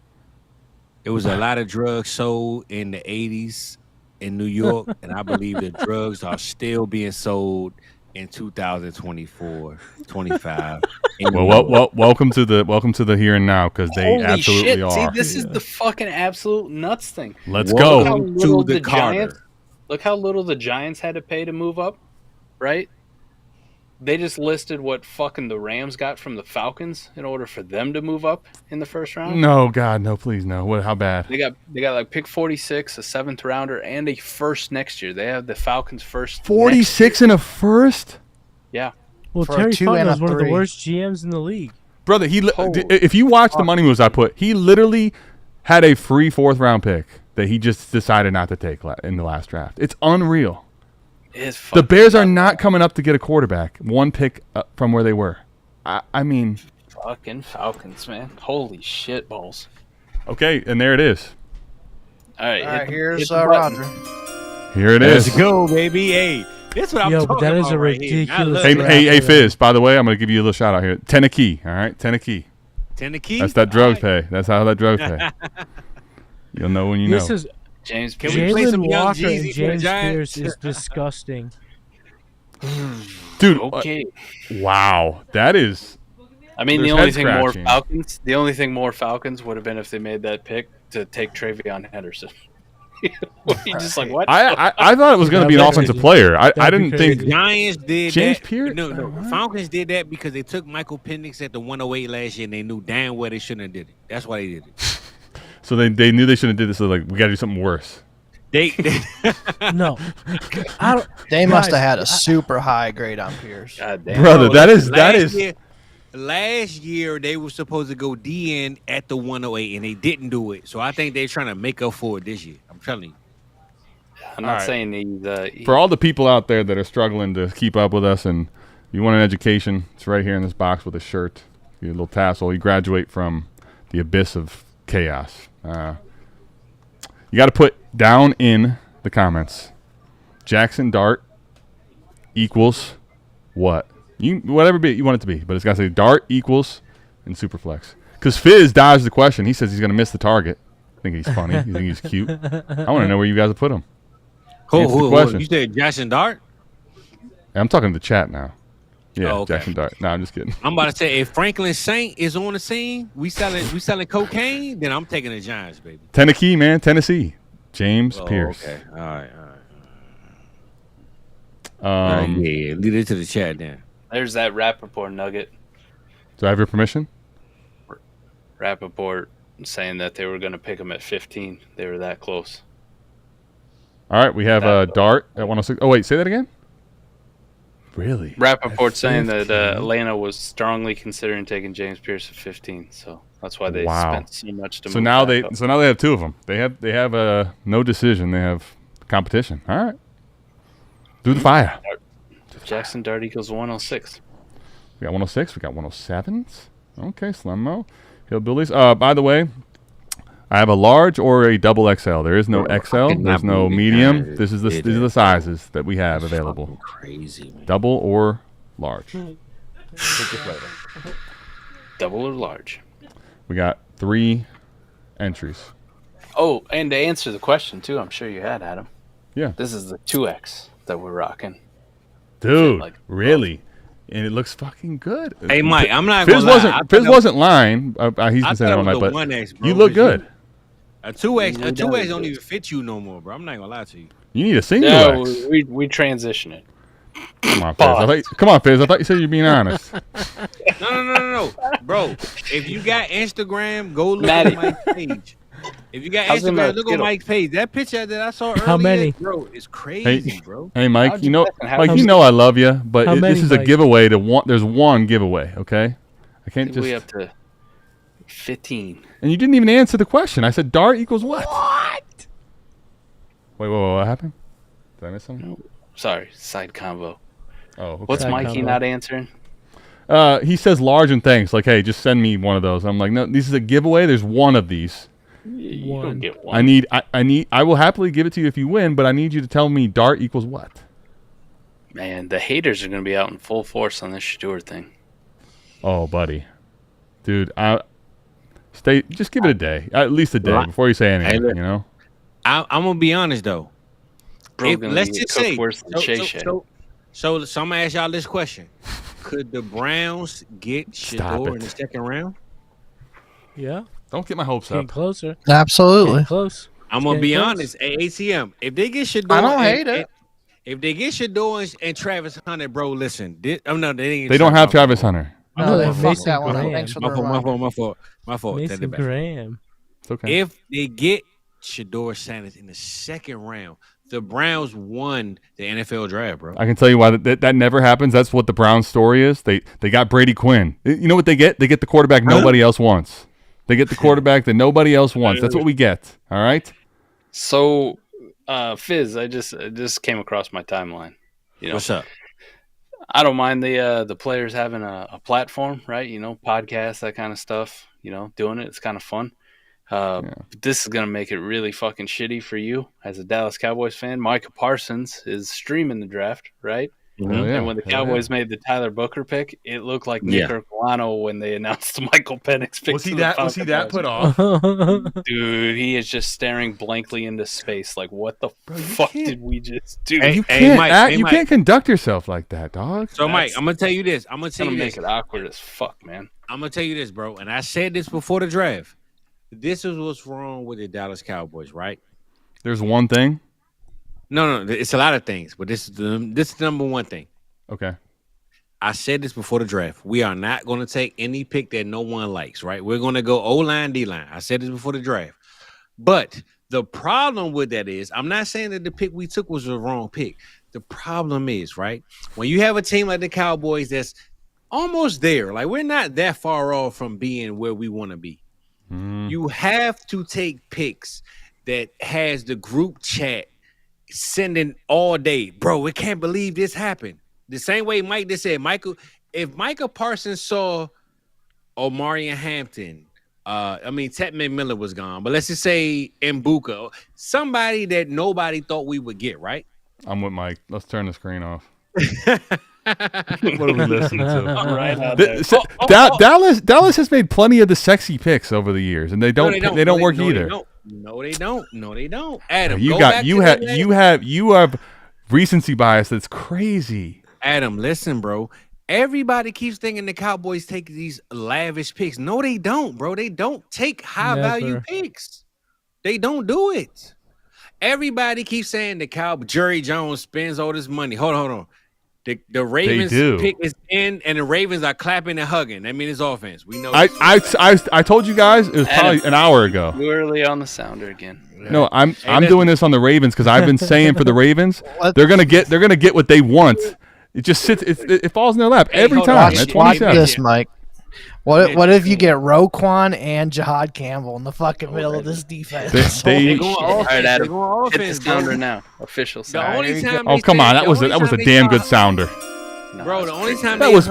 S4: It was a lot of drugs sold in the 80s in New York, and I believe the drugs are still being sold in 2024, 25.
S2: Well, welcome to the here and now because they
S9: Holy
S2: absolutely
S9: shit.
S2: are.
S9: See, this is the fucking absolute nuts thing.
S2: Let's go
S4: to the Giants.
S9: Look how little the Giants had to pay to move up, right? They just listed what fucking the Rams got from the Falcons in order for them to move up in the first round.
S2: No, God, no, please, no. What? How bad?
S9: They got like pick 46, a 7th rounder, and a first next year. They have the Falcons first.
S2: 46 and a first.
S9: Yeah.
S6: Well, Terry Fontenot is one of the worst GMs in the league.
S2: Brother, if you watch the money moves I put, he literally had a free 4th round pick that he just decided not to take in the last draft. It's unreal. The Bears are not coming up to get a quarterback. 1 pick from where they were. I mean,
S9: fucking Falcons, man! Holy shit balls.
S2: Okay, and there it is.
S9: All right,
S5: here's Roger.
S2: Here it is.
S4: Let's go, baby. Hey, that's what I'm talking about.
S6: That is a ridiculous.
S2: Hey, Fizz. By the way, I'm gonna give you a little shout out here. Tennessee, all right, Tennessee.
S4: Tennessee.
S2: That's that drugs pay. That's how that drugs pay. You'll know when you know.
S6: This is
S9: James.
S4: Can we play some young
S6: Walker and
S4: Jeezy
S6: James Pierce is disgusting.
S2: Dude,
S9: okay.
S2: Wow, that is.
S9: I mean, the only thing more Falcons would have been if they made that pick to take Travion Henderson. You just like what?
S2: I thought it was going to be an offensive player. I didn't think
S4: the Giants did
S2: James
S4: that.
S2: Pierce.
S4: No, Falcons did that because they took Michael Penix at the 108 last year, and they knew damn well they shouldn't have did it. That's why they did it.
S2: So they knew they shouldn't have did this. So like, we got to do something worse.
S6: No,
S5: They must have had a super high grade on Pierce.
S2: Brother, that is.
S4: Last year they were supposed to go DN at the 108 and they didn't do it. So I think they're trying to make up for it this year. I'm telling you.
S9: I'm not saying he's
S2: for all the people out there that are struggling to keep up with us and you want an education, it's right here in this box with a shirt, your little tassel. You graduate from the abyss of chaos. You got to put down in the comments, Jackson Dart equals what? Whatever bit you want it to be, but it's got to say Dart equals and Superflex. Because Fizz dodged the question. He says he's going to miss the target. I think he's funny. You think he's cute? I want to know where you guys have put him.
S4: Who? You said Jackson Dart?
S2: I'm talking to the chat now. Yeah,
S4: okay.
S2: Jackson Dart. No, I'm just kidding.
S4: I'm about to say, if Franklin Saint is on the scene, we selling cocaine, then I'm taking the Giants, baby.
S2: Tennessee, man. Tennessee. James Pierce.
S4: Okay. All right. Yeah, lead it to the chat then.
S9: There's that Rappaport nugget.
S2: Do I have your permission?
S9: Rappaport saying that they were going to pick him at 15. They were that close.
S2: All right, we have Dart at 106. Oh, wait, say that again? Really?
S9: Rappaport saying that Atlanta was strongly considering taking James Pierce at 15. So that's why they spent so much to move
S2: now they
S9: up.
S2: So now they have two of them. They have no decision. They have competition. All right. Do the fire.
S9: Jackson Dart equals 106.
S2: We got 106. We got 107s. Okay, Slimmo. Hillbillies. By the way, I have a large or a double XL. There is no XL. There's no medium. These are the sizes that we have available.
S4: Crazy, man.
S2: Double or large.
S9: Double or large.
S2: We got 3 entries.
S9: Oh, and to answer the question too, I'm sure you had, Adam.
S2: Yeah.
S9: This is the 2X that we're rocking.
S2: Dude, really? And it looks fucking good.
S4: Hey, Mike, I'm not going to lie.
S2: Fizz wasn't lying. He's been saying that all night, but
S4: 1X, bro,
S2: you look good.
S4: A 2X don't even fit you no more, bro. I'm not going to lie to you.
S2: You need a single X.
S9: We transition it.
S2: Come on, Fizz. I thought you said you're being honest.
S4: No. Bro, if you got Instagram, go look at Mike's page. If you got Instagram, look on Mike's page. That picture that I saw earlier,
S6: How many?
S4: bro, is crazy, bro.
S2: Hey, Mike, you know I love you, but this is a giveaway to one. There's one giveaway, okay? I can't just.
S9: We up to 15.
S2: And you didn't even answer the question. I said Dart equals what? What? Wait, what happened? Did I miss something?
S9: No. Sorry, side convo.
S2: Oh, okay.
S9: What's Mikey not answering?
S2: He says large and thanks. Like, hey, just send me one of those. I'm like, no, this is a giveaway. There's one of these.
S9: You don't get one.
S2: I will happily give it to you if you win, but I need you to tell me Dart equals what?
S9: Man, the haters are going to be out in full force on this Shador thing.
S2: Oh, buddy. Dude, just give it a day. At least a day before you say anything, you know?
S4: I'm going to be honest, though. Let's just say, so I'm going to ask y'all this question. Could the Browns get Shador in the second round?
S6: Yeah.
S2: Don't get my hopes up.
S6: Closer.
S5: Absolutely.
S6: Getting close.
S4: I'm going to be honest. ATM, if they get Shador...
S5: I don't hate it.
S4: If they get Shador and Travis Hunter, bro, listen.
S2: They don't have Travis Hunter.
S5: No, they fucked that one up. Thanks for the reminder.
S4: My fault.
S6: Mason Graham.
S2: It's okay.
S4: If they get Shador Sanders in the second round, the Browns won the NFL draft, bro.
S2: I can tell you why that never happens. That's what the Browns story is. They got Brady Quinn. You know what they get? They get the quarterback nobody else wants. They get the quarterback that nobody else wants. That's what we get. All right?
S9: So, Fizz, I just came across my timeline. You know,
S4: what's up?
S9: I don't mind the players having a platform, right? You know, podcasts, that kind of stuff. You know, doing it. It's kind of fun. But this is going to make it really fucking shitty for you as a Dallas Cowboys fan. Micah Parsons is streaming the draft, right?
S2: Mm-hmm.
S9: And when the Cowboys made the Tyler Booker pick, it looked like Nick Ercolano when they announced the Michael Penix pick.
S2: Was he that put off?
S9: Dude, he is just staring blankly into space. Like, what the fuck did we just do?
S2: You can't conduct yourself like that, dog.
S4: So, Mike, I'm going to tell you this. I'm going
S9: to make it awkward as fuck, man.
S4: I'm going to tell you this, bro. And I said this before the draft. This is what's wrong with the Dallas Cowboys, right?
S2: There's one thing.
S4: No, it's a lot of things, but this is the number one thing.
S2: Okay.
S4: I said this before the draft. We are not going to take any pick that no one likes, right? We're going to go O-line, D-line. I said this before the draft. But the problem with that is, I'm not saying that the pick we took was the wrong pick. The problem is, right, when you have a team like the Cowboys that's almost there, like we're not that far off from being where we want to be. You have to take picks that has the group chat sending all day, bro. We can't believe this happened. The same way Mike just said, if Micah Parsons saw Omarion Hampton, Ted McMillan was gone, but let's just say Mbuka, somebody that nobody thought we would get, right?
S2: I'm with Mike. Let's turn the screen off. What are we listening to? Dallas has made plenty of the sexy picks over the years, and they don't work either.
S4: No, they don't. Adam,
S2: you have recency bias that's crazy.
S4: Adam, listen, bro. Everybody keeps thinking the Cowboys take these lavish picks. No, they don't, bro. They don't take high value picks. They don't do it. Everybody keeps saying the Jerry Jones spends all this money. Hold on. The Ravens pick is in, and the Ravens are clapping and hugging. I mean, it's offense. We know.
S2: I told you guys it was probably an hour ago.
S9: Too early on the sounder again.
S2: No, I'm doing this on the Ravens because I've been saying for the Ravens they're gonna get what they want. It just sits. It falls in their lap every time.
S5: Watch this, Mike. What if you get Roquan and Jahad Campbell in the fucking middle of this defense?
S9: They're going all right, Adam. Hit the sounder now. Official sounder.
S2: Come on, that was a damn good sounder.
S4: Bro, the only time
S2: that was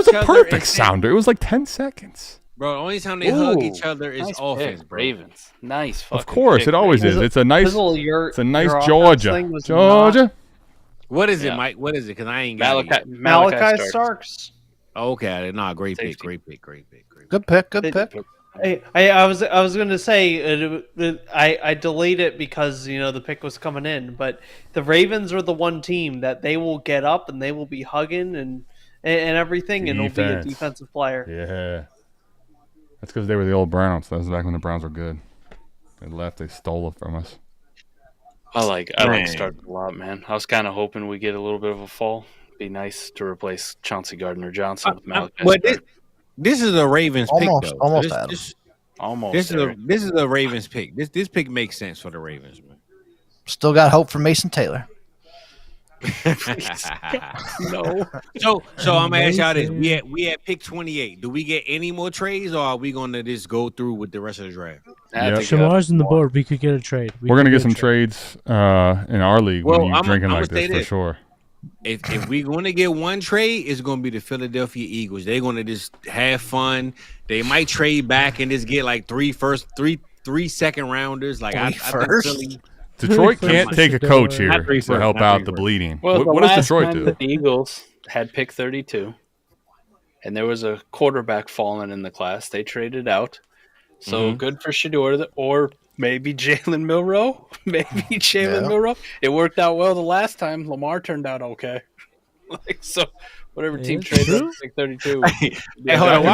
S2: a perfect sounder. It was like 10 seconds.
S4: Bro, the only time they hug each other is offense.
S9: Ravens, nice.
S2: Of course, it always is. It's a nice Georgia.
S4: What is it, Mike? What is it? Because I ain't got
S7: Malachi Starks.
S4: Okay, no, great pick.
S5: Good pick.
S7: Hey, I was going to say I delayed it because the pick was coming in, but the Ravens are the one team that they will get up and they will be hugging and everything, and it'll be a defensive player.
S2: Yeah, that's because they were the old Browns. That was back when the Browns were good. They left. They stole it from us.
S9: I like Starks a lot, man. I was kind of hoping we get a little bit of a fall. Be nice to replace Chauncey Gardner-Johnson with Malachi.
S4: But this is a Ravens pick, though.
S9: Almost.
S4: This is a Ravens pick. This pick makes sense for the Ravens, man.
S5: Still got hope for Mason Taylor.
S4: No. So I'm gonna ask y'all this: we at pick 28. Do we get any more trades, or are we gonna just go through with the rest of the draft?
S6: Shamar's on the board. We could get a trade.
S2: We're gonna get some trades in our league when you're drinking like this for sure.
S4: If we're going to get one trade, it's going to be the Philadelphia Eagles. They're going to just have fun. They might trade back and just get like three second rounders. Like I think
S2: Detroit can't take a coach here to help out the bleeding.
S9: Well,
S2: what does Detroit do?
S9: The Eagles had pick 32, and there was a quarterback falling in the class. They traded out. So good for Shedeur, or maybe Jalen Milroe. Milroe. It worked out well the last time. Lamar turned out okay. Whatever team traded up pick 32.
S4: Hey, hold on.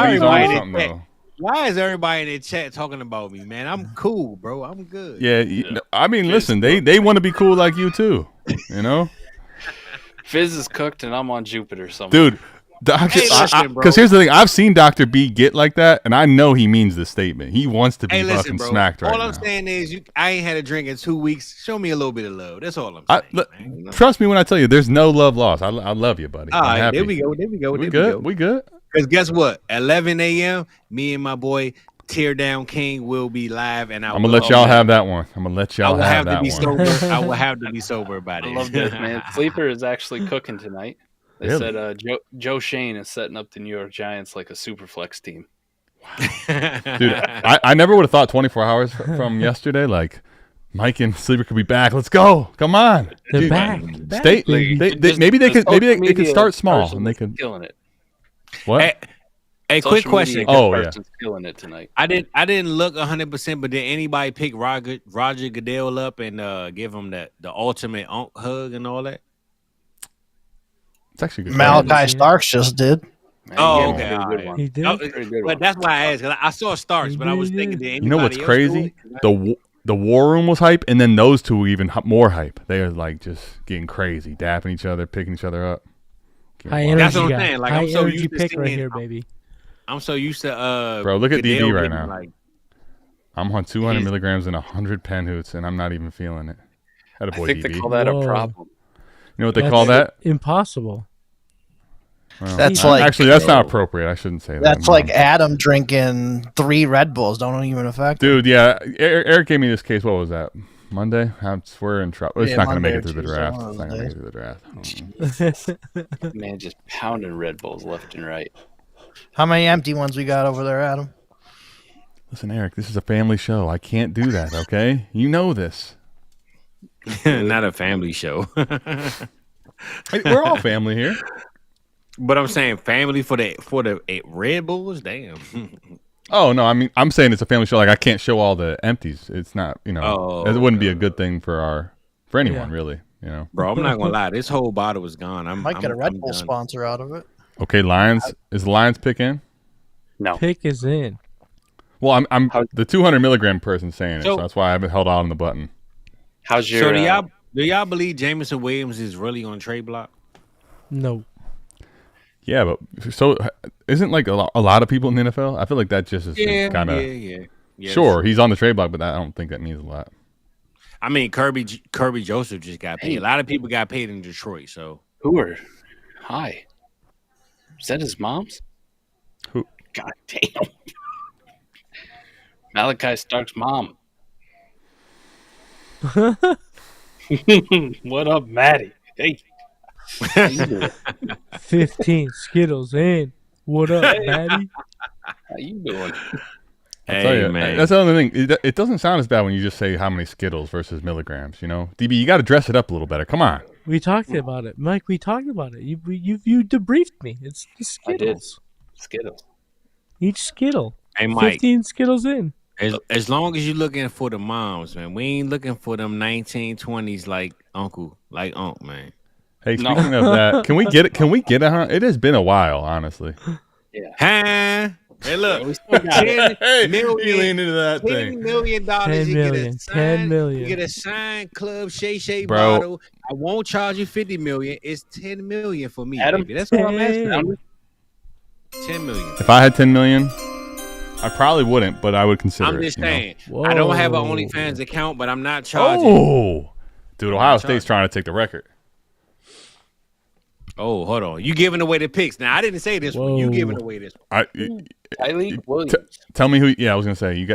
S4: Why is everybody in the chat talking about me, man? I'm cool, bro. I'm good.
S2: Yeah. I mean, listen, they want to be cool like you too.
S9: Fizz is cooked, and I'm on Jupiter somewhere.
S2: Dude. Because here's the thing, I've seen Dr. B get like that, and I know he means this statement. He wants to be fucking smacked right now.
S4: All I'm saying is, I ain't had a drink in 2 weeks. Show me a little bit of love. That's all I'm saying.
S2: Trust me when I tell you, there's no love lost. I love you, buddy.
S4: All right, there we go.
S2: We good.
S4: Because guess what? 11 a.m., me and my boy Tear Down King will be live, and I'm gonna let y'all
S2: have that one. I will have to be
S4: sober. I will have to be sober about it.
S9: I love this, man. Sleeper is actually cooking tonight. They said Joe Shane is setting up the New York Giants like a super flex team.
S2: Dude, I never would have thought 24 hours from yesterday. Like Mike and Sleeper could be back. Let's go. Come on.
S6: They're back.
S2: Maybe they could start small and they could
S9: killing it.
S2: What?
S4: Hey, quick question.
S9: Killing it tonight.
S4: I didn't look 100%, but did anybody pick Roger Goodell up and give him the ultimate hug and all that?
S2: It's actually good.
S5: Malachi Starks just did.
S4: Okay.
S6: He did.
S4: But that's why I asked. Cause I saw Starks, but I was thinking, did anybody
S2: what's crazy? The War Room was hype, and then those two were even more hype. They are like just getting crazy, dapping each other, picking each other up.
S6: High energy.
S4: That's what I'm saying. Like, I'm so used to
S6: pick
S4: seeing
S6: right here, baby.
S4: I'm so used to
S2: bro. Look at DB right now. I'm on 200 milligrams and 100 pen hoots, and I'm not even feeling it.
S9: I think they call that a problem.
S2: You know what they call that?
S6: Impossible.
S2: Well, that's not appropriate. I shouldn't say that.
S5: That's like Adam drinking 3 Red Bulls. Don't even affect him.
S2: Dude, yeah. Eric gave me this case. What was that? Monday? We're in trouble. It's not going to make it through the draft. It's not going to make it through the draft.
S9: Man, just pounding Red Bulls left and right.
S5: How many empty ones we got over there, Adam?
S2: Listen, Eric, this is a family show. I can't do that, okay? You know this.
S4: Not a family show.
S2: We're all family here.
S4: But I'm saying family for the Red Bulls? Damn.
S2: Oh, no, I mean, I'm saying it's a family show. Like, I can't show all the empties. It's not, it wouldn't be a good thing for anyone, really, you know.
S4: Bro, I'm not going to lie. This whole bottle is gone.
S5: Might get a Red Bull sponsor out of it.
S2: Okay, Lions. Is the Lions pick in?
S9: No.
S6: Pick is in.
S2: Well, I'm the 200 milligram person saying it, so that's why I haven't held on the button.
S9: How's your?
S4: So do y'all believe Jameson Williams is really on trade block?
S6: No.
S2: Yeah, but so isn't like a lot of people in the NFL? I feel like that just is kind of sure he's on the trade block, but I don't think that means a lot.
S4: I mean, Kirby Joseph just got paid. A lot of people got paid in Detroit. So
S9: Hi. Is that his mom's?
S2: Who?
S9: God damn. Malachi Stark's mom. What up, Maddie? Hey.
S6: 15 Skittles in. What up, Maddie?
S9: How you doing?
S2: Hey, man. That's another thing. It doesn't sound as bad when you just say how many Skittles versus milligrams, you know? DB, you got to dress it up a little better. Come on.
S6: We talked about it. Mike, we talked about it. You debriefed me. It's Skittles.
S9: Skittles.
S6: Each Skittle.
S4: Hey, Mike.
S6: 15 Skittles in.
S4: As long as you're looking for the moms, man. We ain't looking for them 1920s like Unc, man.
S2: Hey, speaking of that, can we get it? Can we get it? It has been a while, honestly.
S4: Yeah. Huh? Hey, look.
S2: $10 million into that thing.
S4: $10 million.
S6: $10 million.
S4: You get a signed Club Shay
S2: Bro.
S4: bottle. I won't charge you $50 million. It's $10 million for me,
S9: Adam,
S4: baby. That's what I'm asking. $10 million.
S2: If I had $10 million, I probably wouldn't, but I would consider it.
S4: I'm just saying. I don't have an OnlyFans account, but I'm not charging.
S2: Oh, dude, Ohio State's trying to take the record.
S4: Oh, hold on. You giving away the picks. Now, I didn't say this one. You giving away this one.
S9: Tyleek Williams.
S2: Tell me who. Yeah, I was going to say.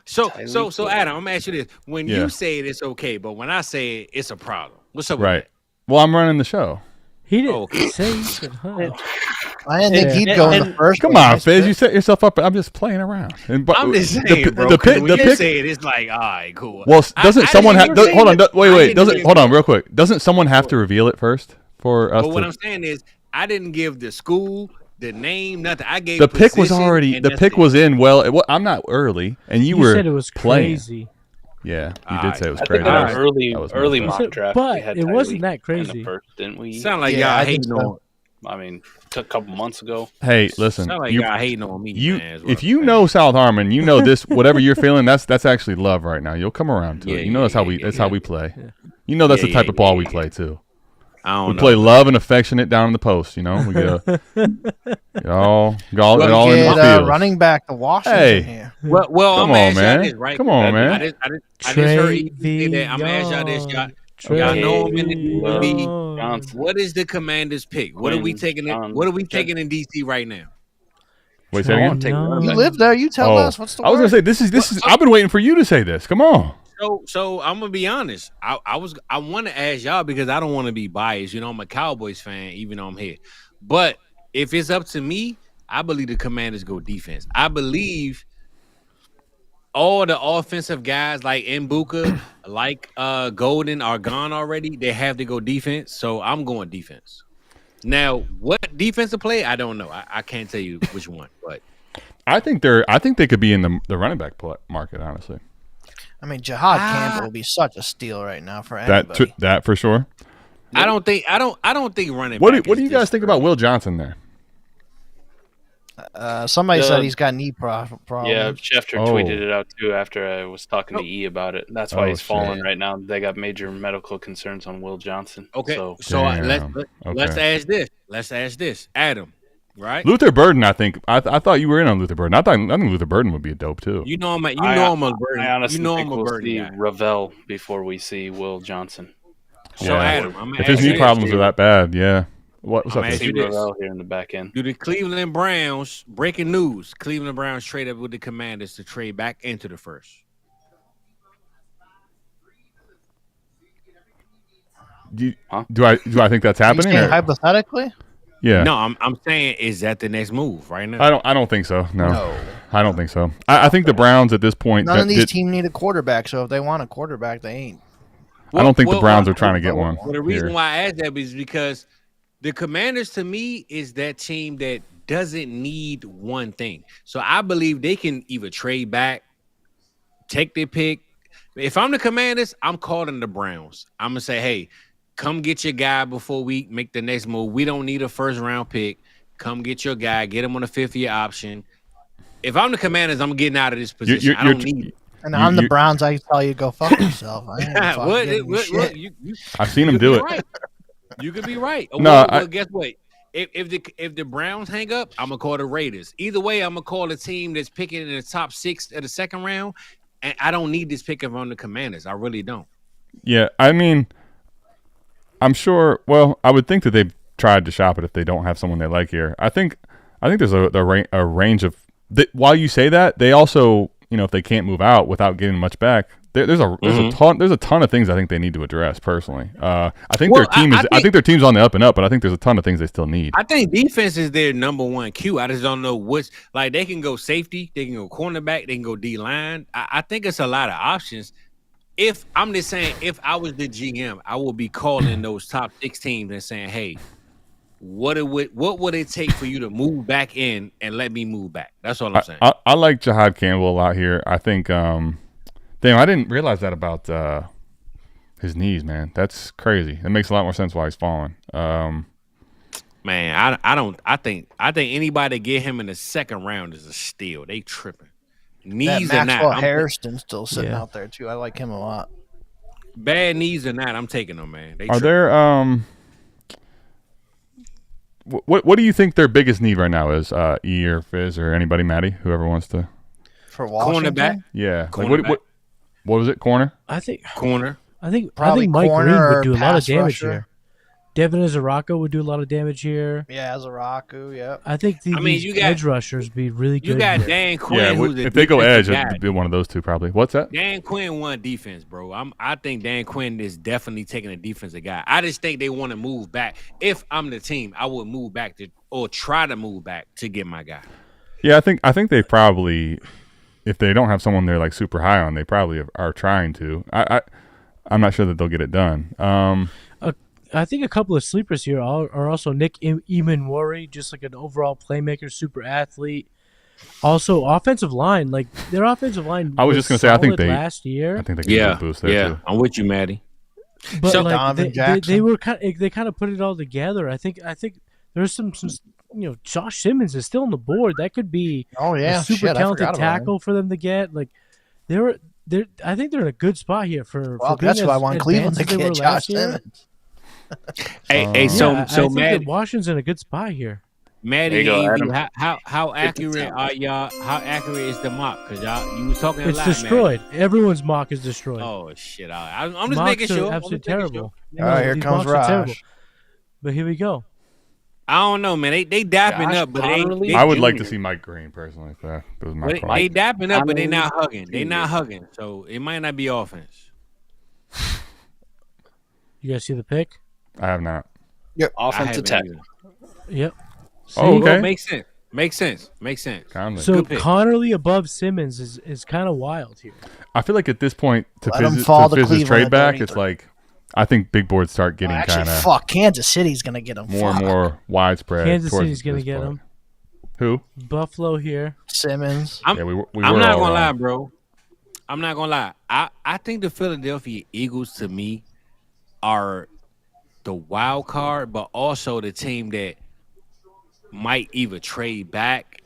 S4: So, Adam, I'm going to ask you this. When you say it, it's okay, but when I say it, it's a problem. What's up with that?
S2: Well, I'm running the show.
S6: He didn't say he could
S5: I didn't think he'd go in the first.
S2: Come on, Fizz. You set yourself up. I'm just playing around.
S4: I'm just saying, bro. The pick, when you say it, it's like, all right, cool.
S2: Well, doesn't someone have? Hold on. Wait. Hold on, real quick. Doesn't someone have to reveal it first for us?
S4: But what I'm saying is, I didn't give the school, the name, nothing. I gave
S2: the pick was already. The pick was in. Well, I'm not early, and you were.
S6: Said it was
S2: playing.
S6: Crazy.
S2: Yeah, you did say it was crazy.
S9: I think early mock draft,
S6: but it wasn't that crazy.
S9: First, didn't we?
S4: Sound like y'all hating on.
S9: I mean, a couple months ago.
S2: Hey, listen.
S4: Sound like y'all hating on me, man.
S2: If you know South Harmon, you know this. Whatever you're feeling, that's actually love right now. You'll come around to it. You know that's how we play. Yeah. You know that's the type of ball we play too. We play love and affectionate down in the post. You know, we get all in the field.
S5: Running back to Washington here.
S4: Well,
S2: come on, man. Come on, man.
S4: I just heard you say that. I'm gonna ask y'all this, y'all know him in the DB. What is the Commander's pick? What are we taking? What are we taking in DC right now?
S2: Wait, say again.
S5: You live there. You tell us. What's the word?
S2: I was gonna say this is. I've been waiting for you to say this. Come on.
S4: So I'm gonna be honest. I want to ask y'all because I don't want to be biased. You know, I'm a Cowboys fan, even though I'm here. But if it's up to me, I believe the Commanders go defense. I believe all the offensive guys like Mbuka, like Golden are gone already. They have to go defense. So I'm going defense. Now, what defensive play? I don't know. I can't tell you which one, but
S2: I think they could be in the running back market, honestly.
S5: I mean, Jihad Campbell will be such a steal right now for anybody.
S2: That for sure.
S4: I don't think running.
S2: What do you guys think about Will Johnson there?
S5: Somebody said he's got knee problems.
S9: Yeah, Schefter tweeted it out too after I was talking to E about it. That's why he's falling right now. They got major medical concerns on Will Johnson.
S4: Okay, so let's ask this. Let's ask this, Adam. Right.
S2: Luther Burden, I think. I thought you were in on Luther Burden. I think Luther Burden would be a dope too.
S4: You know I'm a Burden.
S9: I honestly think
S4: I'm a
S9: we'll
S4: Burden
S9: see
S4: guy.
S9: Ravel before we see Will Johnson.
S4: So Adam,
S2: if his knee problems are that bad, yeah. What's up?
S9: See Ravel here in the back end.
S4: Do the Cleveland Browns, breaking news, Cleveland Browns trade up with the Commanders to trade back into the first.
S2: Do I think that's happening?
S5: Hypothetically?
S2: Yeah.
S4: No, I'm saying, is that the next move right now?
S2: I don't think so. No. I don't think so. I think the Browns at this point.
S5: None of these teams need a quarterback, so if they want a quarterback, they ain't.
S2: I don't think the Browns are trying to get one.
S4: Well, the reason why I asked that is because the Commanders, to me, is that team that doesn't need one thing. So I believe they can either trade back, take their pick. If I'm the Commanders, I'm calling the Browns. I'm going to say, hey, come get your guy before we make the next move. We don't need a first-round pick. Come get your guy. Get him on a fifth-year option. If I'm the Commanders, I'm getting out of this position. I don't need it.
S5: And I'm the Browns. I tell you, go fuck yourself.
S2: I've seen him do it.
S4: Right. You could be right.
S2: No,
S4: well, guess what? If the Browns hang up, I'm gonna call the Raiders. Either way, I'm gonna call the team that's picking in the top 6 of the second round. And I don't need this pick if I'm the Commanders. I really don't.
S2: Yeah, I mean, I'm sure. Well, I would think that they've tried to shop it if they don't have someone they like here. I think there's a range of. While you say that, they also, if they can't move out without getting much back, there's a ton of things I think they need to address. Personally, I think their team is. I think their team's on the up and up, but I think there's a ton of things they still need.
S4: I think defense is their number one cue. I just don't know which. Like, they can go safety, they can go cornerback, they can go D line. I think it's a lot of options. If I'm just saying, if I was the GM, I would be calling those top 6 teams and saying, hey, what would it take for you to move back in and let me move back? That's all I'm saying.
S2: I like Jahad Campbell a lot here. I think, damn, I didn't realize that about his knees, man. That's crazy. It makes a lot more sense why he's falling.
S4: Man, I think anybody get him in the second round is a steal. They tripping. Knees
S5: that
S4: or
S5: Maxwell
S4: not.
S5: Harrison's still sitting out there too. I like him a lot.
S4: Bad knees or not, I'm taking them, man.
S2: Are there What do you think their biggest need right now is? E or Fizz or anybody, Maddie, whoever wants to.
S5: For Washington?
S4: Cornerback.
S2: Yeah. Like what was it? Corner.
S6: I think
S4: corner.
S6: I think
S5: Probably
S6: Mike Green would do a lot of
S5: pass
S6: damage
S5: rusher.
S6: here. Devin Azaraco would do a lot of damage here.
S5: Yeah, Azaraku. Yeah.
S6: I think these edge rushers would be really good.
S4: You got
S6: here.
S4: Dan Quinn.
S2: Yeah, if they go edge, it'd be one of those two probably. What's that?
S4: Dan Quinn won defense, bro. I think Dan Quinn is definitely taking a defensive guy. I just think they want to move back. If I'm the team, I would move back or try to move back to get my guy.
S2: Yeah, I think they probably, if they don't have someone they're like super high on, they probably are trying to. I'm not sure that they'll get it done.
S6: I think a couple of sleepers here are also Nick Emanwari, just like an overall playmaker, super athlete. Also, offensive line, like their offensive line.
S2: I was just going to say, I think
S6: last year.
S2: I think they can get a boost there too.
S4: I'm with you, Maddie.
S6: But
S5: So,
S6: like they kind of put it all together. I think there's some Josh Simmons is still on the board. That could be a super talented tackle for them to get. Like I think they're in a good spot here for.
S5: Well, that's why I want Cleveland to get Josh Simmons.
S6: So
S4: Maddie,
S6: Washington's in a good spot here.
S4: Maddie, how accurate are y'all? How accurate is the mock? Because you was talking.
S6: It's destroyed.
S4: Maddie.
S6: Everyone's mock is destroyed.
S4: Oh shit! I'm just making sure.
S6: Absolutely terrible.
S5: All right, here comes Raj.
S6: But here we go.
S4: I don't know, man. They dapping up, but they
S2: I would like to see Mike Green personally. If that was my call.
S4: They dapping up, but they not hugging. They not hugging, so it might not be offense.
S6: You guys see the pick?
S2: I have not.
S7: Yep, offensive tackle.
S6: Yep. See?
S2: Oh, okay.
S4: Well, makes sense.
S2: Conley.
S6: So Connerly above Simmons is kind of wild here.
S2: I feel like at this point to Fizz's trade back, it's like I think big boards start getting kind of.
S5: Kansas City's gonna get him.
S2: More and more widespread.
S6: Kansas City's gonna get him.
S2: Who?
S6: Buffalo here.
S5: Simmons.
S4: I'm not gonna lie, bro. I'm not gonna lie. I think the Philadelphia Eagles to me are the wild card, but also the team that might either trade back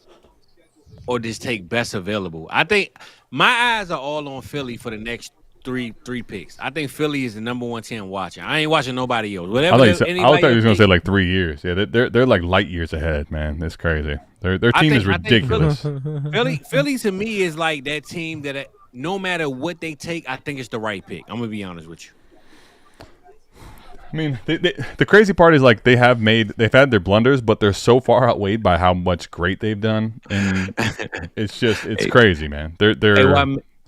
S4: or just take best available. I think my eyes are all on Philly for the next three picks. I think Philly is the number 1 team watching. I ain't watching nobody else. Whatever.
S2: I thought you was gonna say like 3 years. Yeah, they're like light years ahead, man. It's crazy. Their team is ridiculous.
S4: Philly to me is like that team that no matter what they take, I think it's the right pick. I'm gonna be honest with you.
S2: I mean, the crazy part is like they've had their blunders, but they're so far outweighed by how much great they've done, and it's crazy, man. They're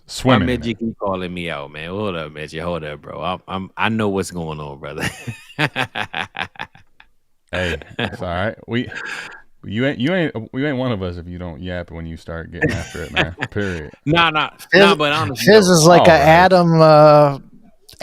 S2: swimming.
S4: Why Midget keep calling me out, man? Hold up, Midget. Hold up, bro. I know what's going on, brother.
S2: Hey, it's all right. You ain't one of us if you don't yap when you start getting after it, man. Period.
S4: Nah. But honestly,
S5: Fizz is like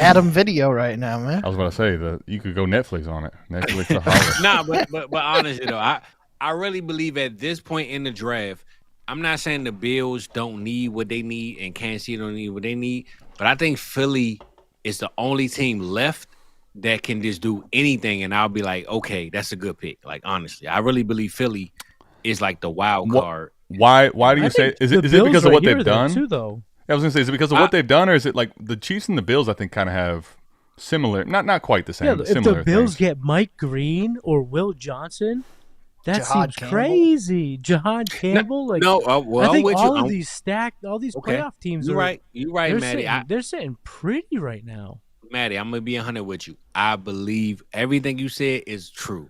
S5: Adam video right now, man.
S2: I was about to say you could go Netflix on it. Netflix to holler.
S4: but honestly though, I really believe at this point in the draft, I'm not saying the Bills don't need what they need and Kansas City don't need what they need, but I think Philly is the only team left that can just do anything, and I'll be like, okay, that's a good pick. Like honestly, I really believe Philly is like the wild card.
S2: Why do you say? Is it because of what they've done?
S6: Too, though.
S2: I was gonna say, is it because of what they've done, or is it like the Chiefs and the Bills? I think kind of have similar, not quite the same.
S6: Yeah,
S2: but
S6: if
S2: similar
S6: the Bills
S2: things.
S6: Get Mike Green or Will Johnson, that
S5: Jihad
S6: seems
S5: Campbell.
S6: crazy. Jihad Campbell, I think all of these playoff teams.
S4: You're right, Maddie.
S6: They're sitting pretty right now.
S4: Maddie, I'm gonna be 100 with you. I believe everything you said is true.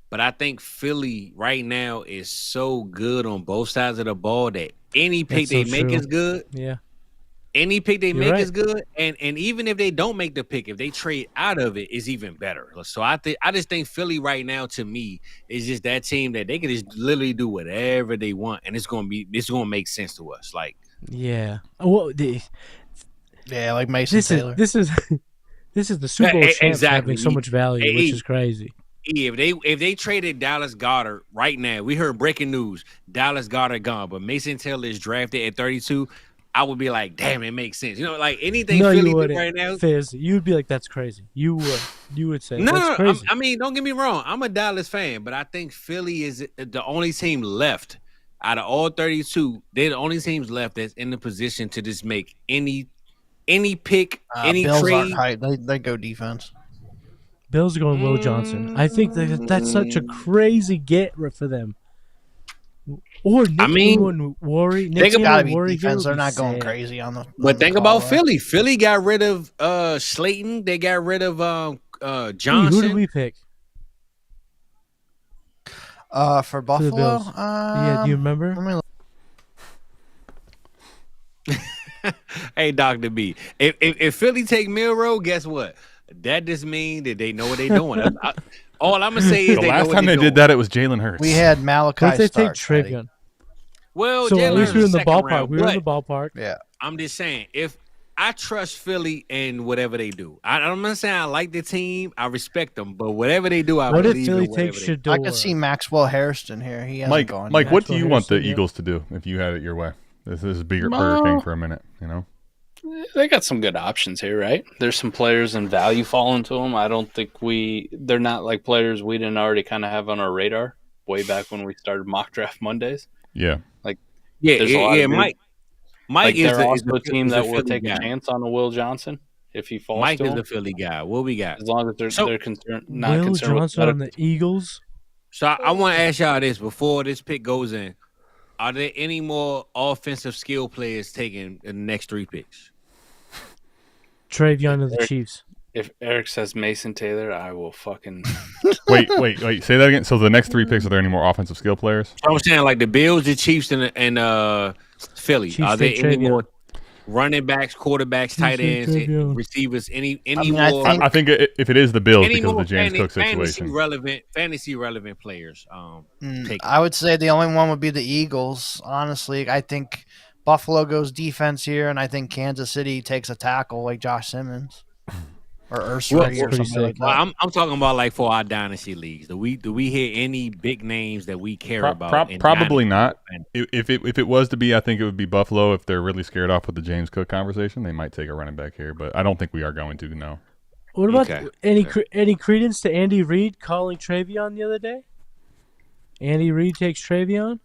S4: But I think Philly right now is so good on both sides of the ball that any pick they make is good.
S6: Yeah.
S4: Any pick they make is good. And even if they don't make the pick, if they trade out of it, is even better. So I just think Philly right now to me is just that team that they can just literally do whatever they want, and it's gonna make sense to us. Like
S6: well,
S5: like Mason Taylor.
S6: This is the Super Bowl champs having so much value, which is crazy.
S4: If they traded Dallas Goedert right now, we heard breaking news: Dallas Goedert gone, but Mason Taylor is drafted at 32. I would be like, damn, it makes sense. You know, like anything Philly do right now.
S6: Fizz, you'd be like, that's crazy. You would say, that's crazy.
S4: I mean, don't get me wrong. I'm a Dallas fan, but I think Philly is the only team left out of all 32. They're the only teams left that's in the position to just make any pick, any
S5: Bills
S4: trade.
S5: aren't high. They go defense.
S6: Bills are going Will Johnson. I think that's such a crazy get for them. Or Nick Worry.
S5: They gotta be defense. They're not going crazy on the.
S4: But think about Philly. Philly got rid of Slayton. They got rid of Johnson.
S6: Who did we pick?
S5: For Buffalo.
S6: Do you remember?
S4: Hey, Dr. B. If Philly take Milroe, guess what? That just means that they know what they're doing. All I'm gonna say is
S2: the last time they did that, it was Jalen Hurts.
S5: We had Malachi.
S6: What if they take Travion?
S4: Well,
S6: so at least we're in the ballpark.
S4: Round,
S6: we're in the ballpark.
S5: Yeah.
S4: I'm just saying, if I trust Philly and whatever they do, I'm not saying I like the team. I respect them, but whatever they do, I believe in whatever they do.
S5: I could see Maxwell Harrison here. He hasn't gone.
S2: Mike, what do you want the Eagles to do if you had it your way? This is Burger King for a minute, you know.
S9: They got some good options here, right? There's some players and value falling to them. I don't think they're not like players we didn't already kind of have on our radar way back when we started mock draft Mondays.
S2: Yeah.
S4: Mike is
S9: also a team that will take a chance on a Will Johnson if he falls.
S4: Mike is the Philly guy. What we got?
S9: As long as they're concerned, not
S6: Will
S9: concerned
S6: Johnson
S9: with
S6: on the Eagles.
S4: So I want to ask y'all this before this pick goes in: are there any more offensive skill players taking in the next 3 picks?
S6: Travion of the Chiefs.
S9: If Eric says Mason Taylor, I will fucking
S2: wait. Say that again. So the next 3 picks, are there any more offensive skill players?
S4: I'm saying like the Bills, the Chiefs, and Philly.
S6: Chiefs,
S4: are there any more running backs, quarterbacks, tight ends, receivers? Any more?
S2: I think if it is the Bills because of the James Cook situation,
S4: fantasy relevant players.
S5: I would say the only one would be the Eagles. Honestly, I think Buffalo goes defense here, and I think Kansas City takes a tackle like Josh Simmons. Or Ursula or something like that.
S4: Well, I'm talking about like for our dynasty leagues. Do we hear any big names that we care about?
S2: Probably not. If it was to be, I think it would be Buffalo. If they're really scared off with the James Cook conversation, they might take a running back here. But I don't think we are going to. No.
S6: What about any credence to Andy Reid calling Travion the other day? Andy Reid takes Travion.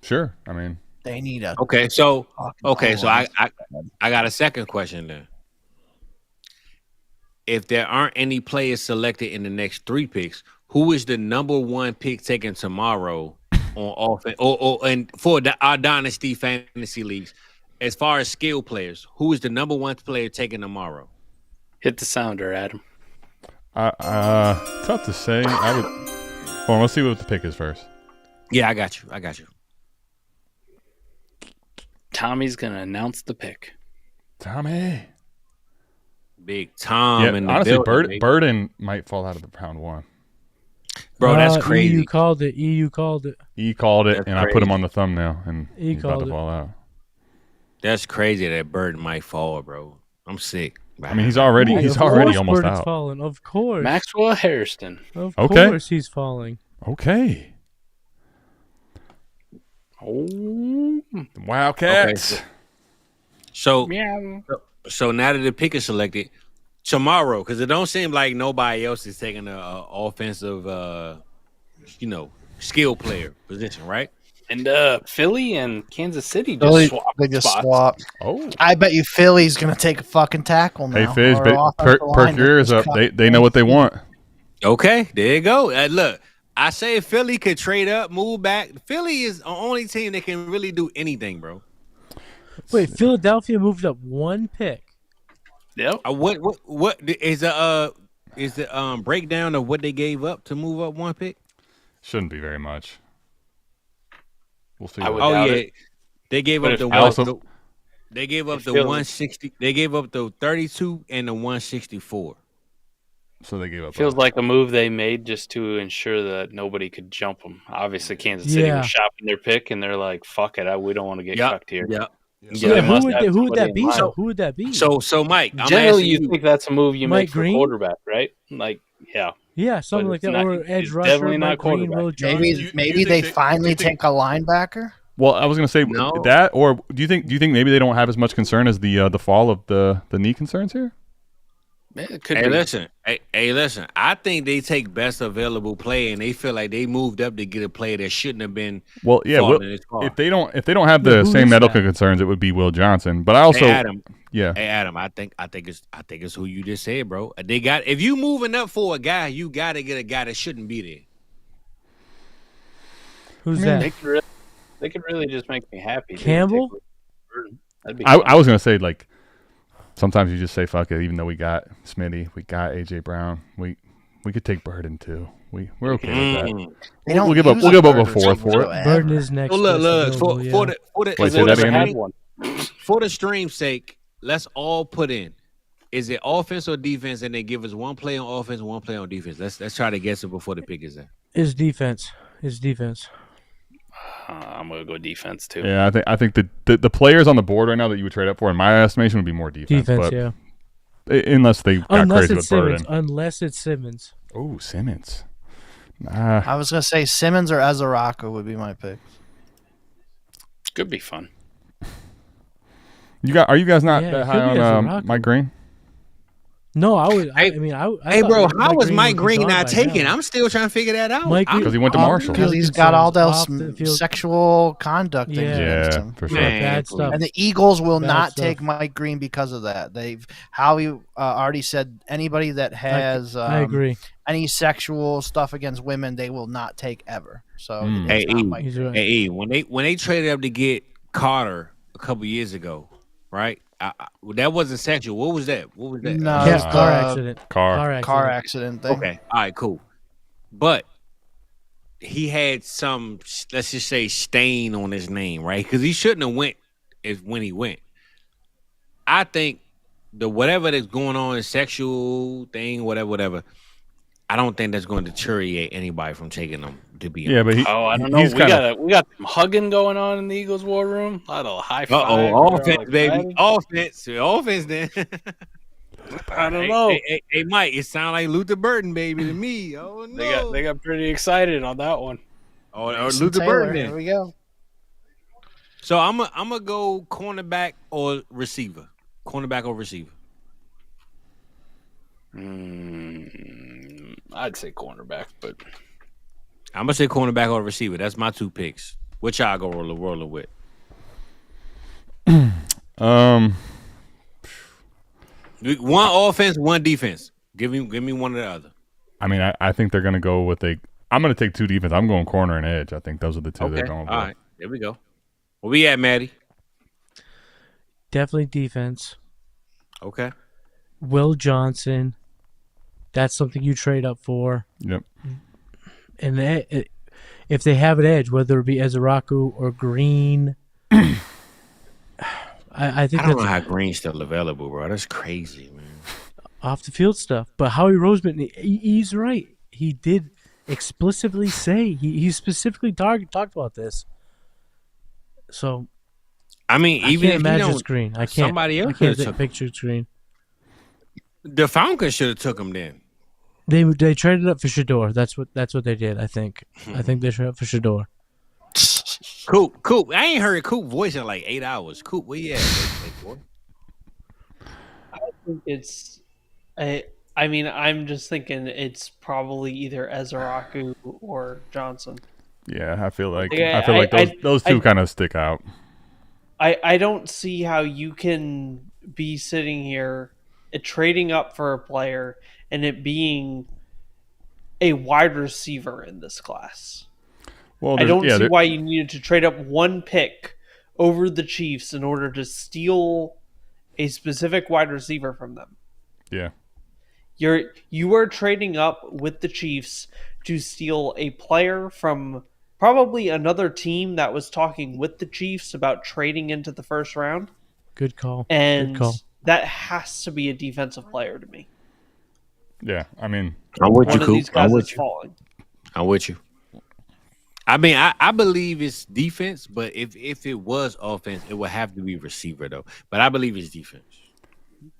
S2: Sure. I mean,
S5: they need a
S4: So I got a second question then. if there aren't any players selected in the next 3 picks, who is the number 1 pick taken tomorrow on offense and for our Dynasty fantasy leagues? As far as skill players, who is the number 1 player taken tomorrow?
S9: Hit the sounder, Adam.
S2: Tough to say. Hold on, let's see what the pick is first.
S4: Yeah, I got you.
S9: Tommy's gonna announce the pick.
S2: Tommy.
S4: Big Tom in the
S2: honestly,
S4: building,
S2: Burden might fall out of the round 1.
S4: Bro, that's crazy.
S6: EU called it. EU called it.
S2: E called it,
S4: That's
S2: and
S4: crazy.
S2: I put him on the thumbnail, and he's about to
S6: called it.
S2: fall out.
S4: That's crazy that Burden might fall, bro. I'm sick.
S2: I mean, he's already almost
S6: Burden's
S2: out.
S6: Falling, of course.
S9: Maxwell Hairston.
S6: Of
S2: Okay.
S6: course he's falling.
S2: Okay.
S9: Oh.
S2: Wildcats.
S4: Okay, so
S9: Meow.
S4: so now that the pick is selected tomorrow, because it don't seem like nobody else is taking an offensive, skill player position, right?
S9: And Philly and Kansas City just swapped.
S5: They just
S9: spots.
S5: swapped.
S2: Oh.
S5: I bet you Philly's gonna take a fucking tackle now.
S2: Hey, Fizz,
S5: or
S2: perk your ears up. They know what they want.
S4: Okay, there you go. Look, I say Philly could trade up, move back. Philly is the only team that can really do anything, bro.
S6: Wait, Philadelphia moved up 1 pick.
S9: Yep.
S4: What is the breakdown of what they gave up to move up 1 pick?
S2: Shouldn't be very much. We'll see.
S9: I would
S4: Oh
S9: doubt
S4: yeah,
S9: it.
S4: they gave
S9: But
S4: up
S9: if
S4: the
S9: Philly-
S4: one. They gave up
S9: if
S4: the
S9: Philly-
S4: 160. They gave up the 32 and the 164.
S2: So they gave up.
S9: Feels like a move they made just to ensure that nobody could jump them. Obviously, Kansas City
S6: Yeah.
S9: was shopping their pick, and they're like, "Fuck it, we don't want to get cucked here."
S4: Yep.
S6: So
S9: they
S6: who
S9: must
S6: would
S9: have
S6: who would
S9: somebody
S6: that
S9: in
S6: be?
S9: mind.
S6: So who would that be?
S4: So Mike, I'm
S9: Generally,
S4: asking
S9: you think that's a move you
S6: Mike
S9: make for
S6: Green?
S9: quarterback, right? Like, yeah.
S6: Yeah, something
S9: But
S6: like
S9: it's
S6: that,
S9: not-
S6: or edge
S9: it's
S6: rusher,
S9: definitely not
S6: Mike Green,
S9: quarterback.
S6: Will Johnson.
S5: Maybe they finally take a linebacker.
S2: Well, I was gonna say
S4: No.
S2: that, or do you think maybe they don't have as much concern as the fall of the knee concerns here?
S9: It could
S4: Hey,
S9: be.
S4: listen. Hey, listen. I think they take best available play, and they feel like they moved up to get a player that shouldn't have been.
S2: Well, yeah.
S4: falling this far.
S2: If they don't have
S6: Yeah,
S2: the
S6: who
S2: same
S6: is
S2: medical
S6: that?
S2: concerns, it would be Will Johnson. But I also,
S4: Hey, Adam.
S2: yeah.
S4: Hey, Adam. I think it's who you just said, bro. They got if you moving up for a guy, you got to get a guy that shouldn't be there.
S6: Who's
S9: They
S6: that?
S9: could really just make me happy.
S6: Campbell?
S9: That'd be
S2: I
S9: fun.
S2: was gonna say, like, sometimes you just say fuck it, even though we got Smitty, we got AJ Brown, we could take Burden too. We're okay with that.
S5: They don't
S2: We'll give up
S5: use
S2: a
S5: Burden
S2: fourth for it.
S5: whatsoever.
S6: Burden is next.
S4: Well, look.
S6: best
S4: For
S6: available,
S4: the
S2: Wait, say
S9: They
S2: that
S9: never
S2: again?
S9: had one.
S4: for the stream's sake, let's all put in. Is it offense or defense? And they give us one play on offense, one play on defense. Let's try to guess it before the pick is there.
S6: Is defense. Is defense.
S9: I'm gonna go defense too.
S2: Yeah, I think the players on the board right now that you would trade up for, in my estimation, would be more defense.
S6: Defense,
S2: but
S6: yeah.
S2: Unless they got
S6: Unless
S2: crazy
S6: it's
S2: with
S6: Simmons.
S2: Burden.
S6: Unless it's Simmons.
S2: Oh, Simmons. Nah.
S5: I was gonna say Simmons or Ezeraka would be my pick.
S9: Could be fun.
S2: Are you guys not
S6: Yeah,
S2: that
S6: it
S2: high
S6: could be
S2: on
S6: Ezeraka.
S2: Mike Green?
S6: No, I would.
S4: Hey, Hey,
S6: thought
S4: bro,
S6: Mike
S4: how was
S6: Green
S4: Mike
S6: would be
S4: Green
S6: gone
S4: not
S6: by
S4: taken?
S6: now.
S4: I'm still trying to figure that out.
S6: Mike Green-
S2: Because he went to Marshall.
S5: Because he's got all those sexual conduct things against
S2: Yeah,
S5: him.
S2: for sure.
S4: Man,
S6: bad stuff.
S5: And the Eagles will
S6: Bad
S5: not
S6: stuff.
S5: take Mike Green because of that. Howie already said anybody that has
S6: I agree.
S5: any sexual stuff against women, they will not take ever. So
S2: Mm.
S5: it's
S4: Hey,
S5: not
S4: E.
S5: Mike.
S6: He's right.
S4: Hey, when they traded up to get Carter a couple years ago, right? That wasn't sexual. What was that? What was that?
S5: No,
S6: Yeah,
S5: it's
S6: car
S5: the
S6: accident.
S2: Car.
S5: car accident thing.
S4: Okay. All right, cool. But he had some, let's just say, stain on his name, right? Because he shouldn't have went when he went. I think the whatever that's going on, sexual thing, whatever. I don't think that's going to deteriorate anybody from taking them to be.
S2: Yeah, but
S9: I don't know.
S2: he's
S9: We got some hugging going on in the Eagles war room. A lot of high five.
S4: Offense, baby. Offense then.
S9: I don't know.
S4: Hey, Mike, it sounds like Luther Burton, baby, to me. Oh no.
S9: They got pretty excited on that one.
S4: or
S5: Mason
S4: Luther
S5: Taylor,
S4: Burton then.
S5: Here we go.
S4: So I'm gonna go cornerback or receiver. Cornerback or receiver.
S9: I'd say cornerback, but
S4: I'm gonna say cornerback or receiver. That's my two picks. Which y'all go rolling with? One offense, one defense. Give me one or the other.
S2: I mean, I think they're going to go with I'm going to take 2 defense. I'm going corner and edge. I think those are the 2 they're going for.
S4: All right, there we go. Where we at, Maddie?
S6: Definitely defense.
S4: Okay.
S6: Will Johnson. That's something you trade up for.
S2: Yep.
S6: And if they have an edge, whether it be Ezeraku or Green, I think
S4: I don't know how Green's still available, bro. That's crazy, man.
S6: Off the field stuff. But Howie Roseman, he's right. He did explicitly say he specifically talked about this. So,
S4: I mean, even if
S6: imagine
S4: you don't,
S6: Green, I can't.
S4: Somebody else
S6: I can't take picture Green.
S4: The Falcons should have took him then.
S6: They traded up for Shador. That's what they did. I think. I think they traded up for Shador.
S4: Coop. I ain't heard Coop voice in like 8 hours. Coop, where you at, boy?
S7: I think it's. I mean, I'm just thinking it's probably either Ezeraku or Johnson.
S2: Yeah, I feel like those 2 kind of stick out.
S7: I don't see how you can be sitting here trading up for a player and it being a wide receiver in this class.
S2: Well,
S7: I don't see why you needed to trade up 1 pick over the Chiefs in order to steal a specific wide receiver from them.
S2: Yeah.
S7: You are trading up with the Chiefs to steal a player from probably another team that was talking with the Chiefs about trading into the first round.
S6: Good call.
S7: And
S6: Good call.
S7: that has to be a defensive player to me.
S2: Yeah, I mean,
S4: I'm with you,
S7: One of these
S4: Coop.
S7: guys
S4: I'm with
S7: is
S4: you.
S7: falling.
S4: I'm with you. I mean, I believe it's defense, but if it was offense, it would have to be receiver though. But I believe it's defense.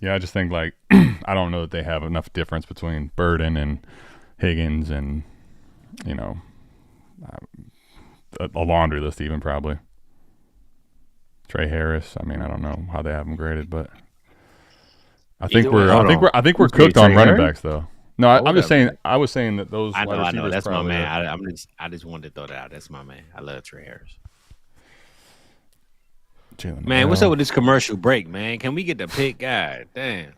S2: Yeah, I just think like I don't know that they have enough difference between Burden and Higgins and a laundry list even probably. Trey Harris. I mean, I don't know how they have him graded, but I think we're cooked on running backs though. No, I'm just saying. I was saying that those.
S4: I know. That's my man.
S2: Are.
S4: I just wanted to throw that out. That's my man. I love Trey Harris.
S2: Man,
S4: what's up with this commercial break, man? Can we get the pick? God damn.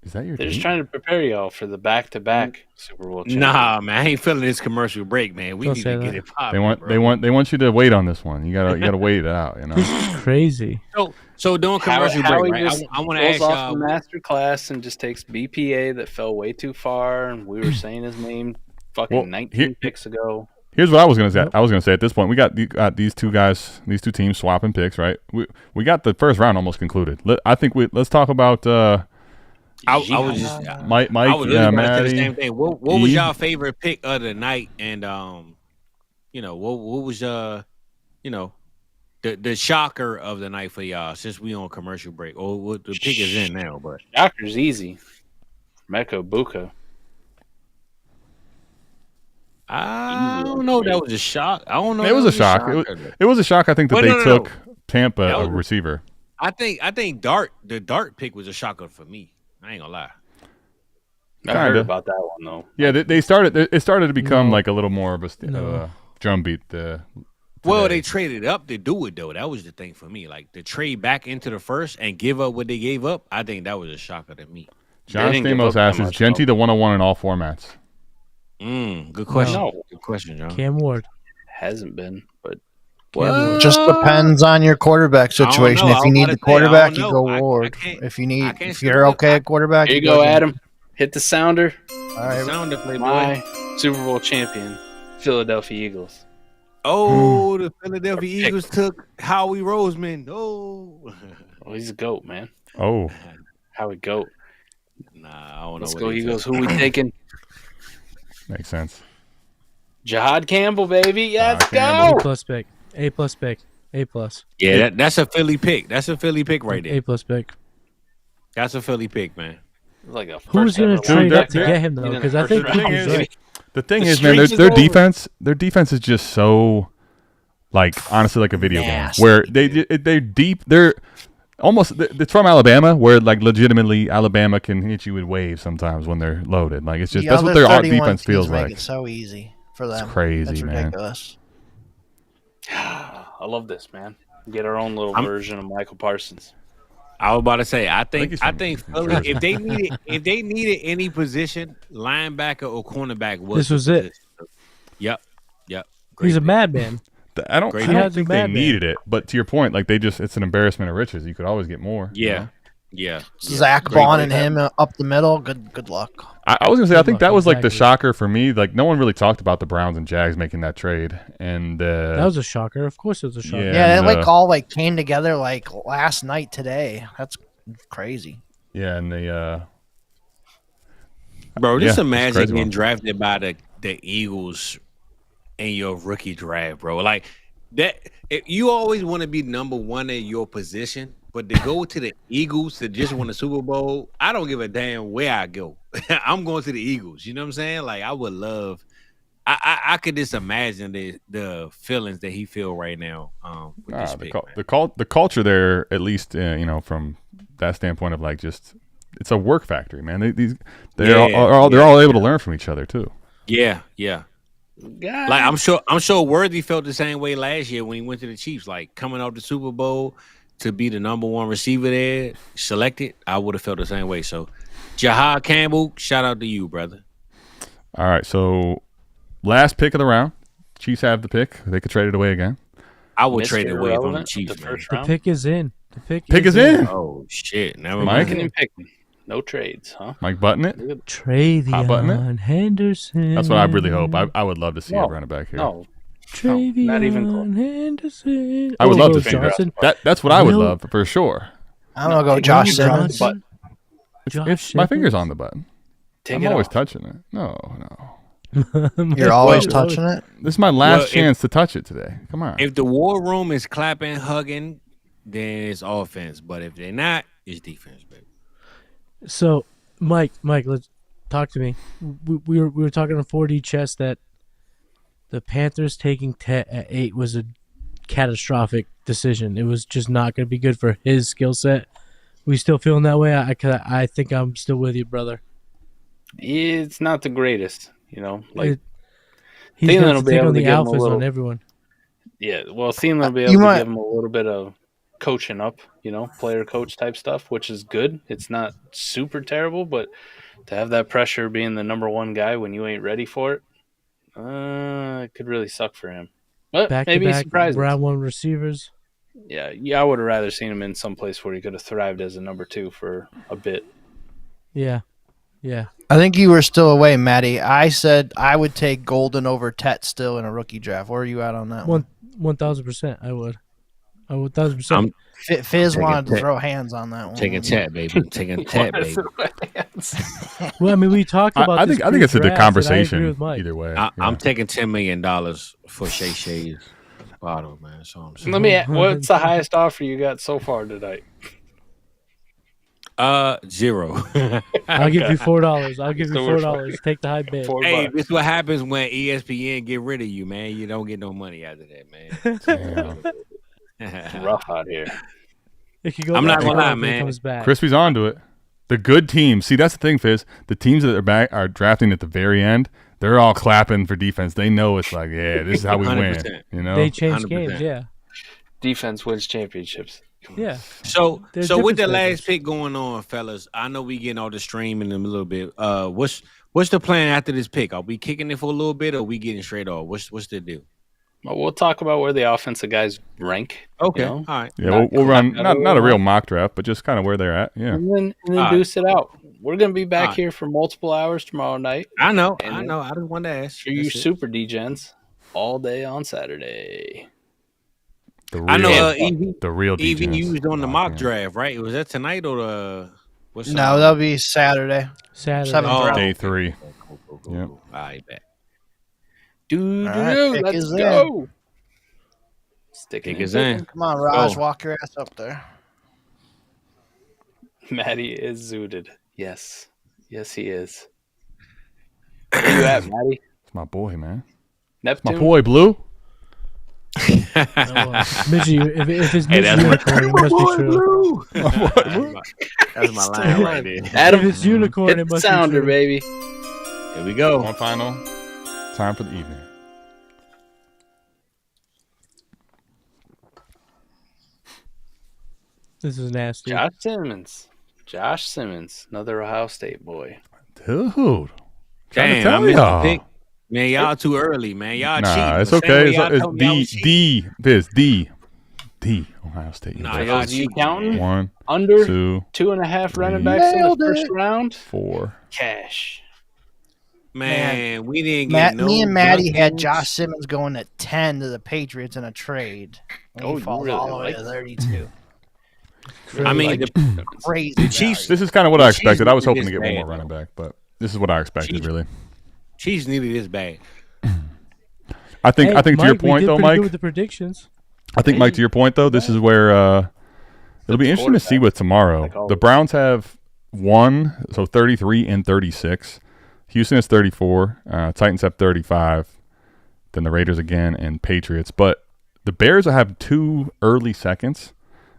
S2: Is that your
S9: They're
S2: team?
S9: just trying to prepare y'all for the back-to-back Super Bowl champion.
S4: Nah, man, I ain't feeling this commercial break, man. We need to get it popping.
S2: They want you to wait on this one. You gotta wait it out.
S6: This is crazy.
S4: So doing commercial break, right? I want to ask y'all.
S9: Master class and just takes BPA that fell way too far, and we were saying his name 19 picks ago.
S2: Here's what I was gonna say. I was gonna say at this point we got these 2 guys, these 2 teams swapping picks, right? We got the first round almost concluded. I think let's talk about.
S4: I was just
S2: Mike.
S4: I was really
S2: Maddie,
S4: the same thing. What was y'all favorite pick of the night? And what was the shocker of the night for y'all since we on commercial break? Or what the pick is in now? But
S9: shocker's easy. Mecca Buka.
S4: I don't know. That was a shock. I don't know.
S2: It was a shock. It was a shock. I think that they took Tampa a receiver.
S4: I think the Dart pick was a shocker for me. I ain't gonna lie.
S9: I heard about that one though.
S2: Yeah, they started. It started to become like a little more of a drumbeat.
S4: Well, they traded up to do it though. That was the thing for me. Like to trade back into the first and give up what they gave up. I think that was a shocker to me.
S2: John Stamos asks, "Is Genty the 101 in all formats?"
S4: Good question. No. Good question, John.
S6: Cam Ward
S9: hasn't been, but
S5: just depends on your quarterback situation. If you need the quarterback, you go Ward. If you're okay at quarterback,
S9: here you go, Adam. Hit the sounder.
S5: All right,
S4: sounder play,
S9: my Super Bowl champion, Philadelphia Eagles.
S4: Oh, the Philadelphia Eagles took Howie Roseman. Oh,
S9: he's a GOAT, man.
S2: Oh,
S9: Howie GOAT.
S4: Nah, I don't know.
S9: Let's go Eagles. Who we taking?
S2: Makes sense.
S9: Jahad Campbell, baby. Let's go.
S6: A plus pick. A plus.
S4: Yeah, that's a Philly pick. That's a Philly pick right there.
S6: A plus pick.
S4: That's a Philly pick, man.
S9: Like
S6: who's going to trade up to get him though? Because I think
S2: the thing is, man, their defense is just so, like, honestly, like a video game where they're deep. They're almost it's from Alabama, where like legitimately Alabama can hit you with waves sometimes when they're loaded. Like it's just that's what their defense feels like.
S5: It's so easy for them.
S2: It's crazy,
S5: that's
S2: man.
S5: Ridiculous.
S9: I love this, man. Get our own little version of Michael Parsons.
S4: I was about to say, I think Philly, if they needed any position, linebacker or cornerback
S6: was it.
S4: Yep.
S6: He's a madman.
S2: I don't think they needed it, but to your point, like it's an embarrassment of riches. You could always get more.
S4: Yeah.
S5: Zach Bond and him up the middle. Good luck.
S2: I was gonna say, I think that was like the shocker for me. Like no one really talked about the Browns and Jags making that trade, and
S6: that was a shocker. Of course, it was a shocker.
S5: Yeah, they all came together like last night today. That's crazy.
S2: Yeah, and they.
S4: Bro, just imagine getting drafted by the Eagles in your rookie draft, bro. Like that, you always want to be number one at your position. But to go to the Eagles to just win the Super Bowl, I don't give a damn where I go. I'm going to the Eagles. You know what I'm saying? Like I would love. I could just imagine the feelings that he feel right now. With this pick,
S2: the culture there, at least from that standpoint of like just it's a work factory, man. They're all able to learn from each other too.
S4: Yeah. Like I'm sure Worthy felt the same way last year when he went to the Chiefs. Like coming off the Super Bowl. To be the number one receiver there, selected, I would have felt the same way. So, Jahad Campbell, shout out to you, brother.
S2: All right, so last pick of the round. Chiefs have the pick. They could trade it away again.
S4: I would trade it away from the Chiefs.
S6: The pick is in. The
S2: pick is in.
S4: Oh, shit. Never
S9: mind. No trades, huh?
S2: Mike button it?
S6: Travion Henderson.
S2: That's what I really hope. I would love to see a running back here.
S9: No.
S6: Travion
S9: not even
S6: Henderson.
S2: I would love to see Johnson. That's what I would love for sure.
S5: I'm gonna go Josh Simmons.
S2: My finger's on the button. I'm always touching it. No.
S5: You're always touching it.
S2: This is my last chance to touch it today. Come on.
S4: If the war room is clapping, hugging, then it's offense. But if they're not, it's defense, baby.
S6: So, Mike, let's talk to me. We were talking on 4D chess that. The Panthers taking Tet at 8 was a catastrophic decision. It was just not going to be good for his skill set. We still feeling that way? I think I'm still with you, brother.
S9: It's not the greatest, Like
S6: he's going to take on the alphas on everyone.
S9: Yeah, well, Thielen will be able to give him a little bit of coaching up, player coach type stuff, which is good. It's not super terrible, but to have that pressure being the number one guy when you ain't ready for it, it could really suck for him. But maybe he surprises.
S6: Round one receivers.
S9: Yeah, I would have rather seen him in some place where he could have thrived as a number 2 for a bit.
S6: Yeah.
S5: I think you were still away, Matty. I said I would take Golden over Tet still in a rookie draft. Where are you at on that one?
S6: 1,000%. I would. 1,000%.
S5: Fizz wanted to throw hands on that one.
S4: Taking Tet, baby. Taking Tet, baby.
S6: Well, I mean, we talked about.
S2: I think it's a conversation either way.
S4: I'm taking $10 million for Shay Shay's bottle, man. So I'm saying.
S9: Let me. What's the highest offer you got so far tonight?
S4: 0.
S6: I'll give you $4. I'll give you $4. Take the high bid.
S4: Hey, this is what happens when ESPN get rid of you, man. You don't get no money after that, man.
S9: It's rough out here.
S4: I'm not gonna lie, man.
S2: Crispy's onto it. The good teams. See, that's the thing, Fizz. The teams that are drafting at the very end, they're all clapping for defense. They know it's like, yeah, this is how we win.
S6: They change 100%. Games, yeah.
S9: Defense wins championships.
S6: Yeah.
S4: So with the last pick going on, fellas, I know we getting all the stream in a little bit. What's the plan after this pick? Are we kicking it for a little bit, or are we getting straight off? What's the deal?
S9: Well, we'll talk about where the offensive guys rank.
S4: Okay. All right.
S2: Yeah, we'll run not a real mock draft, but just kind of where they're at. Yeah.
S9: And then deuce it out. We're going to be back here for multiple hours tomorrow night.
S4: I know. I just wanted to ask.
S9: For you super degens all day on Saturday.
S4: I know
S2: the real
S4: EV used on the mock draft, right? Was that tonight or the
S5: No, that'll be Saturday.
S6: 7th
S2: day 3.
S4: Cool. Yeah. All right, bet.
S9: Let's go. Stick it in.
S5: Come on, Raj, walk your ass up there.
S9: Matty is zooted. Yes, he is. Where you at, Matty?
S2: It's my boy, man.
S9: Neptune?
S2: My boy, Blue.
S6: Mitchie, if it's unicorn, it must be true.
S4: That's my line right there.
S9: Adam,
S6: if it's unicorn, it must
S9: sounder,
S6: be true.
S9: Baby.
S4: Here we go.
S2: One final time for the evening.
S6: This is nasty.
S9: Josh Simmons, another Ohio State boy.
S2: Dude.
S4: Damn, I missed the pick. Man, y'all too early, man. Y'all cheating.
S2: It's okay. It's D. Ohio State.
S9: Nah, you counting?
S2: 1,
S9: under
S2: 2,
S9: 2.5 running backs in the first round.
S2: 4.
S9: Cash.
S4: Man, we didn't get
S5: me and Maddie had Josh Simmons going at 10 to the Patriots in a trade. And he falls all the way to 32.
S4: I mean,
S5: crazy.
S4: The Chiefs.
S2: This is kind of what I expected. I was hoping to get one more running back, but this is what I expected, really.
S4: Chiefs needed this bag.
S2: I think to your point, though, Mike.
S6: With the predictions.
S2: I think, Mike, to your point, though, this is where it'll be interesting to see what tomorrow. The Browns have 1, so 33 and 36. Houston has 34. Titans have 35. Then the Raiders again and Patriots. But the Bears have 2 early seconds.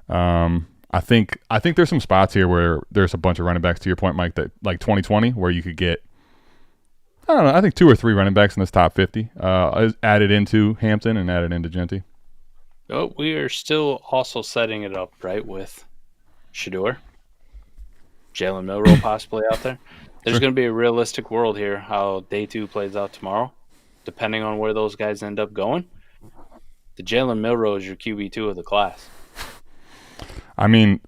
S2: I think there's some spots here where there's a bunch of running backs, to your point, Mike, that like 2020, where you could get, I don't know, I think 2 or 3 running backs in this top 50 added into Hampton and added into Genty.
S9: Oh, we are still also setting it up, right, with Shedeur, Jalen Milroe possibly out there. There's going to be a realistic world here how day 2 plays out tomorrow, depending on where those guys end up going. The Jalen Milroe is your QB2 of the class.
S2: I mean,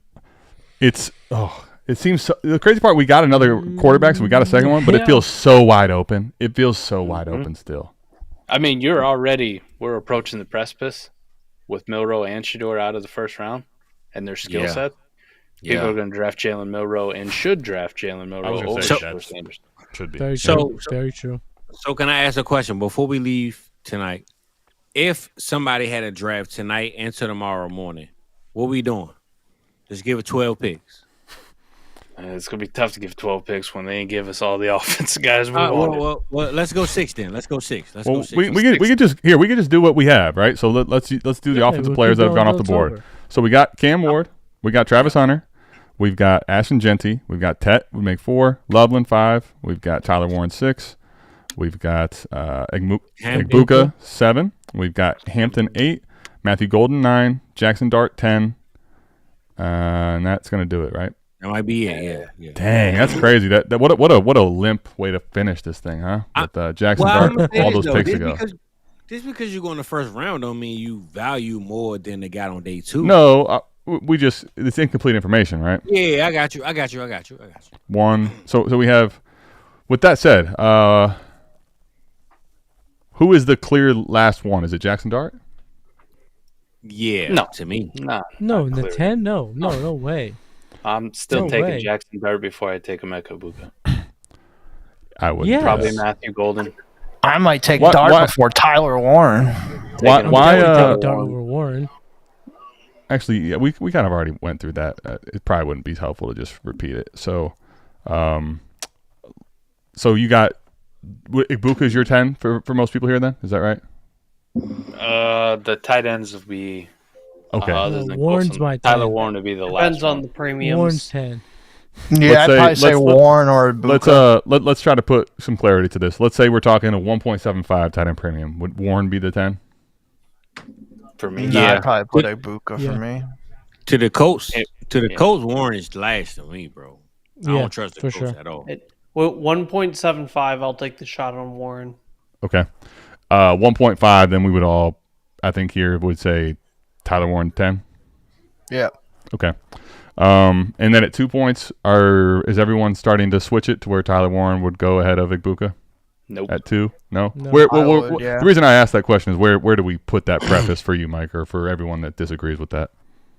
S2: it seems so, the crazy part, we got another quarterback, so we got a second one, but it feels so wide open. It feels so wide open still.
S9: I mean, we're approaching the precipice with Milroe and Shedeur out of the first round and their skill set. People are going to draft Jalen Milroe and should draft Jalen Milroe over Shedeur Sanders.
S2: Should be.
S6: Very true. Very true.
S4: So can I ask a question before we leave tonight? If somebody had a draft tonight and to tomorrow morning, what we doing? Just give it 12 picks.
S9: It's going to be tough to give 12 picks when they ain't give us all the offensive guys we wanted.
S4: Well, let's go 6 then. Let's go 6.
S2: We could just do what we have, right? So let's do the offensive players that have gone off the board. So we got Cam Ward, we got Travis Hunter, we've got Ashton Genty, we've got Tet, we make 4, Loveland 5, we've got Tyler Warren 6, we've got Egbuka 7, we've got Hampton 8, Matthew Golden 9, Jackson Dart 10, and that's gonna do it, right?
S4: That might be it. Yeah.
S2: Dang, that's crazy. What a limp way to finish this thing, huh? With Jackson Dart, all those picks ago.
S4: Just because you go in the first round don't mean you value more than the guy on day 2.
S2: No, it's incomplete information, right?
S4: Yeah, I got you.
S2: 1. So we have. With that said, who is the clear last one? Is it Jackson Dart?
S4: Yeah,
S9: no,
S4: to me,
S6: no. In the 10, no way.
S9: I'm still taking Jackson Dart before I take Emeka Egbuka.
S2: I would
S9: probably Matthew Golden.
S5: I might take Dart before Tyler Warren.
S2: Why
S6: take Dart over Warren?
S2: Actually, yeah, we kind of already went through that. It probably wouldn't be helpful to just repeat it. So, so you got Egbuka is your 10 for most people here. Then is that right?
S9: The tight ends will be
S2: okay.
S6: Warren's my 10.
S9: Tyler Warren would be the last.
S7: Depends on the premiums.
S6: Warren's 10.
S5: Yeah, I'd probably say Warren or Egbuka.
S2: Let's try to put some clarity to this. Let's say we're talking a 1.75 tight end premium. Would Warren be the 10?
S9: For me,
S5: I'd probably put Egbuka for me.
S4: To the Colts, Warren is last to me, bro. I don't trust the Colts at all.
S7: 1.75, I'll take the shot on Warren.
S2: Okay. 1.5, then we would all, I think here would say Tyler Warren 10.
S5: Yeah.
S2: Okay. And then at 2 points, is everyone starting to switch it to where Tyler Warren would go ahead of Igbuka?
S9: Nope.
S2: At 2? No? The reason I asked that question is where do we put that preface for you, Mike, or for everyone that disagrees with that?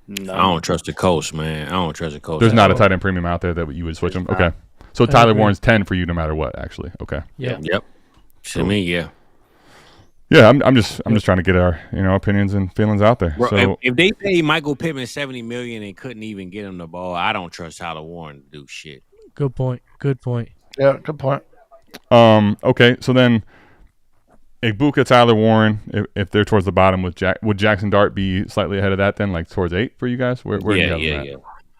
S4: No. I don't trust the coach, man. I don't trust the coach.
S2: There's not a tight end premium out there that you would switch him? Okay. So Tyler Warren's 10 for you no matter what, actually. Okay.
S6: Yeah.
S4: Yep. To me, yeah.
S2: Yeah, I'm just trying to get our opinions and feelings out there.
S4: Bro,
S2: so
S4: if they pay Michael Pittman $70 million and couldn't even get him the ball, I don't trust Tyler Warren to do shit.
S6: Good point.
S5: Yeah, good point.
S2: Okay, so then Egbuka, Tyler Warren, if they're towards the bottom with would Jackson Dart be slightly ahead of that then, like towards 8 for you guys? Where do you have him at?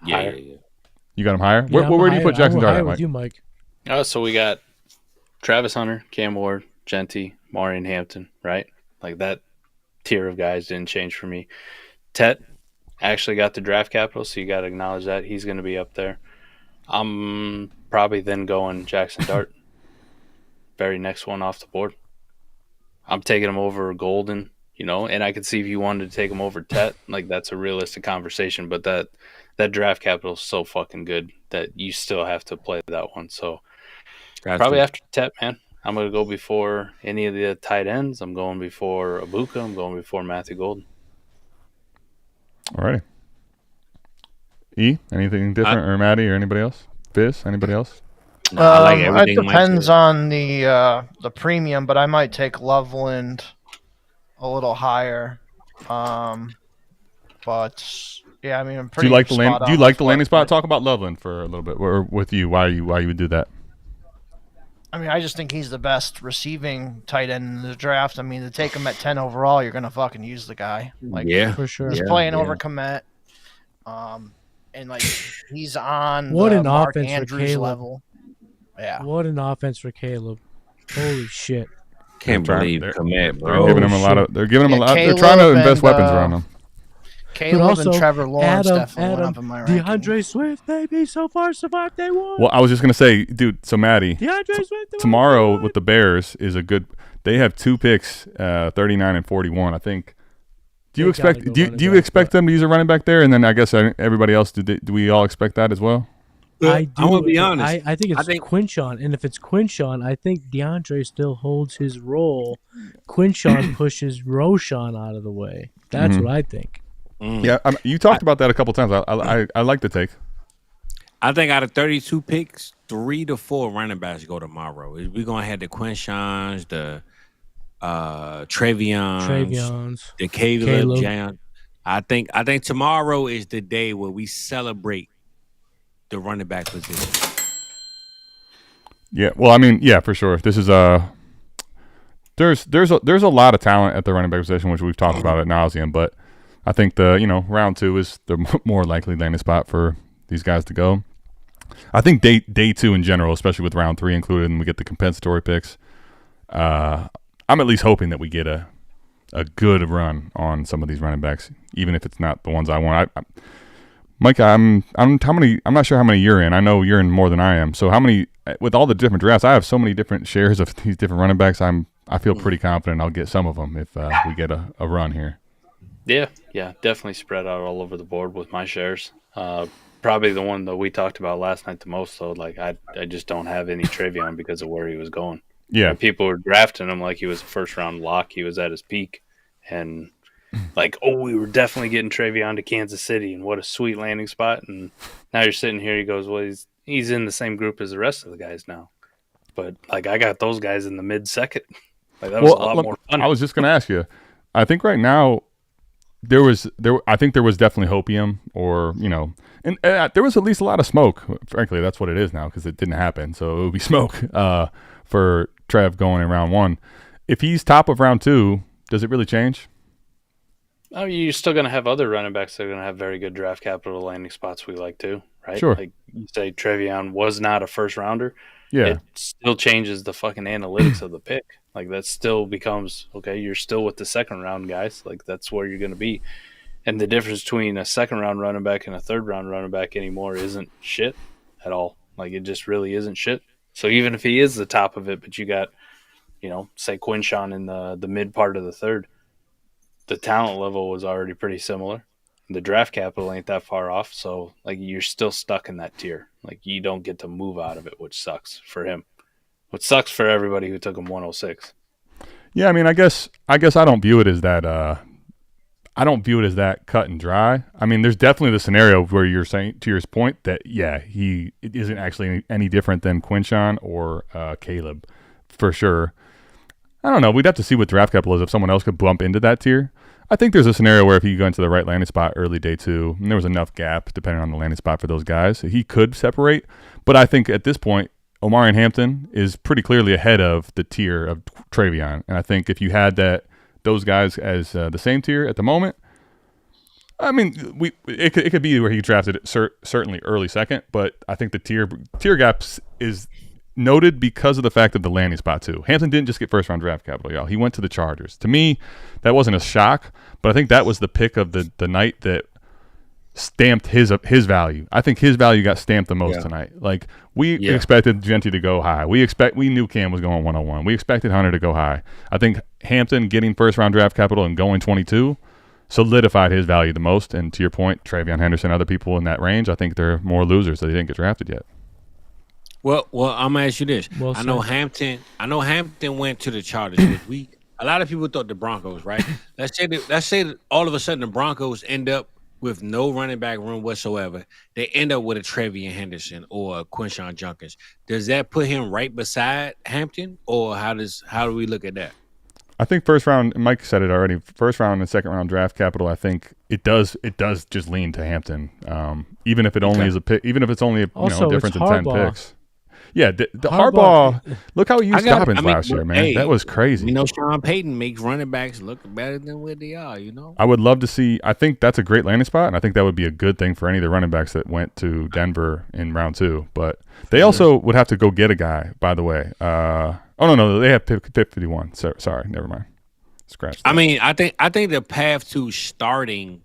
S4: Yeah.
S2: You got him higher?
S6: Yeah,
S2: where do you put Jackson Dart at, Mike?
S6: With you, Mike?
S9: So we got Travis Hunter, Cam Ward, Genty, Marion Hampton, right? Like that tier of guys didn't change for me. Tet, actually got the draft capital, so you got to acknowledge that he's going to be up there. I'm probably then going Jackson Dart. Very next one off the board. I'm taking him over Golden, and I could see if you wanted to take him over Tet, like that's a realistic conversation, but that draft capital is so fucking good that you still have to play that one. So probably after Tet, man. I'm going to go before any of the tight ends. I'm going before Abuka. I'm going before Matthew Golden.
S2: All righty. E, anything different, or Maddie, or anybody else? Fizz, anybody else?
S5: No, I like everything. It depends on the premium, but I might take Loveland a little higher. But yeah, I mean, I'm pretty.
S2: Do you like the landing spot? Talk about Loveland for a little bit, or with you. Why you would do that?
S5: I mean, I just think he's the best receiving tight end in the draft. I mean, to take him at 10 overall, you're gonna fucking use the guy. Like,
S4: yeah,
S6: for sure.
S5: He's playing over Komet. And like he's on
S6: what
S5: the
S6: an
S5: Mark
S6: offense
S5: Andrews
S6: for Caleb.
S5: Level. Yeah.
S6: What an offense for Caleb. Holy shit.
S4: Can't believe Komet, bro.
S2: They're giving him a lot of. They're giving him a lot. They're trying to invest weapons around him.
S5: Caleb
S6: also,
S5: and Trevor Lawrence definitely went up in my ranking.
S6: DeAndre Swift, baby, so far survived day one.
S2: Well, I was just gonna say, dude. So Maddie,
S6: DeAndre Swift
S2: tomorrow with the Bears is a good. They have 2 picks, 39 and 41. I think. Do you expect them to use a running back there? And then I guess everybody else. Do we all expect that as well?
S6: I do.
S4: I'm gonna be honest.
S6: I think it's Quinshon, and if it's Quinshon, I think DeAndre still holds his role. Quinshon pushes Roshan out of the way. That's what I think.
S2: Yeah, you talked about that a couple times. I like the take.
S4: I think out of 32 picks, 3 to 4 running backs go tomorrow. We're gonna have the Quinshons, the Trevions, the Caleb. Jan. I think tomorrow is the day where we celebrate the running back position.
S2: Yeah, well, I mean, yeah, for sure. This is there's a lot of talent at the running back position, which we've talked about ad nauseum, but I think round 2 is the more likely landing spot for these guys to go. I think day 2 in general, especially with round 3 included, and we get the compensatory picks. I'm at least hoping that we get a good run on some of these running backs, even if it's not the ones I want. Mike, I'm not sure how many you're in. I know you're in more than I am. So how many, with all the different drafts, I have so many different shares of these different running backs. I feel pretty confident I'll get some of them if we get a run here.
S9: Yeah, definitely spread out all over the board with my shares. Probably the one that we talked about last night the most, though. Like I just don't have any Trevion because of where he was going.
S2: Yeah,
S9: and people were drafting him like he was a first-round lock. He was at his peak, and like, we were definitely getting Trevion to Kansas City, and what a sweet landing spot. And now you're sitting here, he goes, well, he's in the same group as the rest of the guys now. But like, I got those guys in the mid-second. Like that was a lot more fun.
S2: I was just gonna ask you. I think right now I think there was definitely hopium, or and there was at least a lot of smoke. Frankly, that's what it is now because it didn't happen. So it would be smoke for Trev going in round 1. If he's top of round 2, does it really change?
S9: Oh, you're still going to have other running backs that are going to have very good draft capital landing spots we like too, right?
S2: Sure.
S9: Like you say Trevion was not a first rounder.
S2: Yeah.
S9: It still changes the fucking analytics of the pick. Like that still becomes, okay, you're still with the second round guys. Like that's where you're going to be. And the difference between a second round running back and a third round running back anymore isn't shit at all. Like it just really isn't shit. So even if he is the top of it, but you got, say Quinshon in the mid part of the third, the talent level was already pretty similar. The draft capital ain't that far off. So like you're still stuck in that tier. Like you don't get to move out of it, which sucks for him. Which sucks for everybody who took him 106.
S2: Yeah, I mean, I guess I don't view it as that. I don't view it as that cut and dry. I mean, there's definitely the scenario where you're saying, to your point, that he isn't actually any different than Quinshon or Caleb, for sure. I don't know. We'd have to see what draft capital is if someone else could bump into that tier. I think there's a scenario where if he go into the right landing spot early day 2, and there was enough gap depending on the landing spot for those guys, he could separate. But I think at this point, Omarion Hampton is pretty clearly ahead of the tier of Trevion. And I think if you had those guys as the same tier at the moment, I mean, it could be where he drafted it certainly early second, but I think the tier gaps is noted because of the fact of the landing spot too. Hampton didn't just get first round draft capital, y'all. He went to the Chargers. To me, that wasn't a shock, but I think that was the pick of the night that stamped his value. I think his value got stamped the most tonight. Like we expected Genty to go high. We knew Cam was going 101. We expected Hunter to go high. I think Hampton getting first round draft capital and going 22 solidified his value the most. And to your point, Travion Henderson, other people in that range, I think they're more losers that they didn't get drafted yet.
S4: Well, I'm gonna ask you this. I know Hampton went to the Chargers. A lot of people thought the Broncos, right? Let's say that all of a sudden the Broncos end up with no running back room whatsoever. They end up with a Travion Henderson or a Quinshon Judkins. Does that put him right beside Hampton, or how do we look at that?
S2: I think first round. Mike said it already. First round and second round draft capital. I think it does just lean to Hampton. Even if it only is a pick. Even if it's only a difference in 10 picks. Yeah, the Harbaugh. Look how he used Dobbins last year, man. That was crazy.
S4: Sean Payton makes running backs look better than what they are.
S2: I would love to see. I think that's a great landing spot, and I think that would be a good thing for any of the running backs that went to Denver in round 2. But they also would have to go get a guy. By the way, no, they have pick 51. So, sorry, never mind. Scratch that.
S4: I mean, I think the path to starting,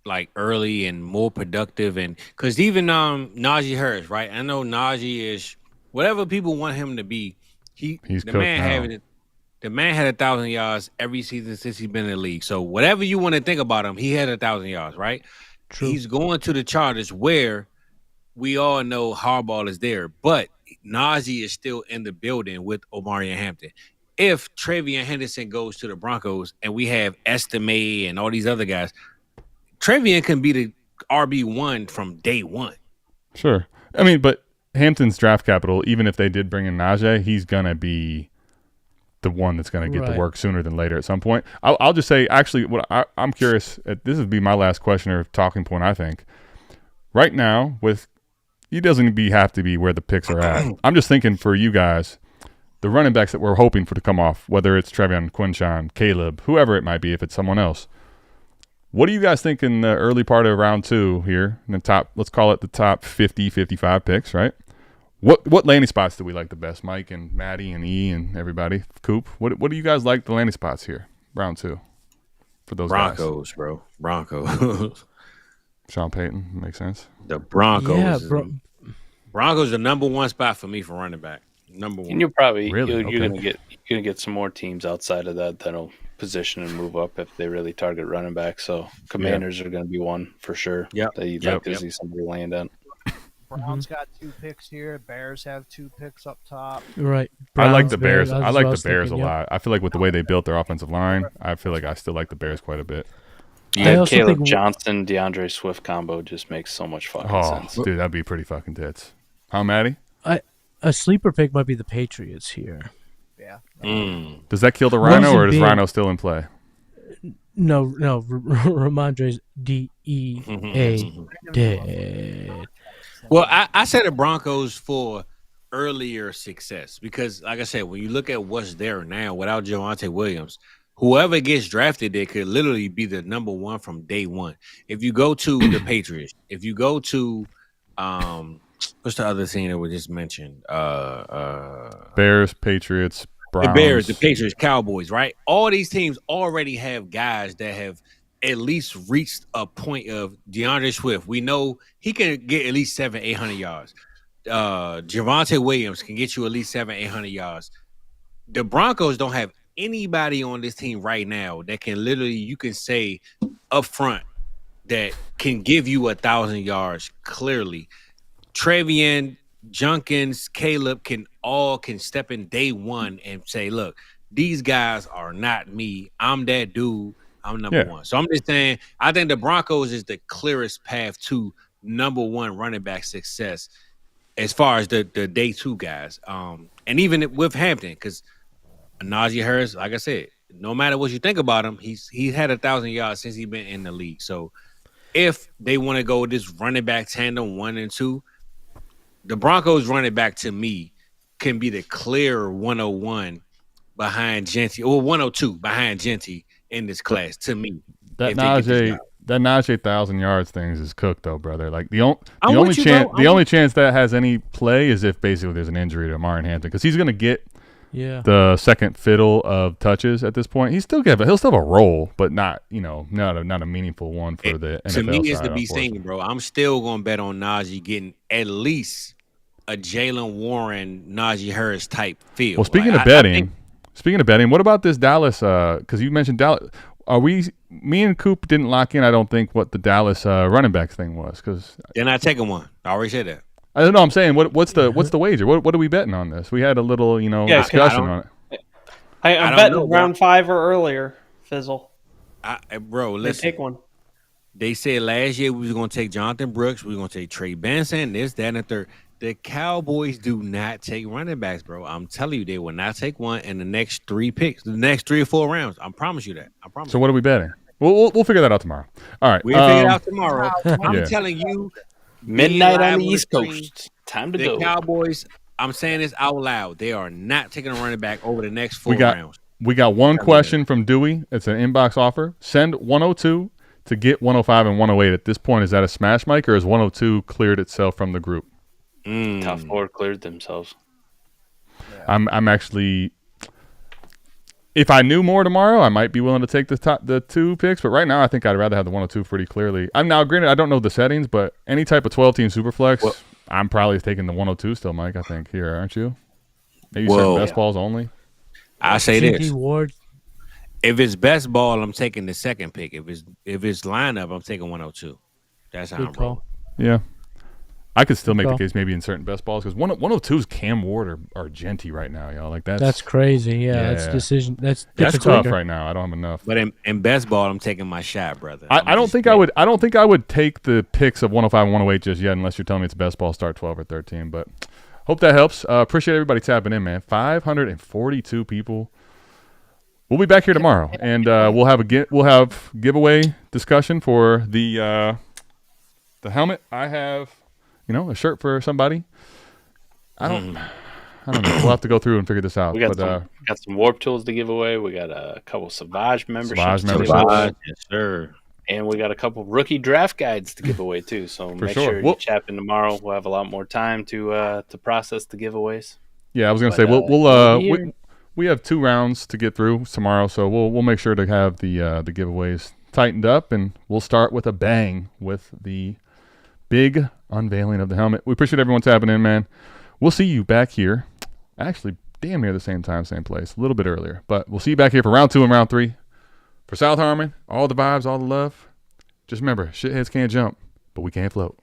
S4: like early and more productive, and because even Najee Harris, right? I know Najee is whatever people want him to be. The man had 1,000 yards every season since he's been in the league. So whatever you want to think about him, he had 1,000 yards, right? True. He's going to the Chargers where we all know Harbaugh is there, but Najee is still in the building with Omari and Hampton. If Travion Henderson goes to the Broncos and we have Estime and all these other guys, Travion can be the RB1 from day one.
S2: Sure. I mean, but Hampton's draft capital, even if they did bring in Najee, he's going to be the one that's going to get the work sooner than later at some point. I'll just say, actually, what I'm curious, this would be my last question or talking point, I think. Right now, he doesn't have to be where the picks are at. I'm just thinking for you guys, the running backs that we're hoping for to come off, whether it's Travion, Quinshon, Caleb, whoever it might be, if it's someone else. What do you guys think in the early part of round 2 here? In the top, let's call it the top 50, 55 picks, right? What landing spots do we like the best? Mike and Maddie and E and everybody. Coop, what do you guys like the landing spots here? Round 2 for those
S4: Broncos,
S2: guys.
S4: Bro. Broncos.
S2: Sean Payton, makes sense.
S4: The Broncos. Yeah, Broncos the number 1 spot for me for running back. Number 1.
S9: And you're probably you're gonna get some more teams outside of that'll position and move up if they really target running back. So Commanders are going to be one for sure.
S4: Yeah,
S9: that you'd like to see somebody land on.
S5: Browns got 2 picks here. Bears have 2 picks up top.
S6: Right.
S2: Browns, I like the Bears. I like the Bears a lot. I feel like with the way they built their offensive line, I feel like I still like the Bears quite a bit.
S9: Yeah, Caleb Johnson, DeAndre Swift combo just makes so much fucking sense.
S2: Dude, that'd be pretty fucking tits. How, Maddie?
S6: A sleeper pick might be the Patriots here.
S5: Yeah.
S2: Does that kill the Rhino, or is Rhino still in play?
S6: No. Ramondre's DEA dead.
S4: Well, I said the Broncos for earlier success because, like I said, when you look at what's there now without Javonte Williams, whoever gets drafted there could literally be the number 1 from day one. If you go to the Patriots, if you go to what's the other thing that we just mentioned?
S2: Bears, Patriots, Browns.
S4: The Bears, the Patriots, Cowboys, right? All these teams already have guys that have at least reached a point of DeAndre Swift. We know he can get at least 700-800 yards. Javonte Williams can get you at least 700-800 yards. The Broncos don't have anybody on this team right now that can literally, you can say up front, that can give you 1,000 yards clearly. Travion, Judkins, Caleb can step in day one and say, look, these guys are not me. I'm that dude. I'm number 1. So I'm just saying, I think the Broncos is the clearest path to number 1 running back success as far as the day 2 guys. And even with Hampton, because Najee Harris, like I said, no matter what you think about him, he's had 1,000 yards since he's been in the league. So if they want to go with this running back tandem 1 and 2, the Broncos running back to me can be the clear 101 behind Genty, or 102 behind Genty in this class to me.
S2: That Najee 1,000 yards things is cooked though, brother. Like the only chance that has any play is if basically there's an injury to Amari Hampton, because he's gonna get the second fiddle of touches at this point. He'll still have a role, but not not a meaningful one for the NFL
S4: to me. Is
S2: side,
S4: to be seen, bro. I'm still gonna bet on Najee getting at least a Jalen Warren, Najee Harris type feel.
S2: Well, speaking of betting, what about this Dallas? Because you mentioned Dallas. Me and Coop didn't lock in, I don't think, what the Dallas running backs thing was. Because
S4: they're not taking one. I already said that.
S2: I don't know. I'm saying, what's the wager? What are we betting on this? We had a little, discussion on it.
S7: I'm betting round 5 or earlier. Fizzle.
S4: Bro, listen.
S7: Take one.
S4: They said last year we was going to take Jonathan Brooks. We were going to take Trey Benson, this, that, and the third. The Cowboys do not take running backs, bro. I'm telling you, they will not take one in the next 3 picks, the next 3 or 4 rounds. I promise you that. I promise.
S2: So what are we betting? We'll figure that out tomorrow. All right.
S4: We'll figure it out tomorrow. I'm telling you.
S9: Midnight on the East Coast. Time to go.
S4: The Cowboys, I'm saying this out loud. They are not taking a running back over the next 4 rounds.
S2: We got one question from Dewey. It's an inbox offer. Send 102 to get 105 and 108. At this point, is that a smash, Mike, or has 102 cleared itself from the group?
S9: Top 4 cleared themselves.
S2: Yeah. I'm actually, if I knew more tomorrow, I might be willing to take the 2 picks. But right now, I think I'd rather have the 102 pretty clearly. I'm now granted I don't know the settings, but any type of 12-team superflex, I'm probably taking the 102 still, Mike. I think here, aren't you? Maybe certain best balls only.
S4: I say this.
S6: Ward.
S4: If it's best ball, I'm taking the second pick. If it's lineup, I'm taking 102. That's how I'm rolling.
S2: Yeah. I could still make the case maybe in certain best balls because 102's Cam Ward or Genty right now, y'all. Like that's
S6: crazy. Yeah, that's decision. That's
S2: tough right now. I don't have enough.
S4: But in best ball, I'm taking my shot, brother.
S2: I don't think I would. I don't think I would take the picks of 105 and 108 just yet, unless you're telling me it's best ball start 12 or 13. But hope that helps. Appreciate everybody tapping in, man. 542 people. We'll be back here tomorrow, and we'll have giveaway discussion for the helmet. I have. A shirt for somebody. I don't know. We'll have to go through and figure this out.
S9: We got some Warp Tools to give away. We got a couple Savage memberships. Yes, sir. And we got a couple rookie draft guides to give away too. So make sure you chat in tomorrow. We'll have a lot more time to process the giveaways.
S2: Yeah, I was gonna say we have 2 rounds to get through tomorrow, so we'll make sure to have the giveaways tightened up, and we'll start with a bang with the big unveiling of the helmet. We appreciate everyone tapping in, man. We'll see you back here. Actually, damn near the same time, same place. A little bit earlier. But we'll see you back here for round 2 and round 3. For South Harmon, all the vibes, all the love. Just remember, shitheads can't jump, but we can't float.